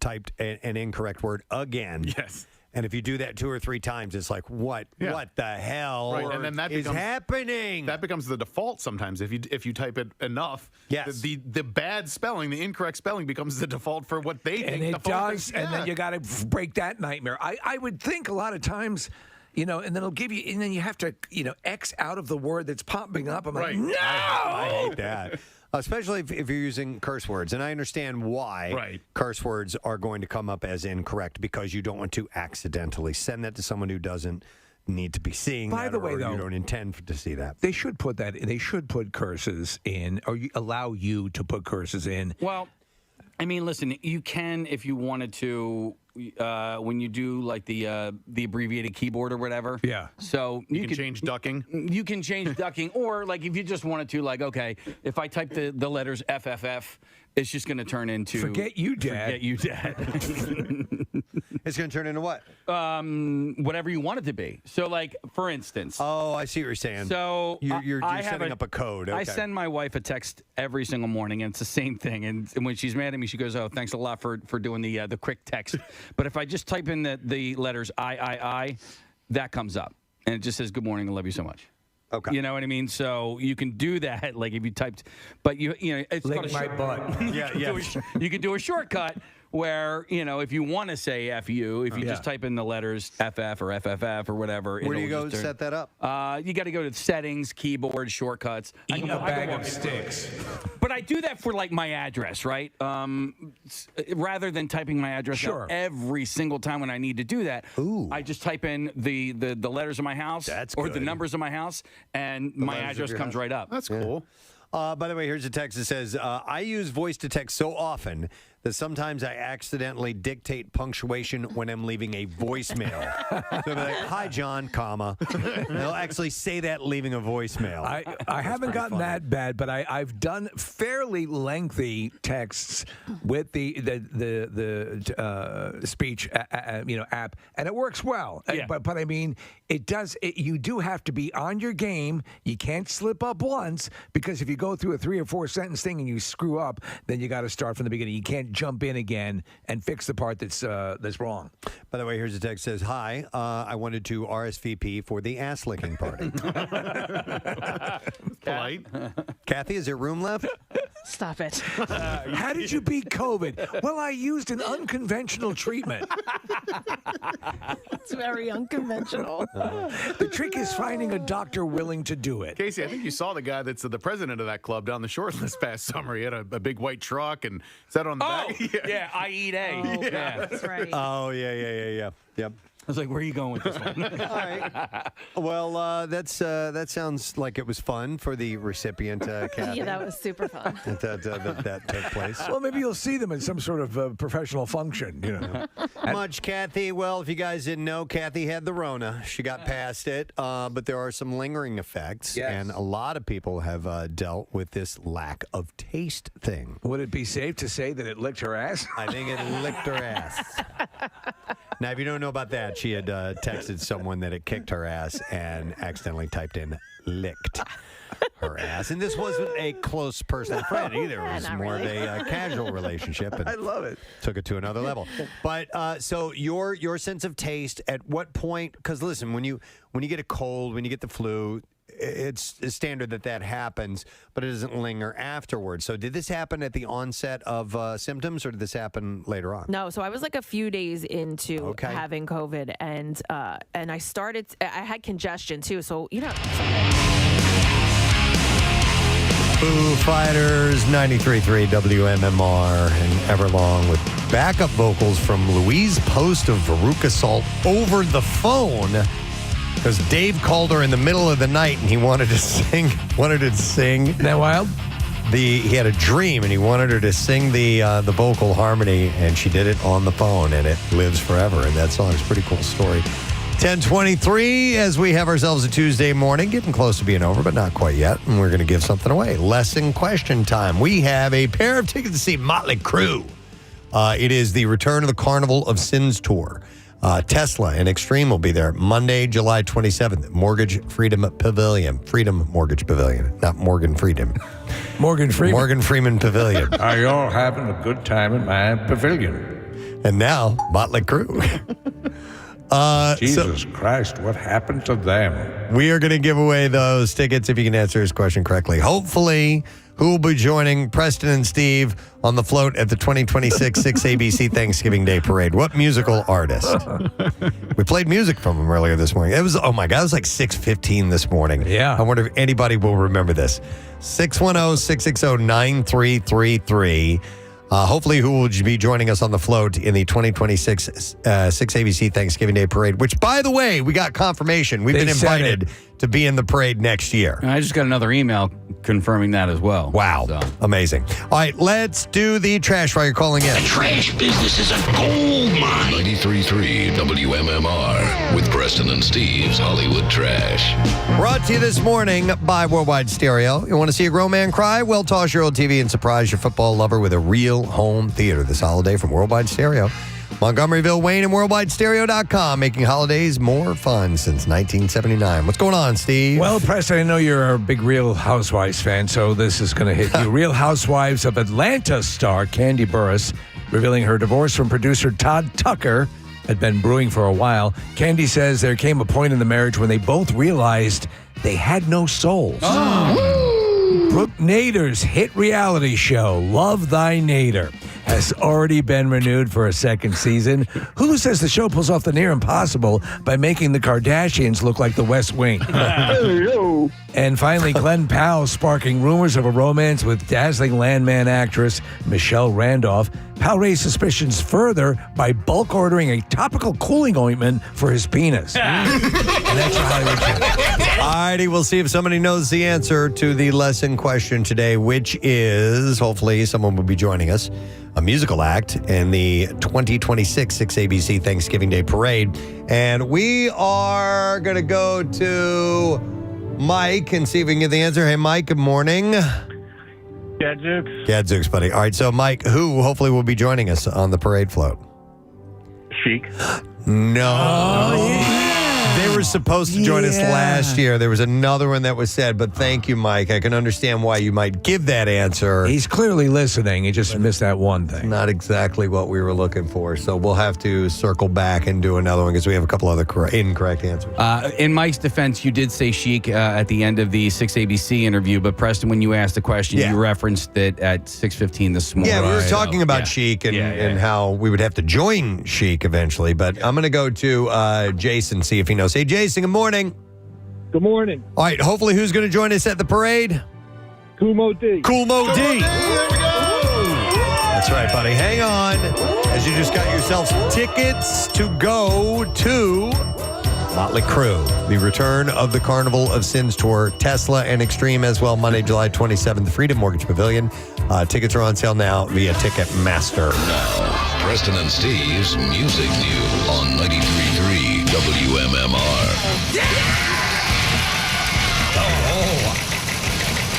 typed an incorrect word again. Yes. And if you do that 2 or 3 times, it's like, what the hell and then that is becomes, happening? That becomes the default sometimes. If you type it enough, the bad spelling, the incorrect spelling becomes the default for what they think. And it does, and then you got to break that nightmare. I would think a lot of times, and then it'll give you, and then you have to, X out of the word that's popping up. I'm like, no! I hate that. Especially if you're using curse words. And I understand why curse words are going to come up as incorrect, because you don't want to accidentally send that to someone who doesn't need to be seeing that. By the way, though, you don't intend to see that. They should put that. They should put curses in, or allow you to put curses in. Well, I mean, listen, you can if you wanted to. When you do like the abbreviated keyboard or whatever. Yeah. So you can change ducking. You can change ducking, or like if you just wanted to, like, okay, if I type the letters FFF, it's just going to turn into Forget You, Dad. Forget You, Dad. It's going to turn into what? Whatever you want it to be. So, like, for instance. Oh, I see what you're saying. So you're setting up a code. Okay. I send my wife a text every single morning, and it's the same thing. And when she's mad at me, she goes, "Oh, thanks a lot for doing the quick text." But if I just type in the letters I, that comes up, and it just says, "Good morning, I love you so much." Okay. You know what I mean? So you can do that, like if you typed, but it's Lick called my butt. You can do a shortcut where, if you want to say FU, if you just type in the letters FF or FFF or whatever. Where do you go set that up? You got to go to settings, keyboard, shortcuts. Eat a bag of sticks. But I do that for like my address, right? Rather than typing my address out every single time when I need to do that, I just type in the letters of my house or the numbers of my house, and my address comes right up. That's cool. By the way, here's a text that says, I use voice to text so often that sometimes I accidentally dictate punctuation when I'm leaving a voicemail. So I'll be like, "Hi, John, comma." And they'll actually say that leaving a voicemail. I haven't gotten that bad, but I've done fairly lengthy texts with the speech app, and it works well. Yeah. But I mean, it does. You do have to be on your game. You can't slip up once, because if you go through a 3 or 4 sentence thing and you screw up, then you got to start from the beginning. You can't jump in again and fix the part that's wrong. By the way, here's a text that says, "Hi, I wanted to RSVP for the ass licking party." Polite. Kathy, is there room left? Stop it. How did you beat COVID? Well, I used an unconventional treatment. It's very unconventional. The trick is finding a doctor willing to do it. Casey, I think you saw the guy that's the president of that club down the shore this past summer. He had a big white truck and sat on the back. Yeah, I eat A. Oh, that's right. Oh, yeah. Yep. I was like, "Where are you going with this one?" All right. Well, that sounds like it was fun for the recipient, Kathy. Yeah, that was super fun. that took place. Well, maybe you'll see them in some sort of professional function. Much, Kathy. Well, if you guys didn't know, Kathy had the Rona. She got past it, but there are some lingering effects, and a lot of people have dealt with this lack of taste thing. Would it be safe to say that it licked her ass? I think it licked her ass. Now, if you don't know about that, she had texted someone that it kicked her ass and accidentally typed in licked her ass. And this wasn't a close personal friend either. It was more of a casual relationship. And I love it. Took it to another level. But so your sense of taste, at what point? Because listen, when you get a cold, when you get the flu, it's standard that happens, but it doesn't linger afterwards. So did this happen at the onset of symptoms, or did this happen later on? No, so I was like a few days into having COVID, and I had congestion too. So, Foo Fighters, 93.3 WMMR, and Everlong with backup vocals from Louise Post of Veruca Salt over the phone. Because Dave called her in the middle of the night and he wanted to sing. Isn't that wild? He had a dream and he wanted her to sing the vocal harmony, and she did it on the phone, and it lives forever. And that song is a pretty cool story. 10:23 as we have ourselves a Tuesday morning, getting close to being over, but not quite yet. And we're going to give something away. Lesson question time. We have a pair of tickets to see Motley Crue. It is the return of the Carnival of Sins tour. Tesla and Extreme will be there Monday, July 27th, Mortgage Freedom Pavilion. Freedom Mortgage Pavilion, not Morgan Freedom. Morgan Freeman. Morgan Freeman Pavilion. Are you all having a good time at my pavilion? And now, Motley Crue. Jesus Christ, what happened to them? We are going to give away those tickets if you can answer this question correctly. Hopefully, who will be joining Preston and Steve on the float at the 2026 6ABC Thanksgiving Day Parade? What musical artist? We played music from them earlier this morning. It was, oh my God, it was like 6:15 this morning. Yeah. I wonder if anybody will remember this. 610-660-9333. Hopefully, who will be joining us on the float in the 2026 6ABC Thanksgiving Day Parade, which, by the way, we got confirmation. We've been invited to be in the parade next year. I just got another email confirming that as well. Wow. So. Amazing. All right, let's do the trash while you're calling in. The trash business is a gold mine. 93.3 WMMR with Preston and Steve's Hollywood Trash. Brought to you this morning by Worldwide Stereo. You want to see a grown man cry? Well, toss your old TV and surprise your football lover with a real home theater this holiday from Worldwide Stereo. Montgomeryville, Wayne, and WorldwideStereo.com, making holidays more fun since 1979. What's going on, Steve? Well, Preston, I know you're a big Real Housewives fan, so this is going to hit you. Real Housewives of Atlanta star Candy Burris revealing her divorce from producer Todd Tucker had been brewing for a while. Candy says there came a point in the marriage when they both realized they had no souls. Brooke Nader's hit reality show, Love Thy Nader, has already been renewed for a second season. Hulu says the show pulls off the near impossible by making the Kardashians look like the West Wing. And finally, Glenn Powell sparking rumors of a romance with dazzling landman actress Michelle Randolph. Powell raised suspicions further by bulk ordering a topical cooling ointment for his penis. And that's your Hollywood Trash. All righty, we'll see if somebody knows the answer to the lesson question today, which is, hopefully, someone will be joining us, a musical act in the 2026 6ABC Thanksgiving Day Parade. And we are going to go to Mike and see if we can get the answer. Hey, Mike, good morning. Gadzooks. Gadzooks, buddy. All right, so Mike, who hopefully will be joining us on the parade float? Chic. No. They were supposed to join us last year. There was another one that was said, but thank you, Mike. I can understand why you might give that answer. He's clearly listening. He just missed that one thing. Not exactly what we were looking for. So we'll have to circle back and do another one because we have a couple other incorrect answers. In Mike's defense, you did say Chic at the end of the 6ABC interview, but Preston, when you asked the question, you referenced it at 6:15 this morning. Yeah, we were talking about Chic and how we would have to join Chic eventually, but I'm going to go to Jason, see if he knows. Hey, Jason, good morning. Good morning. All right, hopefully who's going to join us at the parade? Cool Mo D. Cool Mo D. That's right, buddy. Hang on, as you just got yourself some tickets to go to Motley Crue, the return of the Carnival of Sins tour, Tesla and Extreme as well, Monday, July 27th, the Freedom Mortgage Pavilion. Tickets are on sale now via Ticketmaster. Now, Preston and Steve's Music News on 93.3 WMMR.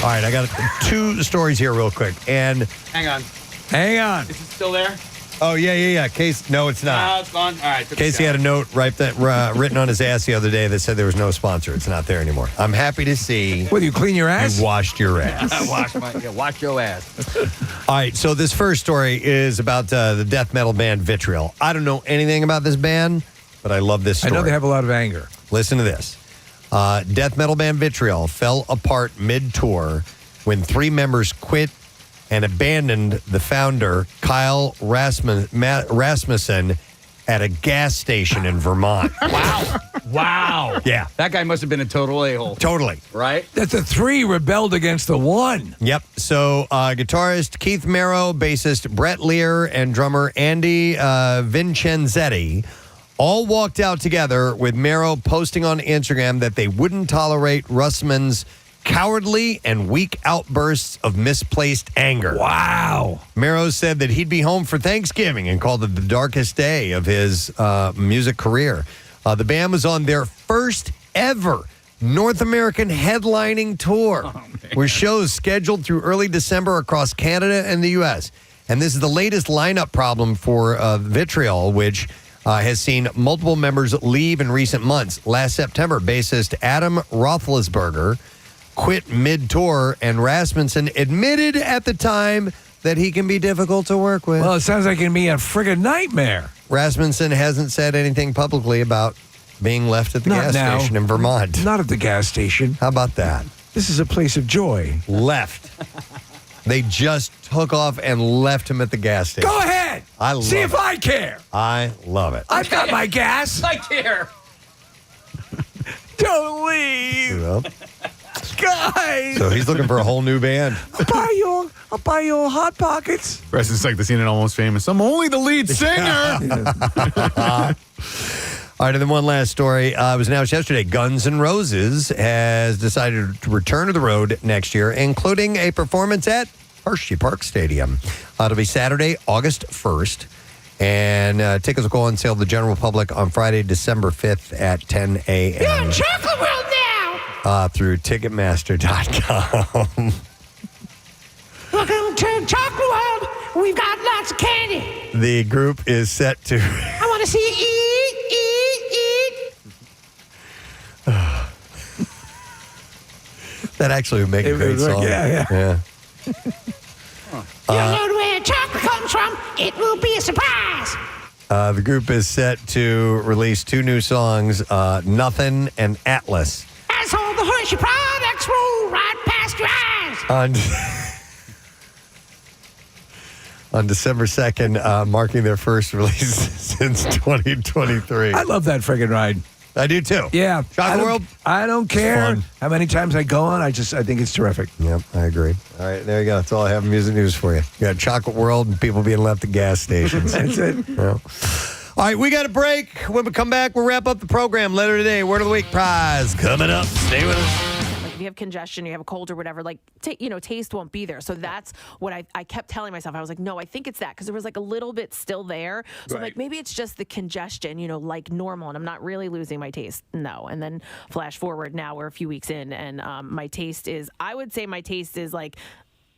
All right, I got two stories here real quick. And Hang on. Is it still there? Oh, yeah. Case, no, it's not. No, it's gone. All right. Casey had a note written on his ass the other day that said there was no sponsor. It's not there anymore. I'm happy to see. Whether you clean your ass? You washed your ass. Wash your ass. All right, so this first story is about the death metal band Vitriol. I don't know anything about this band, but I love this story. I know they have a lot of anger. Listen to this. Death metal band Vitriol fell apart mid-tour when 3 members quit and abandoned the founder, Kyle Rasmussen, at a gas station in Vermont. Wow. Yeah. That guy must have been a total a-hole. Totally. Right? That the 3 rebelled against the 1. Yep. So guitarist Keith Merrow, bassist Brett Lear, and drummer Andy Vincenzetti all walked out together, with Merrow posting on Instagram that they wouldn't tolerate Russman's cowardly and weak outbursts of misplaced anger. Wow. Merrow said that he'd be home for Thanksgiving and called it the darkest day of his music career. The band was on their first ever North American headlining tour, with shows scheduled through early December across Canada and the U.S. And this is the latest lineup problem for Vitriol, which has seen multiple members leave in recent months. Last September, bassist Adam Roethlisberger quit mid-tour, and Rasmussen admitted at the time that he can be difficult to work with. Well, it sounds like it can be a friggin' nightmare. Rasmussen hasn't said anything publicly about being left at the gas station in Vermont. Not at the gas station. How about that? This is a place of joy. Left. They just took off and left him at the gas station. Go ahead. See if I care. I love it. I've got my gas. I care. Don't leave. Well, Guys. so he's looking for a whole new band. I'll buy you Hot Pockets. Preston's like the scene in Almost Famous. I'm only the lead singer. All right, and then one last story. It was announced yesterday. Guns N' Roses has decided to return to the road next year, including a performance at Hershey Park Stadium. It'll be Saturday, August 1st. And tickets will go on sale to the general public on Friday, December 5th at 10 a.m. You're in Chocolate World now! Through Ticketmaster.com. Welcome to Chocolate World. We've got lots of candy. The group is set to... I want to see you eat. That actually would make a great song. Yeah. You don't know where chocolate comes from. It will be a surprise. The group is set to release 2 new songs, Nothing and Atlas. As all the Hershey products roll right past your eyes. On December 2nd, marking their first release since 2023. I love that friggin' ride. I do too. Yeah. Chocolate World. I don't care fun. how many times I go on. I think it's terrific. Yep, I agree. All right, there you go. That's all I have in music news for you. You got Chocolate World and people being left at gas stations. That's it. Yeah. All right, we got a break. When we come back, we'll wrap up the program. Later today, Word of the Week prize coming up. Stay with us. Like if you have congestion, you have a cold or whatever, like, taste won't be there. So that's what I kept telling myself. I was like, no, I think it's that, because there was like a little bit still there. So I'm like, maybe it's just the congestion, like normal, and I'm not really losing my taste. No. And then flash forward, now we're a few weeks in, and my taste is, I would say my taste is like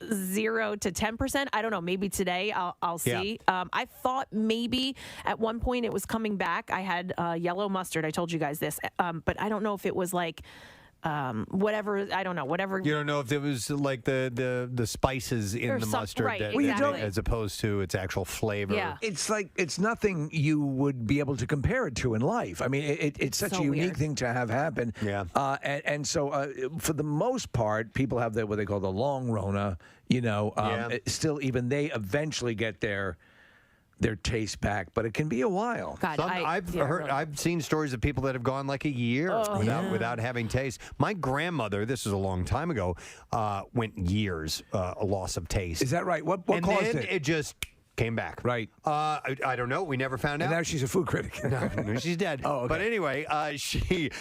0 to 10%. I don't know. Maybe today I'll see. Yeah. I thought maybe at one point it was coming back. I had yellow mustard. I told you guys this, but I don't know if it was like whatever. I don't know. Whatever. You don't know if it was like the spices in the mustard, right, that, exactly. as opposed to its actual flavor. Yeah. It's nothing you would be able to compare it to in life. I mean, it's such so a unique weird. thing to have happen. Yeah. And so for the most part, people have what they call the long Rona. Still, even they eventually get their taste back, but it can be a while. God, I've seen stories of people that have gone like a year without having taste. My grandmother, this is a long time ago, went years a loss of taste. Is that right? What and caused then it? It just came back. Right. I don't know. We never found out. And now she's a food critic. No, she's dead. Oh, okay. But anyway, she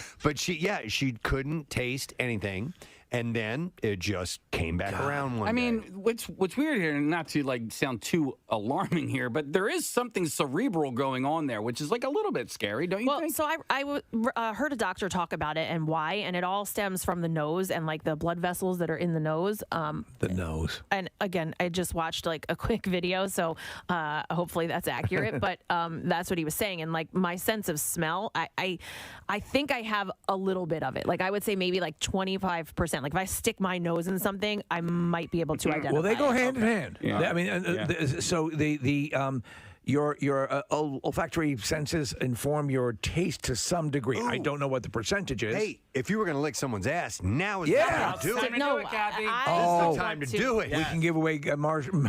couldn't taste anything. And then it just came back around one day. What's weird here, and not to sound too alarming here, but there is something cerebral going on there, which is a little bit scary, don't you think? So I heard a doctor talk about it and why, and it all stems from the nose and the blood vessels that are in the nose. The nose. And again, I just watched a quick video, so hopefully that's accurate. But that's what he was saying, and my sense of smell, I think I have a little bit of it. I would say maybe 25%. If I stick my nose in something, I might be able to identify. Well, they go it. hand in hand. Yeah. I mean, so your olfactory senses inform your taste to some degree. Ooh. I don't know what the percentage is. Hey, if you were going to lick someone's ass, now is the Yeah. time to do it. No, Kathy. It's the time to do it. We can give away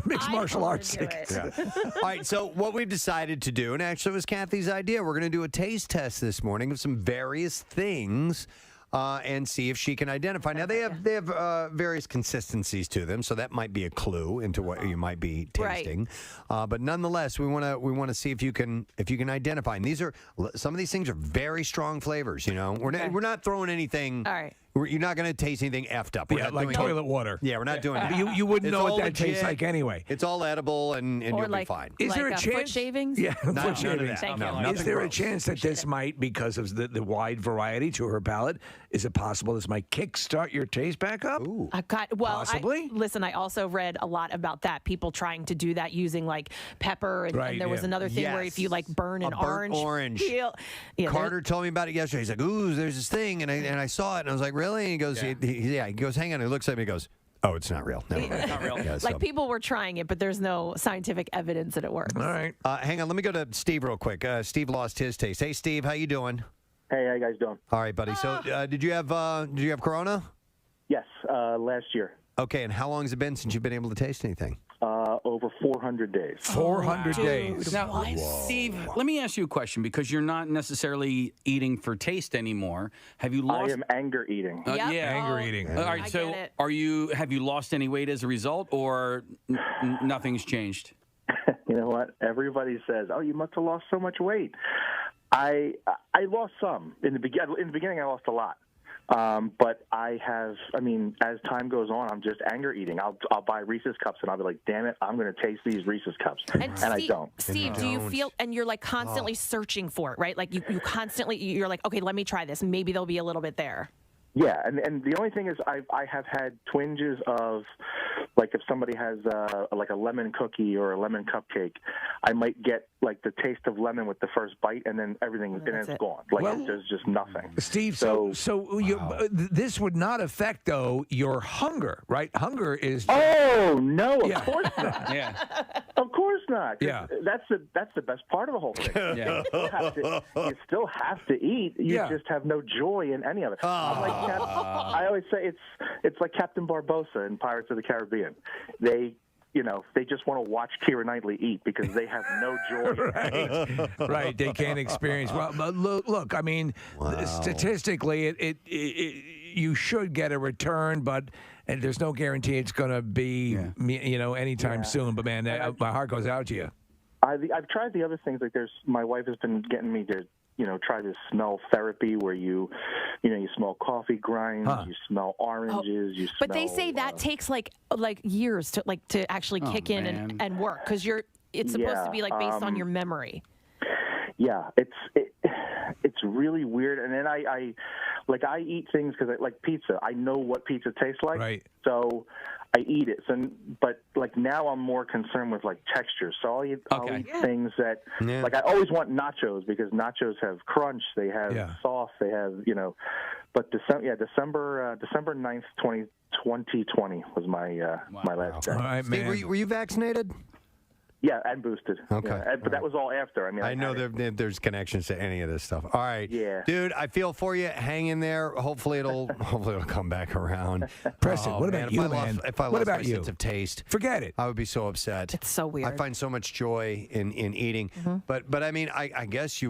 mixed martial arts do it. tickets. Yeah. All right, so what we've decided to do, and actually it was Kathy's idea, we're going to do a taste test this morning of some various things and see if she can identify. Now they have various consistencies to them, so that might be a clue into what you might be tasting. Right. But nonetheless, we want to see if you can identify. And some of these things are very strong flavors. We're not throwing anything. All right. You're not going to taste anything effed up. We're not like doing toilet water. Yeah, we're not doing that. You wouldn't It's know all what that tastes legit. like anyway. It's all edible, and or you'll like, be fine. Is there a foot chance? shavings? Yeah, None foot of shavings. that. Thank No, Is there a gross. chance that this might, because of the wide variety to her palate, is it possible this might kickstart your taste back up? Ooh. Possibly? Listen, I also read a lot about that. People trying to do that using like pepper, and there was another thing where if you like burn an orange. peel, Carter told me about it yesterday. He's like, "Ooh, there's this thing," and I saw it, and I was like, "Really?" And he goes, He goes, "Hang on." He looks at me, and he goes, "Oh, it's not real. Never mind." Not real. Yeah, like people were trying it, but there's no scientific evidence that it works. All right. Hang on. Let me go to Steve real quick. Steve lost his taste. Hey, Steve, how you doing? Hey, how you guys doing? All right, buddy. So, did you have Corona? Yes, last year. Okay, and how long has it been since you've been able to taste anything? Over 400 days. 400 days. Now, Steve, let me ask you a question because you're not necessarily eating for taste anymore. Have you lost? I am anger eating. Yeah, anger eating. All right, so have you lost any weight as a result, or nothing's changed? You know what? Everybody says, "Oh, you must have lost so much weight." I lost some in the beginning. In the beginning, I lost a lot. But I have, as time goes on, I'm just anger eating. I'll buy Reese's Cups and I'll be like, damn it, I'm going to taste these Reese's Cups. And I don't. Steve, do you feel, and you're like constantly searching for it, right? Like you constantly, you're like, okay, let me try this. Maybe there'll be a little bit there. Yeah, and the only thing is I have had twinges of, like if somebody has like a lemon cookie or a lemon cupcake, I might get like the taste of lemon with the first bite, and then it's gone. Like there's just nothing. Steve, so this would not affect though your hunger, right? Hunger is. Oh no, of course not. Yeah, of course not. Yeah, that's the best part of the whole thing. Yeah. You still have to eat. You just have no joy in any of it. I'm like I always say it's like Captain Barbossa in Pirates of the Caribbean. They just want to watch Keira Knightley eat because they have no joy. Right. They can't experience. Well, look. I mean, statistically, you should get a return, and there's no guarantee it's going to be, anytime soon. But man, my heart goes out to you. I've tried the other things. Like my wife has been getting me to try this smell therapy where you smell coffee grinds, you smell oranges, you smell. But they say that takes like years to actually kick in and work because it's supposed to be like based on your memory. Yeah, it's really weird. And then I eat things because I like pizza. I know what pizza tastes like, right? So I eat it. But now I'm more concerned with like texture. So I'll eat things that like I always want nachos because nachos have crunch, they have sauce, they have But December 9th, 2020 was my last day. All right, man. Steve, were you vaccinated? Yeah, and boosted. Okay. Yeah, but that was all after. I know there's connections to any of this stuff. All right. Yeah. Dude, I feel for you. Hang in there. Hopefully it'll come back around. Preston, what about you, man? If I lost my sense of taste, forget it. I would be so upset. It's so weird. I find so much joy in eating. Mm-hmm. But I mean, I guess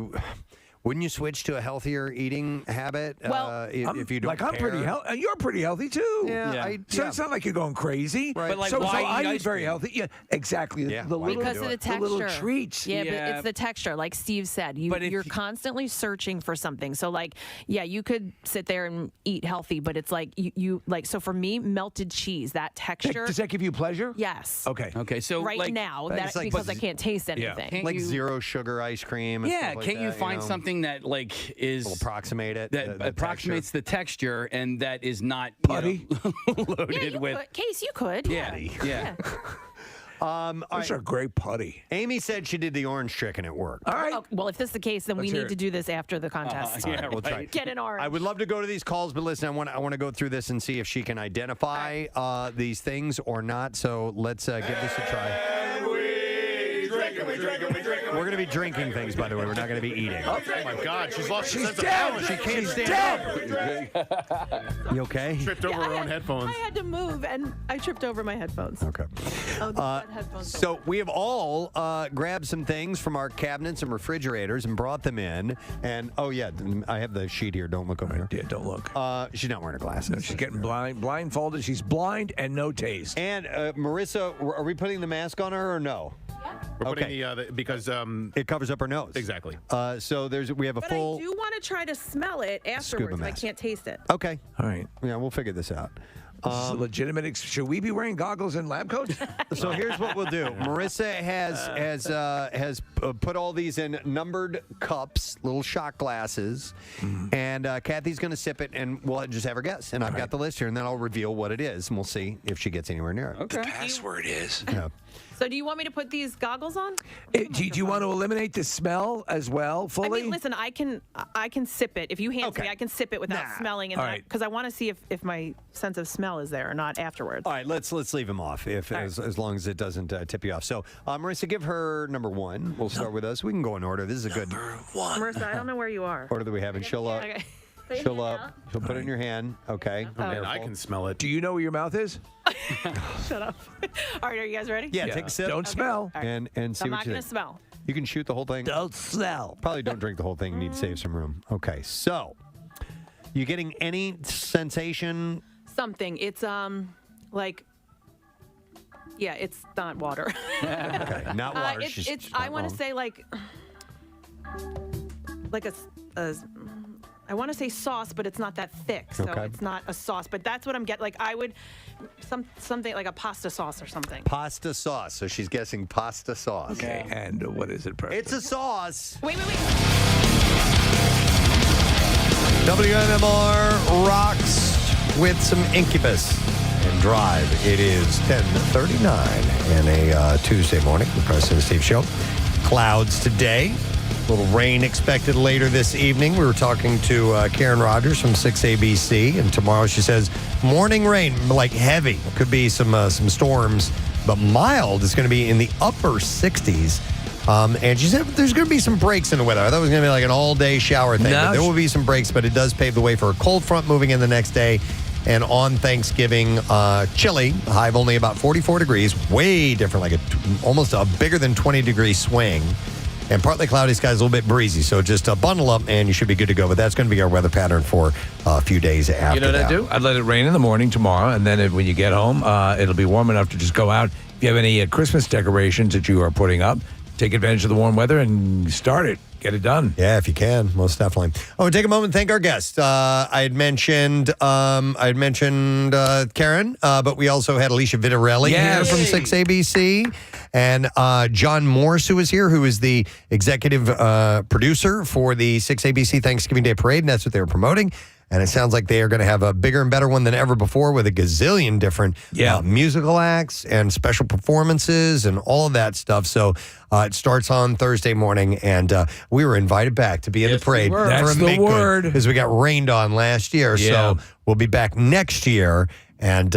wouldn't you switch to a healthier eating habit? Well, if you don't I'm pretty healthy. You're pretty healthy too. Yeah. So it's not like you're going crazy. Right. But like, so why I eat eat ice very cream? healthy. Yeah, exactly. Yeah, Because of the texture. The little treats. Yeah, but it's the texture. Like Steve said, you're constantly searching for something. So like, you could sit there and eat healthy, but it's like you like. So for me, melted cheese, that texture. Does that give you pleasure? Yes. Okay. So right now, like, because I can't taste anything. Like zero sugar ice cream. And stuff like can't you that, find something that like will approximate it? That approximates the texture and that is not putty loaded with. Case you could. Yeah. Those are great putty. Amy said she did the orange trick and it worked. All right. Well, if this is the case, then we need to do this after the contest. We'll try. Get an orange. I would love to go to these calls, but listen, I want to go through this and see if she can identify these things or not. So let's give this a try. We're going to be drinking things, by the way. We're not going to be eating. Oh my God, she's lost her sense of dead. balance. She can't stand up. You okay? Tripped over her own headphones. I had to move, and I tripped over my headphones. Okay. Oh, the headphones. So we have all grabbed some things from our cabinets and refrigerators and brought them in. And, I have the sheet here. Don't look over here. Yeah, don't look. She's not wearing her glasses. No, she's getting blindfolded. She's blind and no taste. And, Marissa, are we putting the mask on her or no? We're putting the because it covers up our nose. Exactly. So we have a full. I do want to try to smell it afterwards if I mask. can't taste it. Okay. All right. Yeah, we'll figure this out. This is a legitimate. Should we be wearing goggles and lab coats? So here's what we'll do. Marissa has put all these in numbered cups, little shot glasses, and Kathy's going to sip it, and we'll just have her guess. And I've got the list here, and then I'll reveal what it is, and we'll see if she gets anywhere near it. Okay. The password is. Yeah. So do you want me to put these goggles on? Do you want to eliminate the smell as well fully? I mean, listen, I can sip it. If you hand it to me, I can sip it without smelling it. Because I want to see if my sense of smell is there or not afterwards. All right, let's leave him off as long as it doesn't tip you off. So, Marissa, give her number one. We'll start with us. We can go in order. This is a good Marissa, I don't know where you are. order that we have, and she'll Okay. she'll put it in your hand. Okay. I can smell it. Do you know where your mouth is? Shut up. All right, are you guys ready? Yeah, take a sip. Don't smell. All right. And see I'm what not you going to think. smell. You can shoot the whole thing. Don't smell. Probably don't drink the whole thing. You need to save some room. Okay, so you getting any sensation? Something. It's like, yeah, it's not water. Okay, not water. It's I want to say like a I want to say sauce, but it's not that thick, so it's not a sauce. But that's what I'm getting. Like I would something like a pasta sauce or something. Pasta sauce. So she's guessing pasta sauce. Okay, and what is it, Preston? It's a sauce. Wait. WMMR rocks with some Incubus and Drive. It is 10:39 and a Tuesday morning. The Preston and Steve Show. Clouds today. A little rain expected later this evening. We were talking to Karen Rogers from 6ABC, and tomorrow she says morning rain, like heavy. Could be some storms, but mild. It's going to be in the upper 60s. And she said there's going to be some breaks in the weather. I thought it was going to be like an all-day shower thing, but there will be some breaks, but it does pave the way for a cold front moving in the next day. And on Thanksgiving, chilly, high of only about 44 degrees, way different, like almost a bigger than 20-degree swing. And partly cloudy skies, a little bit breezy. So just bundle up and you should be good to go. But that's going to be our weather pattern for a few days after You know what that. I'd do? I'd let it rain in the morning tomorrow. And then when you get home, it'll be warm enough to just go out. If you have any Christmas decorations that you are putting up, take advantage of the warm weather and start it. Get it done. Yeah, if you can, most definitely. Oh, take a moment and thank our guests. I had mentioned Karen, but we also had Alicia Vitarelli here from 6ABC. And John Morse, who is here, who is the executive producer for the 6ABC Thanksgiving Day Parade, and that's what they were promoting. And it sounds like they are going to have a bigger and better one than ever before with a gazillion different musical acts and special performances and all of that stuff. So it starts on Thursday morning, and we were invited back to be in the parade. That's the word. Because we got rained on last year. Yeah. So we'll be back next year and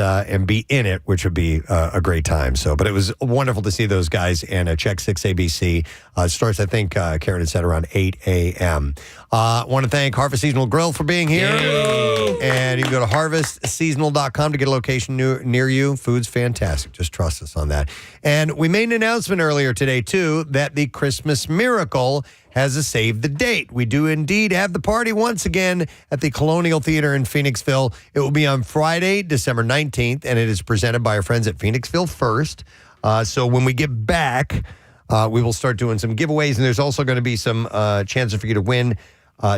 be in it, which would be a great time. So, but it was wonderful to see those guys, and check 6ABC. It starts, I think, Karen had said around 8 a.m. Want to thank Harvest Seasonal Grill for being here. Yay. And you can go to harvestseasonal.com to get a location near you. Food's fantastic. Just trust us on that. And we made an announcement earlier today, too, that the Christmas Miracle has a save the date. We do indeed have the party once again at the Colonial Theater in Phoenixville. It will be on Friday, December 19th, and it is presented by our friends at Phoenixville First. So when we get back, we will start doing some giveaways, and there's also going to be some chances for you to win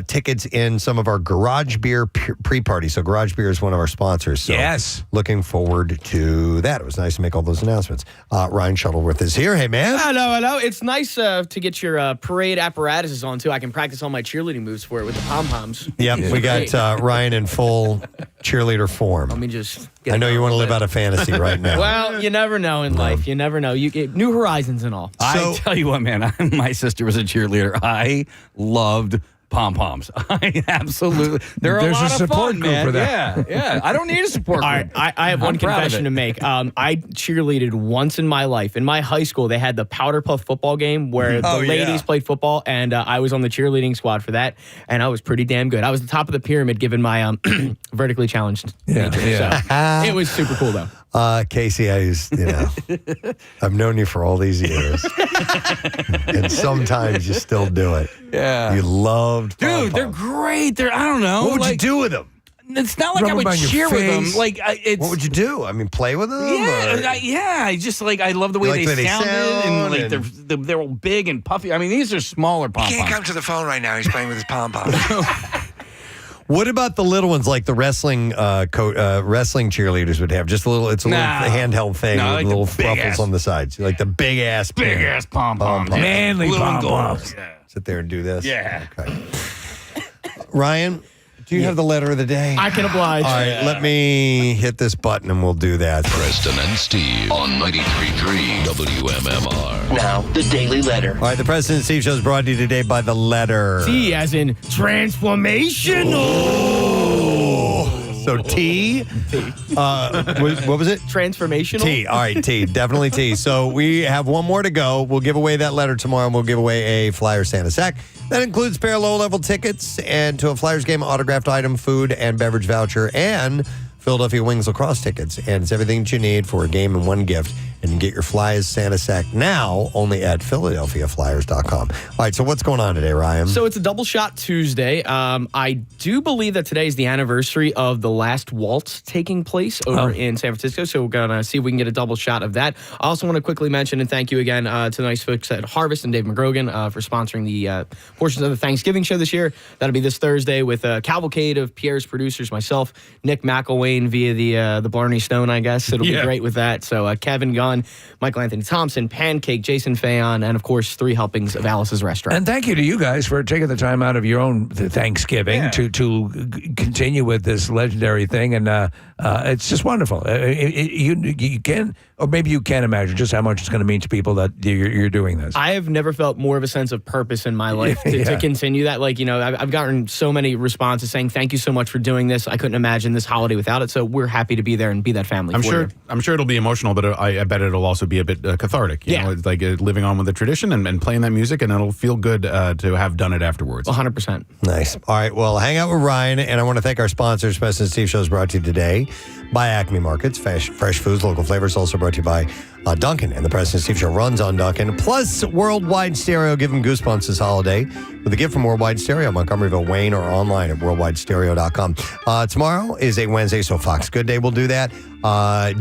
tickets in some of our Garage Beer pre-parties. So Garage Beer is one of our sponsors. So yes. Looking forward to that. It was nice to make all those announcements. Ryan Shuttleworth is here. Hey, man. Hello. It's nice to get your parade apparatuses on, too. I can practice all my cheerleading moves for it with the pom-poms. Yep, we got Ryan in full cheerleader form. Let me just I know you want to live out a fantasy right now. Well, you never know in life. You never know. You get new horizons and all. I tell you what, man, my sister was a cheerleader. I loved pom-poms. I absolutely. They're a lot of fun, man. For that. Yeah. I don't need a support group. All right, I have one confession to make. I cheerleaded once in my life. In my high school, they had the Powder Puff football game where the ladies played football, and I was on the cheerleading squad for that, and I was pretty damn good. I was the top of the pyramid given my vertically challenged nature. So it was super cool, though. Casey, I've known you for all these years. And sometimes you still do it. Yeah. You loved Dude, they're great. I don't know. What would you do with them? It's not like Rub I would them on your cheer with them. face. Like it's. What would you do? I mean, play with them? Yeah, I just like I love the way You like they the way they sounded, and like sound they're all big and puffy. I mean, these are smaller pom He can't poms. come to the phone right now. He's playing with his pom-pom. What about the little ones like the wrestling wrestling cheerleaders would have? Just a little, it's a little handheld thing with like little the big ruffles on the sides. Like the big ass pom poms, manly pom poms. Sit there and do this. Yeah. Okay. Ryan, do you have the letter of the day? I can oblige. All right, let me hit this button and we'll do that. Preston and Steve on 93.3 WMMR. Now, the Daily Letter. All right, the Preston and Steve Show is brought to you today by the letter T as in transformational. So T. What was it? Transformational. T. All right, T. Definitely T. So we have one more to go. We'll give away that letter tomorrow, and we'll give away a Flyer Santa sack. That includes a pair of low-level tickets and to a Flyers game autographed item, food, and beverage voucher, and Philadelphia Wings lacrosse tickets. And it's everything that you need for a game and one gift. And you can get your Flyers Santa sack now only at PhiladelphiaFlyers.com. All right, so what's going on today, Ryan? So it's a double shot Tuesday. I do believe that today is the anniversary of the last waltz taking place over in San Francisco. So we're going to see if we can get a double shot of that. I also want to quickly mention and thank you again to the nice folks at Harvest and Dave McGrogan for sponsoring the portions of the Thanksgiving show this year. That'll be this Thursday with a cavalcade of Pierre's producers, myself, Nick McElwain via the Blarney Stone, I guess. It'll be great with that. So Kevin Gunn, Michael Anthony Thompson, Pancake, Jason Fayon, and of course 3 helpings of Alice's Restaurant. And thank you to you guys for taking the time out of your own Thanksgiving to continue with this legendary thing. And it's just wonderful. You can, or maybe you can't imagine just how much it's going to mean to people that you're doing this. I have never felt more of a sense of purpose in my life to continue that. Like, I've gotten so many responses saying, thank you so much for doing this. I couldn't imagine this holiday without it. So we're happy to be there and be that family. I'm sure it'll be emotional, but I bet it'll also be a bit cathartic. You know, it's like living on with the tradition and playing that music, and it'll feel good to have done it afterwards. 100%. Nice. All right. Well, hang out with Ryan, and I want to thank our sponsors. Preston and Steve Show is brought to you today by Acme Markets, fresh foods, local flavors. Also brought to you by Dunkin', and the Preston and Steve Show runs on Dunkin'. Plus, Worldwide Stereo, give them goosebumps this holiday with a gift from Worldwide Stereo, Montgomeryville, Wayne, or online at worldwidestereo.com. Tomorrow is a Wednesday, so Fox Good Day will do that.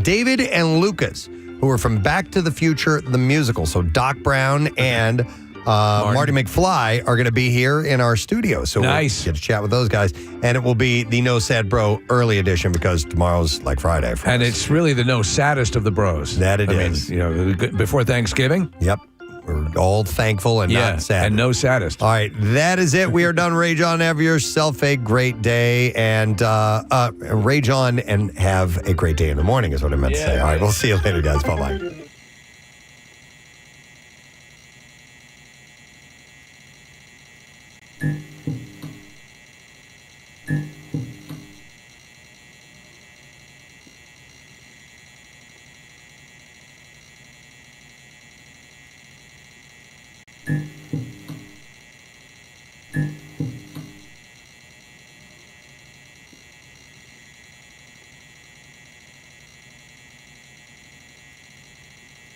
David and Lucas, who are from Back to the Future, the musical. So Doc Brown and Marty McFly are going to be here in our studio. So we'll get to chat with those guys. And it will be the No Sad Bro early edition because tomorrow's like Friday. And it's really the no saddest of the bros. That it is. Before Thanksgiving. Yep. We're all thankful and not sad. And no saddest. All right. That is it. We are done. Rage on. Have yourself a great day. And rage on and have a great day in the morning is what I meant to say. All right. We'll see you later, guys. Bye-bye.